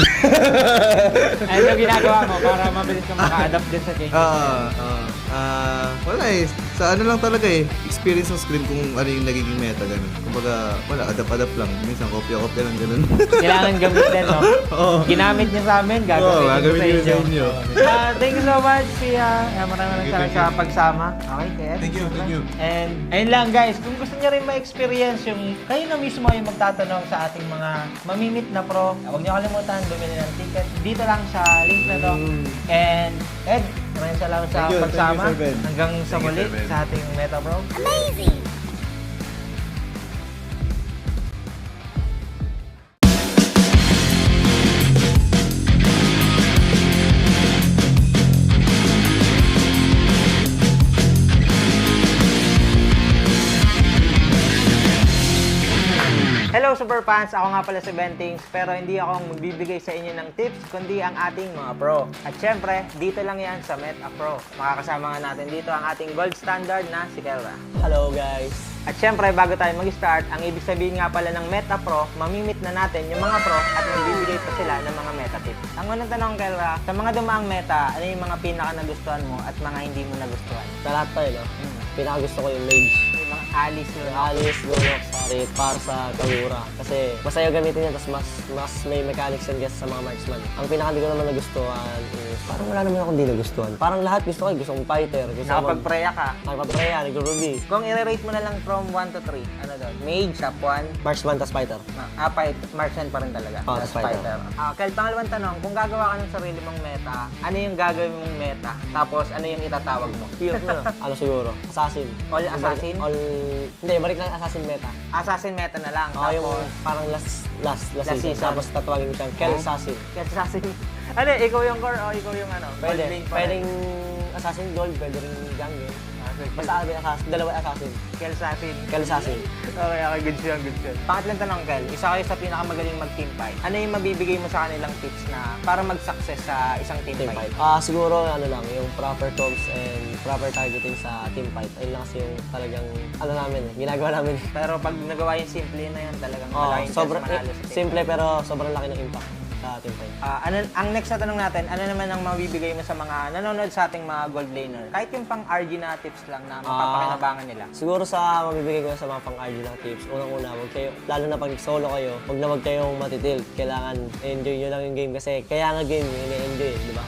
Ano yung ginagawa mo para mabilis ka maka-adapt din sa game? Wala eh. Sa ano lang talaga eh. Experience ng screen kung ano yung nagiging meta, ganun. Kumbaga, wala, adapt lang. Minsan, kopya-kopya lang, ganun. Kailangan gamitin, no? Ginamit niyo sa amin, gagamitin sa inyo. Thank you so much, Pia. Maraming salamat sa pagsama. Okay, Ted? Thank you. And ayun lang, guys. Kung gusto niyo rin ma-experience yung kayo na mismo yung magtatanong sa ating mga mamimit na pro, huwag niyo kalimutan, bumili ng ticket. Dito lang sa link na to. And Ed, maraming salamat sa pagsama. Hanggang sa muli sa ating Meta Pro. Amazing! Hello Super Fans! Ako nga pala si Bentings, pero hindi ako magbibigay sa inyo ng tips, kundi ang ating mga pro. At syempre, dito lang yan sa Meta Pro. Makakasama nga natin dito ang ating gold standard na si Kelra. Hello guys! At syempre, bago tayo mag-start, ang ibig sabihin nga pala ng Meta Pro, mamimit na natin yung mga pro at magbibigay pa sila ng mga meta tips. Ang unang tanong, Kelra, sa mga dumaang meta, ano yung mga pinaka nagustuhan mo at mga hindi mo nagustuhan? Sa lahat tayo, pinakagusto ko yung mage. Yung mga Alice, Alice, Golox, rate para sa Kagura. Kasi masaya gamitin yan, tapos mas may mechanics yan sa mga marksman. Ang pinaka hindi ko naman nagustuhan is parang wala naman akong hindi nagustuhan. Parang lahat gusto ko, gusto kong fighter. Nakapag-preya ka. Nakapag-preya, nagro-ruby. Kung i-rate mo na lang from 1 to 3, ano doon? Mage, top 1. Marksman, tas fighter. Marksman pa rin talaga. Oh, tas fighter. Kel, pangalawang tanong, kung gagawa ka ng sarili mong meta, ano yung gagawin mong meta? Tapos, ano yung itatawag mo? Ano siguro? Assassin. All assassin? Hindi, balik lang assassin meta. Assassin meta na lang. Oo, yung parang last season. Tapos tatawagin mo siyang Kel Assassin. Kel Assassin. Ano, ikaw yung core o ikaw yung ano? Pwedeng assassin gold, pwede rin jungle. Basta dalawa assassin. Kel Assassin. Kel Assassin. Okay, good yun, good yun. Pangatlang tanong, Kel. Isa kayo sa pinakamagaling mag-team fight. Ano yung mabibigay mo sa kanilang tips na para mag-success sa isang team fight? Siguro ano lang, yung proper comms and proper targeting sa team fight. Ayun lang kasi yung talagang namin ginagawa namin. Pero pag nagawa yung simple na yan, talagang malaking chance manalo sa team simple pero sobrang laki ng impact sa team fight. Ang next na tanong natin, ano naman ang mabibigay mo sa mga nanonood sa ating mga gold laner? Kahit yung pang RG na tips lang na mapapakinabangan nila. Siguro sa mabibigay ko sa mga pang RG na tips, unang-una, wag kayo, lalo na pag solo kayo, wag kayong matitilt. Kailangan enjoy nyo lang yung game kasi kaya nga game, ine-enjoy, di ba?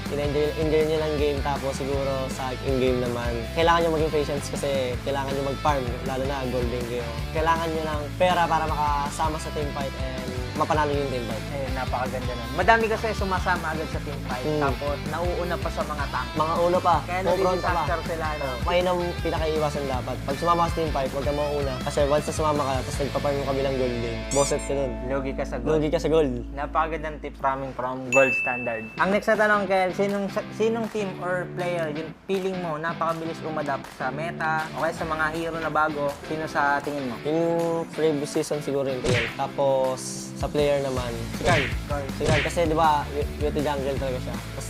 Enjoy nyo lang game, tapos siguro sa in-game naman, kailangan nyo maging patience kasi kailangan nyo mag-farm, lalo na golden kayo. Kailangan nyo ng pera para makasama sa team fight and mapanalo yung team fight. Ayun, napakaganda nun. Madami kasi sumasama agad sa team fight, tapos nauuna pa sa mga tank. Mga uno pa, kaya nadi-disaster sila. No? Mainam pinakaiwasan dapat. Pag sumama ka sa team fight, huwag ka mauuna. Kasi once na sumama ka, tapos nagpa-farm yung kabilang golden, bosset ka nun. Lugi ka sa gold. Lugi ka sa gold. Napakagandang tip from gold standard. Ang next na tanong, Kel, sinong team or player yung feeling mo napakabilis umadapt sa meta o kaya sa mga hero na bago? Sino sa tingin mo? Yung previous season siguro yung TL. Tapos sa player naman, si Carl. Kasi di ba, UT jungle talaga siya. Tapos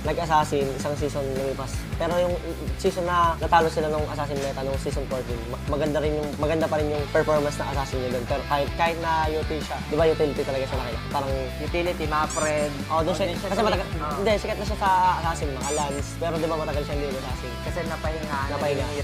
nag-assassin, isang season lumipas. Pero yung season na natalo sila nung assassin meta nung season 14, maganda pa rin yung performance na assassin niya doon. Pero kahit na UT siya, di ba utility talaga siya nakita? Parang utility, mga friend. Doon siya. Kasi matagal, hindi, sikat na siya sa assassin, mga Lance. Pero di ba matagal siya hindi assassin? Kasi napahinga.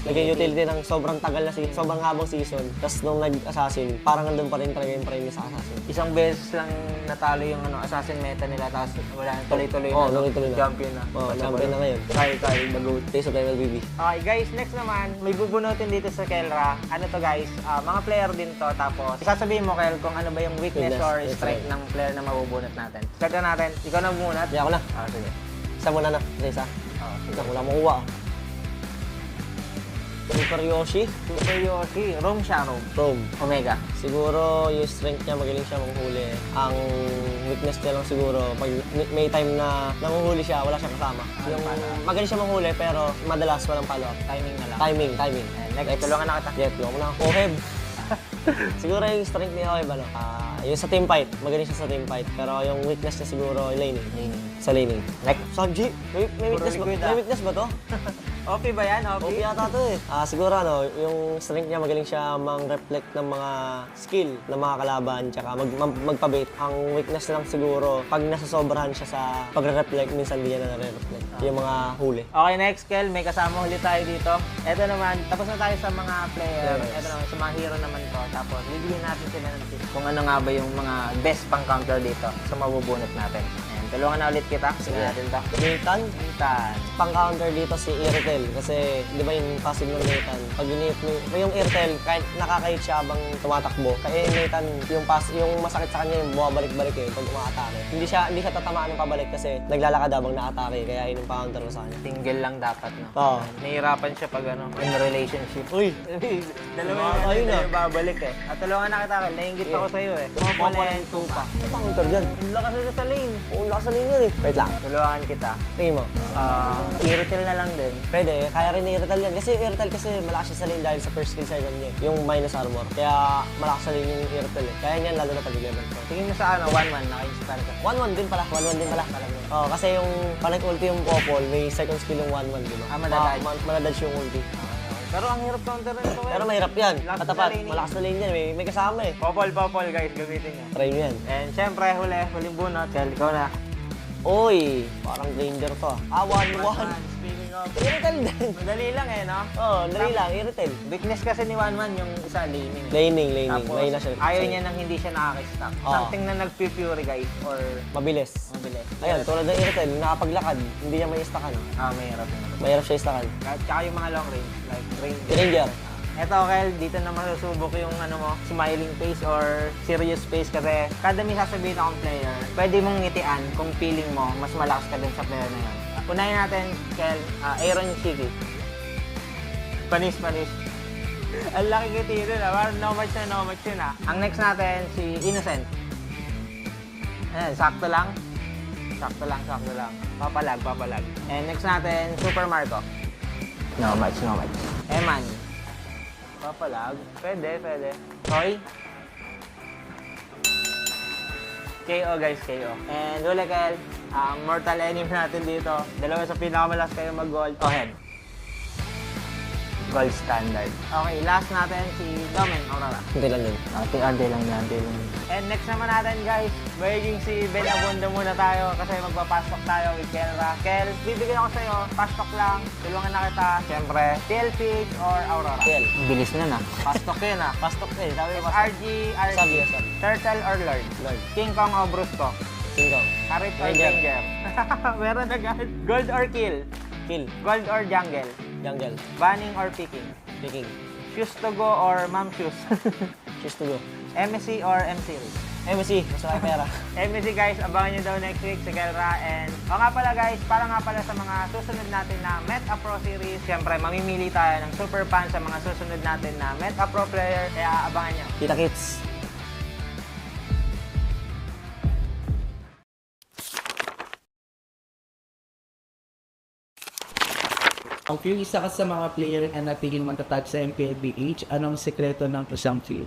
Naging utility ng sobrang tagal na sobrang habang season. Tapos nung nag-assassin, parang nandun pa rin talaga yung prime sa assassin. Isang beses lang natalo yung assassin meta nila, tapos wala na tuloy-tuloy na. Tuloy-tuloy na. Champion na. Champion na ngayon. Kyle, the GOAT. Taste of LBB. Okay guys, next naman, may bubunutin dito sa Kelra. Ano to guys, mga player din to. Tapos, sasabihin mo Kel kung ano ba yung weakness or strength ng player na mabubunot natin. Start na natin. Ikaw na bumunot? Ako na. Sige. Isa muna na. Isa. Sige. Wala makuha. Super Yoshi. Roam siya, Roam. Omega. Siguro yung strength niya, magaling siya manghuli. Ang weakness niya lang siguro, pag may time na nanguhuli siya, wala siyang kasama. Magaling siya manghuli, pero madalas walang follow-up. Timing na lang. Timing. Next, tulungan na kita. Tulungan na. Oheb. Siguro yung strength niya, Oheb, yung sa team fight, magaling siya sa team fight. Pero yung weakness niya siguro, laning. Sa laning. Next. Sanji, may weakness ba to? OP ba yan? OP yata to eh. Siguro yung strength niya magaling siya mang-reflect ng mga skill ng mga kalaban tsaka magpa-bait. Ang weakness lang siguro pag nasasobrahan siya sa pagre-reflect, minsan hindi niya na nare-reflect. Yung mga huli. Okay, next, Kel. May kasama ulit tayo dito. Ito naman, tapos na tayo sa mga player. Ito naman, sa mga hero naman to. Tapos, bibigyan natin sila ng tips kung ano nga ba yung mga best pang-counter dito sa mabubunot natin. Tulungan na ulit kita. Sige natin ito. Nathan. Pang-counter dito si Irtel. Kasi, di ba yung passive ng Nathan? Pag ginit mo, yung Irtel, kahit nakakahit siya habang tumatakbo. Kaya Nathan, yung masakit sa kanya yung bumabalik-balik pag umaatake. Hindi siya tatamaan ng pabalik kasi naglalakad habang naatake. Kaya yun yung pang-counter ko sa kanya. Single lang dapat, no? Oo. Nahihirapan siya pag in relationship. Uy! Dalawa yung babalik eh. At tulungan na kita, Kel. Nainggit ako sa'yo eh. Mapala yung tupa. Ano pang-counter dyan? Ang lakas na sa lane. Sa linya eh. Wait lang. Tulungan kita. Tingin mo? Irrital na lang din. Pwede. Kaya rin Irrital yan. Kasi Irrital malakas siya sa lane dahil sa first skill sa niya. Yung minus armor. Kaya malakas sa lane yung Irrital eh. Kaya yan lalo na pag-level. Tingin mo sa 1-1 naka-inspire ka. 1-1 din pala. 1-1 din pala. Kasi yung palag-ulti yung Popol, may second skill yung 1-1, di ba? Madadodge yung ulti. Pero ang hirap counter rin ito. Pero mahirap yan. Katapat. Malakas na lane yan. May kasama eh. Popol guys. Gamitin niya. Try nyo yan. And syempre, huling bunot. Kel, ikaw na. Oy, parang danger to. 1-1. Speaking Irtel din. Madali lang eh, no? Oo, dali lang, Irtel. Weakness kasi ni Wanwan yung isa, laning. Laning. Tapos, May na siya. ayaw niya nang hindi siya nakaka-stack. Oo. Something na nag-pure guys or Mabilis. Ayan, tulad ng Irtel, nakapaglakad, hindi niya may istakan. Mahirap yun. Mahirap siya istakan. Tsaka yung mga long range, like Ranger. Eto, Kel, dito na masusubok yung smiling face or serious face kasi kada may sasabihin akong player, pwede mong ngitian kung feeling mo mas malakas ka dun sa player na yun. Unahin natin, Kel, Aaron Shiki. Panis. Ang laki ngiti dun, parang no match yun. Ang next natin, si Innocent. Ayan, sakto lang. Papalag. And next natin, Super Marco. No match. Eman. Papalag. Pwede. Hoy. KO guys, KO. And huli, Kel, mortal enemy natin dito. Dalawa sa pinakamalakas kayo mag-gold. Head. Gold standard. Okay, last natin si Domen Aurora. Hindi lang din. Ante lang. And next naman natin guys, magiging si Ben Abunda muna tayo kasi magpa-pastok tayo with Kelra. Kel, bibigyan ako sa'yo, pastok lang, tulungan na kita. Siyempre, TLPH or Aurora? TL. Bilis na. Pastok yun Pastok eh. Sabi ko RG. Sabi. Turtle or Lord? King Kong o Brusco? King Kong. Harit or Ranger. Ranger? Meron agad. Gold or kill? Kill. Gold or jungle? Jungle. Banning or picking? Picking. Shoes to go or mom shoes? Shoes to go. MSC or M-Series? MSC, mas malaki pera. MSC guys, abangan nyo daw next week si Kelra. And nga pala guys, para nga pala sa mga susunod natin na Meta Pro Series, syempre mamimili tayo ng super fan sa mga susunod natin na Meta Pro player. Kaya abangan nyo. Kita kits. Kung isa ka sa mga player na napigil magtatag sa MPLBH, anong sekreto ng isang field?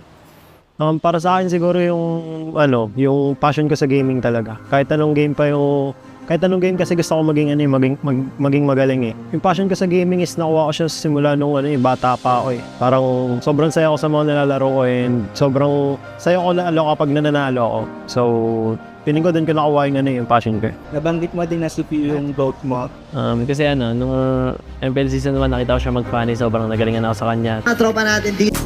Para sa akin siguro yung passion ko sa gaming talaga. Kahit anong game kasi gusto ko maging maging magaling eh. Yung passion ko sa gaming is nakuha ko siya simula nung bata pa ako eh. Parang sobrang saya ko sa mga nilalaro ko and sobrang saya ko lalo kapag nananalo ako. So, piling ko din ko nakuha yung passion ko. Nabanggit mo din na superior yung growth mo. Kasi nung MPL season 1 nakita ko siya mag-funny, sobrang nagalingan ako sa kanya. Tropa natin dito.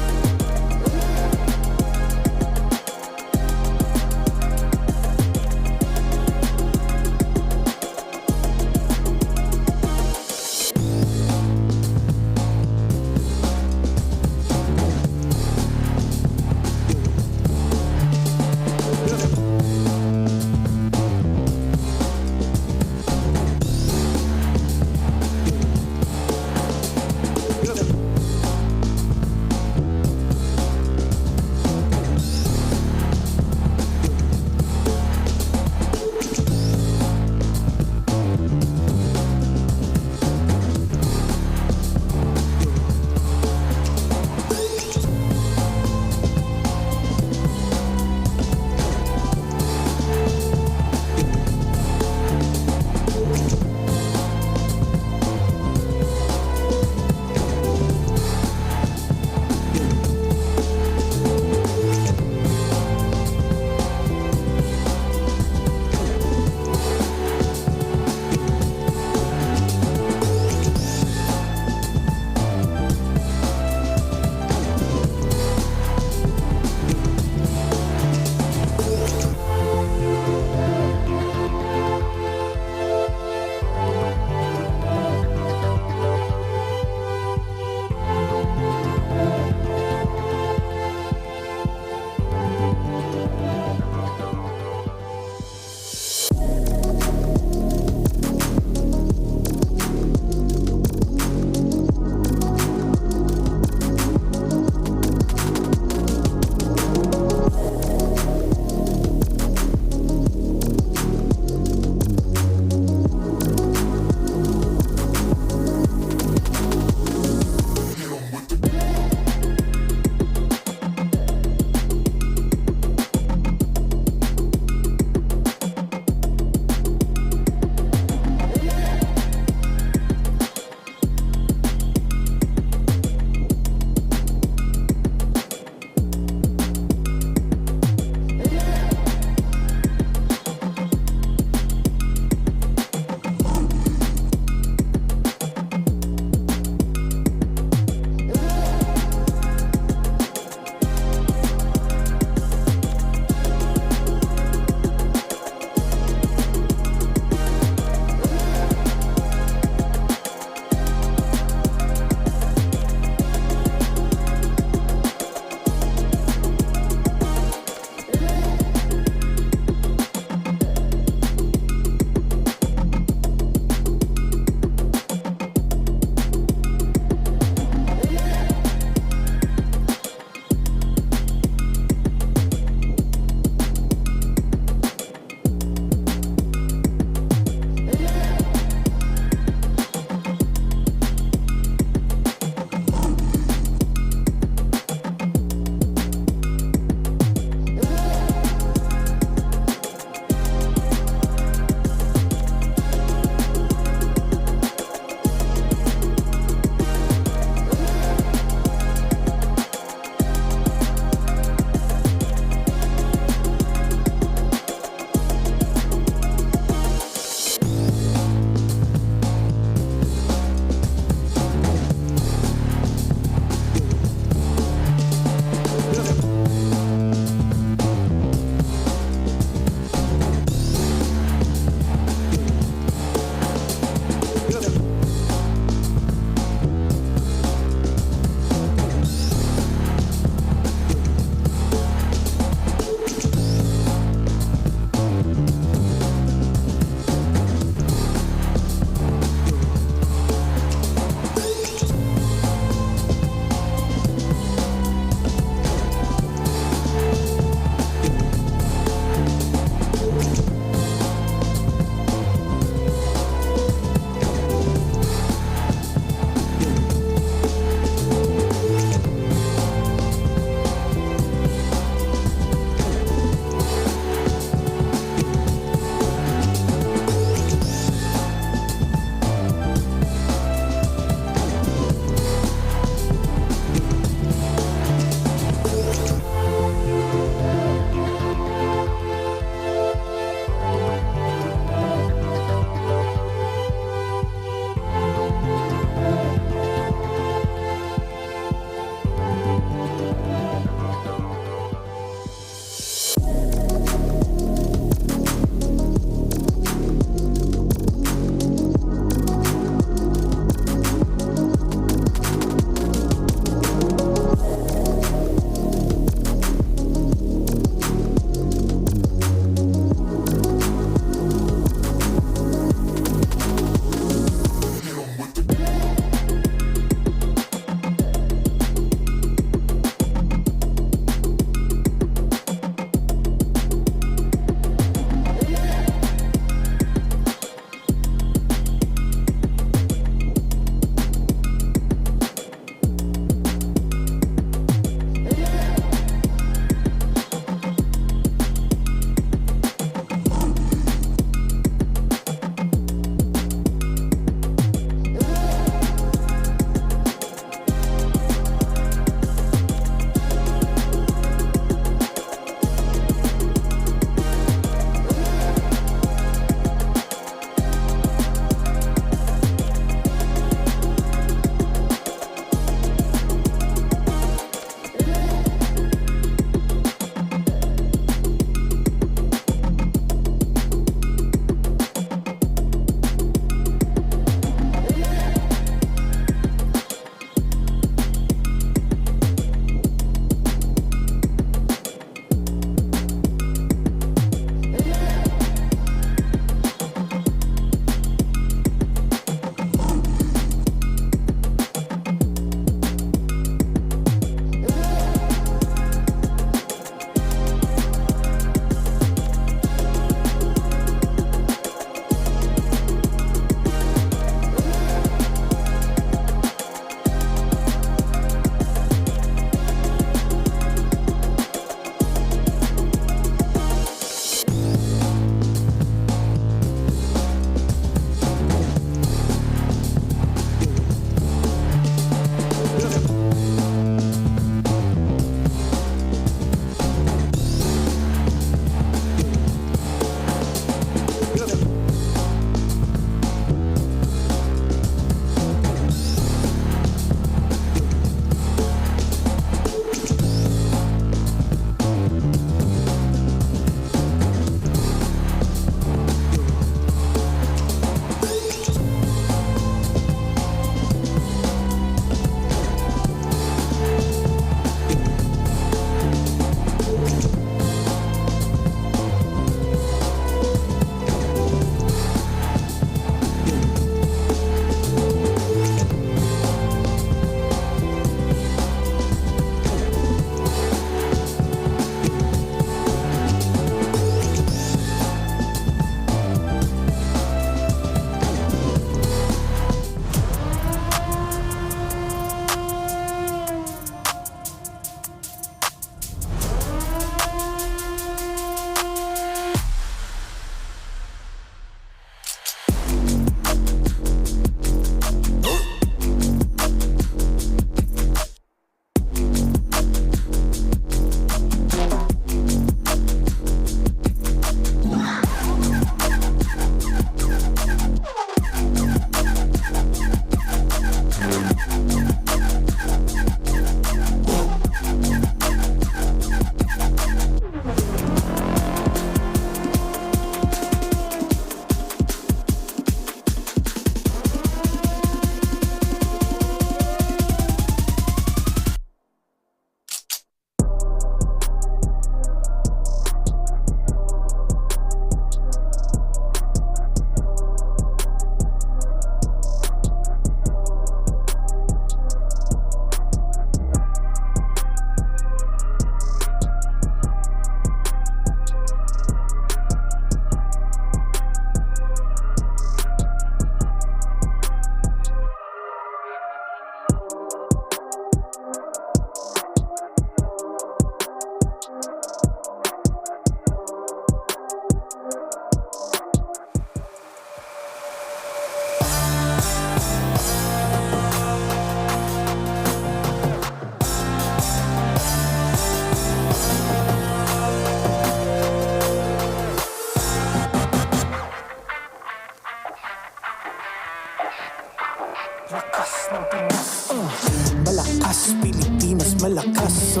malakas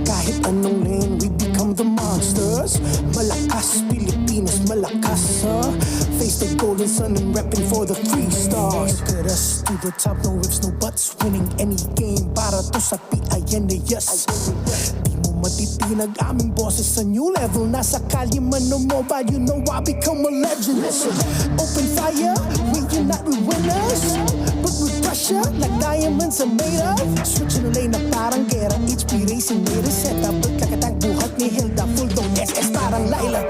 kahit anong lane, we become the monsters. Malakas, Pilipinas, malakas face the golden sun and repping for the 3 stars. Get us to the top, no ifs, no buts. Winning any game para to sa PINAS. Di mo matitinag aming boses sa new level. Nasa kalye man o mobile, you know I become a legend. Listen, open fire, we unite, we winners. But with pressure, like diamonds are made of. Switching the lane na parang gera. HP Racing made a setup. Pagkakatang buhat ni Hilda, full dome SS parang Laila.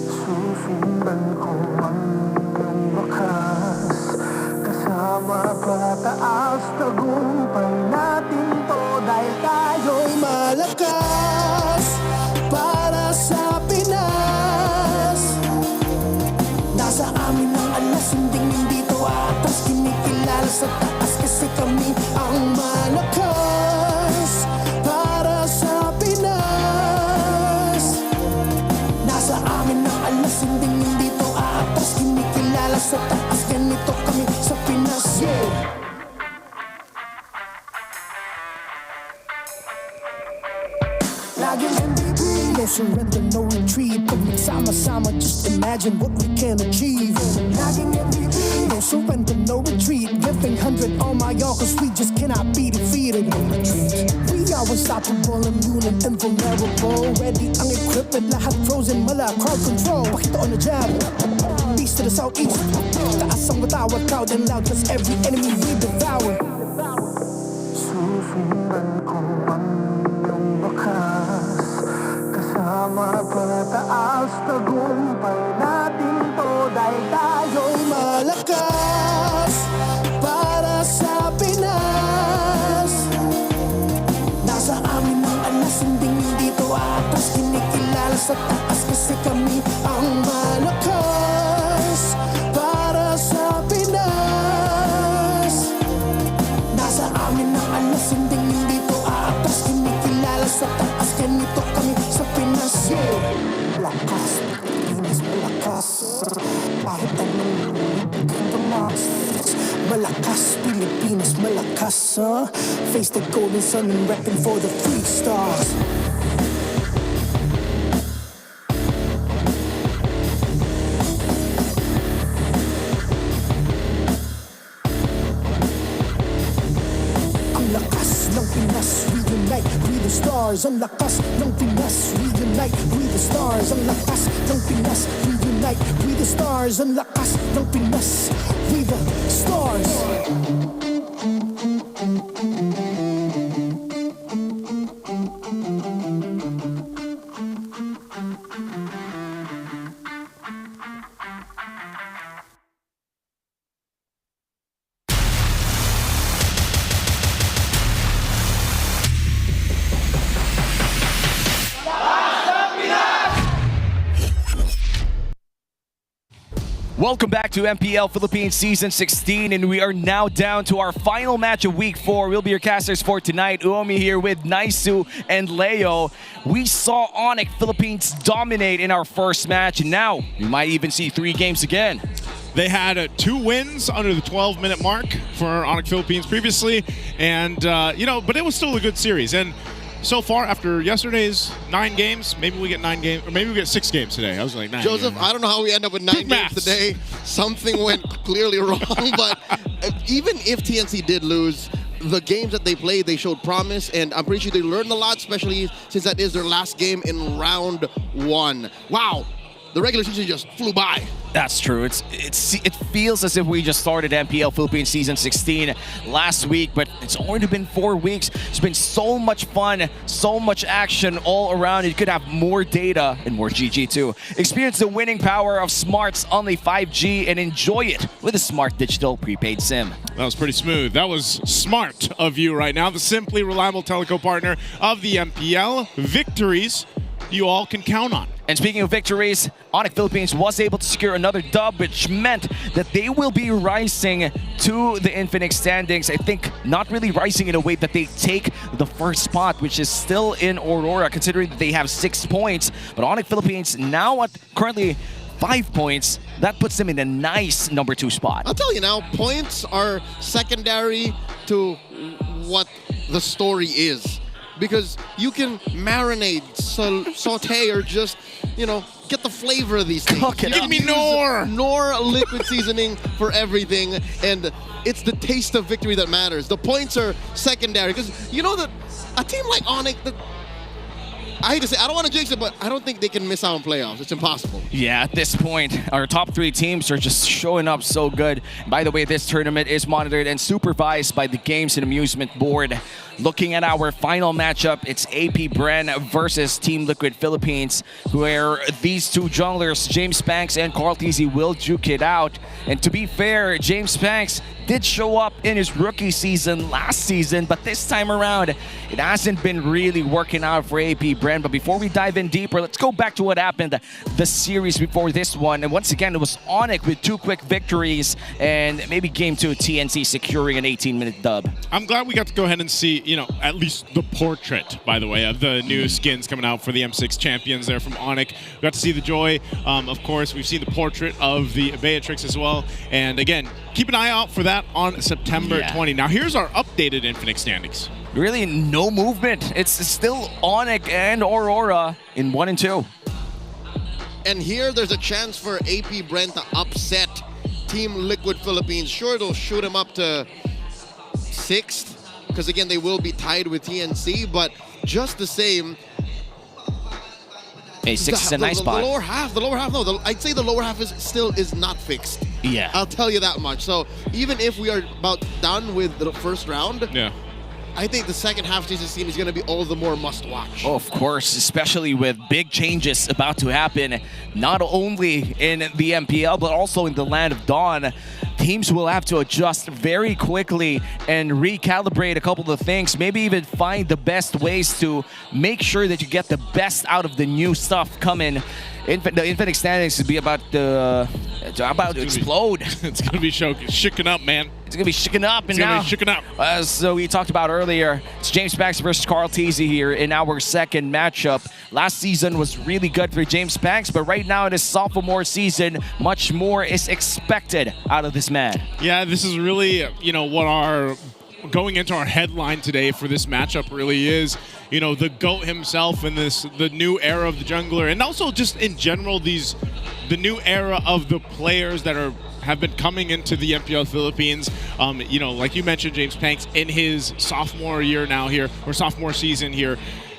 Susundan ko ang iyong bakas. Kasama pataas, tagumpay natin to. Dahil tayo'y malakas para sa Pinas. Nasa amin ang alas, hindi to atas. Kinikilala sa taas kasi kami ang malakas para sa Pinas. Nasa amin ang alas, hindi to atas. Kinikilala sa taas, ganito kami sa Pinas. Yeah. Laging MVP, no surrender, no retreat. Pag nagsama-sama, just imagine what we can achieve. Laging MVP, no surrender, no retreat. Giving 100 on my all, cause we just cannot be defeated. No retreat. We are unstoppable, immune and invulnerable. Ready ang equipment, lahat frozen, mala crowd control. Pakita on the jab, east to the southeast. Taas ang matawad, proud and loud, cause every enemy we devour. Susundan ko ang iyong bakas. Kasama pataas, tagumpay natin to. Dahil tayo'y malakas para sa Pinas. Nasa amin ang alas, hindi to atas. Kinikilala sa taas kasi kami ang malakas para sa Pinas. Nasa amin ang alas, hindi to atas. Kinikilala sa taas, ganito kami sa Pinas. Malakas, Pilipinas, malakas. Kahit anong malakas, Pilipinas, malakas face the golden sun and repping for the 3 stars. Ang lakas ng Pinas, reunite, we the stars. Ang lakas ng Pinas, reunite, we the stars. Ang lakas ng Pinas, reunite, we the stars. Ang lakas ng Pinas, we the stars. Welcome back to MPL Philippines Season 16, and we are now down to our final match of Week 4. We'll be your casters for tonight. Uomi here with Naisu and Leo. We saw ONIC Philippines dominate in our first match, and now we might even see 3 games again. They had 2 wins under the 12-minute mark for ONIC Philippines previously, and but it was still a good series. And so far, after yesterday's 9 games, maybe we get 9 games, or maybe we get 6 games today. I was like 9. Joseph, I don't know how we end up with 9 games today. Something went clearly wrong, but even if TNC did lose, the games that they played, they showed promise, and I'm pretty sure they learned a lot, especially since that is their last game in round 1. Wow, the regular season just flew by. That's true. It feels as if we just started MPL Philippines Season 16 last week, but it's already been 4 weeks. It's been so much fun, so much action all around. You could have more data and more GG too. Experience the winning power of Smart's only 5G and enjoy it with a Smart Digital prepaid SIM. That was pretty smooth. That was smart of you right now. The simply reliable telco partner of the MPL. Victories you all can count on. And speaking of victories, ONIC Philippines was able to secure another dub, which meant that they will be rising to the Infinix standings. I think not really rising in a way that they take the first spot, which is still in Aurora, considering that they have 6 points. But ONIC Philippines now at currently 5 points. That puts them in a nice number 2 spot. I'll tell you now, points are secondary to what the story is. Because you can marinate, saute, or just, get the flavor of these things. Give me Knorr! Knorr liquid seasoning for everything, and it's the taste of victory that matters. The points are secondary, because you know that a team like ONIC, I hate to say, I don't want to jinx it, but I don't think they can miss out on playoffs. It's impossible. Yeah, at this point, our top 3 teams are just showing up so good. By the way, this tournament is monitored and supervised by the Games and Amusement Board. Looking at our final matchup, it's APBR versus Team Liquid Philippines, where these two junglers, James Banks and Carl Tizzy, will duke it out. And to be fair, James Banks did show up in his rookie season last season, but this time around, it hasn't been really working out for APBR. But before we dive in deeper, let's go back to what happened the series before this one. And once again, it was ONIC with 2 quick victories, and maybe Game 2, TNC securing an 18-minute dub. I'm glad we got to go ahead and see, at least the portrait, by the way, of the new skins coming out for the M6 champions there from ONIC. We got to see the Joy. Of course, we've seen the portrait of the Beatrix as well. And again, keep an eye out for that on September 20. Now, here's our updated Infinix standings. Really no movement. It's still ONIC and Aurora in 1 and 2. And here there's a chance for APBR to upset Team Liquid Philippines. Sure, it'll shoot him up to 6th, because again, they will be tied with TNC, but just the same. Hey, 6 is a nice spot. The lower half, no, I'd say the lower half is not fixed. Yeah. I'll tell you that much. So even if we are about done with the first round, I think the second half of this team is going to be all the more must-watch. Oh, of course, especially with big changes about to happen, not only in the MPL, but also in the Land of Dawn. Teams will have to adjust very quickly and recalibrate a couple of things, maybe even find the best ways to make sure that you get the best out of the new stuff coming. The Infinix standings will be about to explode. It's going to be shaken up, man. It's going to be shaken up. And now, shaken up. As we talked about earlier, it's James Banks versus Carl Tizzy here in our second matchup. Last season was really good for James Banks, but right now in his sophomore season, much more is expected out of this man. Yeah, this is really, what our going into our headline today for this matchup really is. The GOAT himself in the new era of the jungler, and also just in general the new era of the players that have been coming into the MPL Philippines. Like you mentioned, James Banks in his sophomore year now here, or sophomore season here.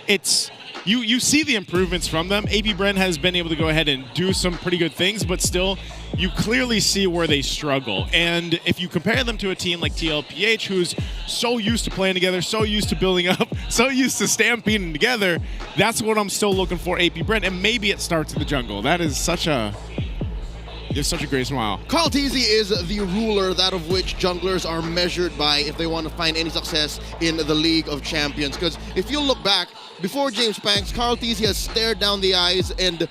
It's you see the improvements from them. APBR has been able to go ahead and do some pretty good things, but still, you clearly see where they struggle. And if you compare them to a team like TLPH, who's so used to playing together, so used to building up, so used to stampeding together, that's what I'm still looking for APBR. And maybe it starts in the jungle. That is such a great smile. Carl Tizzy is the ruler, that of which junglers are measured by if they want to find any success in the League of Champions. Because if you look back, before James Banks, Carl Tizzy has stared down the eyes and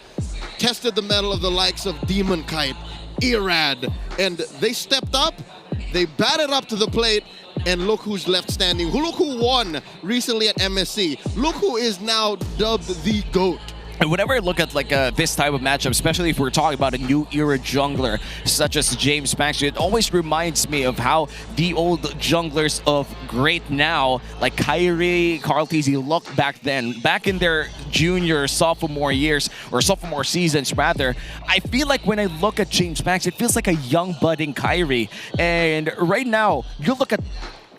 tested the mettle of the likes of Demon Kite, Irad, and they stepped up, they batted up to the plate, and look who's left standing. Look who won recently at MSC. Look who is now dubbed the GOAT. And whenever I look at this type of matchup, especially if we're talking about a new era jungler such as James Banks, it always reminds me of how the old junglers of great now, like Kyrie, Carl Tizzy, looked back then, back in their junior, sophomore years, or sophomore seasons rather. I feel like when I look at James Banks, it feels like a young budding Kyrie. And right now, you look at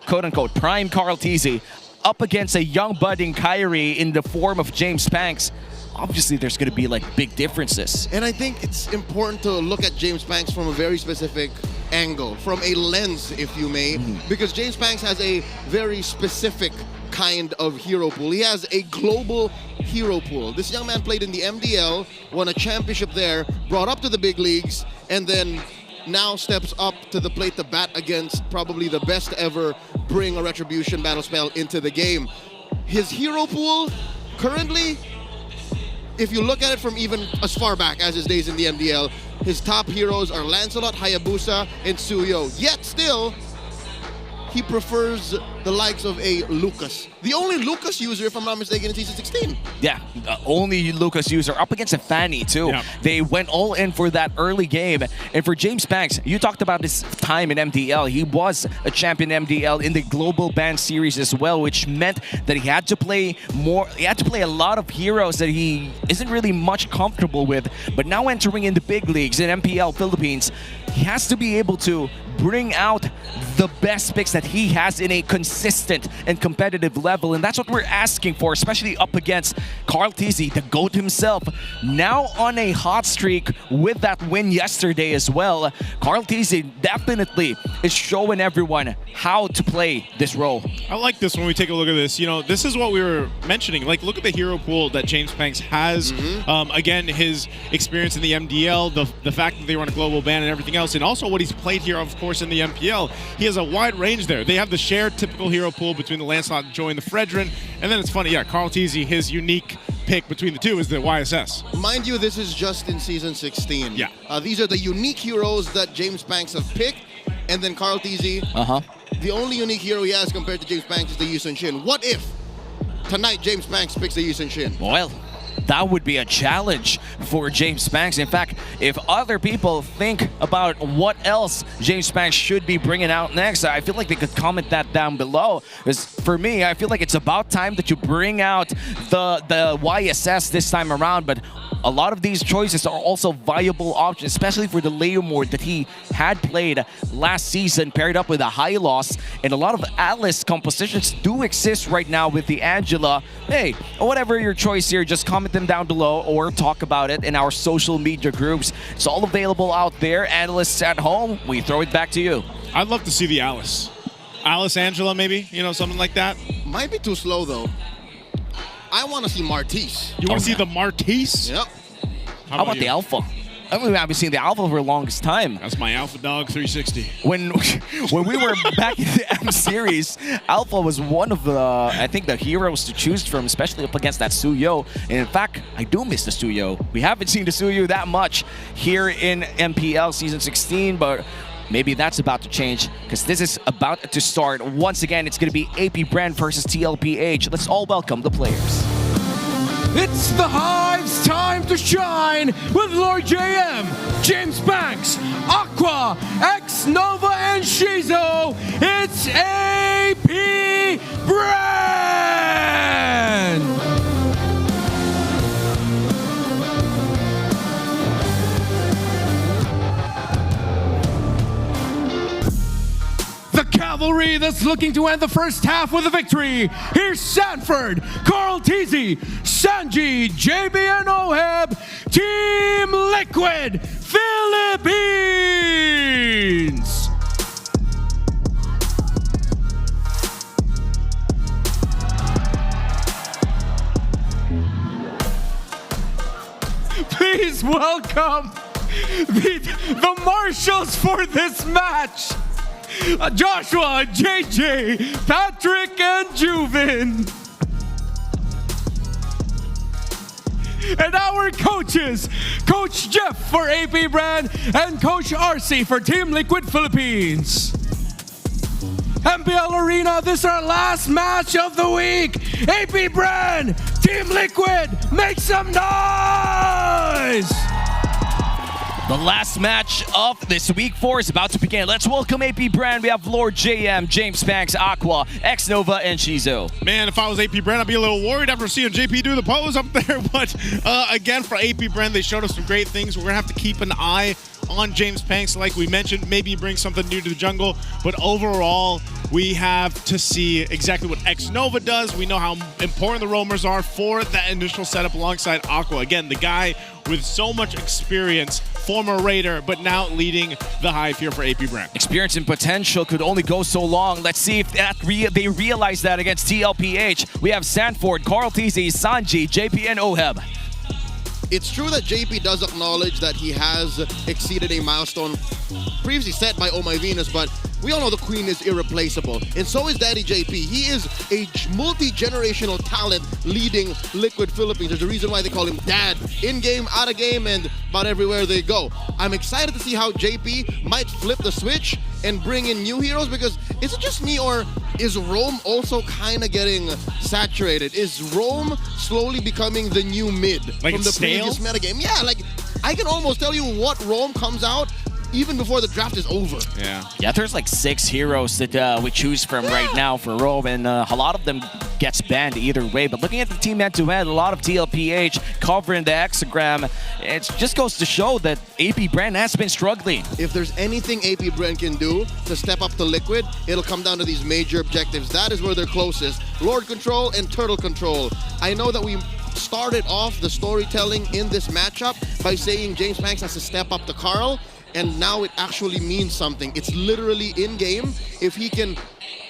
quote-unquote prime Carl Tizzy up against a young budding Kyrie in the form of James Banks. Obviously, there's going to be big differences. And I think it's important to look at James Banks from a very specific angle, from a lens, if you may, because James Banks has a very specific kind of hero pool. He has a global hero pool. This young man played in the MDL, won a championship there, brought up to the big leagues, and then now steps up to the plate to bat against probably the best ever bring a Retribution battle spell into the game. His hero pool currently, if you look at it from even as far back as his days in the MDL, his top heroes are Lancelot, Hayabusa, and Suyo. Yet still, he prefers the likes of a Lucas. The only Lucas user, if I'm not mistaken, in Season 16. Yeah, only Lucas user up against a Fanny too. Yeah. They went all in for that early game. And for James Banks, you talked about his time in MDL. He was a champion MDL in the Global Band Series as well, which meant that he had to play more. He had to play a lot of heroes that he isn't really much comfortable with. But now entering in the big leagues in MPL Philippines, he has to be able to bring out the best picks that he has in a consistent and competitive level, and that's what we're asking for, especially up against Carl Tizzy, the GOAT himself, now on a hot streak with that win yesterday as well. Carl Tizzy definitely is showing everyone how to play this role. I like this when we take a look at this. You know, this is what we were mentioning. Like, look at the hero pool that James Banks has. Again, his experience in the MDL, the fact that they run a global ban and everything else, and also what he's played here, of course, in the MPL. He has a wide range there. They have the shared typical hero pool between the Lancelot, Joy, and the Fredrin. And then it's funny, yeah, Carl Tizzy, his unique pick between the two is the YSS. Mind you, this is just in Season 16. Yeah. These are the unique heroes that James Banks have picked. And then Carl Tizzy, the only unique hero he has compared to James Banks is the Yusun Shin. What if tonight James Banks picks the Yusun Shin? Well, that would be a challenge for James Banks. In fact, if other people think about what else James Banks should be bringing out next, I feel like they could comment that down below. Because for me, I feel like it's about time that you bring out the YSS this time around, but a lot of these choices are also viable options, especially for the Leomord that he had played last season, paired up with a high loss. And a lot of Alice compositions do exist right now with the Angela. Hey, whatever your choice here, just comment them down below or talk about it in our social media groups. It's all available out there. Analysts at home, we throw it back to you. I'd love to see the Alice. Alice Angela, maybe? You know, something like that? Might be too slow, though. I want to see Martise. You want to see the Martise? Yep. How about the Alpha? I mean, we haven't seen the Alpha for the longest time. That's my Alpha Dog 360. When we were back in the M Series, Alpha was one of the, I think, the heroes to choose from, especially up against that Suyo. And in fact, I do miss the Suyo. We haven't seen the Suyo that much here in MPL Season 16, but maybe that's about to change because this is about to start. Once again, it's going to be AP Brand versus TLPH. Let's all welcome the players. It's the Hive's time to shine with Lord JM, James Banks, Aqua, X Nova, and Shizo. It's AP Brand! The cavalry that's looking to end the first half with a victory. Here's Sanford, Carl Tizzy, Sanji, JB, and Oheb, Team Liquid Philippines. Please welcome the marshals for this match. Joshua, JJ, Patrick, and Juvin. And our coaches, Coach Jeff for AP Brand and Coach RC for Team Liquid Philippines. MPL Arena, this is our last match of the week. AP Brand, Team Liquid, make some noise! The last match of this week 4 is about to begin. Let's welcome AP Brand. We have Lord JM, James Banks, Aqua, X Nova, and Shizo. Man, if I was AP Brand, I'd be a little worried after seeing JP do the pose up there. But again, for AP Brand, they showed us some great things. We're going to have to keep an eye on James Banks, like we mentioned. Maybe bring something new to the jungle. But overall, we have to see exactly what X Nova does. We know how important the roamers are for that initial setup alongside Aqua. Again, the guy with so much experience, former Raider, but now leading the Hive here for AP Brand. Experience and potential could only go so long. Let's see if they realize that against TLPH. We have Sanford, Carl Tizzy, Sanji, JP, and Oheb. It's true that JP does acknowledge that he has exceeded a milestone previously set by Oh My Venus, but we all know the Queen is irreplaceable, and so is Daddy JP. He is a multi-generational talent leading Liquid Philippines. There's a reason why they call him Dad, in-game, out-of-game, and about everywhere they go. I'm excited to see how JP might flip the switch and bring in new heroes? Because is it just me, or is Rome also kind of getting saturated? Is Rome slowly becoming the new mid Like from the it's stale? previous metagame? Yeah, like I can almost tell you what Rome comes out even before the draft is over. Yeah, there's like 6 heroes that we choose from right now for Rome, and a lot of them gets banned either way. But looking at the team head-to-head, a lot of TLPH covering the hexagram, it just goes to show that AP Brand has been struggling. If there's anything AP Brand can do to step up to Liquid, it'll come down to these major objectives. That is where they're closest. Lord Control and Turtle Control. I know that we started off the storytelling in this matchup by saying James Banks has to step up to Carl, and now it actually means something. It's literally in-game. If he can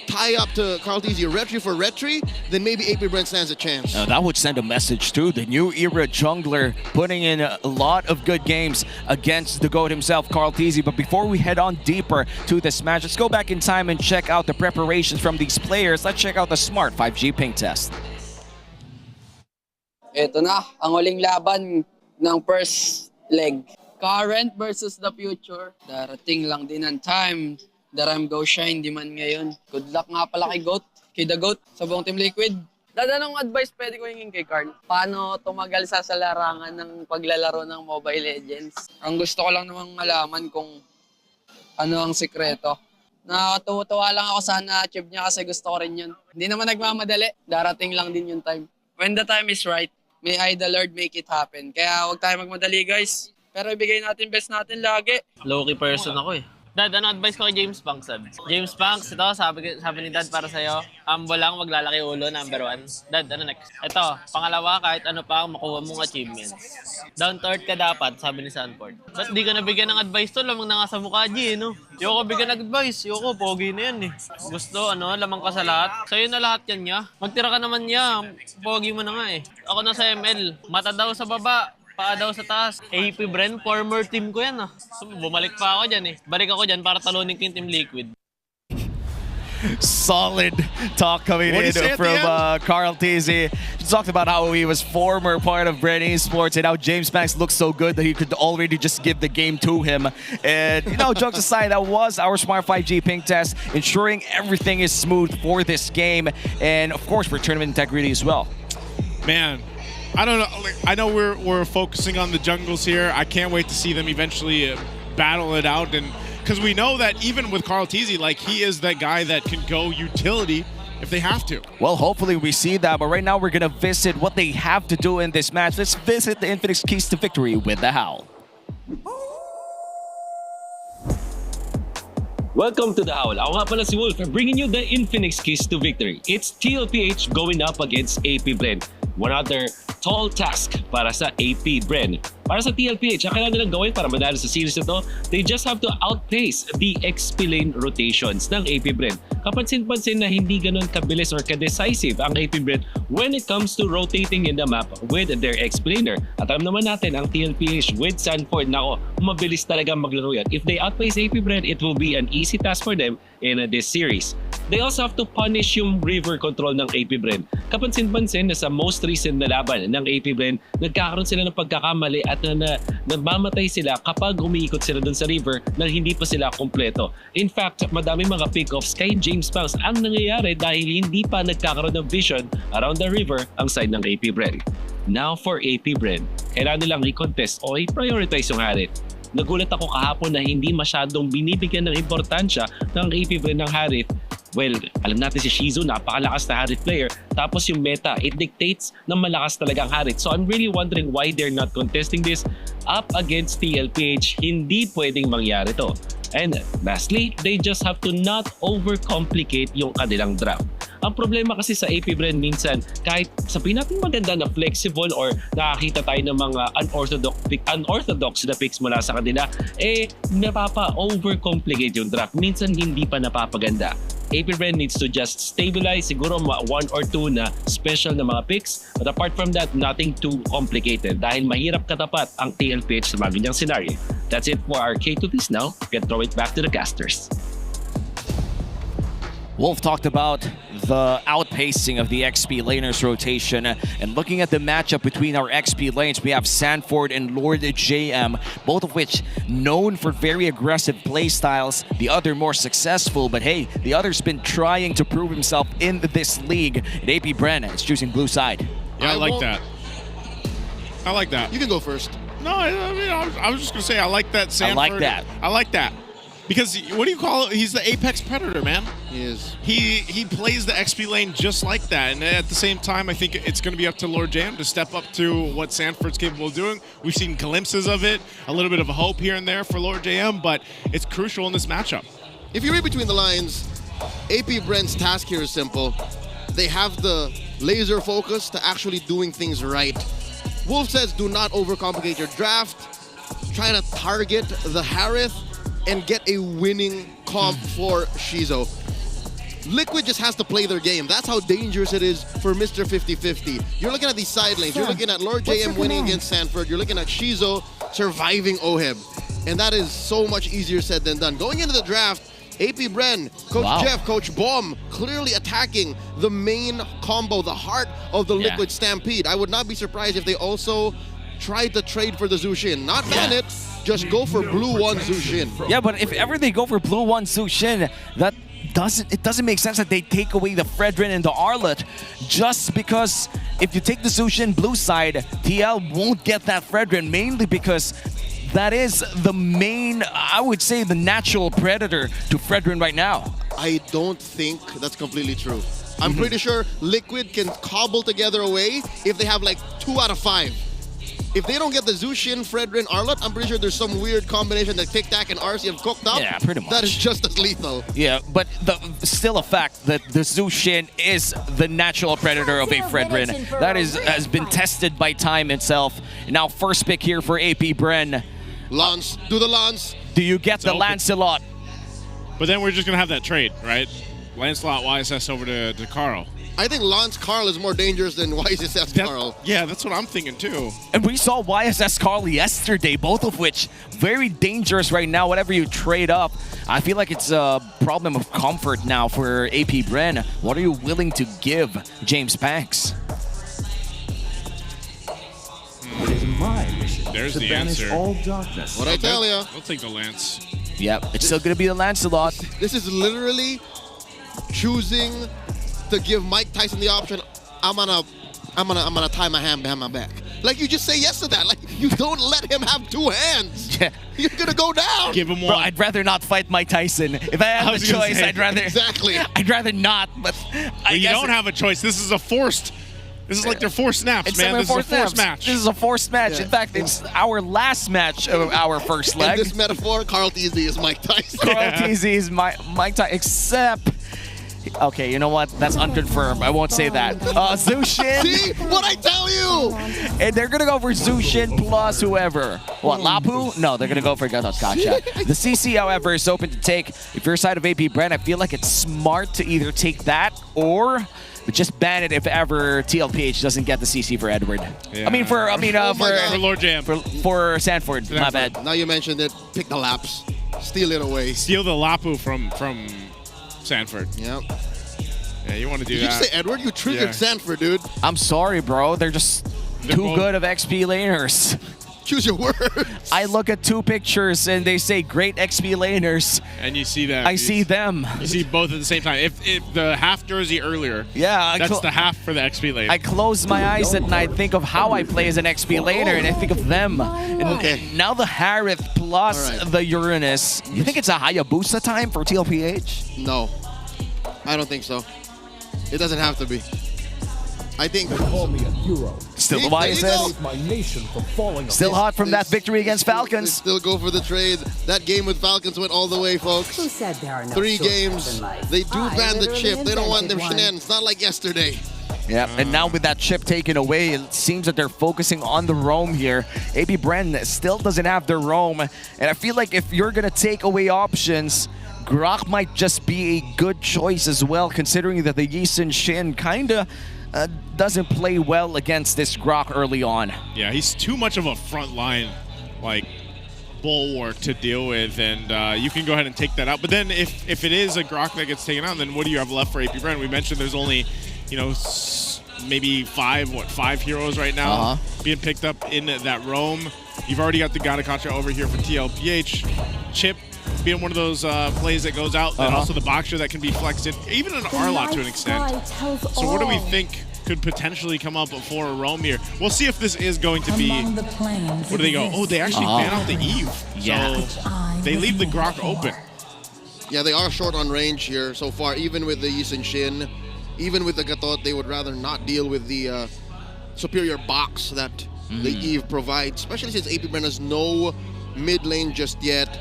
tie up to Carl TZ Retri for Retri, then maybe AP Brand stands a chance. That would send a message too. The new era jungler putting in a lot of good games against the GOAT himself, Carl TZ. But before we head on deeper to this match, let's go back in time and check out the preparations from these players. Let's check out the Smart 5G ping test. Ito na, ang huling laban ng first leg. Current versus the future. Darating lang din ang time. Daram go shine, di man ngayon. Good luck nga pala kay GOAT, kay The GOAT, sa buong Team Liquid. Dadanong advice pwede ko hingin kay Carl. Paano tumagal sa larangan ng paglalaro ng Mobile Legends? Ang gusto ko lang namang malaman kung ano ang sikreto. Nakatuwa lang ako sa na-achieve niya kasi gusto ko rin yun. Hindi naman nagmamadali. Darating lang din yung time. When the time is right, may I the Lord make it happen. Kaya huwag tayo magmadali, guys. Pero ibigay natin best natin lagi. Low-key person ako eh. Dad, ano advice ko kay James Banks, Dad? James Banks, ito, sabi ni Dad para sa'yo, humble lang, maglalaki ulo, number 1. Dad, ano next? Ito, pangalawa, kahit ano pa ang makuha mong achievements. Down to earth ka dapat, sabi ni Sanford. Ba't di ka nabigyan ng advice to? Lamang na nga sa mukha, G, no? Yoko bigyan ng advice. Yoko, pogi na yan eh. Gusto, lamang ka sa lahat. Sa'yo na lahat yan niya. Magtira ka naman niya. Pogi mo na nga eh. Ako na sa ML. Mata daw sa baba. Paa daw sa taas. AP Brand, former team ko yan ah. So, bumalik pa ako dyan eh. Balik ako dyan para talunin ko yung Team Liquid. Solid talk coming in from Carl TZ. He talked about how he was former part of Brand Esports and how James Banks looks so good that he could already just give the game to him. And, jokes aside, that was our Smart 5G ping test, ensuring everything is smooth for this game and, of course, for tournament integrity as well. Man, I don't know. I know we're focusing on the jungles here. I can't wait to see them eventually battle it out, and because we know that even with Carl TZ, like he is that guy that can go utility if they have to. Well, hopefully we see that, but right now we're gonna visit what they have to do in this match. Let's visit the Infinix keys to victory with the Howl. Welcome to the Howl. Ako nga pala si Wolf, bringing you the Infinix keys to victory. It's TLPH going up against AP Brand. One other tall task para sa AP Brand. Para sa TLPH, ang kailangan nilang gawin para manalo sa series na to, they just have to outpace the XP lane rotations ng AP Brand. Kapansin-pansin na hindi ganun kabilis or ka-decisive ang AP Brand when it comes to rotating in the map with their XP laner. At alam naman natin, ang TLPH with Sanford, nako, mabilis talaga maglaro yan. If they outpace AP Brand, it will be an easy task for them in this series. They also have to punish yung river control ng AP Brand. Kapansin-pansin na sa most recent na laban ng AP Brand, nagkakaroon sila ng pagkakamali at namamatay sila kapag umiikot sila dun sa river na hindi pa sila kompleto. In fact, madami mga pick-offs kay James Banks ang nangyayari dahil hindi pa nagkakaroon ng vision around the river ang side ng AP Brand. Now for AP Brand, kailangan nilang i-contest o i-prioritize yung Harit. Nagulat ako kahapon na hindi masyadong binibigyan ng importansya ng AP Brand ng Harit. Well, alam natin si Shizu, napakalakas na Harit player. Tapos yung meta, it dictates na malakas talaga ang Harit. So I'm really wondering why they're not contesting this up against TLPH. Hindi pwedeng mangyari to. And lastly, they just have to not overcomplicate yung kanilang draft. Ang problema kasi sa AP Brand minsan, kahit sabihin natin maganda na flexible or nakakita tayo ng mga unorthodox na picks mula sa kanila, napapa-overcomplicate yung draft. Minsan hindi pa napapaganda. AP Brand needs to just stabilize, siguro 1 or 2 na special na mga picks. But apart from that, nothing too complicated dahil mahirap katapat ang TLPH sa mga ganyang scenario. That's it for our K2 this now. We can throw it back to the casters. Wolf talked about the outpacing of the XP laners rotation, and looking at the matchup between our XP lanes, we have Sanford and Lord JM, both of which known for very aggressive playstyles, the other more successful, but hey, the other's been trying to prove himself in this league, and AP Bren is choosing blue side. Yeah, I like that. I like that. You can go first. No, I was just going to say, I like that Sanford. I like that. I like that. Because, what do you call it? He's the apex predator, man. He is. He plays the XP lane just like that. And at the same time, I think it's going to be up to Lord Jam to step up to what Sanford's capable of doing. We've seen glimpses of it, a little bit of a hope here and there for Lord JM, but it's crucial in this matchup. If you read between the lines, AP Bren's task here is simple. They have the laser focus to actually doing things right. Wolf says do not overcomplicate your draft. Trying to target the Harith and get a winning comp for Shizo. Liquid just has to play their game. That's how dangerous it is for Mr. 50-50. You're looking at these side lanes. You're looking at Lord JM winning against Sanford. You're looking at Shizo surviving Oheb. And that is so much easier said than done. Going into the draft, AP Bren, Coach Jeff, Coach Baum, clearly attacking the main combo, the heart of the Liquid Stampede. I would not be surprised if they also tried to trade for the Zushin. Not ban it, just go for blue 1 Zushin. Yeah, but if ever they go for blue 1 Zushin, it doesn't make sense that they take away the Fredrin and the Arlet, just because if you take the Zushin blue side, TL won't get that Fredrin, mainly because that is the main, I would say, the natural predator to Fredrin right now. I don't think that's completely true. I'm pretty sure Liquid can cobble together a way if they have like 2 out of 5. If they don't get the Zushin, Fredrin, Arlet, I'm pretty sure there's some weird combination that Tic Tac and RC have cooked up. Yeah, pretty much. That is just as lethal. Yeah, but still a fact that the Zushin is the natural predator of a Fredrin. That has been tested by time itself. Now, first pick here for AP Bren. Lance, do the Lance. Do you get the Lancelot? But then we're just going to have that trade, right? Lancelot, YSS over to Carl. I think Lance Carl is more dangerous than YSS Carl. Yeah, that's what I'm thinking too. And we saw YSS Carl yesterday, both of which very dangerous right now. Whatever you trade up, I feel like it's a problem of comfort now for AP Bren. What are you willing to give James Banks? It is my mission There's to the banish answer. all darkness. What I tell ya? I'll take the Lance. Yep, it's still going to be the Lancelot. This is literally choosing to give Mike Tyson the option. I'm gonna tie my hand behind my back. Like, you just say yes to that. Like, you don't let him have 2 hands. Yeah. You're gonna go down. Give him one. Bro, I'd rather not fight Mike Tyson. If I had the choice, I'd rather Exactly. I'd rather not. But Well, you don't have a choice. This is a forced. This is like their forced snaps, It's man. our This is a forced forced snaps. match. This is a forced match. Yeah. In fact, it's our last match of our first leg. In this metaphor, Carl Teasy is Mike Tyson. Carl TZ is Mike Tyson, except... Okay, you know what? That's unconfirmed. I won't say that. Zushin. See what I tell you? And they're gonna go for Zushin plus whoever. What, Lapu? No, they're gonna go for Gotcha. The CC, however, is open to take. If you're side of AP Bren, I feel like it's smart to either take that or just ban it if ever TLPH doesn't get the CC for Edward. Yeah. For Lord Jam. For Sanford. My bad. Now you mentioned it. Pick the laps. Steal it away. Steal the Lapu from Sanford. Yep. Yeah, you want to do Did that. you say Edward? You triggered Sanford, dude. I'm sorry, bro. They're just too good of XP laners. Choose your words. I look at 2 pictures and they say great XP laners. And you see that. I see them. You see both at the same time. If the half jersey earlier, Yeah, that's the half for the XP lane. I close my eyes at night, think of how I play as an XP laner, and I think of them. And now the Harith plus the Uranus. You think it's a Hayabusa time for TLPH? No, I don't think so. It doesn't have to be. I think. Call me a hero. Still the There you go. YSS. My nation from falling Still apart. hot from that victory against Falcons. Still go for the trade. That game with Falcons went all the way, folks. Who said there are no 3 shortcuts games. in life? They do I ban the literally chip. They don't want them invented one. shenanigans. Not like yesterday. Yeah, and now with that chip taken away, it seems that they're focusing on the roam here. AP Bren still doesn't have their roam, and I feel like if you're gonna take away options, Grok might just be a good choice as well, considering that the Yi Sun Shin kinda doesn't play well against this Grok early on. Yeah, he's too much of a front line, like, bulwark to deal with, and you can go ahead and take that out. But then if it is a Grok that gets taken out, then what do you have left for APBR? We mentioned there's only, you know, maybe five heroes right now being picked up in that roam. You've already got the Gadakacha over here for TLPH. Chip being one of those plays that goes out, and also the Boxer that can be flexed in, even an Arlot to an extent. So what do we think could potentially come up for a roam here? We'll see if this is going to be... Where do they go? Oh, they actually ban out the Eve. Yeah. So they leave the Grok open. Yeah, they are short on range here so far, even with the Yi Sun Shin. Even with the Gatot, they would rather not deal with the superior box that the Eve provides, especially since APBR has no mid lane just yet.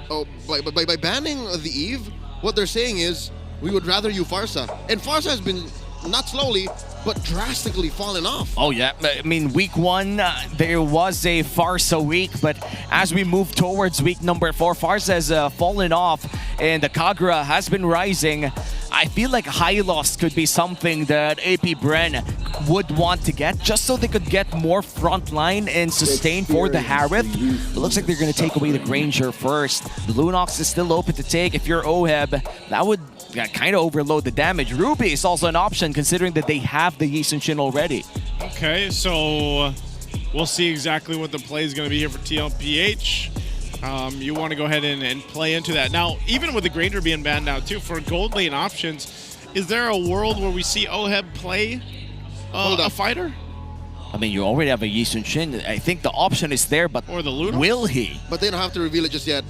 Oh, by banning the Eve, what they're saying is, we would rather you Farsa. And Farsa has been, not slowly, but drastically fallen off. Oh yeah, I mean week 1 there was a Farsa week, but as we move towards week number 4, Farsa has fallen off and the Kagura has been rising. I feel like Hylos could be something that APBR would want to get just so they could get more frontline and sustain for the Harith. It looks like they're going to take away the Granger first. The Lunox is still open to take. If you're Oheb, that would kind of overload the damage. Ruby is also an option considering that they have the Yi Sun Shin already. Okay, so we'll see exactly what the play is going to be here for TLPH. You want to go ahead and play into that. Now, even with the Granger being banned out too, for gold lane options, is there a world where we see Oheb play a fighter? I mean, you already have a Yi Sun Shin. I think the option is there, but or the Lunox? Will he? But they don't have to reveal it just yet.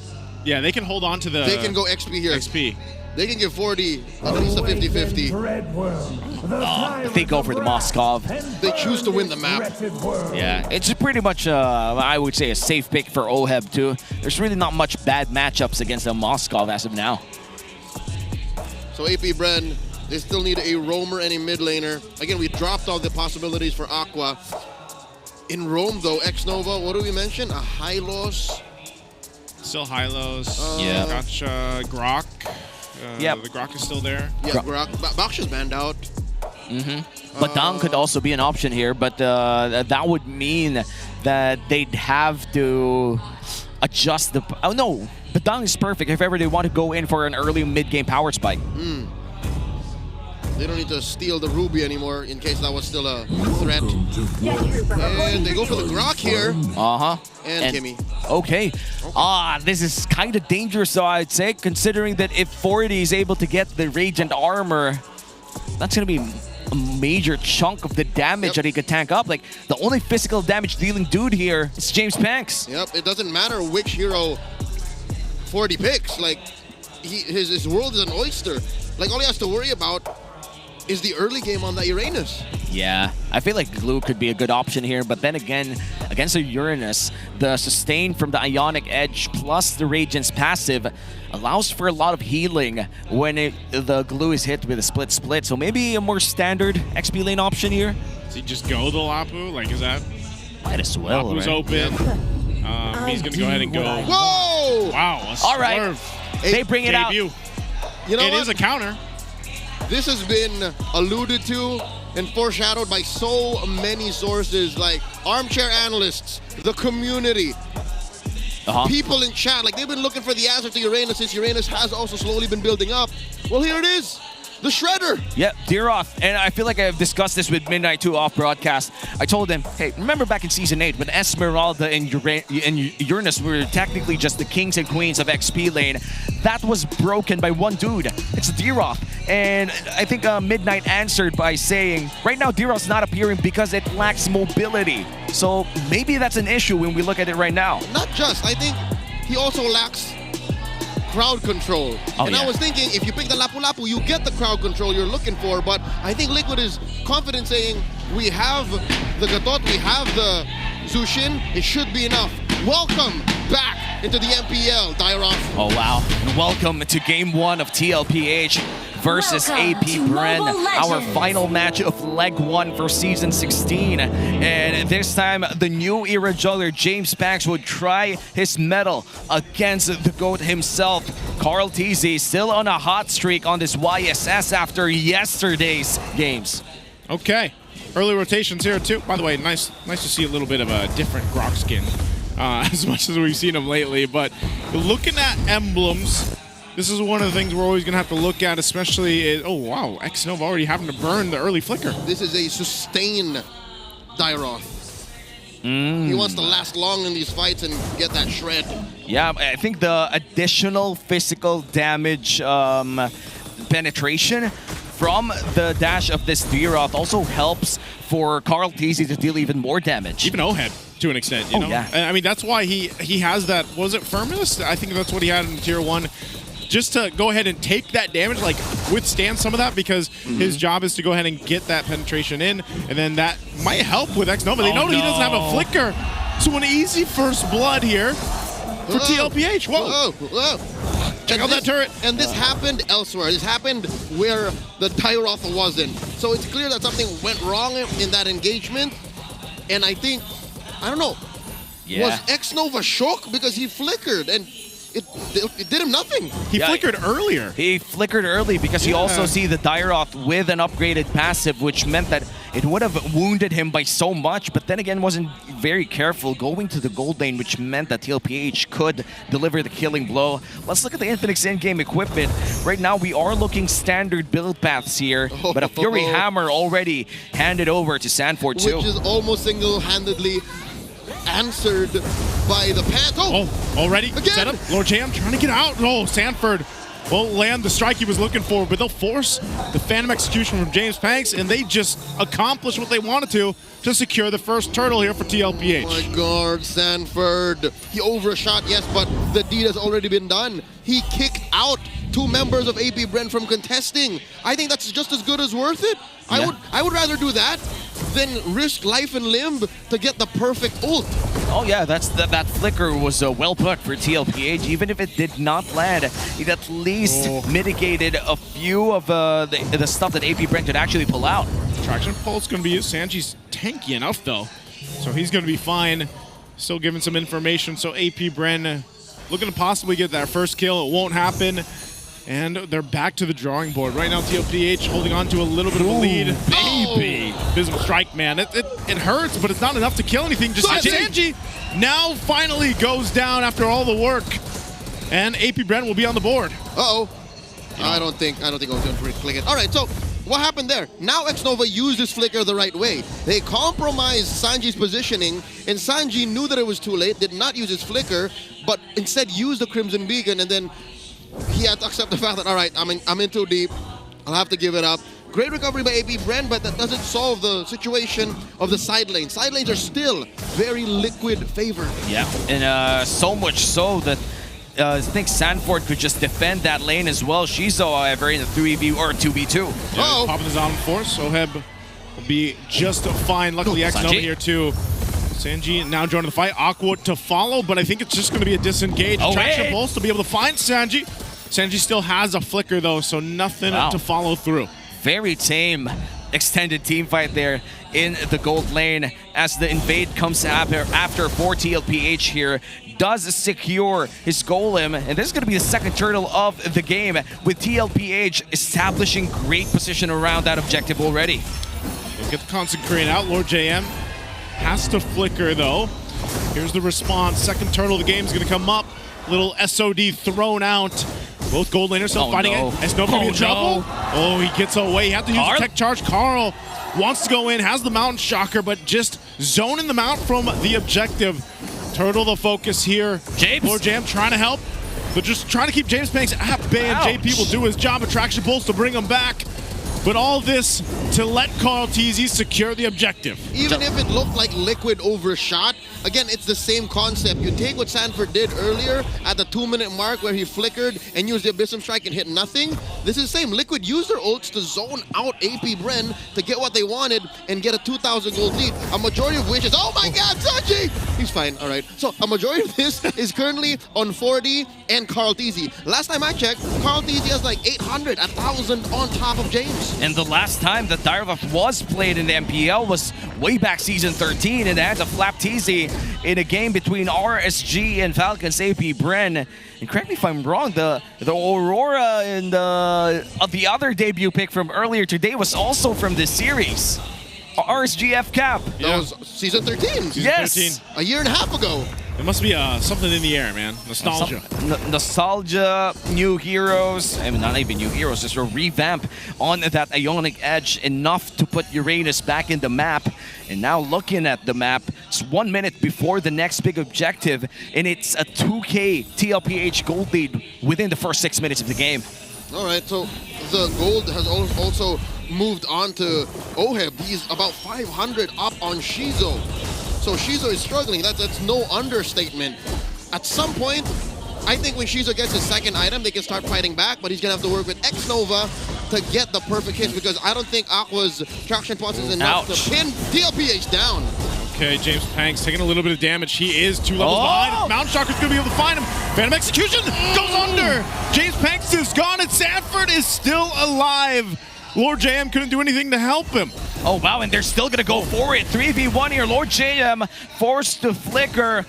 Yeah, they can hold on to the... They can go XP here. XP. They can give 40, at least a 50-50. They go for the Moskov. They choose to win the map. Yeah, it's pretty much, I would say, a safe pick for Oheb, too. There's really not much bad matchups against the Moskov as of now. So APBR, they still need a roamer and a mid laner. Again, we dropped all the possibilities for Aqua. In Rome, though, X-Nova, what do we mention? A Hylos? Still Hylos. Yeah. Gotcha. Grok. Yep. The Grok is still there. Yeah, Grok. Baksha's banned out. Badang could also be an option here, but that would mean that they'd have to adjust the... Oh, no. Badang is perfect if ever they want to go in for an early mid-game power spike. They don't need to steal the Ruby anymore in case that was still a threat. And they go for the Grok here. And Kimmy. Okay. This is kind of dangerous, so I'd say, considering that if 40 is able to get the Radiant Armor, that's going to be a major chunk of the damage that he could tank up. Like, the only physical damage dealing dude here is James Panks. Yep, it doesn't matter which hero 40 picks. Like, his world is an oyster. Like, all he has to worry about is the early game on the Uranus. Yeah, I feel like Glue could be a good option here, but then again, against the Uranus, the sustain from the Ionic Edge plus the Radiant's passive allows for a lot of healing when the Glue is hit with a split. So maybe a more standard XP lane option here. Does he just go the Lapu? Like, is that... Might as well, Lapu's right? open. He's going to go ahead and go... Whoa! Wow, a all right, they bring it out. You know it is a counter. This has been alluded to and foreshadowed by so many sources, like armchair analysts, the community, people in chat. Like, they've been looking for the answer to Uranus since Uranus has also slowly been building up. Well, here it is. The Shredder. Yep, Diroth. And I feel like I've discussed this with Midnight 2 off broadcast. I told him, hey, remember back in Season 8 when Esmeralda and Uranus were technically just the kings and queens of XP lane? That was broken by one dude. It's Diroth. And I think Midnight answered by saying, right now Diroth's not appearing because it lacks mobility. So maybe that's an issue when we look at it right now. Not just. I think he also lacks crowd control. I was thinking, if you pick the Lapu Lapu, you get the crowd control you're looking for, but I think Liquid is confident saying, we have the Gatot, we have the Zushin, it should be enough. Welcome back into the MPL, Dairoth. Oh wow, welcome to Game 1 of TLPH versus APBR, our final match of Leg 1 for Season 16. And this time, the new era juggler, James Panks, would try his mettle against the GOAT himself. Carl TZ still on a hot streak on this YSS after yesterday's games. Okay, early rotations here too. By the way, nice to see a little bit of a different Grok skin as much as we've seen him lately. But looking at emblems, this is one of the things we're always going to have to look at, especially, oh wow, X-Nova already having to burn the early flicker. This is a sustain Dairoth. He wants to last long in these fights and get that shred. Yeah, I think the additional physical damage penetration from the dash of this Dairoth also helps for Carl Teasy to deal even more damage. Even O-Head, to an extent, you know? Yeah. I mean, that's why he has that, was it Firmness? I think that's what he had in Tier 1. Just to go ahead and take that damage, like withstand some of that, because his job is to go ahead and get that penetration in, and then that might help with X-Nova. They know he doesn't have a flicker, so an easy first blood here for TLPH. Whoa. Check out that turret. And this happened elsewhere. This happened where the Dairoth wasn't. So it's clear that something went wrong in that engagement, and I think, I don't know, was X-Nova shook because he flickered and it did him nothing. He flickered earlier. He flickered early because he also see the Dairoth with an upgraded passive, which meant that it would have wounded him by so much, but then again wasn't very careful going to the gold lane, which meant that TLPH could deliver the killing blow. Let's look at the Infinix in-game equipment. Right now we are looking standard build paths here, but a Fury Hammer already handed over to Sanford too. Which is almost single-handedly answered by the Panther. Oh, already set up. Lord Jam trying to get out. Oh, Sanford won't land the strike he was looking for, but they'll force the Phantom Execution from James Panks, and they just accomplish what they wanted to secure the first turtle here for TLPH. Oh my God, Sanford. He overshot, yes, but the deed has already been done. He kicked out 2 members of AP Brent from contesting. I think that's just as good as worth it. Yeah. I would rather do that than risk life and limb to get the perfect ult. Oh yeah, that flicker was well put for TLPH. Even if it did not land, it at least mitigated a few of the stuff that AP Brent could actually pull out. Traction Pulse going to be used. Sanji's tanky enough though, so he's going to be fine. Still giving some information, so AP Brent looking to possibly get that first kill. It won't happen. And they're back to the drawing board. Right now, TLPH holding on to a little bit of a lead. Baby! Visible strike, man. It hurts, but it's not enough to kill anything. Just Sanji now finally goes down after all the work. And AP Brent will be on the board. Uh-oh. I don't think I was going to flick it. All right, so what happened there? Now X-Nova used his flicker the right way. They compromised Sanji's positioning, and Sanji knew that it was too late, did not use his flicker, but instead used the Crimson Beacon, and then he had to accept the fact that, all right, I'm in too deep. I'll have to give it up. Great recovery by AP Brent, but that doesn't solve the situation of the side lanes. Side lanes are still very Liquid favored. Yeah, and so much so that I think Sanford could just defend that lane as well. Shizo, however, in a 3v or 2v2. Yeah, popping his on force. Oheb will be just fine. Luckily, X-Nova here too. Sanji now joining the fight. Aqua to follow, but I think it's just going to be a disengage. Traction Pulse to be able to find Sanji. Sanji still has a flicker though, so nothing to follow through. Very tame extended team fight there in the gold lane as the invade comes after for TLPH here. Does secure his golem, and this is going to be the second turtle of the game with TLPH establishing great position around that objective already. Let's get the Consecrate out. Lord JM has to flicker though. Here's the response. Second turtle of the game is going to come up. Little SOD thrown out. Both gold laners still fighting it. S-Nova going to be in trouble. Oh, he gets away. He has to use the tech charge. Carl wants to go in, has the Mountain Shocker, but just zoning them out from the objective. Turtle the focus here. James. Lord Jam trying to help, but just trying to keep James Panks at bay, and JP will do his job. Attraction Pulse to bring him back. But all this to let Carl Teasy secure the objective. Even if it looked like Liquid overshot, again, it's the same concept. You take what Sanford did earlier at the 2-minute mark where he flickered and used the Abyssum Strike and hit nothing. This is the same. Liquid used their ults to zone out AP Bren to get what they wanted and get a 2,000 gold lead. A majority of which is, oh my God, Sanji! He's fine, all right. So a majority of this is currently on 4D and Carl Teasy. Last time I checked, Carl Teasy has like 800, 1,000 on top of James. And the last time that Dairoth was played in the MPL was way back season 13 in the hands of Flap Teasy in a game between RSG and Falcons AP Bren. And correct me if I'm wrong, the Aurora and the other debut pick from earlier today was also from this series. RSG F-Cap. That was season 13. Yes. 13. A year and a half ago. There must be something in the air, man. Nostalgia. Nostalgia, new heroes. I mean, not even new heroes, just a revamp on that Ionic Edge, enough to put Uranus back in the map. And now looking at the map, it's 1 minute before the next big objective, and it's a 2K TLPH gold lead within the first 6 minutes of the game. All right, so the gold has also moved on to Oheb. He's about 500 up on Shizo. So Shizo is struggling. That's no understatement. At some point, I think when Shizo gets his second item, they can start fighting back, but he's going to have to work with X-Nova to get the perfect hits, because I don't think Aqua's traction pulse is enough to pin TLPH down. Okay, James Panks taking a little bit of damage. He is 2 levels behind. Mount Shocker's going to be able to find him. Phantom Execution goes under. James Panks is gone, and Sanford is still alive. Lord JM couldn't do anything to help him. Oh, wow, and they're still going to go for it. 3v1 here. Lord JM forced to flicker,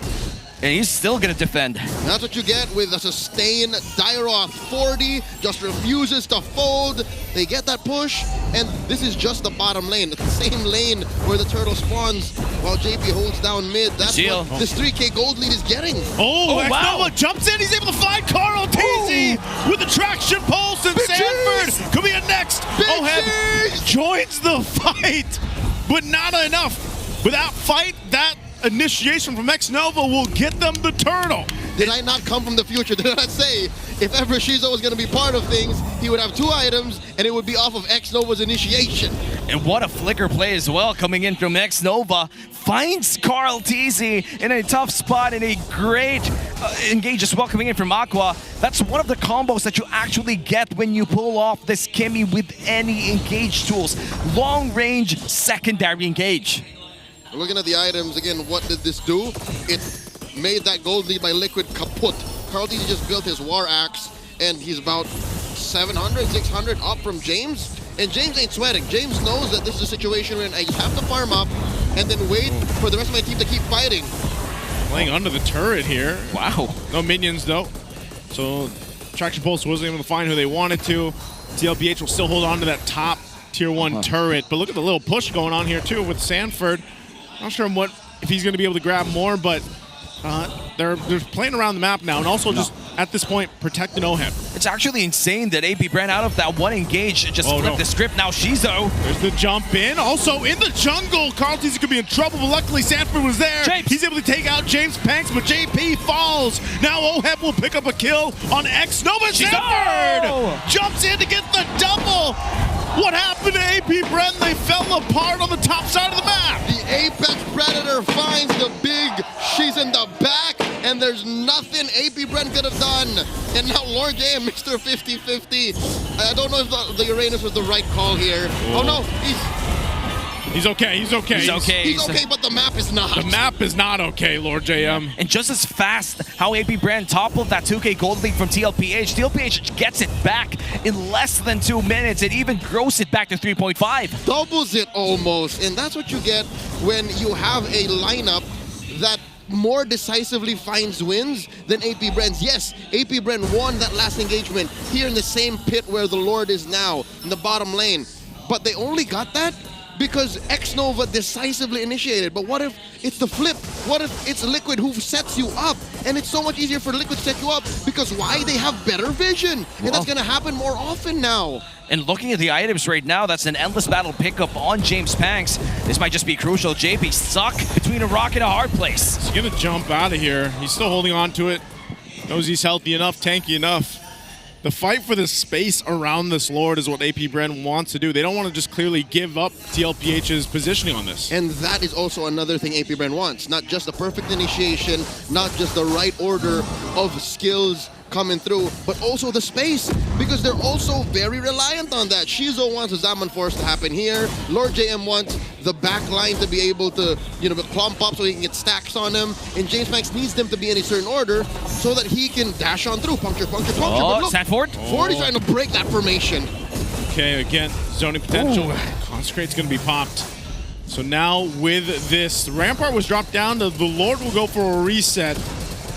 and he's still going to defend. That's what you get with a sustained Dairoth. 40 just refuses to fold. They get that push, and this is just the bottom lane. The same lane where the turtle spawns while JP holds down mid. That's what this 3K gold lead is getting. Oh, X-Nova jumps in. He's able to find Carl TZ with the traction pulse, and Sanford could be a next. Oheb joins the fight, but not enough. Without fight, that initiation from X-Nova will get them the turtle. Did I not come from the future? Did I not say if ever Shizo was going to be part of things, he would have 2 items and it would be off of X-Nova's initiation? And what a flicker play as well coming in from X-Nova. Finds Carl TZ in a tough spot, and a great engage as well coming in from Aqua. That's one of the combos that you actually get when you pull off this Kimmy with any engage tools. Long range secondary engage. Looking at the items, again, what did this do? It made that gold lead by Liquid kaput. Carl TZ just built his War Axe, and he's about 700, 600 up from James. And James ain't sweating. James knows that this is a situation where I have to farm up and then wait for the rest of my team to keep fighting. Playing under the turret here. Wow. No minions, though. So Traction Pulse wasn't able to find who they wanted to. TLPH will still hold on to that top tier 1 turret. But look at the little push going on here, too, with Sanford. Not sure if he's going to be able to grab more, but they're playing around the map now, and also just at this point protecting Oheb. It's actually insane that AP ran out of that one engage, just flipped the script. Now Shizo. There's the jump in. Also in the jungle, Carl TZ could be in trouble, but luckily Sanford was there. He's able to take out James Panks, but JP falls. Now Oheb will pick up a kill on X-Nova. Sanford jumps in to get the double. What happened to AP Bren? They fell apart on the top side of the map. The Apex Predator finds the big. She's in the back, and there's nothing AP Bren could have done. And now Lord J and Mr. 50-50. I don't know if the Uranus was the right call here. Oh no, He's okay. He's okay, but the map is not. The map is not okay, Lord JM. And just as fast how AP Brand toppled that 2K gold lead from TLPH, TLPH gets it back in less than 2 minutes. It even grows it back to 3.5. Doubles it almost. And that's what you get when you have a lineup that more decisively finds wins than AP Brand's. Yes, AP Brand won that last engagement here in the same pit where the Lord is now, in the bottom lane. But they only got that because X-Nova decisively initiated. But what if it's the flip? What if it's Liquid who sets you up? And it's so much easier for Liquid to set you up because why? They have better vision. And that's going to happen more often now. And looking at the items right now, that's an endless battle pickup on James Panks. This might just be crucial. JP stuck between a rock and a hard place. He's going to jump out of here. He's still holding on to it. Knows he's healthy enough, tanky enough. The fight for the space around this Lord is what AP Bren wants to do. They don't want to just clearly give up TLPH's positioning on this. And that is also another thing AP Bren wants. Not just the perfect initiation, not just the right order of skills coming through, but also the space, because they're also very reliant on that. Shizo wants a Zaman Force to happen here. Lord JM wants the back line to be able to, clump up so he can get stacks on him. And James Max needs them to be in a certain order so that he can dash on through. Puncture, puncture, puncture. Oh, but look, Sanford. Fordy's trying to break that formation. Okay, again, zoning potential. Consecrate's going to be popped. So now with this, Rampart was dropped down. The Lord will go for a reset.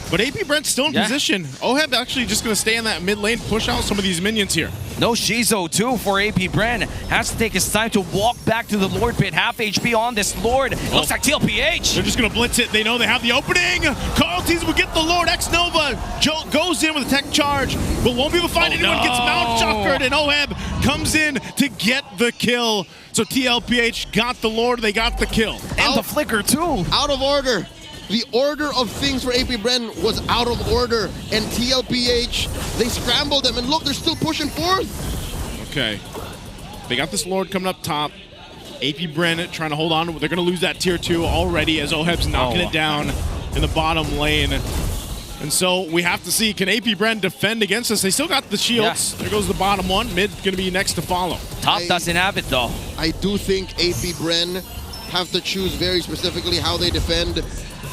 But AP Brent's still in position. Oheb actually just going to stay in that mid lane, push out some of these minions here. No Shizo too for AP Bren. Has to take his time to walk back to the Lord pit. Half HP on this Lord. It looks like TLPH. They're just going to blitz it. They know they have the opening. Carl Tees will get the Lord. X-Nova goes in with a tech charge, but won't be able to find anyone. Gets Mount Chakra, and Oheb comes in to get the kill. So TLPH got the Lord. They got the kill. And the flicker too. Out of order. The order of things for AP Bren was out of order, and TLPH, they scrambled them, and look, they're still pushing forth. Okay. They got this Lord coming up top. AP Bren trying to hold on. They're going to lose that tier 2 already as Oheb's knocking it down in the bottom lane. And so we have to see, can AP Bren defend against us? They still got the shields. Yeah. There goes the bottom one. Mid going to be next to follow. Top doesn't have it, though. I do think AP Bren have to choose very specifically how they defend,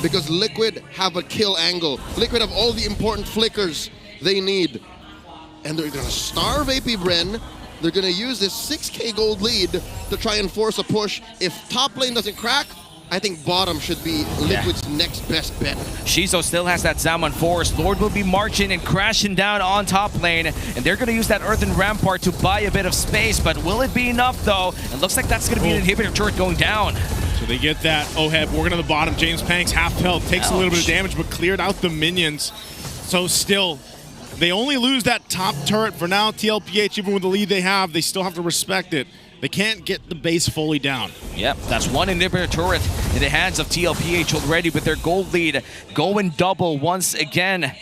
because Liquid have a kill angle. Liquid have all the important flickers they need. And they're going to starve AP Bren. They're going to use this 6k gold lead to try and force a push. If top lane doesn't crack, I think bottom should be Liquid's next best bet. Shizo still has that Zaman Force. Lord will be marching and crashing down on top lane. And they're going to use that Earthen Rampart to buy a bit of space. But will it be enough, though? It looks like that's going to be an inhibitor turret going down. So they get that. Oheb working on the bottom. James Panks half health. Takes a little bit of damage, but cleared out the minions. So still, they only lose that top turret for now. TLPH, even with the lead they have, they still have to respect it. They can't get the base fully down. Yep, that's one inhibitor turret in the hands of TLPH already with their gold lead going double once again.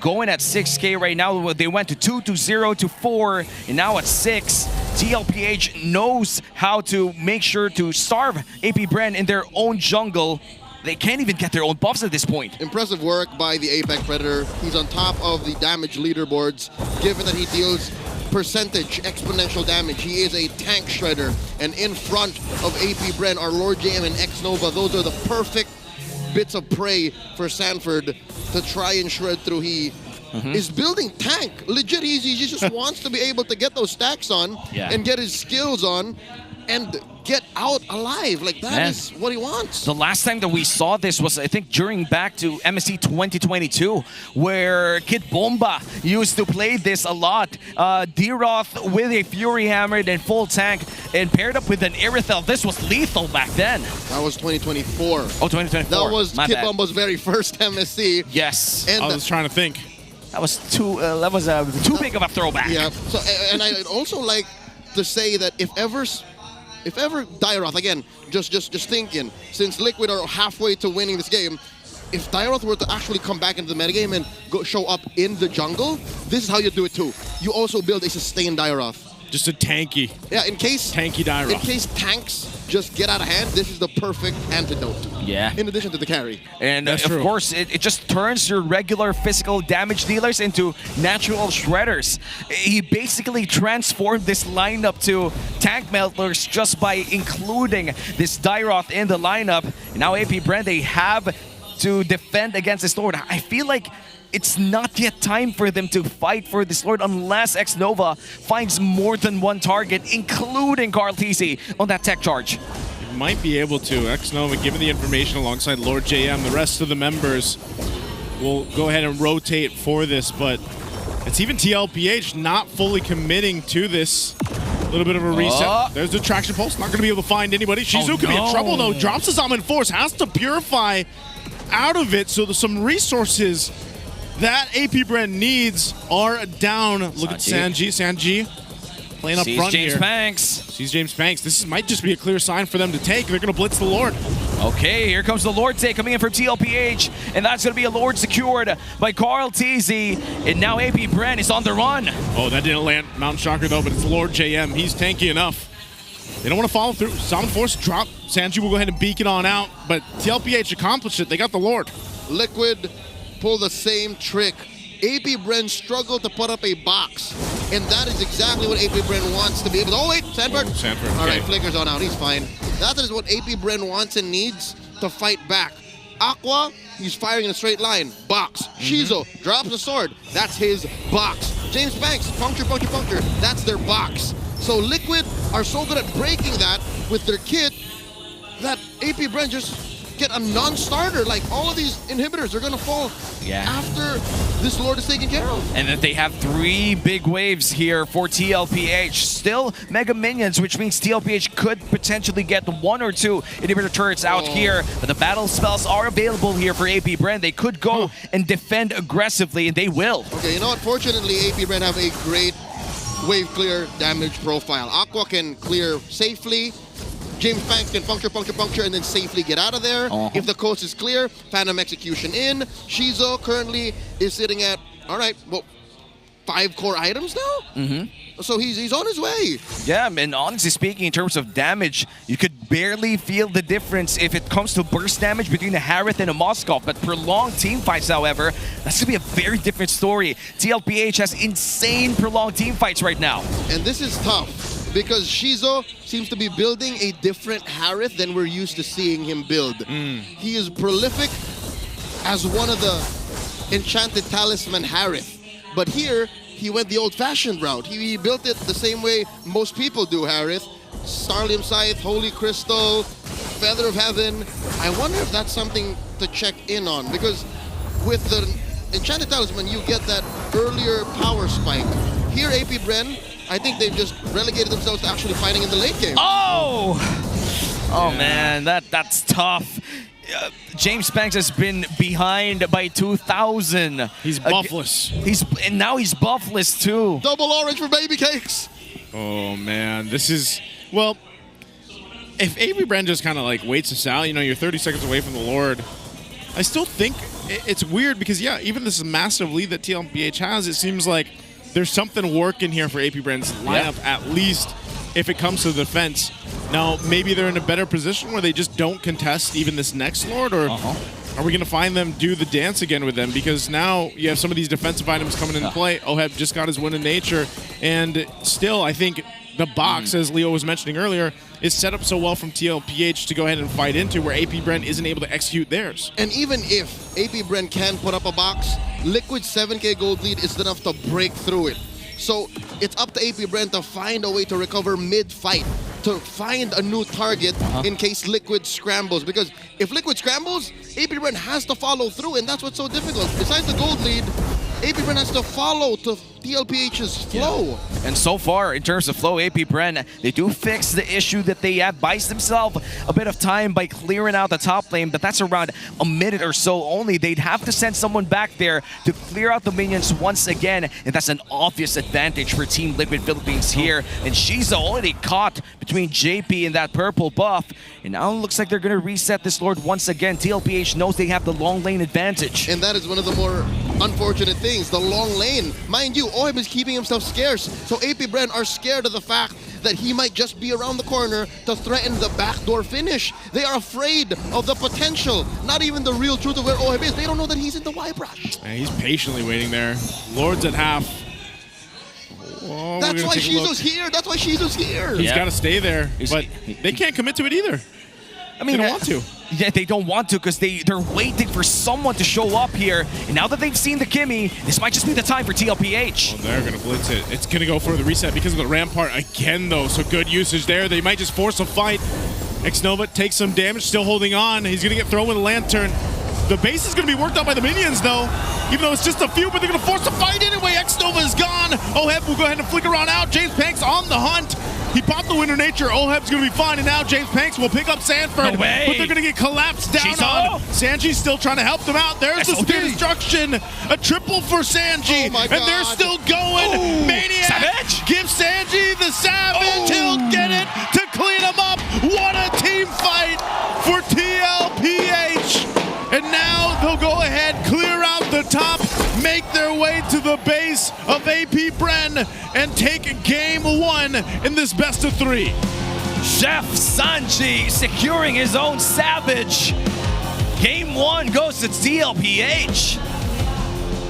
Going at 6k right now. They went to 2 to 0 to 4 and now at 6. TLPH knows how to make sure to starve AP Bren in their own jungle. They can't even get their own buffs at this point. Impressive work by the Apex Predator. He's on top of the damage leaderboards, given that he deals percentage exponential damage. He is a tank shredder, and in front of AP Bren are Lord JM and X-Nova. Those are the perfect bits of prey for Sanford to try and shred through. He is building tank. Legit, he just wants to be able to get those stacks on and get his skills on and get out alive. Like, that is what he wants. The last time that we saw this was, I think, during back to MSC 2022, where Kid Bomba used to play this a lot. D-Roth with a Fury Hammer and full tank, and paired up with an Irithel. This was lethal back then. That was 2024. Oh, 2024. That was Kid Bomba's very first MSC. Yes. And I was trying to think. That was too big of a throwback. Yeah. So, and I also like to say that if ever Dairoth, again, just thinking, since Liquid are halfway to winning this game, if Dairoth were to actually come back into the metagame and show up in the jungle, this is how you do it too. You also build a sustained Dairoth. Just a tanky. Yeah, in case tanky Dairoth. In case tanks just get out of hand, this is the perfect antidote. Yeah. In addition to the carry. And of course, it just turns your regular physical damage dealers into natural shredders. He basically transformed this lineup to tank melters just by including this Dairoth in the lineup. And now AP Bren, they have to defend against this Lord. I feel like it's not yet time for them to fight for this Lord unless X-Nova finds more than one target, including Carl TC on that tech charge. Might be able to. X-Nova given the information alongside Lord JM. The rest of the members will go ahead and rotate for this, but it's even TLPH not fully committing to this. A little bit of a reset. There's the traction pulse. Not going to be able to find anybody. Shizu could be in trouble though. Drops the Zaman Force. Has to purify out of it. So there's some resources that AP Bren needs are down. Look at Sanji playing up front James here. Panks. Sees James Panks. This might just be a clear sign for them to take. They're going to blitz the Lord. Okay, here comes the Lord take coming in from TLPH, and that's going to be a Lord secured by Carl TZ, and now AP Bren is on the run. Oh, that didn't land Mountain Shocker though, but it's Lord JM. He's tanky enough. They don't want to follow through. Summon Force drop. Sanji will go ahead and beacon on out, but TLPH accomplished it. They got the Lord. Liquid pull the same trick. AP Bren struggled to put up a box, and that is exactly what AP Bren wants to be able to. Oh wait, Sanford. Sanford. All right, Flicker's on out. He's fine. That is what AP Bren wants and needs to fight back. Aqua, he's firing in a straight line. Box. Shizo drops the sword. That's his box. James Banks, puncture, puncture, puncture. That's their box. So Liquid are so good at breaking that with their kit that AP Bren just get a non-starter. Like, all of these inhibitors are gonna fall after this Lord is taken care of. And that they have 3 big waves here for TLPH. Still Mega Minions, which means TLPH could potentially get 1 or 2 inhibitor turrets out here. But the battle spells are available here for APBR. They could go and defend aggressively, and they will. Okay, you know what? Fortunately, APBR have a great wave clear damage profile. Aqua can clear safely. James Banks can puncture, and then safely get out of there. If the coast is clear, Phantom Execution in. Shizo currently is sitting at, all right, well, 5 core items now? So he's on his way. Yeah, and honestly speaking, in terms of damage, you could barely feel the difference if it comes to burst damage between a Harith and a Moskov. But prolonged team fights, however, that's going to be a very different story. TLPH has insane prolonged team fights right now. And this is tough, because Shizo seems to be building a different Harith than we're used to seeing him build. He is prolific as one of the Enchanted Talisman Harith. But here, he went the old-fashioned route. He built it the same way most people do, Harith. Starlium Scythe, Holy Crystal, Feather of Heaven. I wonder if that's something to check in on, because with the Enchanted Talisman, you get that earlier power spike. Here, APBR, I think they've just relegated themselves to actually fighting in the late game. Oh man, that's tough. James Banks has been behind by 2,000. He's buffless. And now he's buffless too. Double orange for baby cakes. Oh man, this is, well, if APBR just kind of like waits us out, you know, you're 30 seconds away from the Lord. I still think it's weird because, yeah, even this massive lead that TLPH has, it seems like there's something working here for APBR's lineup, at least if it comes to the defense. Now, maybe they're in a better position where they just don't contest even this next Lord, or are we going to find them do the dance again with them? Because now you have some of these defensive items coming into play. Oheb just got his win in nature, and still, I think the box, as Leo was mentioning earlier, is set up so well from TLPH to go ahead and fight into, where APBR isn't able to execute theirs. And even if APBR can put up a box, Liquid's 7k gold lead is enough to break through it. So it's up to APBR to find a way to recover mid-fight, to find a new target in case Liquid scrambles. Because if Liquid scrambles, APBR has to follow through, and that's what's so difficult. Besides the gold lead, APBR has to follow to TLPH's flow. And so far, in terms of flow, APBR, they do fix the issue that they have, buys themselves a bit of time by clearing out the top lane, but that's around a minute or so only. They'd have to send someone back there to clear out the minions once again, and that's an obvious advantage for Team Liquid Philippines here. And she's already caught between JP and that purple buff, and now it looks like they're going to reset this Lord once again. TLPH knows they have the long lane advantage. And that is one of the more unfortunate things, the long lane. Mind you, Oheb is keeping himself scarce, so APBR are scared of the fact that he might just be around the corner to threaten the backdoor finish. They are afraid of the potential, not even the real truth of where Oheb is. They don't know that he's in the Y brush. And he's patiently waiting there. Lord's at half. Oh, that's why Shizu's here. That's why Shizu's here. He's got to stay there, but they can't commit to it either. I mean, they don't want to. Yeah, they don't want to because they're waiting for someone to show up here. And now that they've seen the Kimmy, this might just be the time for TLPH. Well, they're going to blitz it. It's going to go for the reset because of the Rampart again, though. So good usage there. They might just force a fight. Xnova takes some damage, still holding on. He's going to get thrown with a lantern. The base is going to be worked out by the minions, though. Even though it's just a few, but they're going to force a fight anyway. Xnova is gone. Oheb will go ahead and flick around out. James Panks on the hunt. He popped the Winter Nature. Oheb's going to be fine, and now James Panks will pick up Sanford. No way. But they're going to get collapsed down on. Sanji's still trying to help them out. There's the Spear Destruction. A triple for Sanji. Oh my God. And they're still going. Ooh. Maniac. Savage. Give Sanji the Savage. He'll get it to clean him up. What a team fight for TLPH. And now they'll go ahead, clear out the top, make their way to the base of APBR, and take game one in this best of three. Chef Sanji securing his own Savage. Game one goes to TLPH.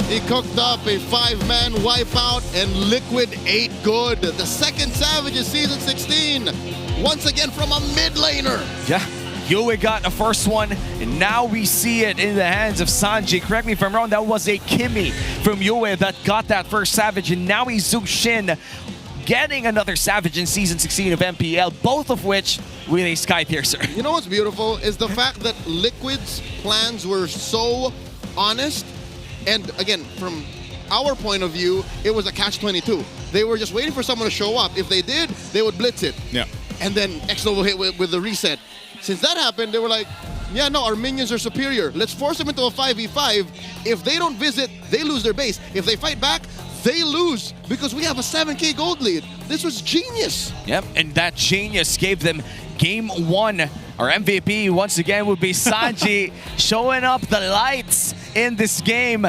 He cooked up a 5-man wipeout, and Liquid ate good. The second Savage is Season 16. Once again from a mid laner. Yeah. Yue got the first one, and now we see it in the hands of Sanji. Correct me if I'm wrong, that was a Kimmy from Yue that got that first Savage, and now he's Zushin getting another Savage in Season 16 of MPL, both of which with a Sky Piercer. You know what's beautiful is the fact that Liquid's plans were so honest, and again, from our point of view, it was a catch-22. They were just waiting for someone to show up. If they did, they would blitz it. Yeah. And then X-Novo will hit with the reset. Since that happened, they were like, yeah, no, our minions are superior. Let's force them into a 5v5. If they don't visit, they lose their base. If they fight back, they lose because we have a 7K gold lead. This was genius. Yep, and that genius gave them Game 1. Our MVP once again would be Sanji showing up the lights in this game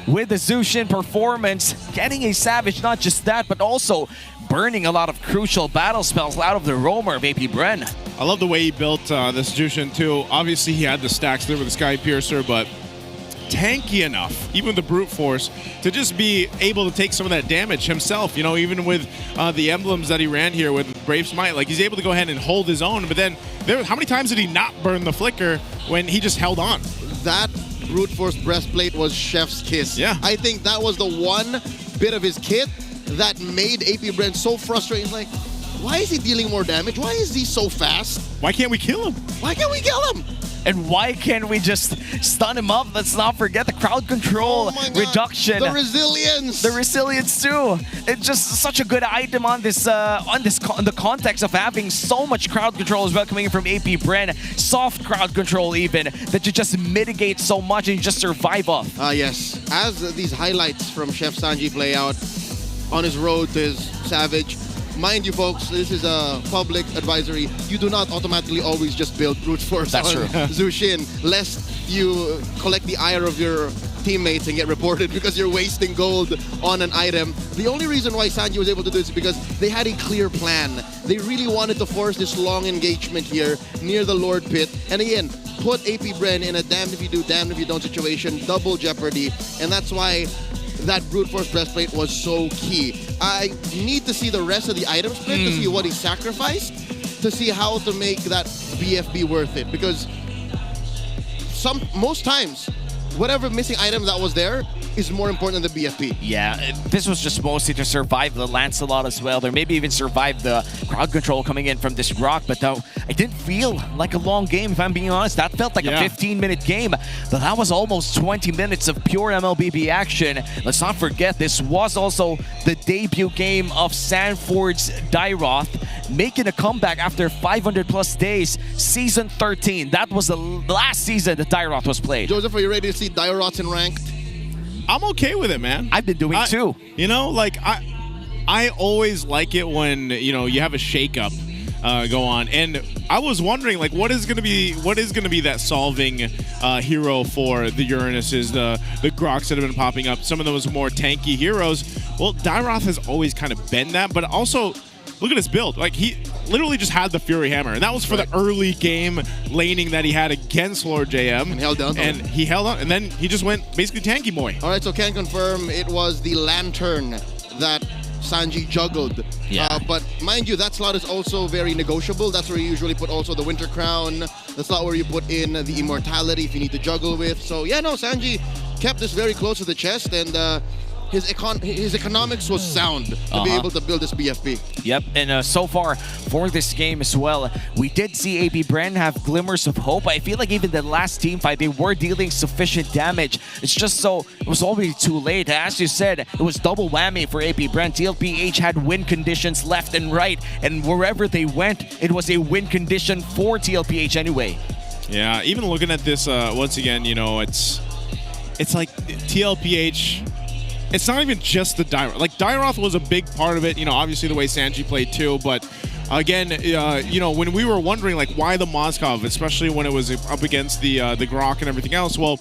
with the Zushin performance, getting a Savage, not just that, but also burning a lot of crucial battle spells out of the roamer of AP Bren. I love the way he built this Jushin too. Obviously he had the stacks there with the Sky Piercer, but tanky enough, even with the brute force, to just be able to take some of that damage himself. You know, even with the emblems that he ran here with Brave Smite, like he's able to go ahead and hold his own. But then, how many times did he not burn the flicker when he just held on? That brute force breastplate was chef's kiss. Yeah. I think that was the one bit of his kit that made AP Bren so frustrated. He's like, why is he dealing more damage? Why is he so fast? Why can't we kill him? Why can't we kill him? And why can't we just stun him up? Let's not forget the crowd control reduction. The resilience. The resilience too. It's just such a good item on this in the context of having so much crowd control as well coming from AP Bren. Soft crowd control even, that you just mitigate so much and you just survive off. Yes. As these highlights from Chef Sanji play out on his road to his Savage, mind you, folks, this is a public advisory. You do not automatically always just build brute force on Zushin, lest you collect the ire of your teammates and get reported because you're wasting gold on an item. The only reason why Sanji was able to do this is because they had a clear plan. They really wanted to force this long engagement here near the Lord Pit. And again, put AP Bren in a damned if you do, damned if you don't situation, double jeopardy. And that's why that brute force breastplate was so key. I need to see the rest of the item split to see what he sacrificed, to see how to make that BFB worth it. Because most times, whatever missing item that was there is more important than the BFP. Yeah, this was just mostly to survive the Lancelot as well. Or maybe even survive the crowd control coming in from this rock. But though, it didn't feel like a long game, if I'm being honest. That felt like a 15-minute game. But that was almost 20 minutes of pure MLBB action. Let's not forget, this was also the debut game of Sanford's Dairoth, making a comeback after 500-plus days. Season 13. That was the last season that Dairoth was played. Joseph, are you ready to see Dairoth in ranked? I'm okay with it, man. I've been doing too. You know, like I always like it when, you know, you have a shakeup go on, and I was wondering, like, what is going to be that solving hero for the Uranuses, the Groks that have been popping up, some of those more tanky heroes. Well, Dairoth has always kind of been that, but also look at his build. Like, he literally just had the Fury Hammer, and that was for the early game laning that he had against Lord JM. And held down. And he held on, and then he just went basically tanky boy. All right, so can confirm it was the Lantern that Sanji juggled. Yeah. But mind you, that slot is also very negotiable. That's where you usually put also the Winter Crown. The slot where you put in the Immortality if you need to juggle with. So yeah, no, Sanji kept this very close to the chest, and his economics was sound to be able to build this BFP. Yep, and so far for this game as well, we did see AP Bren have glimmers of hope. I feel like even the last team fight, they were dealing sufficient damage. It's just so, it was already too late. As you said, it was double whammy for AP Bren. TLPH had win conditions left and right, and wherever they went, it was a win condition for TLPH anyway. Yeah, even looking at this once again, you know, it's like TLPH. It's not even just the Dairoth. Like, Dairoth was a big part of it, you know, obviously the way Sanji played too, but again, you know, when we were wondering, like, why the Moskov, especially when it was up against the Grok and everything else, well,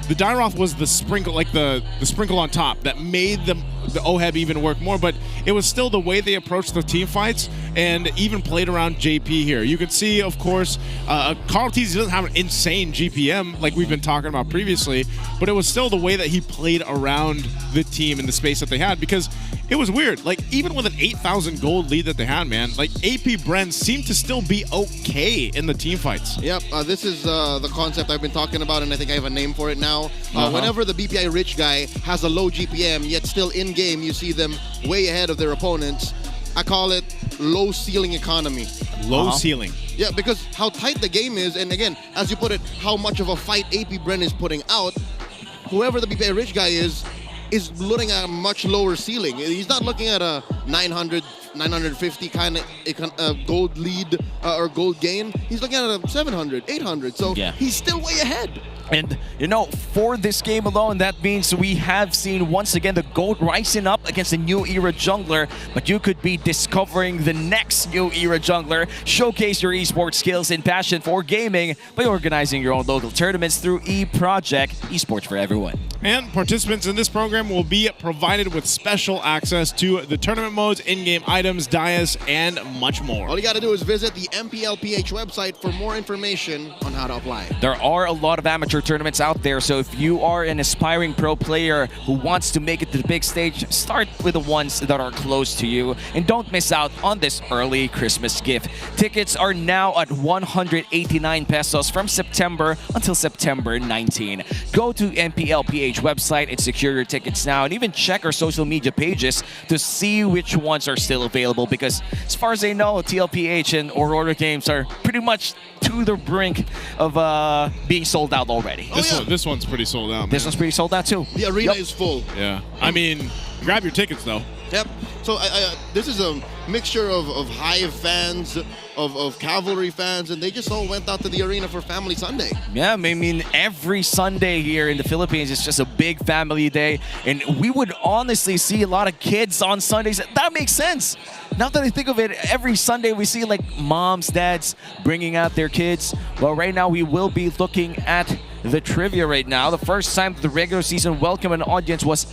the Dairoth was the sprinkle, like the sprinkle on top that made the OHEB even work more, but it was still the way they approached the team fights and even played around JP here. You can see, of course, Carl Teasy doesn't have an insane GPM like we've been talking about previously, but it was still the way that he played around the team in the space that they had, because it was weird. Like, even with an 8,000 gold lead that they had, man, like, AP Bren seemed to still be okay in the team fights. Yep, this is the concept I've been talking about, and I think I have a name for it now. Whenever the BPI rich guy has a low GPM, yet still in-game you see them way ahead of their opponents, I call it low ceiling economy. Low ceiling. Yeah, because how tight the game is, and again, as you put it, how much of a fight AP Bren is putting out, whoever the BPA rich guy is looking at a much lower ceiling. He's not looking at a 900, 950 kind of gold lead or gold gain. He's looking at a 700, 800. So he's still way ahead. And, you know, for this game alone, that means we have seen once again the GOAT rising up against the new era jungler, but you could be discovering the next new era jungler. Showcase your esports skills and passion for gaming by organizing your own local tournaments through eProject, esports for everyone. And participants in this program will be provided with special access to the tournament modes, in-game items, dias, and much more. All you got to do is visit the MPLPH website for more information on how to apply. There are a lot of amateur tournaments out there, so if you are an aspiring pro player who wants to make it to the big stage, start with the ones that are close to you, and don't miss out on this early Christmas gift. Tickets are now at 189 pesos from September until September 19. Go to MPLPH website and secure your tickets now, and even check our social media pages to see which ones are still available, because as far as I know, TLPH and Aurora games are pretty much to the brink of being sold out already. This one's pretty sold out, man. This one's pretty sold out too. The arena is full. Yeah. I mean, grab your tickets though. Yep. So this is a mixture of Hive fans, of Cavalry fans, and they just all went out to the arena for Family Sunday. Yeah, I mean, every Sunday here in the Philippines is just a big family day, and we would honestly see a lot of kids on Sundays. That makes sense. Now that I think of it, every Sunday we see like moms, dads bringing out their kids. Well, right now we will be looking at the trivia right now. The first time the regular season welcome an audience was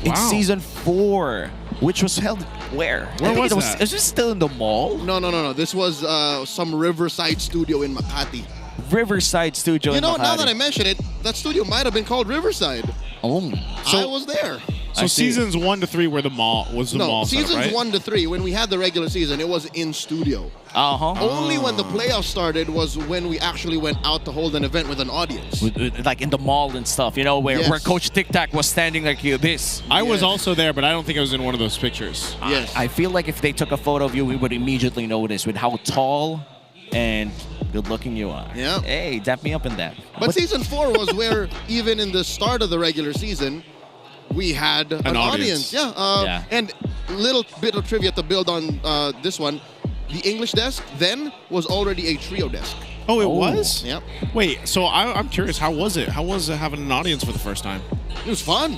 in season 4, which was held where? Where was that? Was this still in the mall? No. This was some Riverside studio in Makati. Riverside studio in Makati. You know, now that I mention it, that studio might have been called Riverside. Oh. I was there. So seasons 1 to 3 were the mall No, seasons setup, right? 1 to 3, when we had the regular season, it was in studio. Only when the playoffs started was when we actually went out to hold an event with an audience. Like in the mall and stuff, you know, where Coach Tic Tac was standing like this. I was also there, but I don't think I was in one of those pictures. Yes. I feel like if they took a photo of you, we would immediately notice with how tall and good looking you are. Yeah. Hey, dap me up in that. But season 4 was where, even in the start of the regular season, we had an audience. Yeah. And little bit of trivia to build on this one. The English desk then was already a trio desk. Oh, it was? Yep. Wait, so I'm curious, how was it? How was it having an audience for the first time? It was fun.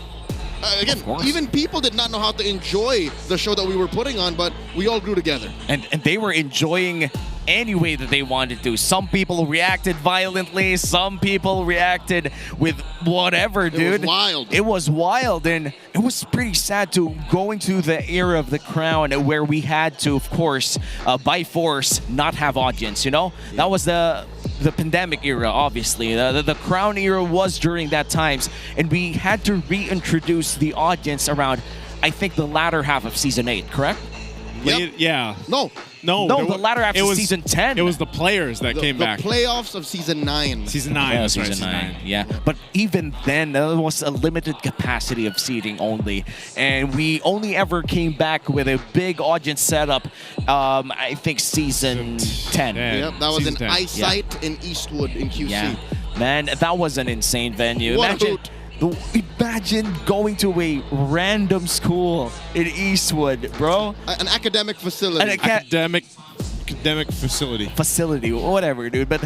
Again, even people did not know how to enjoy the show that we were putting on, but we all grew together. And they were enjoying any way that they wanted to. Some people reacted violently. Some people reacted with whatever, dude. It was wild. It was wild, and it was pretty sad to go into the era of the Crown where we had to, of course, by force, not have audience, you know? That was the pandemic era, obviously. The Crown era was during that times, and we had to reintroduce the audience around, I think, the latter half of season 8, correct? Yeah. No, the latter half of season 10. It was the players that came back. The playoffs of season 9. Season 9, that's right. Season 9. Yeah, but even then, there was a limited capacity of seating only, and we only ever came back with a big audience setup. I think season 10. Yep, that was in Eyesight in Eastwood in QC. Yeah, man, that was an insane venue. What a hoot. Imagine going to a random school in Eastwood, bro. An academic facility. Academic facility, whatever, dude. But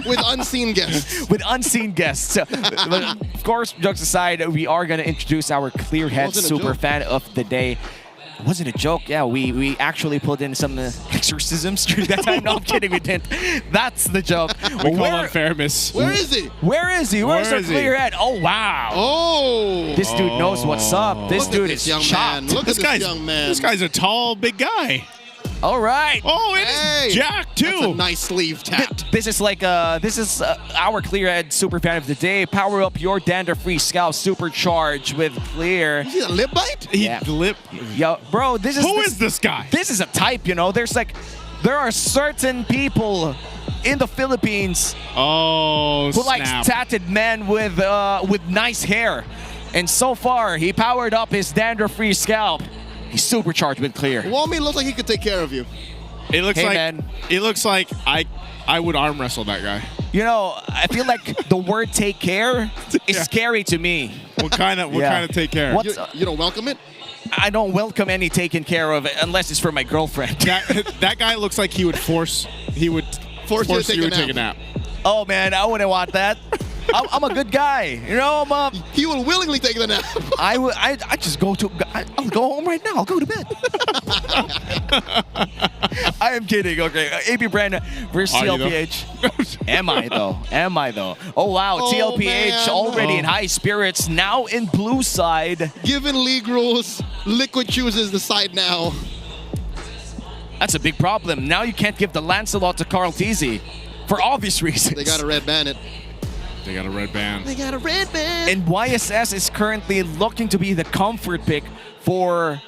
with unseen guests. With unseen guests. But of course, jokes aside, we are gonna introduce our Clearhead super fan of the day. It wasn't a joke. Yeah, we actually pulled in some exorcisms during that time. No, I'm kidding, we didn't. That's the joke. We call on Fairness. Where is he? Where is he? Where's our Clearhead? Oh, wow. Oh. This dude knows what's up. This dude is chopped. Look at this young man. This guy's a tall, big guy. All right. Oh, it is Jack too. That's a nice sleeve tap. This is like our Clearhead super fan of the day. Power up your dander-free scalp supercharged with Clear. Is he a lip bite? Yo, bro, this is Who is this guy? This is a type, you know. There are certain people in the Philippines who likes tatted men with nice hair. And so far, he powered up his dander-free scalp. He's supercharged with clear. Wami looks like he could take care of you. It looks Hey, like man. it looks like I would arm wrestle that guy. You know, I feel like the word "take care" is scary to me. What kind of take care? You don't welcome it? I don't welcome any taken care of unless it's for my girlfriend. That guy looks like he would force you to take a nap. Oh man, I wouldn't want that. I'm a good guy, you know. He will willingly take the nap. I just I'll go home right now. I'll go to bed. I am kidding. Okay, AP Brand versus Are you though? TLPH. Am I though? Oh wow, TLPH man. already in high spirits. Now in blue side. Given league rules, Liquid chooses the side now. That's a big problem. Now you can't give the Lancelot to Carl Teasy for obvious reasons. They got a red bandit. They got a red band. They got a red band. And YSS is currently looking to be the comfort pick for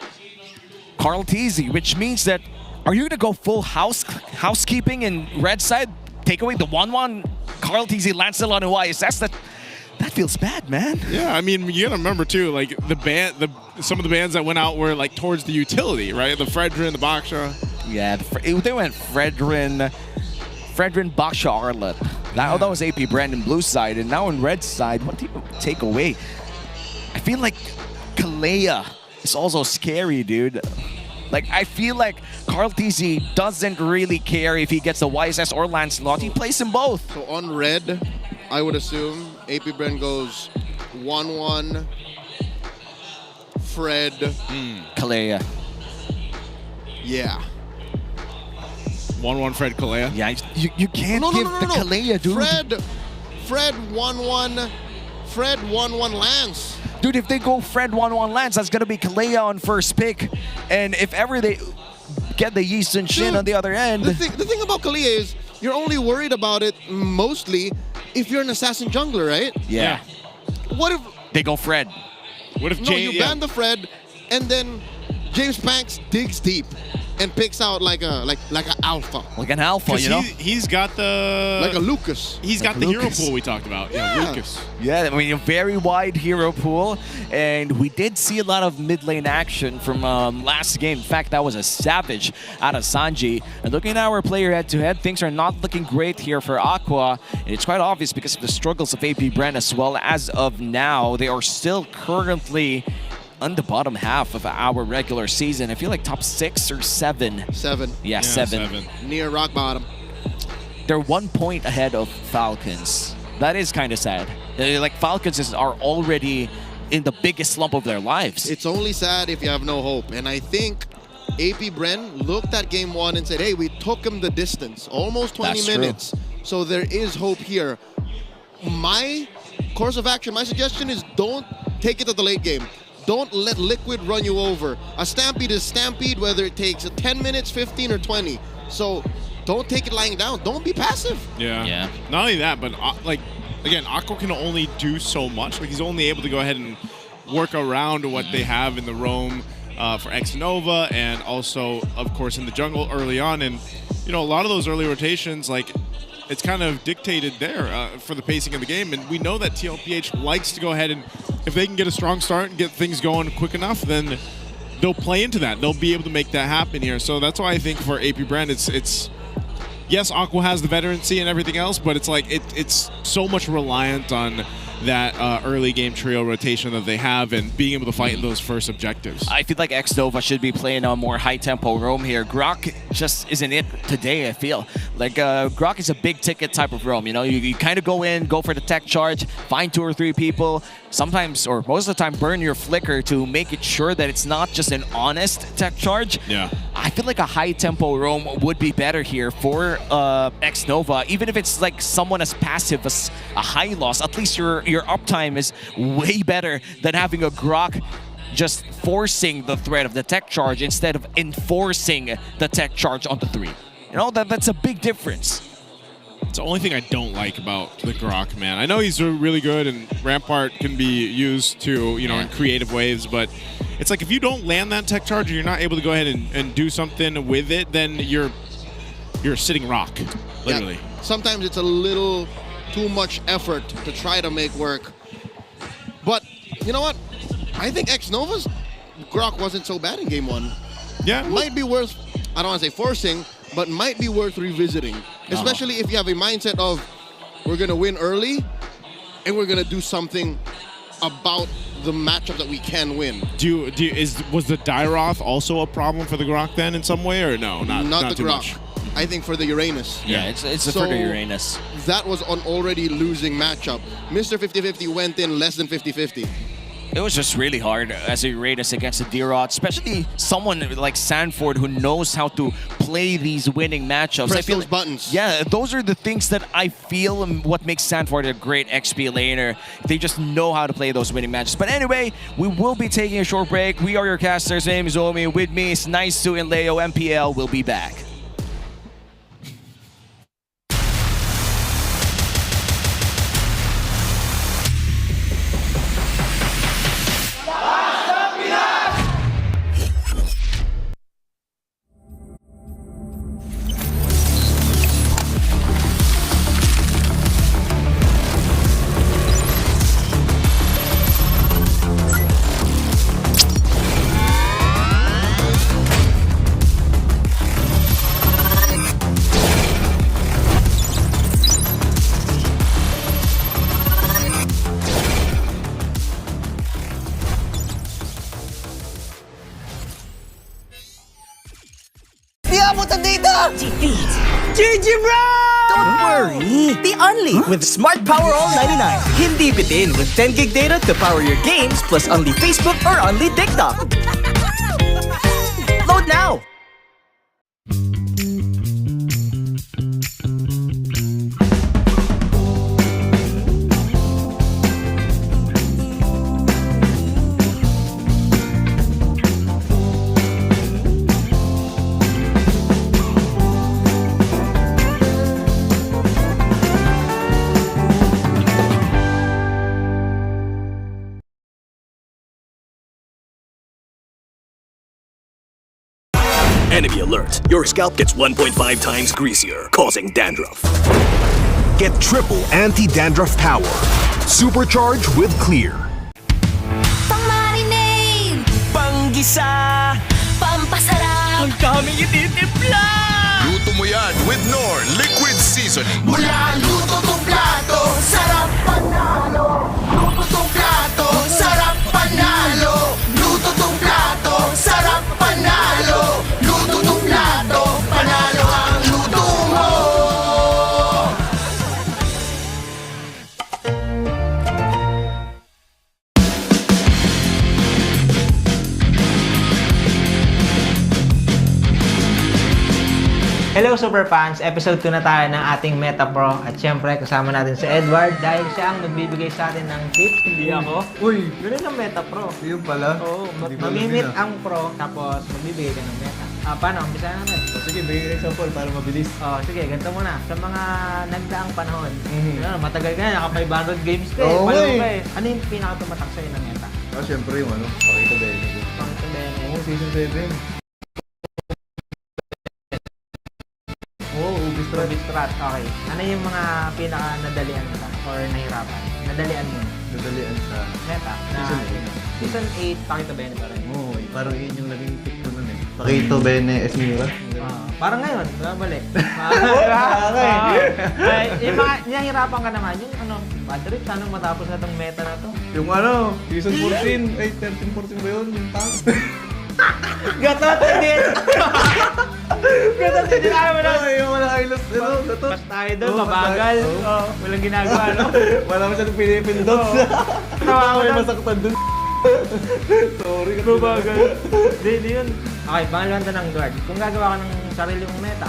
Carl Teasy, which means that are you going to go full housekeeping in red side? Take away the 1-1 Carl Teasy, Lancelot, and YSS? That feels bad, man. Yeah, I mean, you gotta remember too, like some of the bands that went out were like towards the utility, right? The Fredrin, the Baksha. Yeah, they went Fredrin, Baksha, Arlet. That was AP Brandon blue side, and now in red side, what do you take away? I feel like Kalea is also scary, dude. Like, I feel like Carl Teasy doesn't really care if he gets the YSS or Lancelot. He plays them both. So on red, I would assume AP Brand goes 1-1, Fred. Kalea. Yeah. 1-1 Fred Kalea. Yeah, you can't give the Kalea, dude. Fred 1-1. Fred 1-1 Lance. Dude, if they go Fred 1-1 Lance, that's gonna be Kalea on first pick. And if ever they get the Yi Sun Shin on the other end. The thing about Kalea is you're only worried about it mostly if you're an assassin jungler, right? Yeah. What if they go Fred? What if you ban the Fred and then James Banks digs deep and picks out like a alpha. Like an alpha, you know? He's got the... Like a Lucas. He's got the hero pool we talked about. Yeah, Lucas. Yeah, I mean, a very wide hero pool. And we did see a lot of mid lane action from last game. In fact, that was a savage out of Sanji. And looking at our player head-to-head, things are not looking great here for Aqua. And it's quite obvious because of the struggles of AP Brand as well. As of now, they are still currently on the bottom half of our regular season. I feel like top 6 or 7. 7. Yeah, 7. Near rock bottom. They're 1 point ahead of Falcons. That is kind of sad. Like, Falcons are already in the biggest slump of their lives. It's only sad if you have no hope. And I think AP Bren looked at game 1 and said, hey, we took him the distance. Almost 20 minutes. So there is hope here. My course of action, my suggestion is don't take it to the late game. Don't let Liquid run you over. A Stampede is Stampede, whether it takes 10 minutes, 15, or 20. So don't take it lying down. Don't be passive. Yeah. Not only that, but like, again, Aqua can only do so much. Like, he's only able to go ahead and work around what they have in the roam for X-Nova, and also, of course, in the jungle early on. And, you know, a lot of those early rotations, like, it's kind of dictated there for the pacing of the game. And we know that TLPH likes to go ahead and, if they can get a strong start and get things going quick enough, then they'll play into that. They'll be able to make that happen here. So that's why I think for AP Brand, it's yes, Aqua has the veterancy and everything else, but it's like it's so much reliant on that early game trio rotation that they have and being able to fight in those first objectives. I feel like X-Nova should be playing a more high-tempo roam here. Grok just isn't it today, I feel. Like, Grok is a big-ticket type of roam, you know? You kind of go in, go for the tech charge, find 2 or 3 people, sometimes, or most of the time, burn your flicker to make it sure that it's not just an honest tech charge. Yeah. I feel like a high-tempo roam would be better here for X-Nova, even if it's like someone as passive as a high loss. At least your uptime is way better than having a Grok just forcing the threat of the tech charge instead of enforcing the tech charge on the 3. You know, that's a big difference. It's the only thing I don't like about the Grok, man. I know he's really good, and Rampart can be used to, you know, in creative ways, but it's like if you don't land that tech charge and you're not able to go ahead and do something with it, then you're a sitting rock, literally. Yeah. Sometimes it's a little too much effort to try to make work. But you know what? I think X-Nova's Grok wasn't so bad in game 1. Yeah. Might be worth, I don't want to say forcing, but might be worth revisiting. Especially if you have a mindset of, we're going to win early, and we're going to do something about the matchup that we can win. Was the Dyroth also a problem for the Grok then in some way, or no? Not the too Grok. Much. I think for the Uranus. Yeah, it's for the Uranus. That was an already losing matchup. Mr. 50-50 went in less than 50-50. It was just really hard as a Uranus against a D-Rod, especially someone like Sanford who knows how to play these winning matchups. Press those buttons. Yeah, those are the things that I feel what makes Sanford a great XP laner. They just know how to play those winning matches. But anyway, we will be taking a short break. We are your casters. My name is Omi. With me is Nice to and Leo. MPL will be back. Defeat GG Bro! Don't worry, the Only with Smart Power All 99. Hindi bitin with 10 gig data to power your games plus only Facebook or only TikTok. Load now! Enemy alert. Your scalp gets 1.5 times greasier, causing dandruff. Get triple anti-dandruff power. Supercharge with Clear. Pang-marinade! Panggisa! Pampasarap! Ang daming ititimpla! Luto mo yan with Knorr Liquid Seasoning. Mula luto to plato, sarap panalo. Luto to plato, sarap panalo. Luto to plato, sarap panalo. Luto to plato, panalo ang luto mo. Hello Super Fans! Episode 2 na tayo ng ating Meta Pro at syempre kasama natin si Edward dahil siya ang magbibigay sa atin ng tips, hindi ako. Uy! Ganun ang Meta Pro. Yun pala. Oo, mamimit ang Pro tapos magbibigay ka ng Meta. Paano? Umpisa natin. Sige, bigay example para mabilis. Sige, ganito muna. Sa mga nagdaang panahon, matagal ka na, naka 500 games ka Oo, palo eh. ka eh. Ano yung pinakatumatak sa'yo ng Meta? Siyempre yung pakita Bene. Pakita Bene. Oo, season 7. Ubistrat. Okay. Ano yung mga pinaka-nadalian ka or nahirapan? Nadalian mo? Nadalian sa Meta. Season 8, Pakita Bene pa rin. Oo, parang yun yung naging pick ko nun eh. Pakita Bene, Esmira. Parang ngayon, babalik. Yung mga nahihirapan ka naman, yung bad trip, sana matapos na itong meta na to. Yung season 14, 13-14 ba yun? Yung tank. Gatot din! Gatot din! Ayaw mo na! Yung walang highlights, gatot. Mas tayo doon, mabagal. Walang ginagawa, no? Wala mo siyang pinipindot. Tawa ko May lang. masaktan dun. Sorry. Mabagal. Hindi yun. Okay, pangalawang tanong guard. Kung gagawa ka ng sarili mong meta,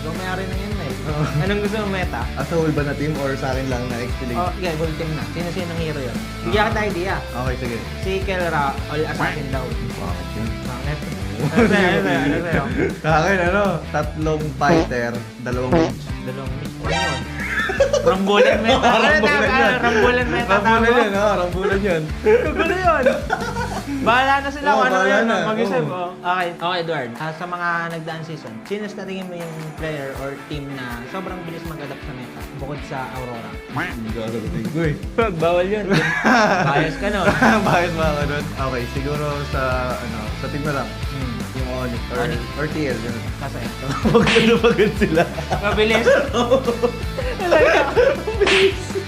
kung mayari ng inmate, anong gusto mong meta? As a whole ba na team or sa akin lang na XP League? Okay, whole team na. Sino ang hero yun? Bigyan kita idea. Okay, sige. Si Kelra, all assassin daw. Bakit yun? Bakit? Ano sa'yo? Sa akin, 3 fighter, 2 mage. 2 mage. Ano yun? Rambulan meta. Rambulan yan. Rambulan meta. Rambulan yan. Kagulo yun. Bahala na sila kung ano bahala yun. na. Mag-isip. Okay. Okay, Edward. Sa mga nagdaang season, sino sa tingin mo yung player or team na sobrang bilis mag-adapt sa meta bukod sa Aurora? Hindi ko sagutin ko eh. Bawal yun. Bias ka no? Bias ba ka nun? Okay, siguro sa team na lang. Yung ONIC or TL. Kasi? Pagod sila. Mabilis?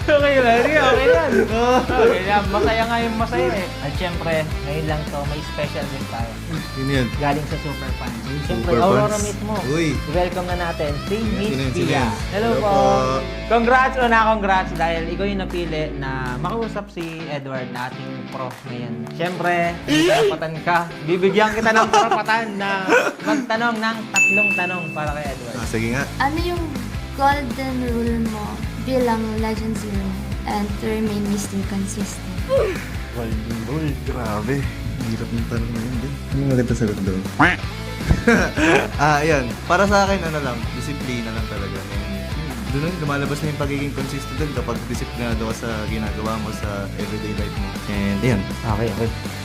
Okay lang, okay lang. Okay lang, masaya nga yung masaya eh. At syempre, ngayon lang to, may special guest tayo. Yun yan. Galing sa Super Fans. Syempre, Super Aurora Fans. mismo. Uy. Welcome na natin si Miss Sino Pia. yan? Hello po. Congrats dahil ikaw yung napili na makausap si Edward na ating pro ngayon. Syempre, karapatan ka. Bibigyan kita ng karapatan na magtanong ng 3 tanong para kay Edward. Sige nga. Ano yung golden rule mo bilang Legend Zero and to remain Mr. Consistent? Golden rule. Grabe. Hirap ng tanong na yun din. Ano yung maganda sagot doon? Ayan. Para sa akin, disiplina lang talaga. Doon lumalabas na yung pagiging consistent doon kapag disiplinado ka sa ginagawa mo sa everyday life mo. And ayan. Okay.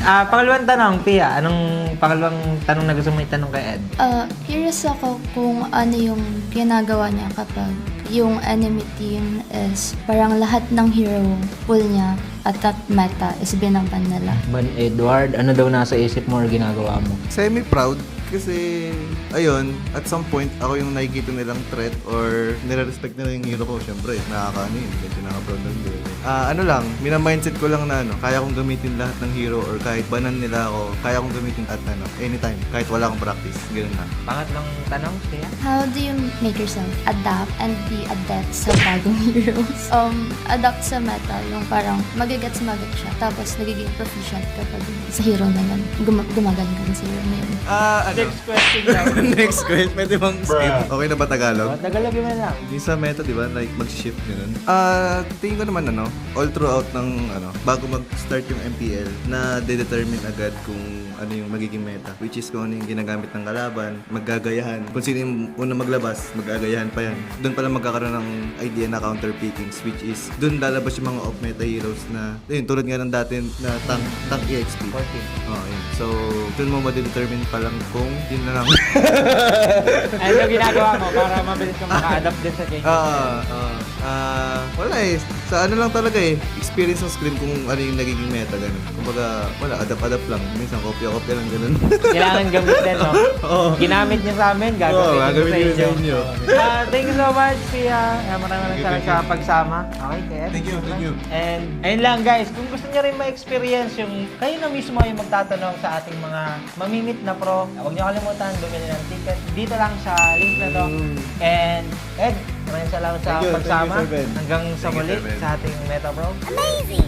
Pangalawang tanong, Pia. Anong pangalawang tanong na gusto mo itanong kay Ed? Curious ako kung ano yung ginagawa niya kapag yung enemy team is parang lahat ng hero pool niya at that meta is binaban nila. Edward, ano daw nasa isip mo or ginagawa mo? Semi-proud kasi, ayun, at some point, ako yung nakikita nilang threat or nire-respect nila yung hero ko. Siyempre, nakakaano yun, medyo nakaka-proud lang din. Mina-mindset ko lang na kaya kong gamitin lahat ng hero or kahit banan nila ako, kaya kong gamitin at anytime, kahit wala akong practice. Ganun na. Pangatlong tanong, Pia? How do you make yourself adapt and be adept sa bagong heroes? Adapt sa meta, yung parang magigets-magat siya, tapos nagiging proficient kapag sa hero na yun. Gumagaling ka sa hero na yun. Next question lang. Next question, pwede bang skip? Okay na ba Tagalog? Tagalog yun lang. Yung sa meta, di ba, like mag-shift ganun. Tingin ko naman all throughout ng bago mag-start yung MPL na de-determine agad kung ano yung magiging meta, which is kung ano yung ginagamit ng kalaban, maggagayahan. Kung sino yung una maglabas, maggagayahan pa yan. Doon pala magkakaroon ng idea na counter pickings, which is doon lalabas yung mga off-meta heroes na yun, tulad nga ng dati na tank EXP. 14. Yun. So, doon mo ma-determine pa lang kung yun na lang. Ano yung ginagawa mo para mabilis ka maka-adapt din sa game? Wala eh. Sa ano lang talaga eh. Experience ng screen kung ano yung nagiging meta, ganun. Kumbaga, wala, adapt lang. Minsan, kopya-kopya lang, ganun. Kailangan gamitin, no? Ginamit niyo sa amin, gagamitin sa inyo. Thank you so much, Pia. Maraming salamat sa pagsama. Okay, Ted? Thank you. And ayun lang, guys. Kung gusto niyo rin ma-experience yung kayo na mismo yung magtatanong sa ating mga mamimit na pro, huwag niyo kalimutan, bumili ng ticket. Dito lang sa link na to. And, Ed, maraming salamat sa pagsama. Hanggang sa muli sa ating Meta Pro. Amazing!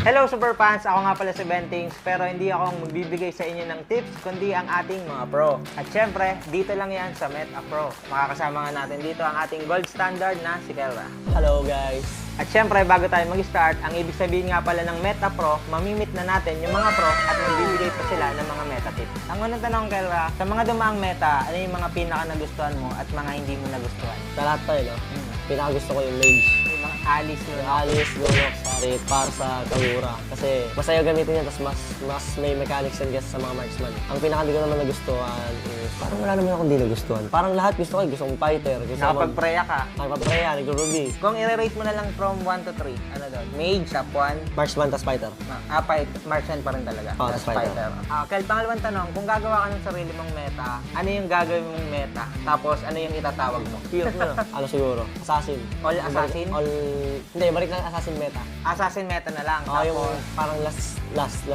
Hello Super Fans! Ako nga pala si Bentings, pero hindi ako magbibigay sa inyo ng tips, kundi ang ating mga pro. At syempre, dito lang yan sa Meta Pro. Makakasama nga natin dito ang ating gold standard na si Kelra. Hello guys! At syempre, bago tayo mag-start, ang ibig sabihin nga pala ng Meta Pro, mamimit na natin yung mga pro at magbibigay pa sila ng mga meta tips. Ang unang tanong, Kelra, sa mga dumaang meta, ano yung mga pinaka nagustuhan mo at mga hindi mo nagustuhan? Sa lahat tayo, no? Pinaka gusto ko yung mage. Yung mga Alice, Golok, Sarit, Parsa, Kagura. Kasi masaya gamitin yan, tapos mas may mechanics yan guys sa mga marksman. Ang pinaka di ko naman nagustuhan is, parang wala naman akong di nagustuhan. Parang lahat gusto ko, gusto kong fighter. Nakapag-preya ka. Nakapag-preya, nag-ruby. Kung i-rate mo na lang from 1 to 3, ano doon? Mage, top 1. Marksman, tas fighter. Marksman pa rin talaga. Tas fighter. Kel, pangalawang tanong, kung gagawa ka ng sarili mong meta, ano yung gagawin mong meta? Tapos, ano yung itatawag mo? Hirap na. Ano siguro? Assassin. All assassin? Hindi, balik lang assassin meta. Assassin meta na lang. Oo, yung parang last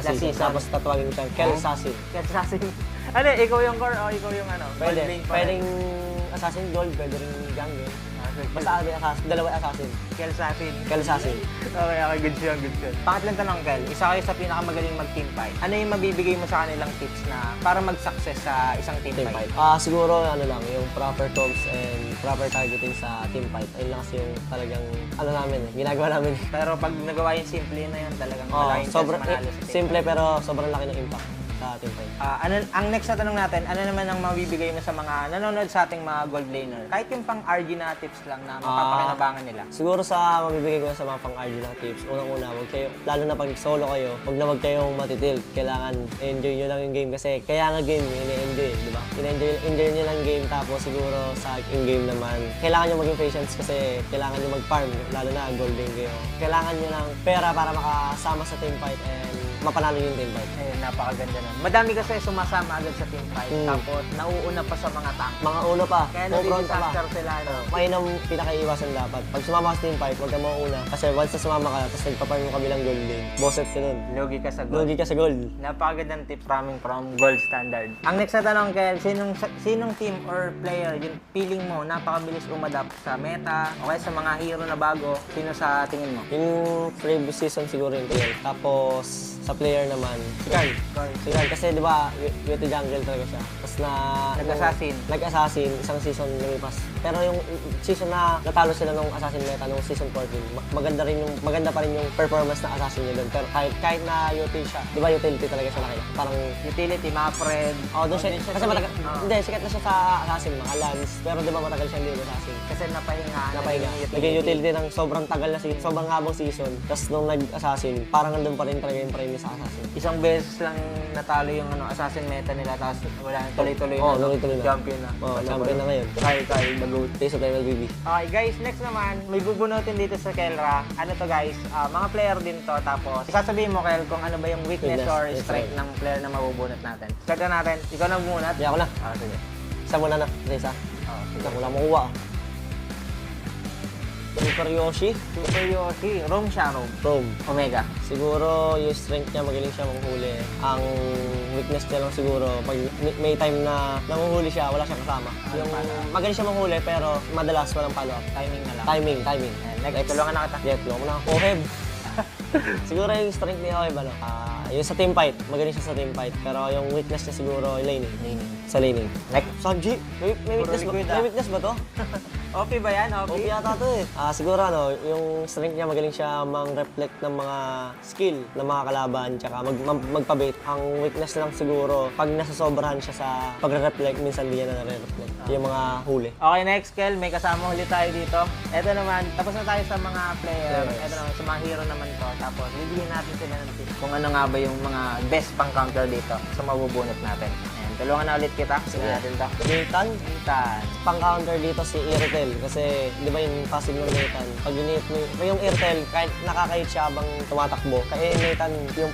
season. Tapos tatawagin mo siya, Kel Assassin. Kel Assassin. Ano, ikaw yung core o ikaw yung ano? Pwedeng assassin gold, pwede rin gang yun. Basta dalawa assassin. Kel Assassin. Kel Assassin. Okay, good siya, good siya. Pangatlong tanong, Kel. Isa kayo sa pinakamagaling mag-team fight. Ano yung mabibigay mo sa kanilang tips na para mag-success sa isang team fight? Siguro yung proper comms and proper targeting sa team fight. Ayun lang kasi yung talagang ginagawa namin. Pero pag nagawa yung simple na yun, talagang malaking chance manalo sa team simple pero sobrang laki ng impact sa team fight. Ang next na tanong natin, ano naman ang mabibigay mo sa mga nanonood sa ating mga gold laner? Kahit yung pang-RG na tips lang na mapapakinabangan nila. Siguro sa mabibigay ko sa mga pang-RG na tips, unang-una, lalo na pag solo kayo, huwag kayong matitilt. Kailangan enjoy nyo lang yung game kasi kaya nga game, ini-enjoy, di ba? Enjoy nyo lang game, tapos siguro sa in-game naman, kailangan nyo maging patience kasi kailangan nyo mag-farm, lalo na gold game kayo. Kailangan nyo ng pera para makasama sa team fight and mapanalo yung team fight. Napakaganda nun. Madami kasi sumasama agad sa team fight, tapos nauuna pa sa mga tank. Mga una pa. Kaya nadi-disaster sila. May nang pinakaiwasan dapat. Pag sumama ka sa team fight, huwag ka mauuna. Kasi once na sumama ka, tapos nagpaparm yung kabilang gold game, bosset ka nun. Lugi ka sa gold. Lugi ka sa gold. Napakagandang tips from gold standard. Ang next na tanong, Kel, sinong team or player yung feeling mo napakabilis umadapt sa meta o kaya sa mga hero na bago? Sino sa tingin mo? Yung previous season siguro yung TL. Tapos sa player naman, si Carl kasi di ba, with the jungle talaga siya. Tapos nag-assassin, isang season lumipas. Pero yung season na natalo sila nung assassin meta nung season 14, maganda pa rin yung performance ng assassin niya doon. Pero kahit na utility siya, di ba utility talaga siya nakita? Parang utility, mga friend. Doon siya, kasi matagal, hindi, sikat na siya sa assassin, mga lance. Pero di ba matagal siya hindi assassin? Kasi napahinga. Naging utility ng sobrang tagal na season, sobrang habang season. Tapos nung nag-assassin, parang nandun pa rin talaga yung premium sa assassin. Isang beses lang natalo yung assassin meta nila, tapos wala tuloy-tuloy na. Champion na. Champion na ngayon. Kyle, the GOAT. Taste of MLBB. Okay guys, next naman, may bubunutin dito sa Kelra. Ano to guys, mga player din to, tapos sasabihin mo Kel kung ano ba yung weakness or strength ng player na mabubunot natin. Start na natin. Ikaw na bumunot? Di ako na. Sige. Isa muna na. Isa. Ikaw wala makuha. Super Yoshi. Roam siya, Roam. Omega. Siguro yung strength niya, magaling siya manghuli. Ang weakness niya lang siguro, pag may time na nanguhuli siya, wala siyang kasama. Yung magaling siya manghuli, pero madalas walang follow-up. Timing na lang. Timing. Next, tulungan na kita. Tulungan mo na. Oheb. Siguro yung strength niya, Oheb, yung sa team fight, magaling siya sa team fight. Pero yung weakness niya siguro, laning. Sa laning. Next. Sanji, may weakness ba to? OP ba yan? OP yata to eh. Siguro yung strength niya magaling siya mang-reflect ng mga skill ng mga kalaban tsaka magpabait. Ang weakness lang siguro pag nasasobrahan siya sa pagre-reflect, minsan hindi niya na nare-reflect. Yung mga huli. Okay, next Kel, may kasama ulit tayo dito. Ito naman, tapos na tayo sa mga player. Ito naman, sa mga hero naman to. Tapos bibigyan natin sila ng tips kung ano nga ba yung mga best pang-counter dito sa mabubunot natin. Tulungan na ulit kita. Sige natin ito. Nathan. Pang-counter dito si Irtel. Kasi, di ba yung passive ng Nathan? Pag yung Irtel, kahit nakakahit siya habang tumatakbo. Kaya Nathan, yung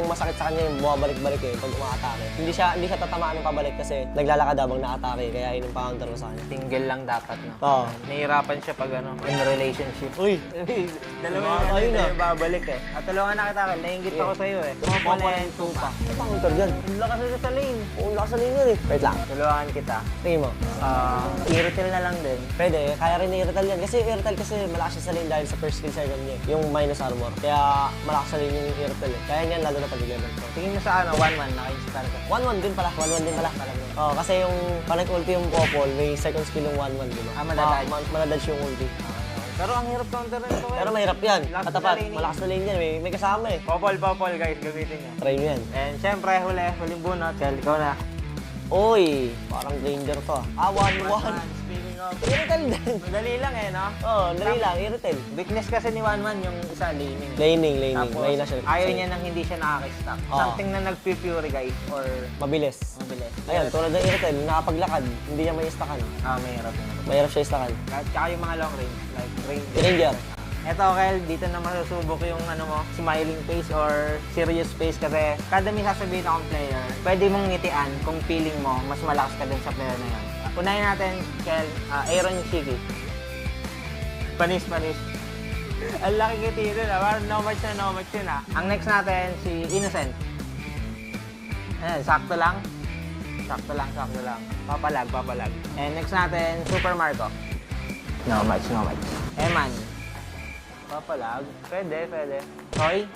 masakit sa kanya yung bumabalik-balik pag umaatake. Hindi siya tatamaan ng pabalik kasi naglalakad habang naatake. Kaya yun yung pang-counter ko sa kanya. Single lang dapat, no? Oo. Nahihirapan siya pag in relationship. Uy! Dalawa yung babalik At tulungan na kita, Kel. Nainggit ako sa'yo Mapapaleng tupa. Ano pang-counter dyan? Ang lakas na sa lane. Sa lane Wait lang. Tulungan kita. Tingin mo? Irrital na lang din. Pwede. Kaya rin i-irrital yan. Kasi irrital kasi malakas siya sa lane dahil sa first skill second niya. Yung minus armor. Kaya malakas sa lane yung irrital Kaya yan lalo na pag-level ko. Tingin mo sa 1-1. Naka-inspire ka. 1-1 din pala. 1-1 din pala. Kasi yung pag ulti yung Popol, may second skill yung 1-1 di ba? Madadodge yung ulti. Pero ang hirap counter rin ito. Pero mahirap yan. Katapat. Malakas na lane yan. May kasama Popol guys. Gamitin nyo. Try nyo yan. And syempre, huling bunot. Kel, ikaw na. Oy, parang danger to. 1-1. Speaking of, Irrital din. Madali lang no? Dali lang. Irrital. Weakness kasi ni 1-1 yung isa, laning. Laning. Tapos, ayaw niya nang hindi siya nakaka-stack. Something na nag-pure guys, or... Mabilis. Ayan, tulad ng irrital, nakapaglakad, hindi niya may istakan. Mahirap. Mahirap siya istakan. Tsaka yung mga long range, like Ranger. Eto, Kel, dito na masusubok yung smiling face or serious face kasi kada may sasabihin akong player, pwede mong ngitian kung feeling mo mas malakas ka dun sa player na yun. Unahin natin, Kel, Aaron Shiki. Panis. Ang laki ngiti dun, parang no match yun Ang next natin, si Innocent. Ayan, sakto lang. Papalag. And next natin, Super Marco. No match. Eman. Papalag. Pwede. Hoy.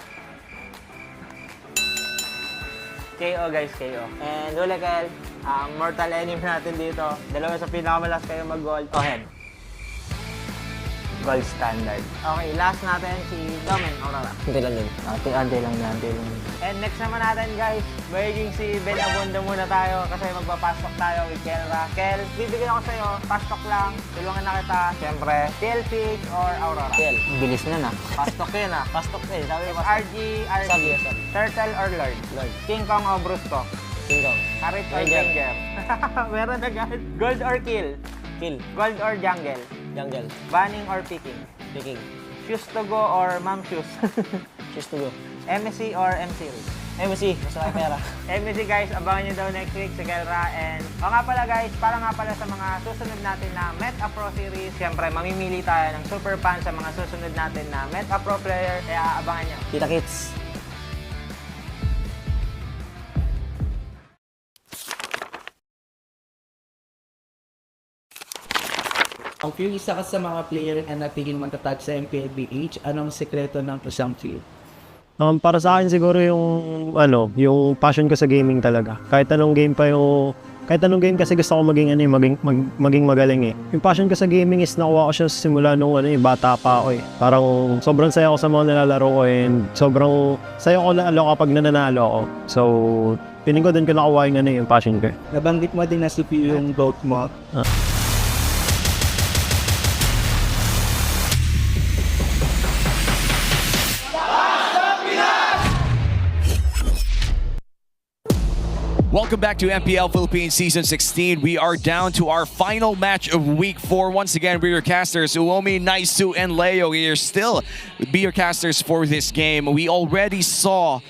KO guys, KO. And Hulikel, mortal enemy natin dito. Dalawa sa pinakamalakas kayo mag-gold. Head. Gold standard. Okay, last natin si Domen Aurora. Hindi lang din. Ante lang. And next naman natin guys, magiging si Ben Abondo muna tayo kasi magpapastok tayo with Kelra. Kel, bibigyan ako sa'yo, pastok lang, tulungan na kita. Siyempre, TLPH or Aurora? TL. Bilis na. Pastok yun Pastok eh. Sabi ko RG. Sabi. Turtle or Lord? Lord. King Kong o Brusco? King Kong. Harit or Ranger. Ranger? Meron agad. Gold or kill? Kill. Gold or jungle? Jungle. Banning or picking? Picking. Shoes to go or mom shoes? Choose to go. MSC or M-Series? MSC. Basta may pera. MSC guys, abangan nyo daw next week si Kelra. And nga pala guys, para nga pala sa mga susunod natin na Meta Pro Series, siyempre mamimili tayo ng super fan sa mga susunod natin na Meta Pro player. Kaya abangan nyo. Kita kits. Kung isa ka sa mga player na natigil matatag sa MPLBH, anong sekreto ng Kusang Field? Para sa akin siguro yung passion ko sa gaming talaga. Kahit anong game kasi gusto ko maging magaling eh. Yung passion ko sa gaming is nakuha ko siya simula nung bata pa ako eh. Parang sobrang saya ko sa mga nilalaro ko and sobrang saya ko lalo kapag nananalo ako. So, piling ko din ko nakuha yung passion ko. Nabanggit mo din na CPU yung GOAT mo. Welcome back to MPL Philippines Season 16. We are down to our final match of Week 4. Once again, we're your casters, Uomi, Naisu, and Leo. We are still be your casters for this game. We already saw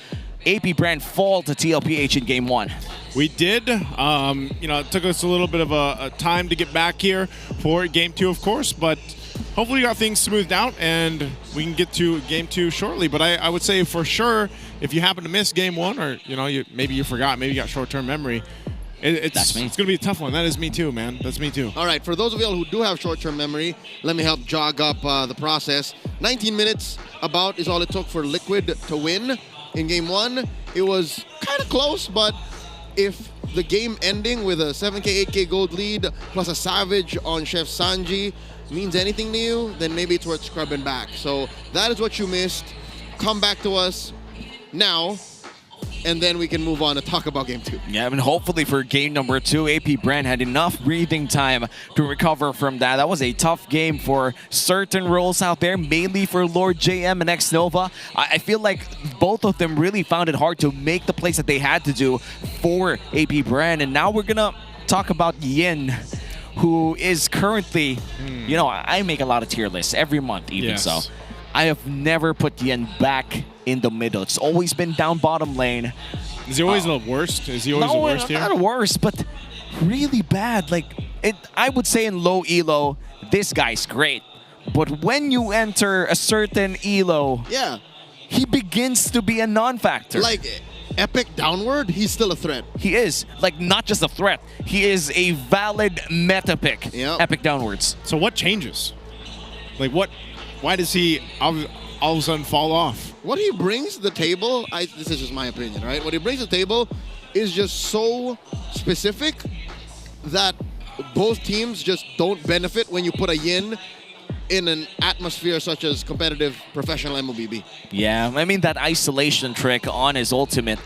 APBR fall to TLPH in Game 1. We did. It took us a little bit of a time to get back here for Game 2, of course, but hopefully we got things smoothed out and we can get to Game 2 shortly. But I would say for sure, if you happen to miss Game 1 or, maybe you forgot, maybe you got short-term memory, it's going to be a tough one. That is me too, man. That's me too. All right, for those of y'all who do have short-term memory, let me help jog up the process. 19 minutes about is all it took for Liquid to win in Game 1. It was kind of close, but if the game ending with a 7K, 8K gold lead plus a Savage on Chef Sanji means anything to you, then maybe it's worth scrubbing back. So that is what you missed. Come back to us now, and then we can move on to talk about Game 2. Yeah, and hopefully for Game number 2, APBR had enough breathing time to recover from that. That was a tough game for certain roles out there, mainly for Lord JM and X-Nova. I feel like both of them really found it hard to make the plays that they had to do for APBR. And now we're gonna talk about Yin, who is currently, I make a lot of tier lists every month, even so. I have never put Yin back in the middle. It's always been down bottom lane. Is he always the worst? Is he always the worst here? Not worst, but really bad. I would say in low elo, this guy's great. But when you enter a certain elo, he begins to be a non-factor. Like epic downward, he's still a threat. He is. Not just a threat. He is a valid meta pick. Epic downwards. So what changes? Why does he all of a sudden fall off? What he brings to the table, this is just my opinion, right? What he brings to the table is just so specific that both teams just don't benefit when you put a Yin in an atmosphere such as competitive professional MLBB. Yeah, I mean that isolation trick on his ultimate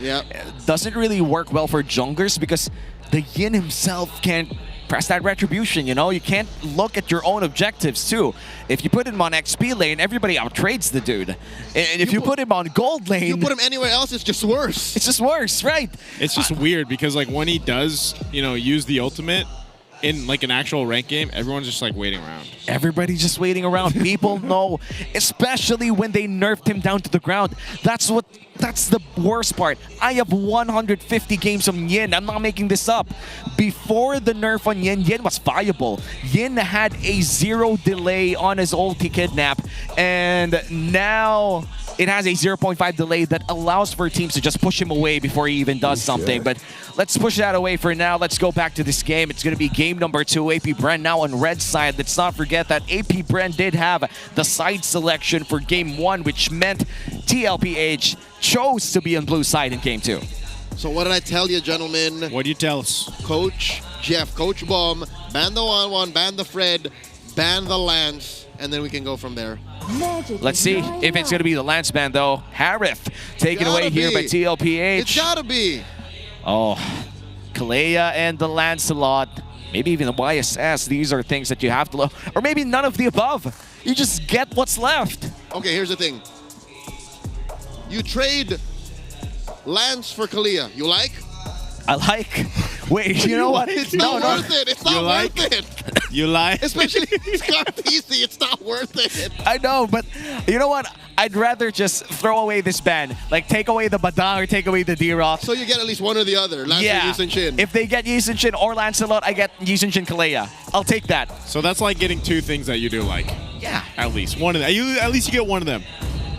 doesn't really work well for junglers because the Yin himself can't press that retribution, You can't look at your own objectives, too. If you put him on XP lane, everybody outtrades the dude. And if you put him on gold lane... You put him anywhere else, it's just worse. It's just worse, right? It's just weird because, when he does, use the ultimate in, an actual rank game, everyone's just, waiting around. Everybody's just waiting around. People know, especially when they nerfed him down to the ground. That's the worst part. I have 150 games on Yin. I'm not making this up. Before the nerf on Yin, Yin was viable. Yin had a 0 delay on his ulti kidnap. And now it has a 0.5 delay that allows for teams to just push him away before he even does something. But let's push that away for now. Let's go back to this game. It's going to be game number 2. AP Bren now on red side. Let's not forget that AP Bren did have the side selection for game 1, which meant TLPH chose to be on blue side in game 2. So what did I tell you, gentlemen? What did you tell us? Coach Jeff, Coach Bomb, ban the 1-1, ban the Fred, ban the Lance, and then we can go from there. Let's see if it's going to be the Lance ban, though. Harith taken away here by TLPH. It's gotta be. Oh, Kalea and the Lancelot. Maybe even the YSS. These are things that you have to look. Or maybe none of the above. You just get what's left. Okay, here's the thing. You trade Lance for Kalea. You like? I like. Wait, you know what? It's not worth it. It's not worth it. You like? Especially Scar PC, it's not worth it. I know, but you know what? I'd rather just throw away this ban. Like, take away the Badang or take away the D-Rock. So you get at least one or the other, Lance or Yusen Shin. If they get Yusen Shin or Lancelot, I get Yusen Shin Kalea. I'll take that. So that's like getting 2 things that you do like. Yeah. At least one of them. At least you get one of them.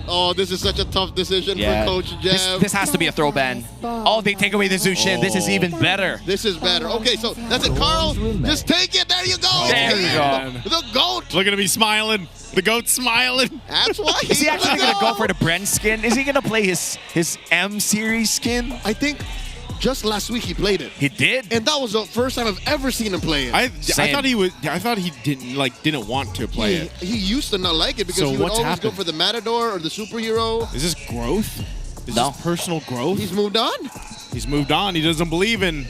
Oh, this is such a tough decision for Coach Jeff. This has to be a throw ban. Oh, they take away the Zushin. This is even better. This is better. Okay, so that's it. Carl, just take it. There you go. There you go. The GOAT. Look at me smiling. The GOAT's smiling. That's why Is he actually going to go for the Bren skin? Is he going to play his M series skin? I think just last week he played it. He did? And that was the first time I've ever seen him play it. I thought he didn't want to play it. He used to not like it because he would always go for the Matador or the superhero. Is this growth? Is this personal growth? He's moved on. He's moved on. He doesn't believe in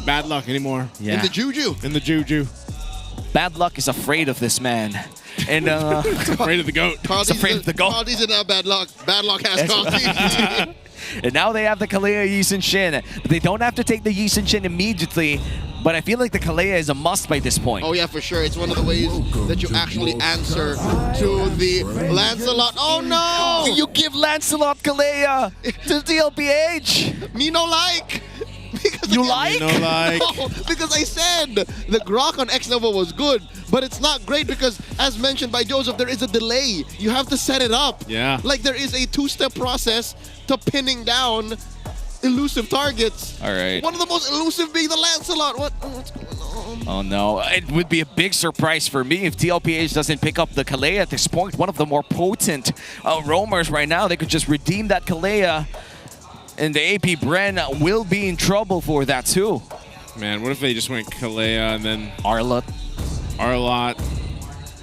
bad luck anymore. Yeah. In the juju. In the juju. Bad luck is afraid of this man. And afraid of the GOAT. He's afraid of the GOAT. Carl D's not bad luck. Bad luck has Carl D. And now they have the Kalea Yusen Shin. They don't have to take the Yusen Shin immediately, but I feel like the Kalea is a must by this point. Oh yeah, for sure. It's one of the ways that you actually answer to the Lancelot. Oh no! You give Lancelot Kalea to TLPH. Me no like. You like? No like. No, because I said the Grok on X Nova was good, but it's not great because, as mentioned by Joseph, there is a delay. You have to set it up. Yeah. Like there is a 2-step process to pinning down elusive targets. All right. One of the most elusive being the Lancelot. What's going on? Oh no, it would be a big surprise for me if TLPH doesn't pick up the Kalea at this point. One of the more potent roamers right now. They could just redeem that Kalea. And the AP Bren will be in trouble for that too. Man, what if they just went Kalea and then Arlot?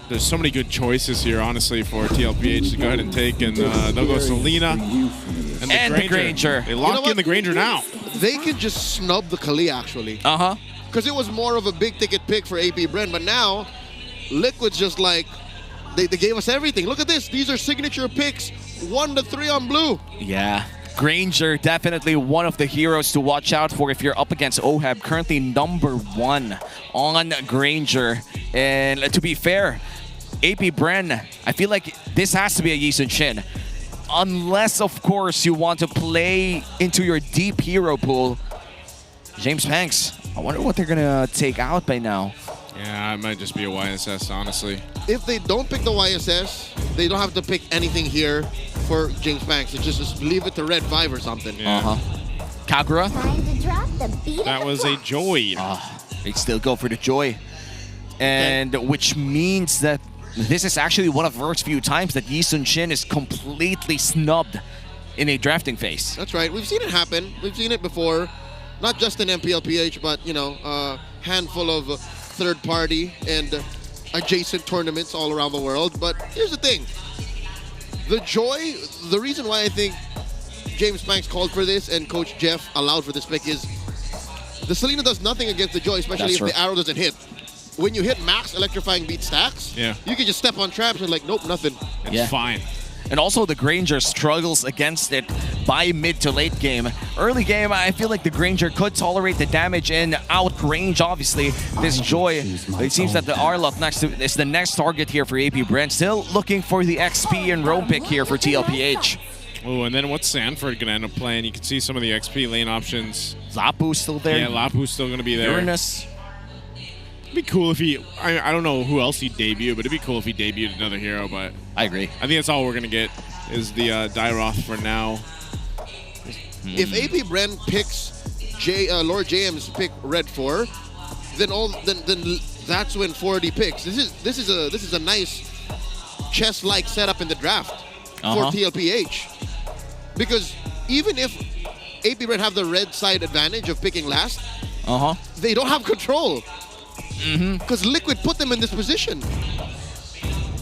There's so many good choices here, honestly, for TLPH to go ahead and take. And they'll go Selena and the Granger. They lock in the Granger now. They could just snub the Kalea, actually. Uh-huh. Because it was more of a big-ticket pick for AP Bren. But now, Liquid's just like, they gave us everything. Look at this. These are signature picks. 1 to 3 on blue. Yeah. Granger, definitely one of the heroes to watch out for if you're up against OHAB. Currently #1 on Granger. And to be fair, AP Bren, I feel like this has to be a Yusen Shin. Unless, of course, you want to play into your deep hero pool. James Banks, I wonder what they're going to take out by now. Yeah, it might just be a YSS, honestly. If they don't pick the YSS, they don't have to pick anything here for James Banks. It's just leave it to Red 5 or something. Yeah. Kagura? That was a Joy. They still go for the Joy. And which means that this is actually one of the first few times that Yusen Shin is completely snubbed in a drafting phase. That's right. We've seen it happen. We've seen it before. Not just in MPLPH, but, you know, a handful of third-party and adjacent tournaments all around the world. But here's the thing. The Joy, the reason why I think James Banks called for this and Coach Jeff allowed for this pick is the Selena does nothing against the Joy, especially if the arrow doesn't hit. When you hit max electrifying beat stacks, you can just step on traps and like, nope, nothing. It's fine. And also the Granger struggles against it by mid to late game. Early game, I feel like the Granger could tolerate the damage and outrange, obviously, this Joy. It seems that the Arlot is the next target here for AP Bren. Still looking for the XP and roam pick here for TLPH. Oh, and then what's Sanford going to end up playing? You can see some of the XP lane options. Lapu's still there. Yeah, Lapu's still going to be there. Uranus. It'd be cool if he, I don't know who else he'd debut, but it'd be cool if he debuted another hero, but... I agree. I think that's all we're going to get is the Dairoth for now. If AP Bren picks Lord JM's pick Red 4, then that's when 4D picks. This is a nice chess-like setup in the draft for TLPH. Because even if AP Bren have the red side advantage of picking last, they don't have control. Because Liquid put them in this position.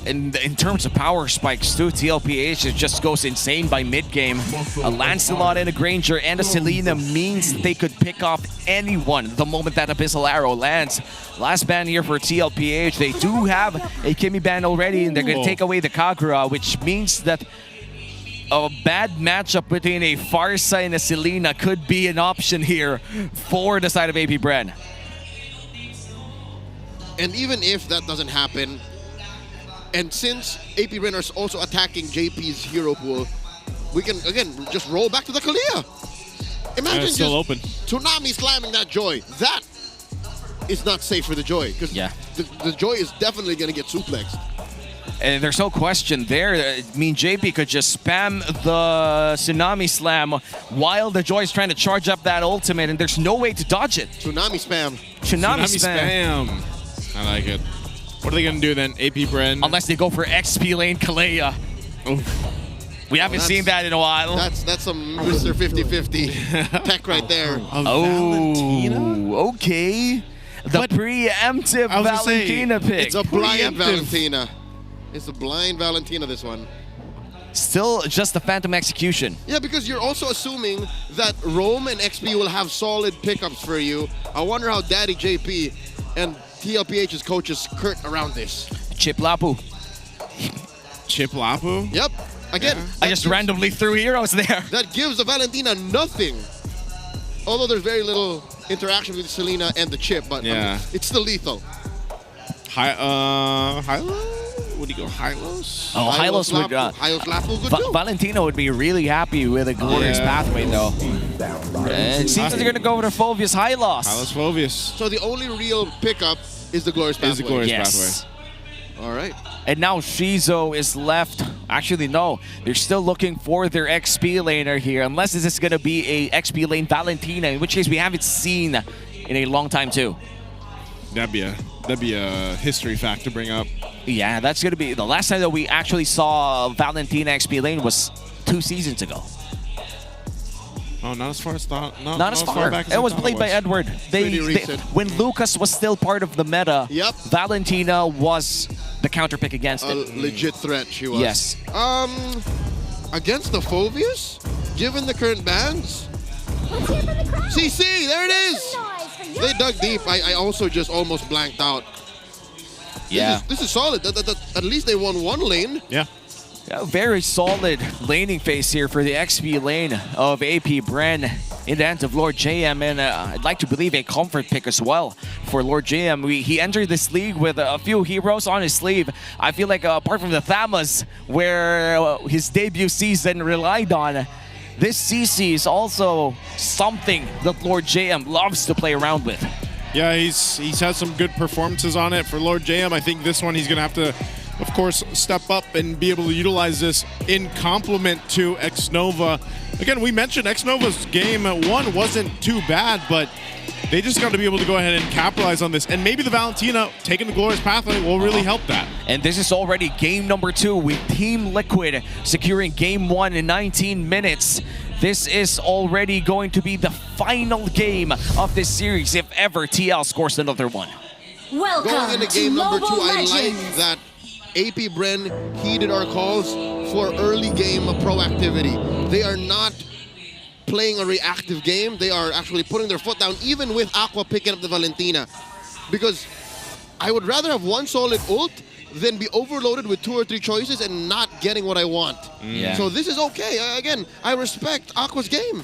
And in terms of power spikes too, TLPH just goes insane by mid-game. A Lancelot and a Granger and a Selena means they could pick off anyone the moment that Abyssal Arrow lands. Last ban here for TLPH. They do have a Kimi ban already, and they're going to take away the Kagura, which means that a bad matchup between a Farsa and a Selena could be an option here for the side of AP Bren. And even if that doesn't happen, and since AP Bren are also attacking JP's hero pool, we can, again, just roll back to the Kalia. Imagine it's still just open. Tsunami slamming that Joy. That is not safe for the Joy, because the Joy is definitely going to get suplexed. And there's no question there. I mean, JP could just spam the Tsunami Slam while the Joy's trying to charge up that ultimate, and there's no way to dodge it. Tsunami spam. Tsunami spam. I like it. What are they going to do then, AP Bren? Unless they go for XP lane Kalea. We haven't seen that in a while. That's some Mr. 50-50 tech right there. Oh, okay. The preemptive Valentina pick. It's a blind Valentina. It's a blind Valentina, this one. Still just a Phantom Execution. Yeah, because you're also assuming that Rome and XP will have solid pickups for you. I wonder how Daddy JP and TLPH's coaches skirt around this. Chip Lapu. Chip Lapu? Yep. Again, I just randomly threw heroes there. That gives the Valentina nothing. Although there's very little interaction with Selena and the chip, but I mean, it's still lethal. Hylos? Would he go Hylos? Oh, Hylos would. Hylos Lapu good too. Valentina would be really happy with a glorious pathway, though. And it seems like they're going to go with Phovius Hylos. Hylos Phovius. So the only real pickup is the glorious pathway. Is the glorious pathway. All right. And now Shizo is left. Actually, no. They're still looking for their XP laner here. Unless this is going to be a XP lane Valentina, in which case we haven't seen in a long time, too. That'd be a history fact to bring up. Yeah, that's going to be... The last time that we actually saw Valentina XP lane was 2 seasons ago. Oh, not as far as thought. Not as far back as it was played by Edward. When Lucas was still part of the meta, Valentina was the counter pick against it. A legit threat she was. Yes. Against the Phovius, given the current bans. CC, there it is. They dug deep. I also just almost blanked out. Yeah. This is solid. At least they won one lane. Yeah. Very solid laning phase here for the XP lane of AP Bren in the hands of Lord JM, and I'd like to believe a comfort pick as well for Lord JM. He entered this league with a few heroes on his sleeve. I feel like apart from the Thamas, where his debut season relied on, this CC is also something that Lord JM loves to play around with. Yeah, he's had some good performances on it for Lord JM. I think this one he's going to have to, of course, step up and be able to utilize this in complement to Xnova. Again, we mentioned Xnova's game 1 wasn't too bad, but they just got to be able to go ahead and capitalize on this. And maybe the Valentina taking the glorious pathway will really help that. And this is already game number 2 with Team Liquid securing game 1 in 19 minutes. This is already going to be the final game of this series if ever TL scores another one. Welcome Going into game number 2, I Legends. like that AP Bren heeded our calls for early game proactivity. They are not playing a reactive game. They are actually putting their foot down, even with Aqua picking up the Valentina. Because I would rather have one solid ult than be overloaded with 2 or 3 choices and not getting what I want. Yeah. So this is okay. Again, I respect Aqua's game.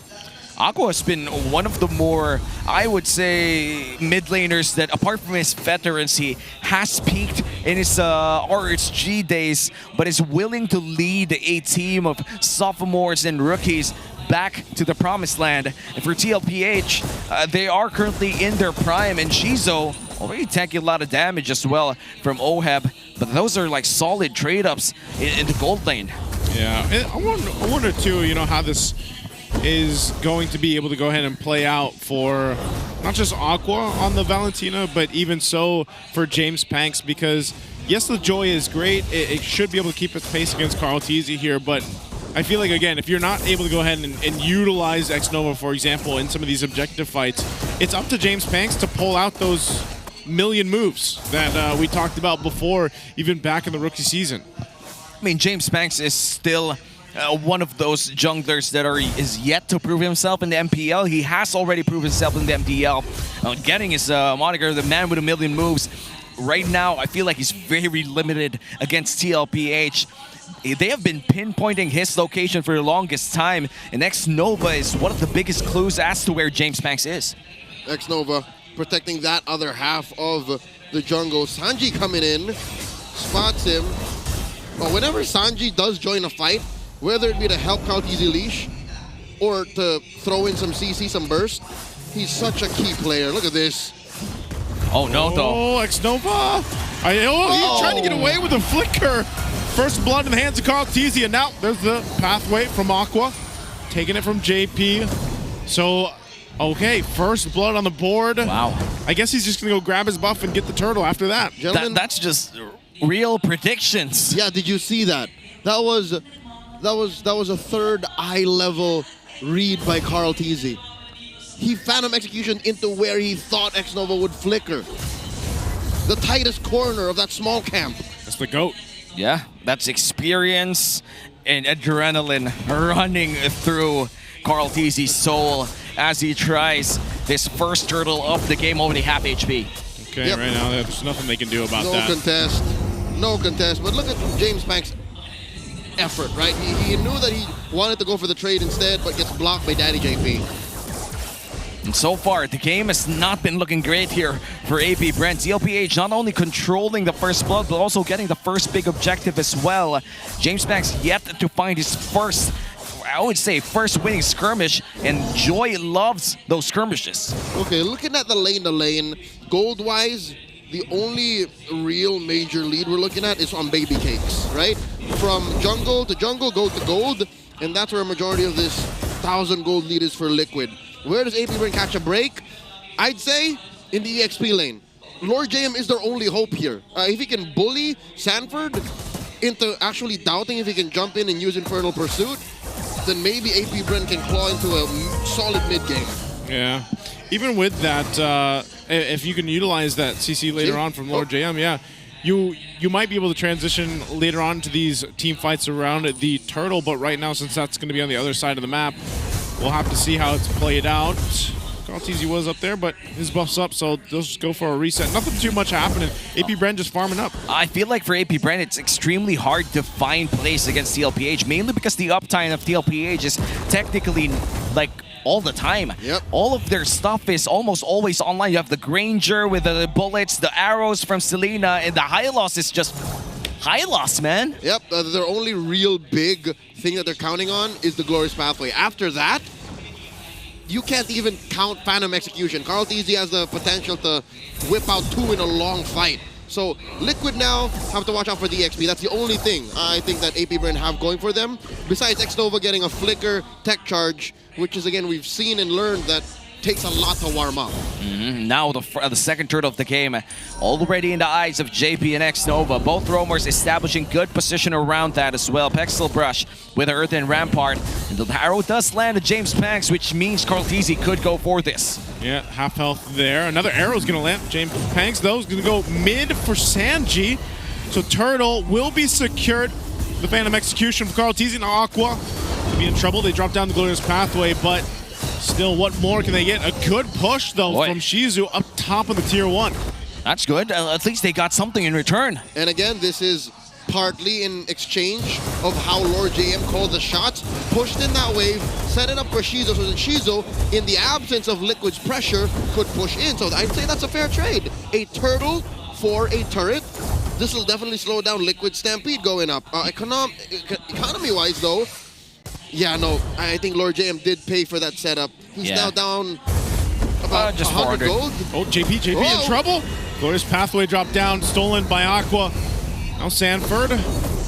Aqua has been one of the more, I would say, mid laners that, apart from his veterancy, has peaked in his RHG days, but is willing to lead a team of sophomores and rookies back to the promised land. And for TLPH, they are currently in their prime, and Shizo Already taking a lot of damage as well from Oheb, but those are like solid trade-ups in the gold lane. Yeah, I wonder too, you know, how this is going to be able to go ahead and play out for not just Aqua on the Valentina, but even so for James Panks, because yes, the Joy is great. It should be able to keep its pace against Carl Teasy here, but I feel like, again, if you're not able to go ahead and utilize X-Nova, for example, in some of these objective fights, it's up to James Panks to pull out those million moves that we talked about before, even back in the rookie season. I mean, James Panks is still one of those junglers that is yet to prove himself in the MPL. He has already proved himself in the MPL, getting his moniker, the man with a million moves. Right now, I feel like he's very limited against TLPH. They have been pinpointing his location for the longest time, and X-Nova is one of the biggest clues as to where James Panks is. X-Nova protecting that other half of the jungle. Sanji coming in, spots him. But whenever Sanji does join a fight, whether it be to help Kaltizi leash or to throw in some CC, some burst, he's such a key player. Look at this. Oh no, though. Oh, X-Nova! He's trying to get away with a flicker. First blood in the hands of Carl Teasy, and now there's the pathway from Aqua, taking it from JP. So, okay, first blood on the board. Wow. I guess he's just gonna go grab his buff and get the turtle after that. Gentlemen, That's just real predictions. Yeah, did you see that? That was a third eye level read by Carl Teasy. He Phantom Execution into where he thought X-Nova would flicker. The tightest corner of that small camp. That's the GOAT. Yeah, that's experience and adrenaline running through Carl Teasy's soul as he tries this first turtle of the game, already half HP. Okay, yep. Right now there's nothing they can do about that. No contest. But look at James Panks' effort, right? He knew that he wanted to go for the trade instead, but gets blocked by Daddy JP. And so far, the game has not been looking great here for AP Brent. TLPH not only controlling the first blood, but also getting the first big objective as well. James Panks yet to find his first, I would say, first winning skirmish, and Joy loves those skirmishes. Okay, looking at the lane, gold-wise, the only real major lead we're looking at is on baby cakes, right? From jungle to jungle, gold to gold, and that's where a majority of this 1,000 gold lead is for Liquid. Where does AP Brent catch a break? I'd say in the EXP lane. Lord JM is their only hope here. If he can bully Sanford into actually doubting if he can jump in and use Infernal Pursuit, then maybe AP Brent can claw into a solid mid game. Yeah. Even with that, if you can utilize that CC later on from Lord JM, yeah, you might be able to transition later on to these team fights around the turtle, but right now, since that's going to be on the other side of the map, we'll have to see how it's played out. Carl Teasy was up there, but his buff's up, so they'll just go for a reset. Nothing too much happening. AP Brent just farming up. I feel like for AP Brent, it's extremely hard to find plays against TLPH, mainly because the uptime of TLPH is technically like all the time. Yep. All of their stuff is almost always online. You have the Granger with the bullets, the arrows from Selena, and the Hylos is just Hylos, man. Yep, their only real big thing that they're counting on is the Glorious Pathway. After that, you can't even count Phantom Execution. Carl Teasy has the potential to whip out 2 in a long fight. So Liquid now have to watch out for the XP. That's the only thing I think that AP Brent have going for them. Besides X-Nova getting a flicker tech charge, which is, again, we've seen and learned that takes a lot to warm up. Now the second turtle of the game already in the eyes of JP and X-Nova. Both roamers establishing good position around that as well. Pexel Brush with Earth and Rampart. And the arrow does land at James Panks, which means Carl Teasy could go for this. Yeah, half health there. Another arrow's going to land. James Panks, though, is going to go mid for Sanji. So Turtle will be secured. The Phantom Execution from Carl Teasy. Now Aqua be in trouble. They drop down the Glorious Pathway, but still, what more can they get? A good push, though, from Shizu up top of the Tier 1. That's good. At least they got something in return. And again, this is partly in exchange of how Lord JM called the shots. Pushed in that wave, set it up for Shizu, so that Shizu, in the absence of Liquid's pressure, could push in. So I'd say that's a fair trade. A turtle for a turret. This will definitely slow down Liquid's Stampede going up. Economy-wise, though, yeah, no, I think Lord JM did pay for that setup. He's now down about just 100 gold. Oh, JP in trouble. Glorious pathway drop down, stolen by Aqua. Now Sanford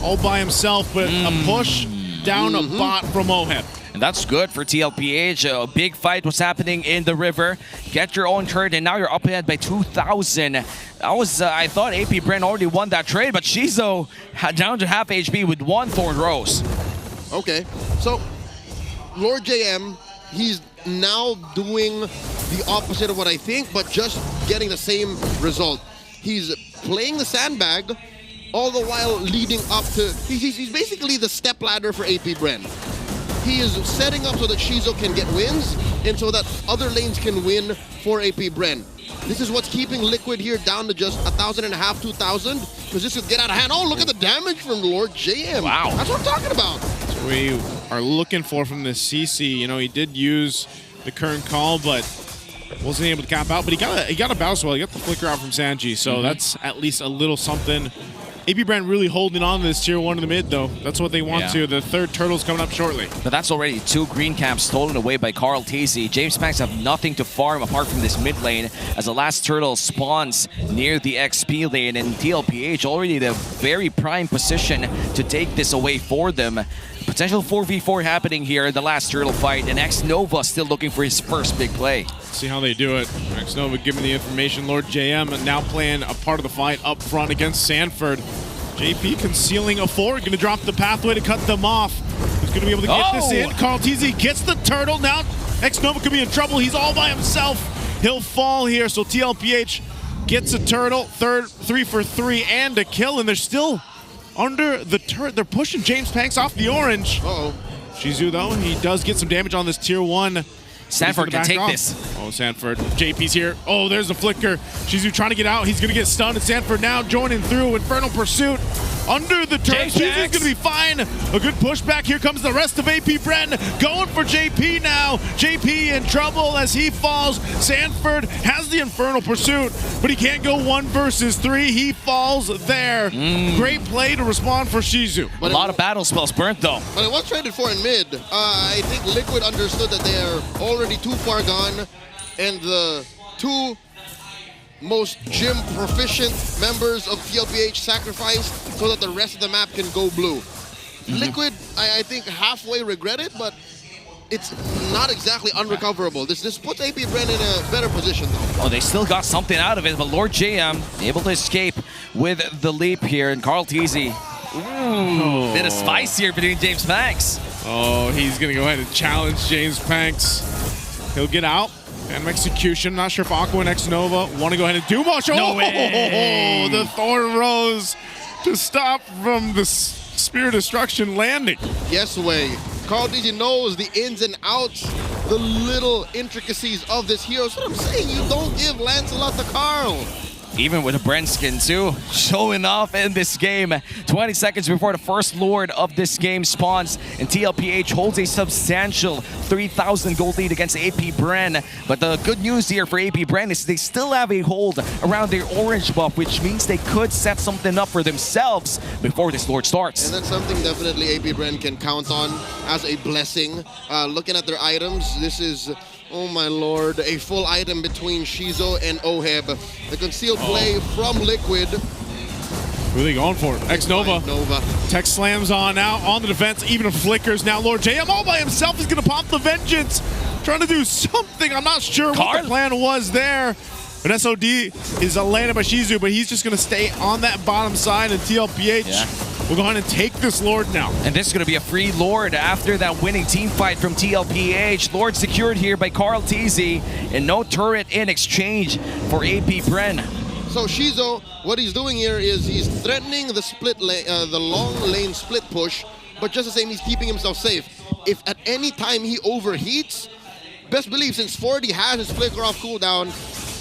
all by himself, but a push down a bot from Oheb. And that's good for TLPH. A big fight was happening in the river. Get your own turret, and now you're up ahead by 2,000. That was, I thought AP Bren already won that trade, but Shizo down to half HP with 1 Thorn Rose. Okay, so Lord JM, he's now doing the opposite of what I think, but just getting the same result. He's playing the sandbag, all the while leading up to... He's basically the stepladder for AP Bren. He is setting up so that Shizo can get wins and so that other lanes can win for AP Bren. This is what's keeping Liquid here down to just 1,500, 2,000, because this could get out of hand. Oh, look at the damage from Lord JM. Wow. That's what I'm talking about. That's what we are looking for from this CC. You know, he did use the current call, but wasn't able to cap out. But he got a bounce well. He got the flicker out from Sanji, so that's at least a little something. AP Brand really holding on to this tier 1 in the mid, though. That's what they want to. The third turtle's coming up shortly. But that's already 2 green caps stolen away by Carl TZ. James Max have nothing to farm apart from this mid lane as the last turtle spawns near the XP lane, and TLPH already in a very prime position to take this away for them. Potential 4v4 happening here in the last turtle fight, and X-Nova still looking for his first big play. Let's see how they do it. X-Nova giving the information. Lord JM now playing a part of the fight up front against Sanford. JP concealing a 4, gonna drop the pathway to cut them off. Who's gonna be able to get this in? Carl TZ gets the turtle. Now X-Nova could be in trouble. He's all by himself. He'll fall here, so TLPH gets a turtle, 3 for 3 and a kill, and they're still under the turret. They're pushing James Panks off the orange. Shizu, though, he does get some damage on this tier 1. Sanford can take this. Oh, Sanford. JP's here. Oh, there's the flicker. Shizu trying to get out. He's going to get stunned. And Sanford now joining through. Infernal Pursuit under the turret. Shizu's going to be fine. A good pushback. Here comes the rest of AP Bren. Going for JP now. JP in trouble as he falls. Sanford has the Infernal Pursuit, but he can't go 1 versus 3. He falls there. Great play to respond for Shizu. A lot of battle spells burnt, though. But it was traded for in mid. I think Liquid understood that they are already too far gone, and the 2 most gym proficient members of TLPH sacrificed so that the rest of the map can go blue. Liquid, I think, halfway regret it, but it's not exactly unrecoverable. This puts AP Bren in a better position, though. Oh, they still got something out of it, but Lord JM able to escape with the leap here, and Carl TZ. Ooh, bit of spice here between James Panks. Oh, he's going to go ahead and challenge James Panks. He'll get out. Phantom Execution. Not sure if Aqua and X-Nova want to go ahead and do much. No way. The Thorn Rose to stop from the Spear Destruction landing. Yes way. Carl DZ knows the ins and outs, the little intricacies of this hero. That's what I'm saying. You don't give Lancelot to Carl. Even with a Brent skin too, showing off in this game. 20 seconds before the first Lord of this game spawns, and TLPH holds a substantial 3,000 gold lead against AP Bren. But the good news here for AP Bren is they still have a hold around their orange buff, which means they could set something up for themselves before this Lord starts. And that's something definitely AP Bren can count on as a blessing. Looking at their items, this is... oh my lord, a full item between Shizo and Oheb. The concealed play from Liquid. Who are they going for? X-Nova. Tech slams on now, on the defense, even flickers. Now Lord JM all by himself is going to pop the Vengeance. Trying to do something. I'm not sure what the plan was there. An SOD is landed by Shizu, but he's just going to stay on that bottom side, and TLPH will go ahead and take this Lord now. And this is going to be a free Lord after that winning team fight from TLPH. Lord secured here by Carl TZ, and no turret in exchange for AP Bren. So Shizo, what he's doing here is he's threatening the split lane, the long lane split push, but just the same, he's keeping himself safe. If at any time he overheats, best believe since 40 has his flicker off cooldown,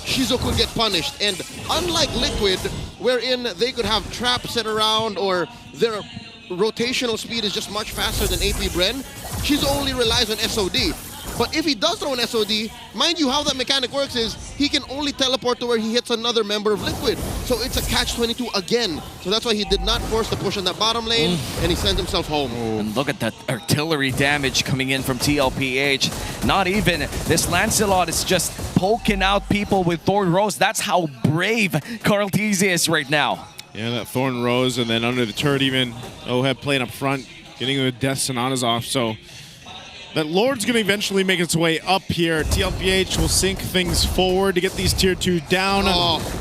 Shizo could get punished. And unlike Liquid, wherein they could have traps set around or their rotational speed is just much faster than AP Bren, Shizo only relies on SOD. But if he does throw an SOD, mind you, how that mechanic works is he can only teleport to where he hits another member of Liquid. So it's a catch-22 again. So that's why he did not force the push on that bottom lane, and he sends himself home. And look at that artillery damage coming in from TLPH. Not even this Lancelot is just poking out people with Thorn Rose. That's how brave Carl TZ is right now. Yeah, that Thorn Rose, and then under the turret even, Oheb playing up front, getting the Death Sonatas off. So that Lord's going to eventually make its way up here. TLPH will sync things forward to get these tier 2 down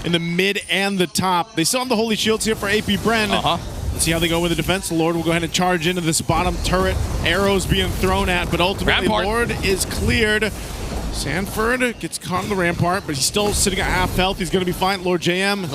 in the mid and the top. They still have the Holy Shields here for AP Bren. Let's see how they go with the defense. The Lord will go ahead and charge into this bottom turret. Arrows being thrown at, but ultimately Rampart. Lord is cleared. Sanford gets caught in the Rampart, but he's still sitting at half health. He's going to be fine. Lord JM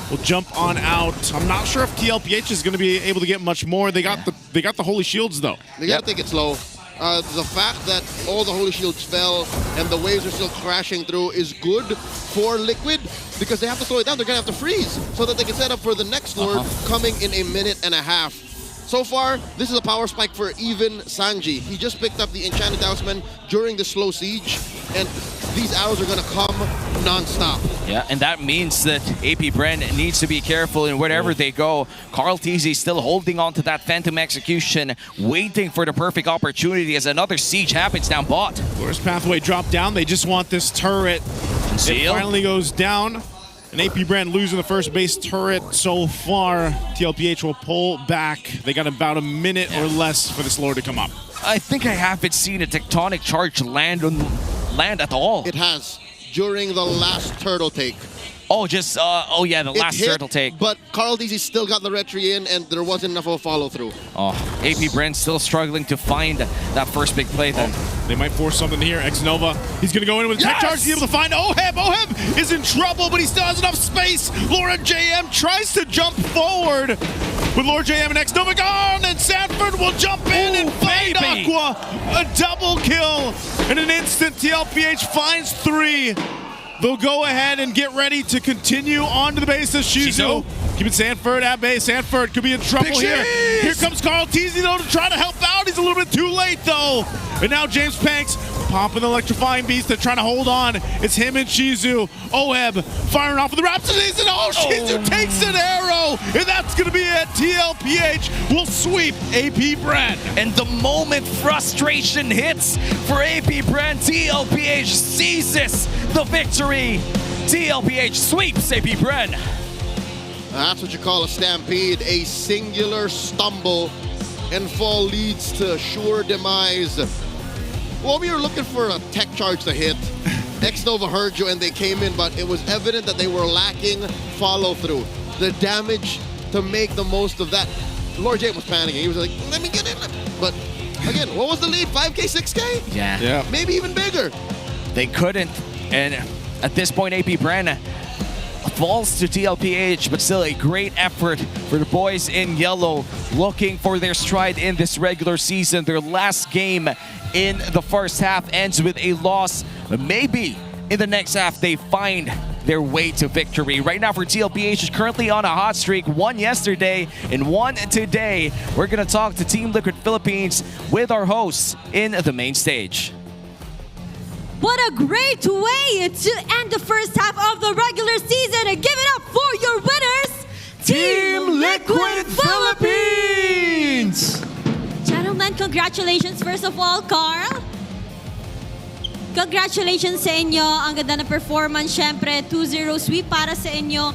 will jump on out. I'm not sure if TLPH is going to be able to get much more. They got the Holy Shields though. They got to take it slow. The fact that all the Holy Shields fell and the waves are still crashing through is good for Liquid because they have to slow it down. They're going to have to freeze so that they can set up for the next Lord coming in a minute and a half. So far, this is a power spike for even Sanji. He just picked up the Enchanted Talisman during the slow siege, and these arrows are going to come non-stop. Yeah, and that means that AP Bren needs to be careful in wherever they go. Carl TZ still holding on to that Phantom Execution, waiting for the perfect opportunity as another siege happens down bot. Forest Pathway dropped down. They just want this turret. It finally goes down. And AP Bren losing the first base turret so far. TLPH will pull back. They got about a minute or less for this Lord to come up. I think I haven't seen a tectonic charge land at all. It has during the last turtle take. Oh, just, oh yeah, the last turtle take. But Carl DZ still got the retry in, and there wasn't enough of a follow-through. Oh, AP Bren still struggling to find that first big play then. They might force something here. X-Nova, he's going to go in with a tech charge to be able to find Oheb. Oheb is in trouble, but he still has enough space. Lord JM tries to jump forward with Lord JM and X-Nova gone, and Sanford will jump in and find Aqua. A double kill in an instant. TLPH finds 3. They'll go ahead and get ready to continue on to the base of Shizu. Keeping Sanford at base. Sanford could be in trouble here. Here comes Carl TZ though to try to help out. He's a little bit too late though. And now James Panks popping the electrifying beast. They're trying to hold on. It's him and Shizu. Oheb firing off with the Rhapsodies, and Shizu takes an arrow. And that's going to be it. TLPH will sweep AP Bren. And the moment frustration hits for AP Bren, TLPH seizes the victory. TLPH sweeps AP Bren. That's what you call a stampede. A singular stumble and fall leads to sure demise. Well, we were looking for a tech charge to hit. X-Nova heard you and they came in, but it was evident that they were lacking follow-through. The damage to make the most of that. Lord J was panicking. He was like, let me get in. But again, what was the lead? 5K, 6K? Yeah. Maybe even bigger. They couldn't. And at this point, AP Bren falls to TLPH, but still a great effort for the boys in yellow, looking for their stride in this regular season. Their last game in the first half ends with a loss. Maybe in the next half they find their way to victory. Right now for TLPH is currently on a hot streak. 1 yesterday and 1 today. We're going to talk to Team Liquid Philippines with our hosts in the main stage. What a great way to end the first half of the regular season, and give it up for your winners, Team Liquid Philippines! Gentlemen, congratulations first of all, Carl. Congratulations sa inyo. Ang ganda ng performance, syempre, 2-0 sweep para sa inyo.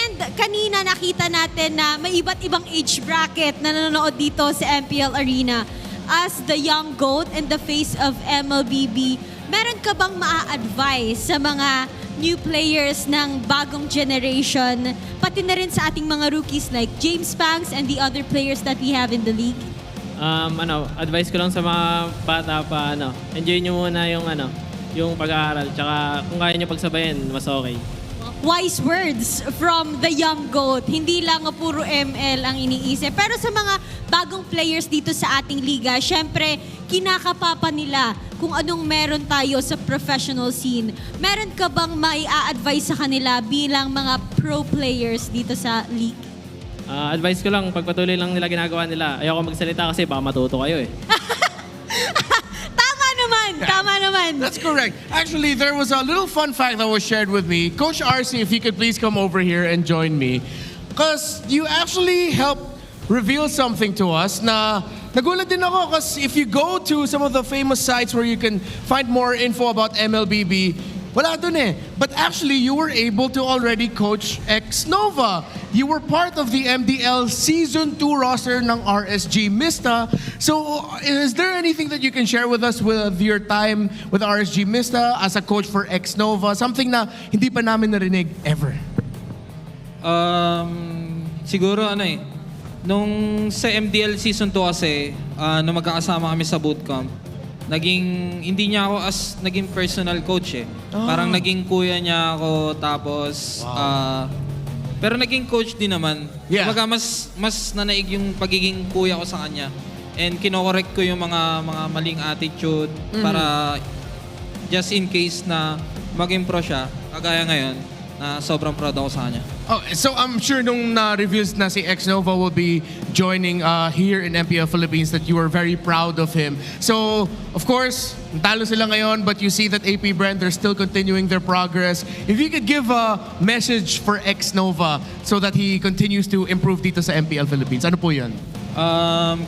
And kanina nakita natin na may iba't ibang age bracket na nanonood dito sa MPL Arena. As the young GOAT and the face of MLBB, meron ka bang maa-advise sa mga new players ng bagong generation, pati na rin sa ating mga rookies like James Panks and the other players that we have in the league? Advice ko lang sa mga bata pa, enjoy nyo muna yung pag-aaral, tsaka kung kaya nyo pagsabayin, mas okay. Wise words from the young GOAT. Hindi lang puro ML ang iniisip. Pero sa mga bagong players dito sa ating liga, syempre, kinakapapa nila kung anong meron tayo sa professional scene. Meron ka bang mai-a-advise sa kanila bilang mga pro players dito sa league? Advice ko lang, pagpatuloy lang nila ginagawa nila. Ayoko magsalita kasi baka matuto kayo eh. Tama naman! Tama naman. That's correct. Actually, there was a little fun fact that was shared with me. Coach RC, if you could please come over here and join me. Because you actually helped reveal something to us na nagulat din ako because if you go to some of the famous sites where you can find more info about MLBB, wala dun eh. But actually, you were able to already coach X-Nova. You were part of the MDL Season 2 roster ng RSG Mista. So, is there anything that you can share with us with your time with RSG Mista as a coach for X-Nova? Something na hindi pa namin narinig ever. Siguro nung sa MDL Season 2 kasi, nung magkakasama kami sa bootcamp, hindi niya ako as naging personal coach eh. Parang naging kuya niya ako, tapos pero naging coach din naman. Yeah. Kumbaga mas nanaig yung pagiging kuya ko sa kanya. And kinokorek ko yung mga maling attitude para just in case na maging pro siya, kagaya ngayon, na sobrang proud ako sa kanya. Oh, so I'm sure nung na-reveals na si X-Nova will be joining here in MPL Philippines that you are very proud of him. So, of course, talo sila ngayon, but you see that APBR, they're still continuing their progress. If you could give a message for X-Nova so that he continues to improve dito sa MPL Philippines, ano po yun?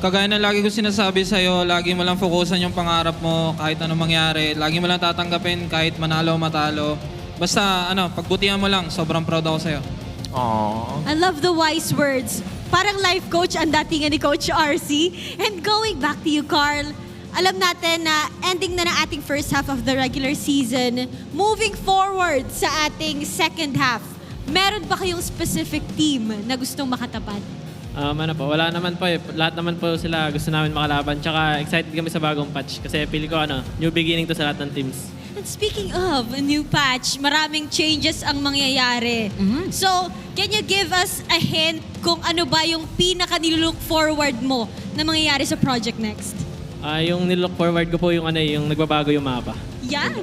Kagaya na lagi ko sinasabi sa'yo, lagi mo lang fokusan yung pangarap mo kahit anong mangyari. Lagi mo lang tatanggapin kahit manalo o matalo. Basta, pagbutihan mo lang. Sobrang proud ako sa'yo. Aww. I love the wise words. Parang life coach ang datingan ni Coach RC. And going back to you, Carl, alam natin na ending na ng ating first half of the regular season. Moving forward sa ating second half, meron ba kayong specific team na gustong makatapat? Wala naman po eh. Lahat naman po sila gusto namin makalaban. Tsaka excited kami sa bagong patch. Kasi pili ko new beginning to sa lahat ng teams. And speaking of a new patch, maraming changes ang mangyayari. So, can you give us a hint kung ano ba yung pinaka-nilook forward mo na mangyayari sa Project Next? Yung nilook forward ko po yung yung nagbabago yung mapa. Yan.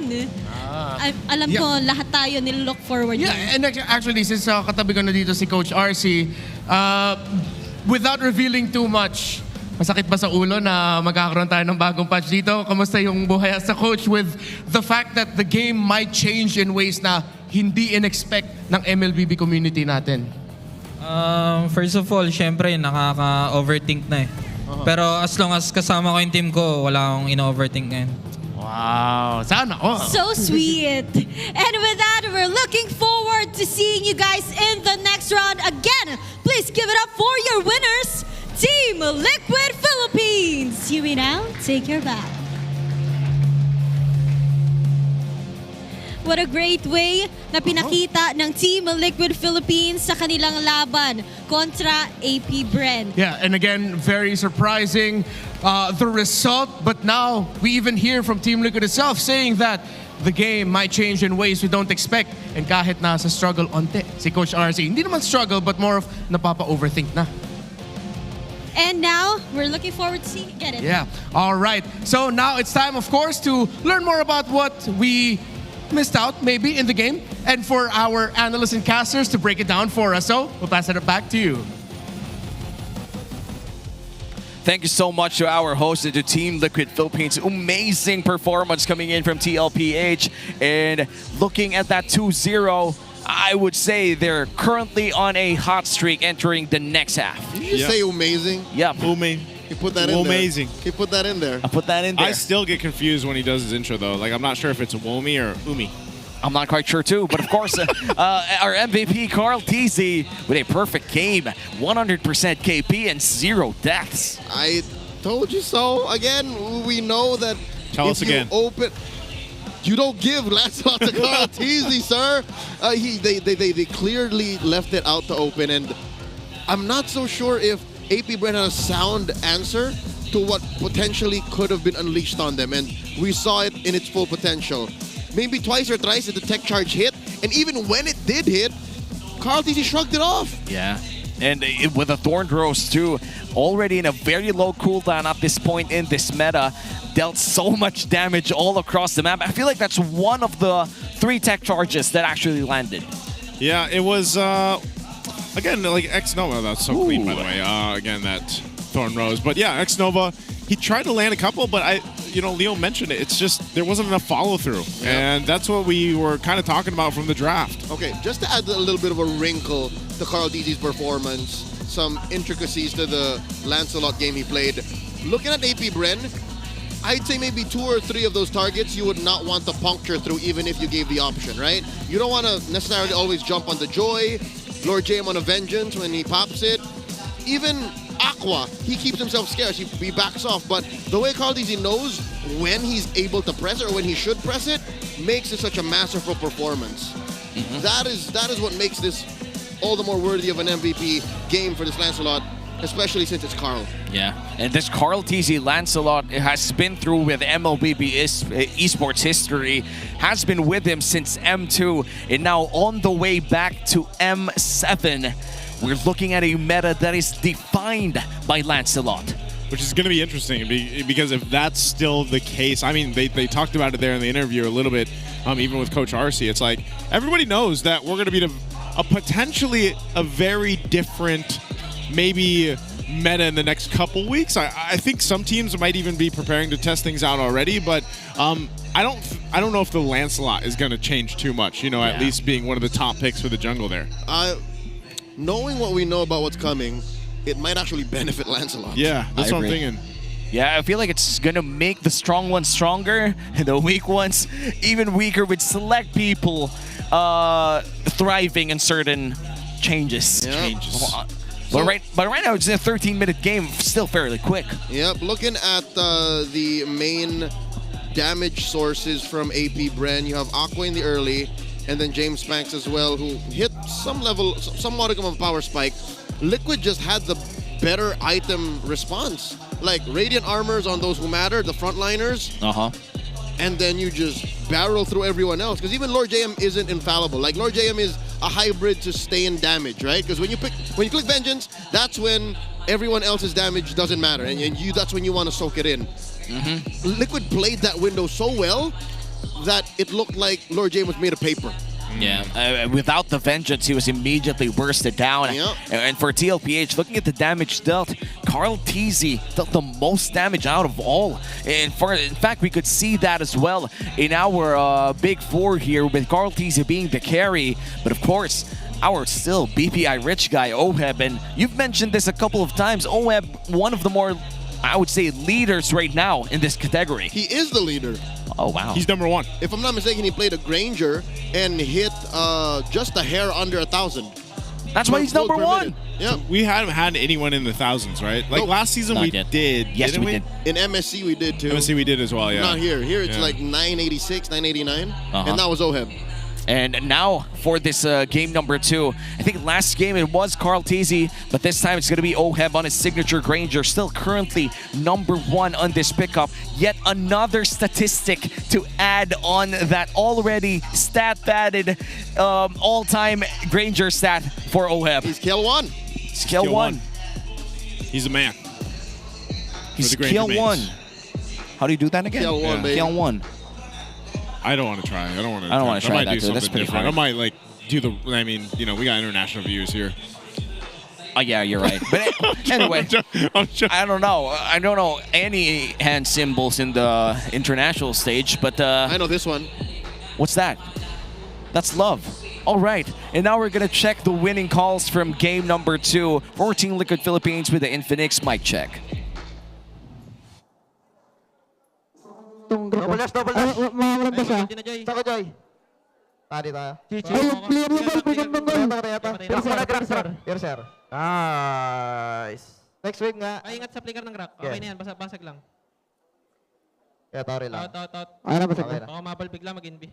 Alam ko, lahat tayo nilook forward. Yeah, and actually, since katabi ko na dito si Coach RC, without revealing too much, masakit ba sa ulo na magkakaroon tayo ng bagong patch dito? Kamusta yung buhay as a coach with the fact that the game might change in ways na hindi in-expect ng MLBB community natin? First of all, syempre, nakaka-overthink na eh. Pero as long as kasama ko yung team ko, wala akong ino-overthink ngayon. Wow, sana all. So sweet. And with that, we're looking forward to seeing you guys in the next round. Again, please give it up for your winners, Team Liquid Philippines. You may now take your back. What a great way na pinakita ng Team Liquid Philippines sa kanilang laban kontra APBR. Yeah, and again, very surprising the result. But now, we even hear from Team Liquid itself saying that the game might change in ways we don't expect. And kahit na sa struggle onte, si Coach RC, hindi naman struggle, but more of napapa-overthink na. And now, we're looking forward to seeing get it. Yeah, all right. So now it's time, of course, to learn more about what we missed out, maybe, in the game. And for our analysts and casters to break it down for us. So, we'll pass it back to you. Thank you so much to our host and to Team Liquid Philippines. Amazing performance coming in from TLPH. And looking at that 2-0, I would say they're currently on a hot streak entering the next half. Did you say amazing? Yep. He put that in Amazing. there. He put that in there. I put that in there. I still get confused when he does his intro, though. Like, I'm not sure if it's Womi or Umi. I'm not quite sure, too. But, of course, our MVP, Carl TZ, with a perfect game. 100% KP and 0 deaths. I told you so. Again, we know that Tell us again. You don't give last shot to Carl TZ, sir. They clearly left it out to open. And I'm not so sure if APBR had a sound answer to what potentially could have been unleashed on them. And we saw it in its full potential. Maybe twice or thrice did the tech charge hit. And even when it did hit, Carl TZ shrugged it off. Yeah. And with a Thorned Rose, too, already in a very low cooldown at this point in this meta, dealt so much damage all across the map. I feel like that's one of the 3 tech charges that actually landed. Yeah, it was, again, like X-Nova. That's so clean, by the way. Again, that Thorn Rose. But yeah, X-Nova, he tried to land a couple, but Leo mentioned it. It's just there wasn't enough follow through, and that's what we were kind of talking about from the draft. Okay, just to add a little bit of a wrinkle to Carl Dizzy's performance, some intricacies to the Lancelot game he played. Looking at AP Bren, I'd say maybe 2 or 3 of those targets you would not want to puncture through even if you gave the option, right? You don't want to necessarily always jump on the Joy, Lord JM on a Vengeance when he pops it. Even Aqua, he keeps himself scarce, he backs off, but the way Carl Dizzy knows when he's able to press it or when he should press it, makes it such a masterful performance. That is what makes this all the more worthy of an MVP game for this Lancelot, especially since it's Carl. Yeah, and this Carl TZ Lancelot has been through with MLBB esports history, has been with him since M2, and now on the way back to M7. We're looking at a meta that is defined by Lancelot. Which is going to be interesting because if that's still the case, I mean, they talked about it there in the interview a little bit, even with Coach RC. It's like everybody knows that we're going to be a potentially a very different, maybe meta in the next couple weeks. I think some teams might even be preparing to test things out already, but I don't know if the Lancelot is going to change too much. At least being one of the top picks for the jungle there. Knowing what we know about what's coming, it might actually benefit Lancelot. Yeah, that's what I'm thinking. Yeah, I feel like it's going to make the strong ones stronger and the weak ones even weaker, with select people thriving in certain changes. But right now, it's a 13-minute game, still fairly quick. Yep, looking at the main damage sources from AP Bren, you have Aqua in the early, and then James Spanks as well, who hit some modicum of power spike. Liquid just had the better item response. Like Radiant Armors on those who matter, the frontliners. And then you just barrel through everyone else. Because even Lord JM isn't infallible. Like Lord JM is a hybrid sustained damage, right? Because when you click Vengeance, that's when everyone else's damage doesn't matter. And that's when you want to soak it in. Liquid played that window so well that it looked like Lord JM was made of paper. Yeah, without the Vengeance, he was immediately bursted down. And for TLPH, looking at the damage dealt, Carl TZ dealt the most damage out of all. In fact, we could see that as well in our Big Four here, with Carl TZ being the carry. But of course, our still BPI rich guy, Oheb. And you've mentioned this a couple of times. Oheb, one of the more, I would say, leaders right now in this category. He is the leader. Oh, wow. He's number 1. If I'm not mistaken, he played a Granger and hit just a hair under 1,000. That's why he's number 1. Yeah. We haven't had anyone in the thousands, right? Like last season we did. Yes, didn't we did. In MSC we did too. MSC we did as well, yeah. Not here. Here it's like 986, 989. And that was Oheb. And now for this game number 2, I think last game it was Carl TZ, but this time it's going to be Oheb on his signature Granger, still currently number 1 on this pickup. Yet another statistic to add on that already stat-padded all-time Granger stat for Oheb. He's kill 1. He's kill 1. He's a man. He's kill 1. How do you do that again? Kill 1, baby. Kill 1. I don't want to try. I don't want to try I might that do too. That's something pretty different. hard. I might we got international viewers here. Oh, yeah, you're right. But anyway, I don't know. I don't know any hand symbols in the international stage, but I know this one. What's that? That's love. All right, and now we're going to check the winning calls from game number 2 for Team Liquid Philippines with the Infinix mic check. Double dash. Mga dash ah. Saka Joy. Tadi tayo. Clear mo ball, pagandang goal. Here, sir. Nice. Next wave nga. Ingat sa flicker ng Rock. Okay na yan, basag lang. Kaya tari lang. Out. Ay na, basag na. Baka mapal bigla, mag-inbi.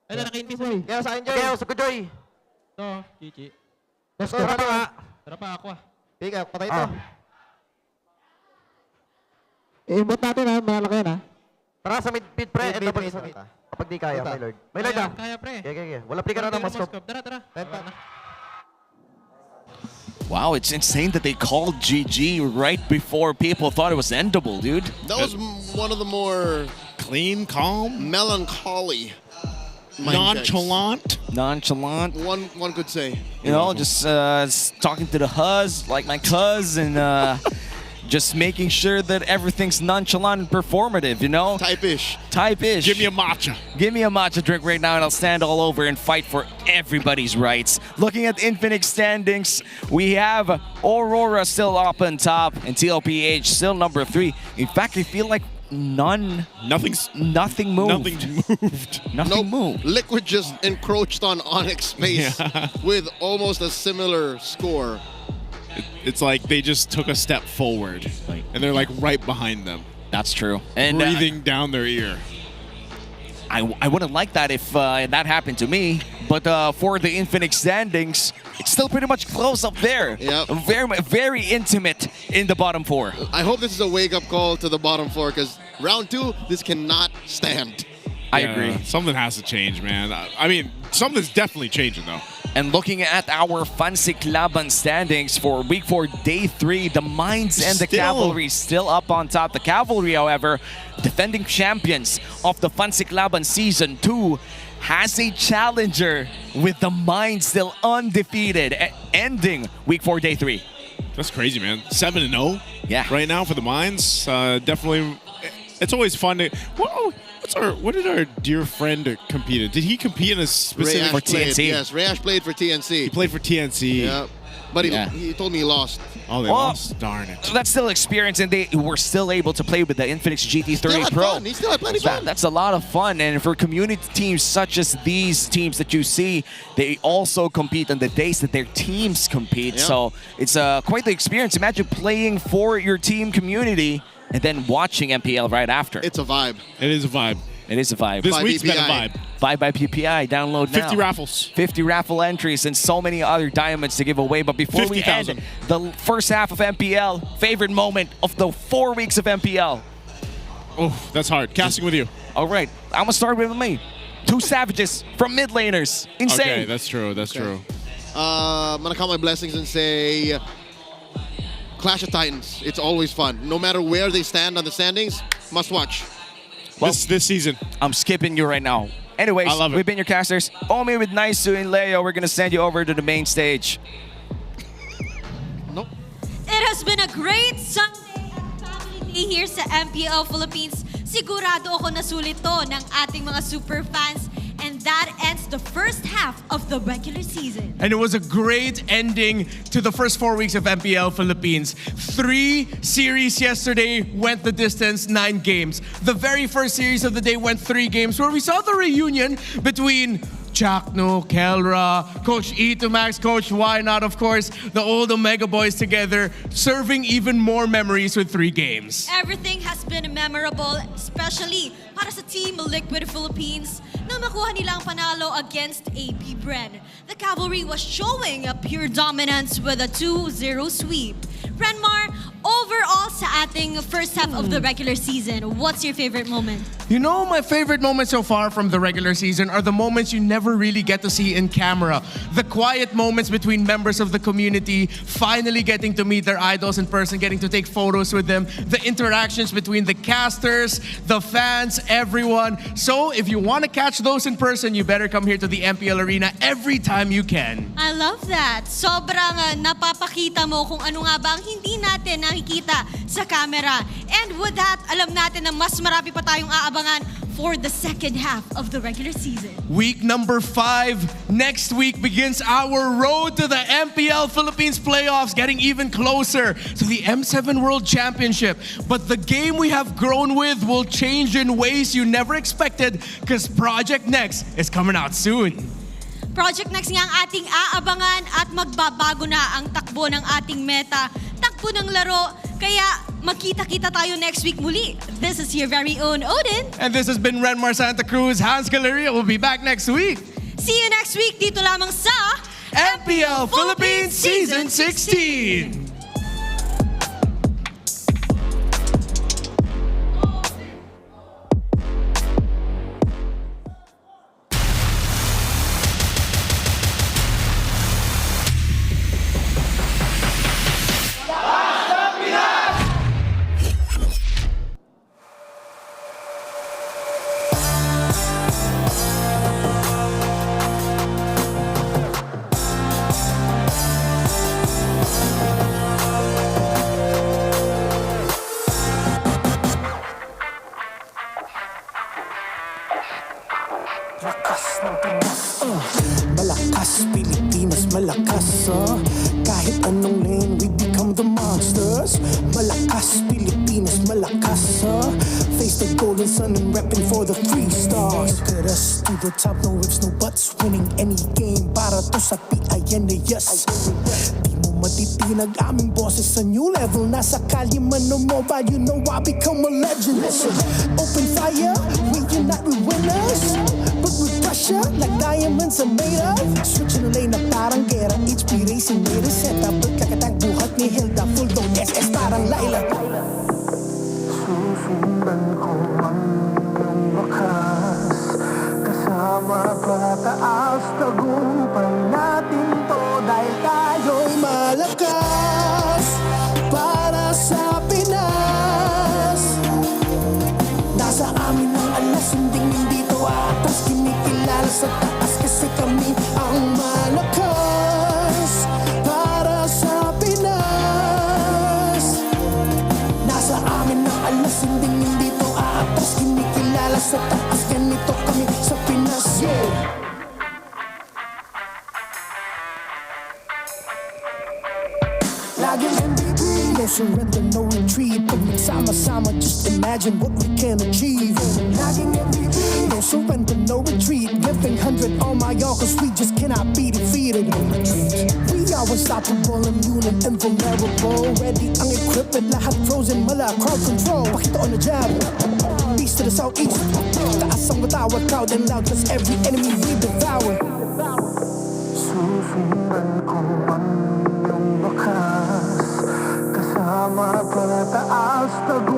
Ay, naka-inbi sa Kaya sa akin, Joy. Kaya sa Joy. Ito, GG. Tara pa nga. Tara pa ako ah. Pick up, patay ito. I-inbot natin ha, malaki yan ha. Tara sa mid pre, ito pag isa mid. Kapag di kaya, my lord. My lord ah. Kaya pre. Okay. Wala flicker na ng Moscow. Tara. Wow, it's insane that they called GG right before people thought it was endable, dude. That was one of the more clean, calm, melancholy, nonchalant. One could say. You know, just talking to the huzz like my cuz and Just making sure that everything's nonchalant and performative, you know? Type-ish. Type-ish. Give me a matcha. Give me a matcha drink right now and I'll stand all over and fight for everybody's rights. Looking at Infinix standings, we have Aurora still up on top and TLPH still number 3. In fact, I feel like nothing moved. Nothing moved. Nothing moved. Liquid just encroached on ONIC space with almost a similar score. It's like they just took a step forward, and they're like right behind them. That's true. And breathing down their ear. I wouldn't like that if that happened to me, but for the Infinix standings, it's still pretty much close up there. Yep. Very intimate in the bottom 4. I hope this is a wake-up call to the bottom 4 because round 2, this cannot stand. I agree. Something has to change, man. I mean, something's definitely changing, though. And looking at our Fancy Laban standings for Week 4, Day 3, the Mines and the Cavalry still up on top. The Cavalry, however, defending champions of the Fancy Laban Season 2, has a challenger with the Mines still undefeated, ending Week 4, Day 3. That's crazy, man. 7-0 right now for the Mines. Definitely, it's always fun to... What did our dear friend compete in? Did he compete in a specific... For TNC? Yes, Rayash played for TNC. He played for TNC. Yeah, but he told me he lost. Oh, they lost? Darn it. So that's still experience, and they were still able to play with the Infinix GT30 Pro. He still had plenty of fun. That's a lot of fun, and for community teams such as these teams that you see, they also compete on the days that their teams compete. So it's quite the experience. Imagine playing for your team community and then watching MPL right after. It's a vibe. It is a vibe. It is a vibe. This week's been a vibe. Buy by PPI. Download now. 50 raffles. 50 raffle entries and so many other diamonds to give away. But before we end the first half of MPL, favorite moment of the 4 weeks of MPL. Oh, that's hard. Casting with you. All right. I'm going to start with me. 2 savages from mid laners. Insane. Okay, that's true. That's true. I'm going to count my blessings and say Clash of Titans. It's always fun. No matter where they stand on the standings, must watch. Well, this season. I'm skipping you right now. Anyways, I love it. We've been your casters. Omi with Naisu and Leo. We're going to send you over to the main stage. Nope. It has been a great Sunday at Family Day here sa MPL Philippines. Sigurado ako nasulit to ng ating mga super fans. And that ends the first half of the regular season. And it was a great ending to the first 4 weeks of MPL Philippines. 3 series yesterday went the distance, 9 games. The very first series of the day went 3 games where we saw the reunion between Chakno, Kelra, Coach Itumax, Coach Wynot, of course, the old Omega boys together, serving even more memories with 3 games. Everything has been memorable, especially para sa Team Liquid Philippines na makuha nilang panalo against APBR. The Cavalry was showing a pure dominance with a 2-0 sweep. Renmar, overall sa ating first half of the regular season, what's your favorite moment? You know, my favorite moments so far from the regular season are the moments you never really get to see in camera. The quiet moments between members of the community, finally getting to meet their idols in person, getting to take photos with them, the interactions between the casters, the fans, everyone. So if you want to catch those in person, you better come here to the MPL Arena every time you can. I love that. Sobrang napapakita mo kung ano nga ba ang hindi natin nakikita sa camera. And with that, alam natin na mas marami pa tayong aabangan for the second half of the regular season. Week number 5. Next week begins our road to the MPL Philippines playoffs, getting even closer to the M7 World Championship. But the game we have grown with will change in ways you never expected because Project Next is coming out soon. Project Next nga ang ating aabangan at magbabago na ang takbo ng ating meta, takbo ng laro. Kaya magkita-kita tayo next week muli. This is your very own Odin. And this has been Renmar Santa Cruz. Hans Galeria will be back next week. See you next week dito lamang sa MPL Philippines Season 16. golden sun and repping for the 3 stars. Look at us to the top, no ifs, no buts. Winning any game para to sa PINAS. Di mo matitinag aming boses sa new level. Nasa kalye man o mobile, you know I become a legend. Listen, open fire, we unite, we winners. But with pressure, like diamonds are made of. Switching the lane na parang gera, HP racing made a setup. Kakatang buhat ni Hilda, full dome SS parang Laila. Susundan ko ang iyong wakas. Kasama pataas, tagumpay natin to. Dahil tayo'y malakas para sa Pinas. Nasa amin ang alas, hindi to atas. Kinikilala sa taas kasi kami ang malakas para sa Pinas. Nasa amin ang alas, hindi to atas. Kinikilala sa taas, ganito kami sa Pinas. Yeah. Laging MVP, no surrender, no retreat. Pag nagsama-sama, just imagine what we can achieve. Laging MVP, no surrender, no retreat. Giving 100 on my all, cause we just cannot be defeated. We are unstoppable, immune and invulnerable. Ready ang equipment, lahat frozen, mala, crowd control. Pakita on the jab, east to the southeast. Taas ang matawag, proud and loud, cause every enemy we devour. Susundan ko ang iyong wakas. Kasama pataas, tagumpay.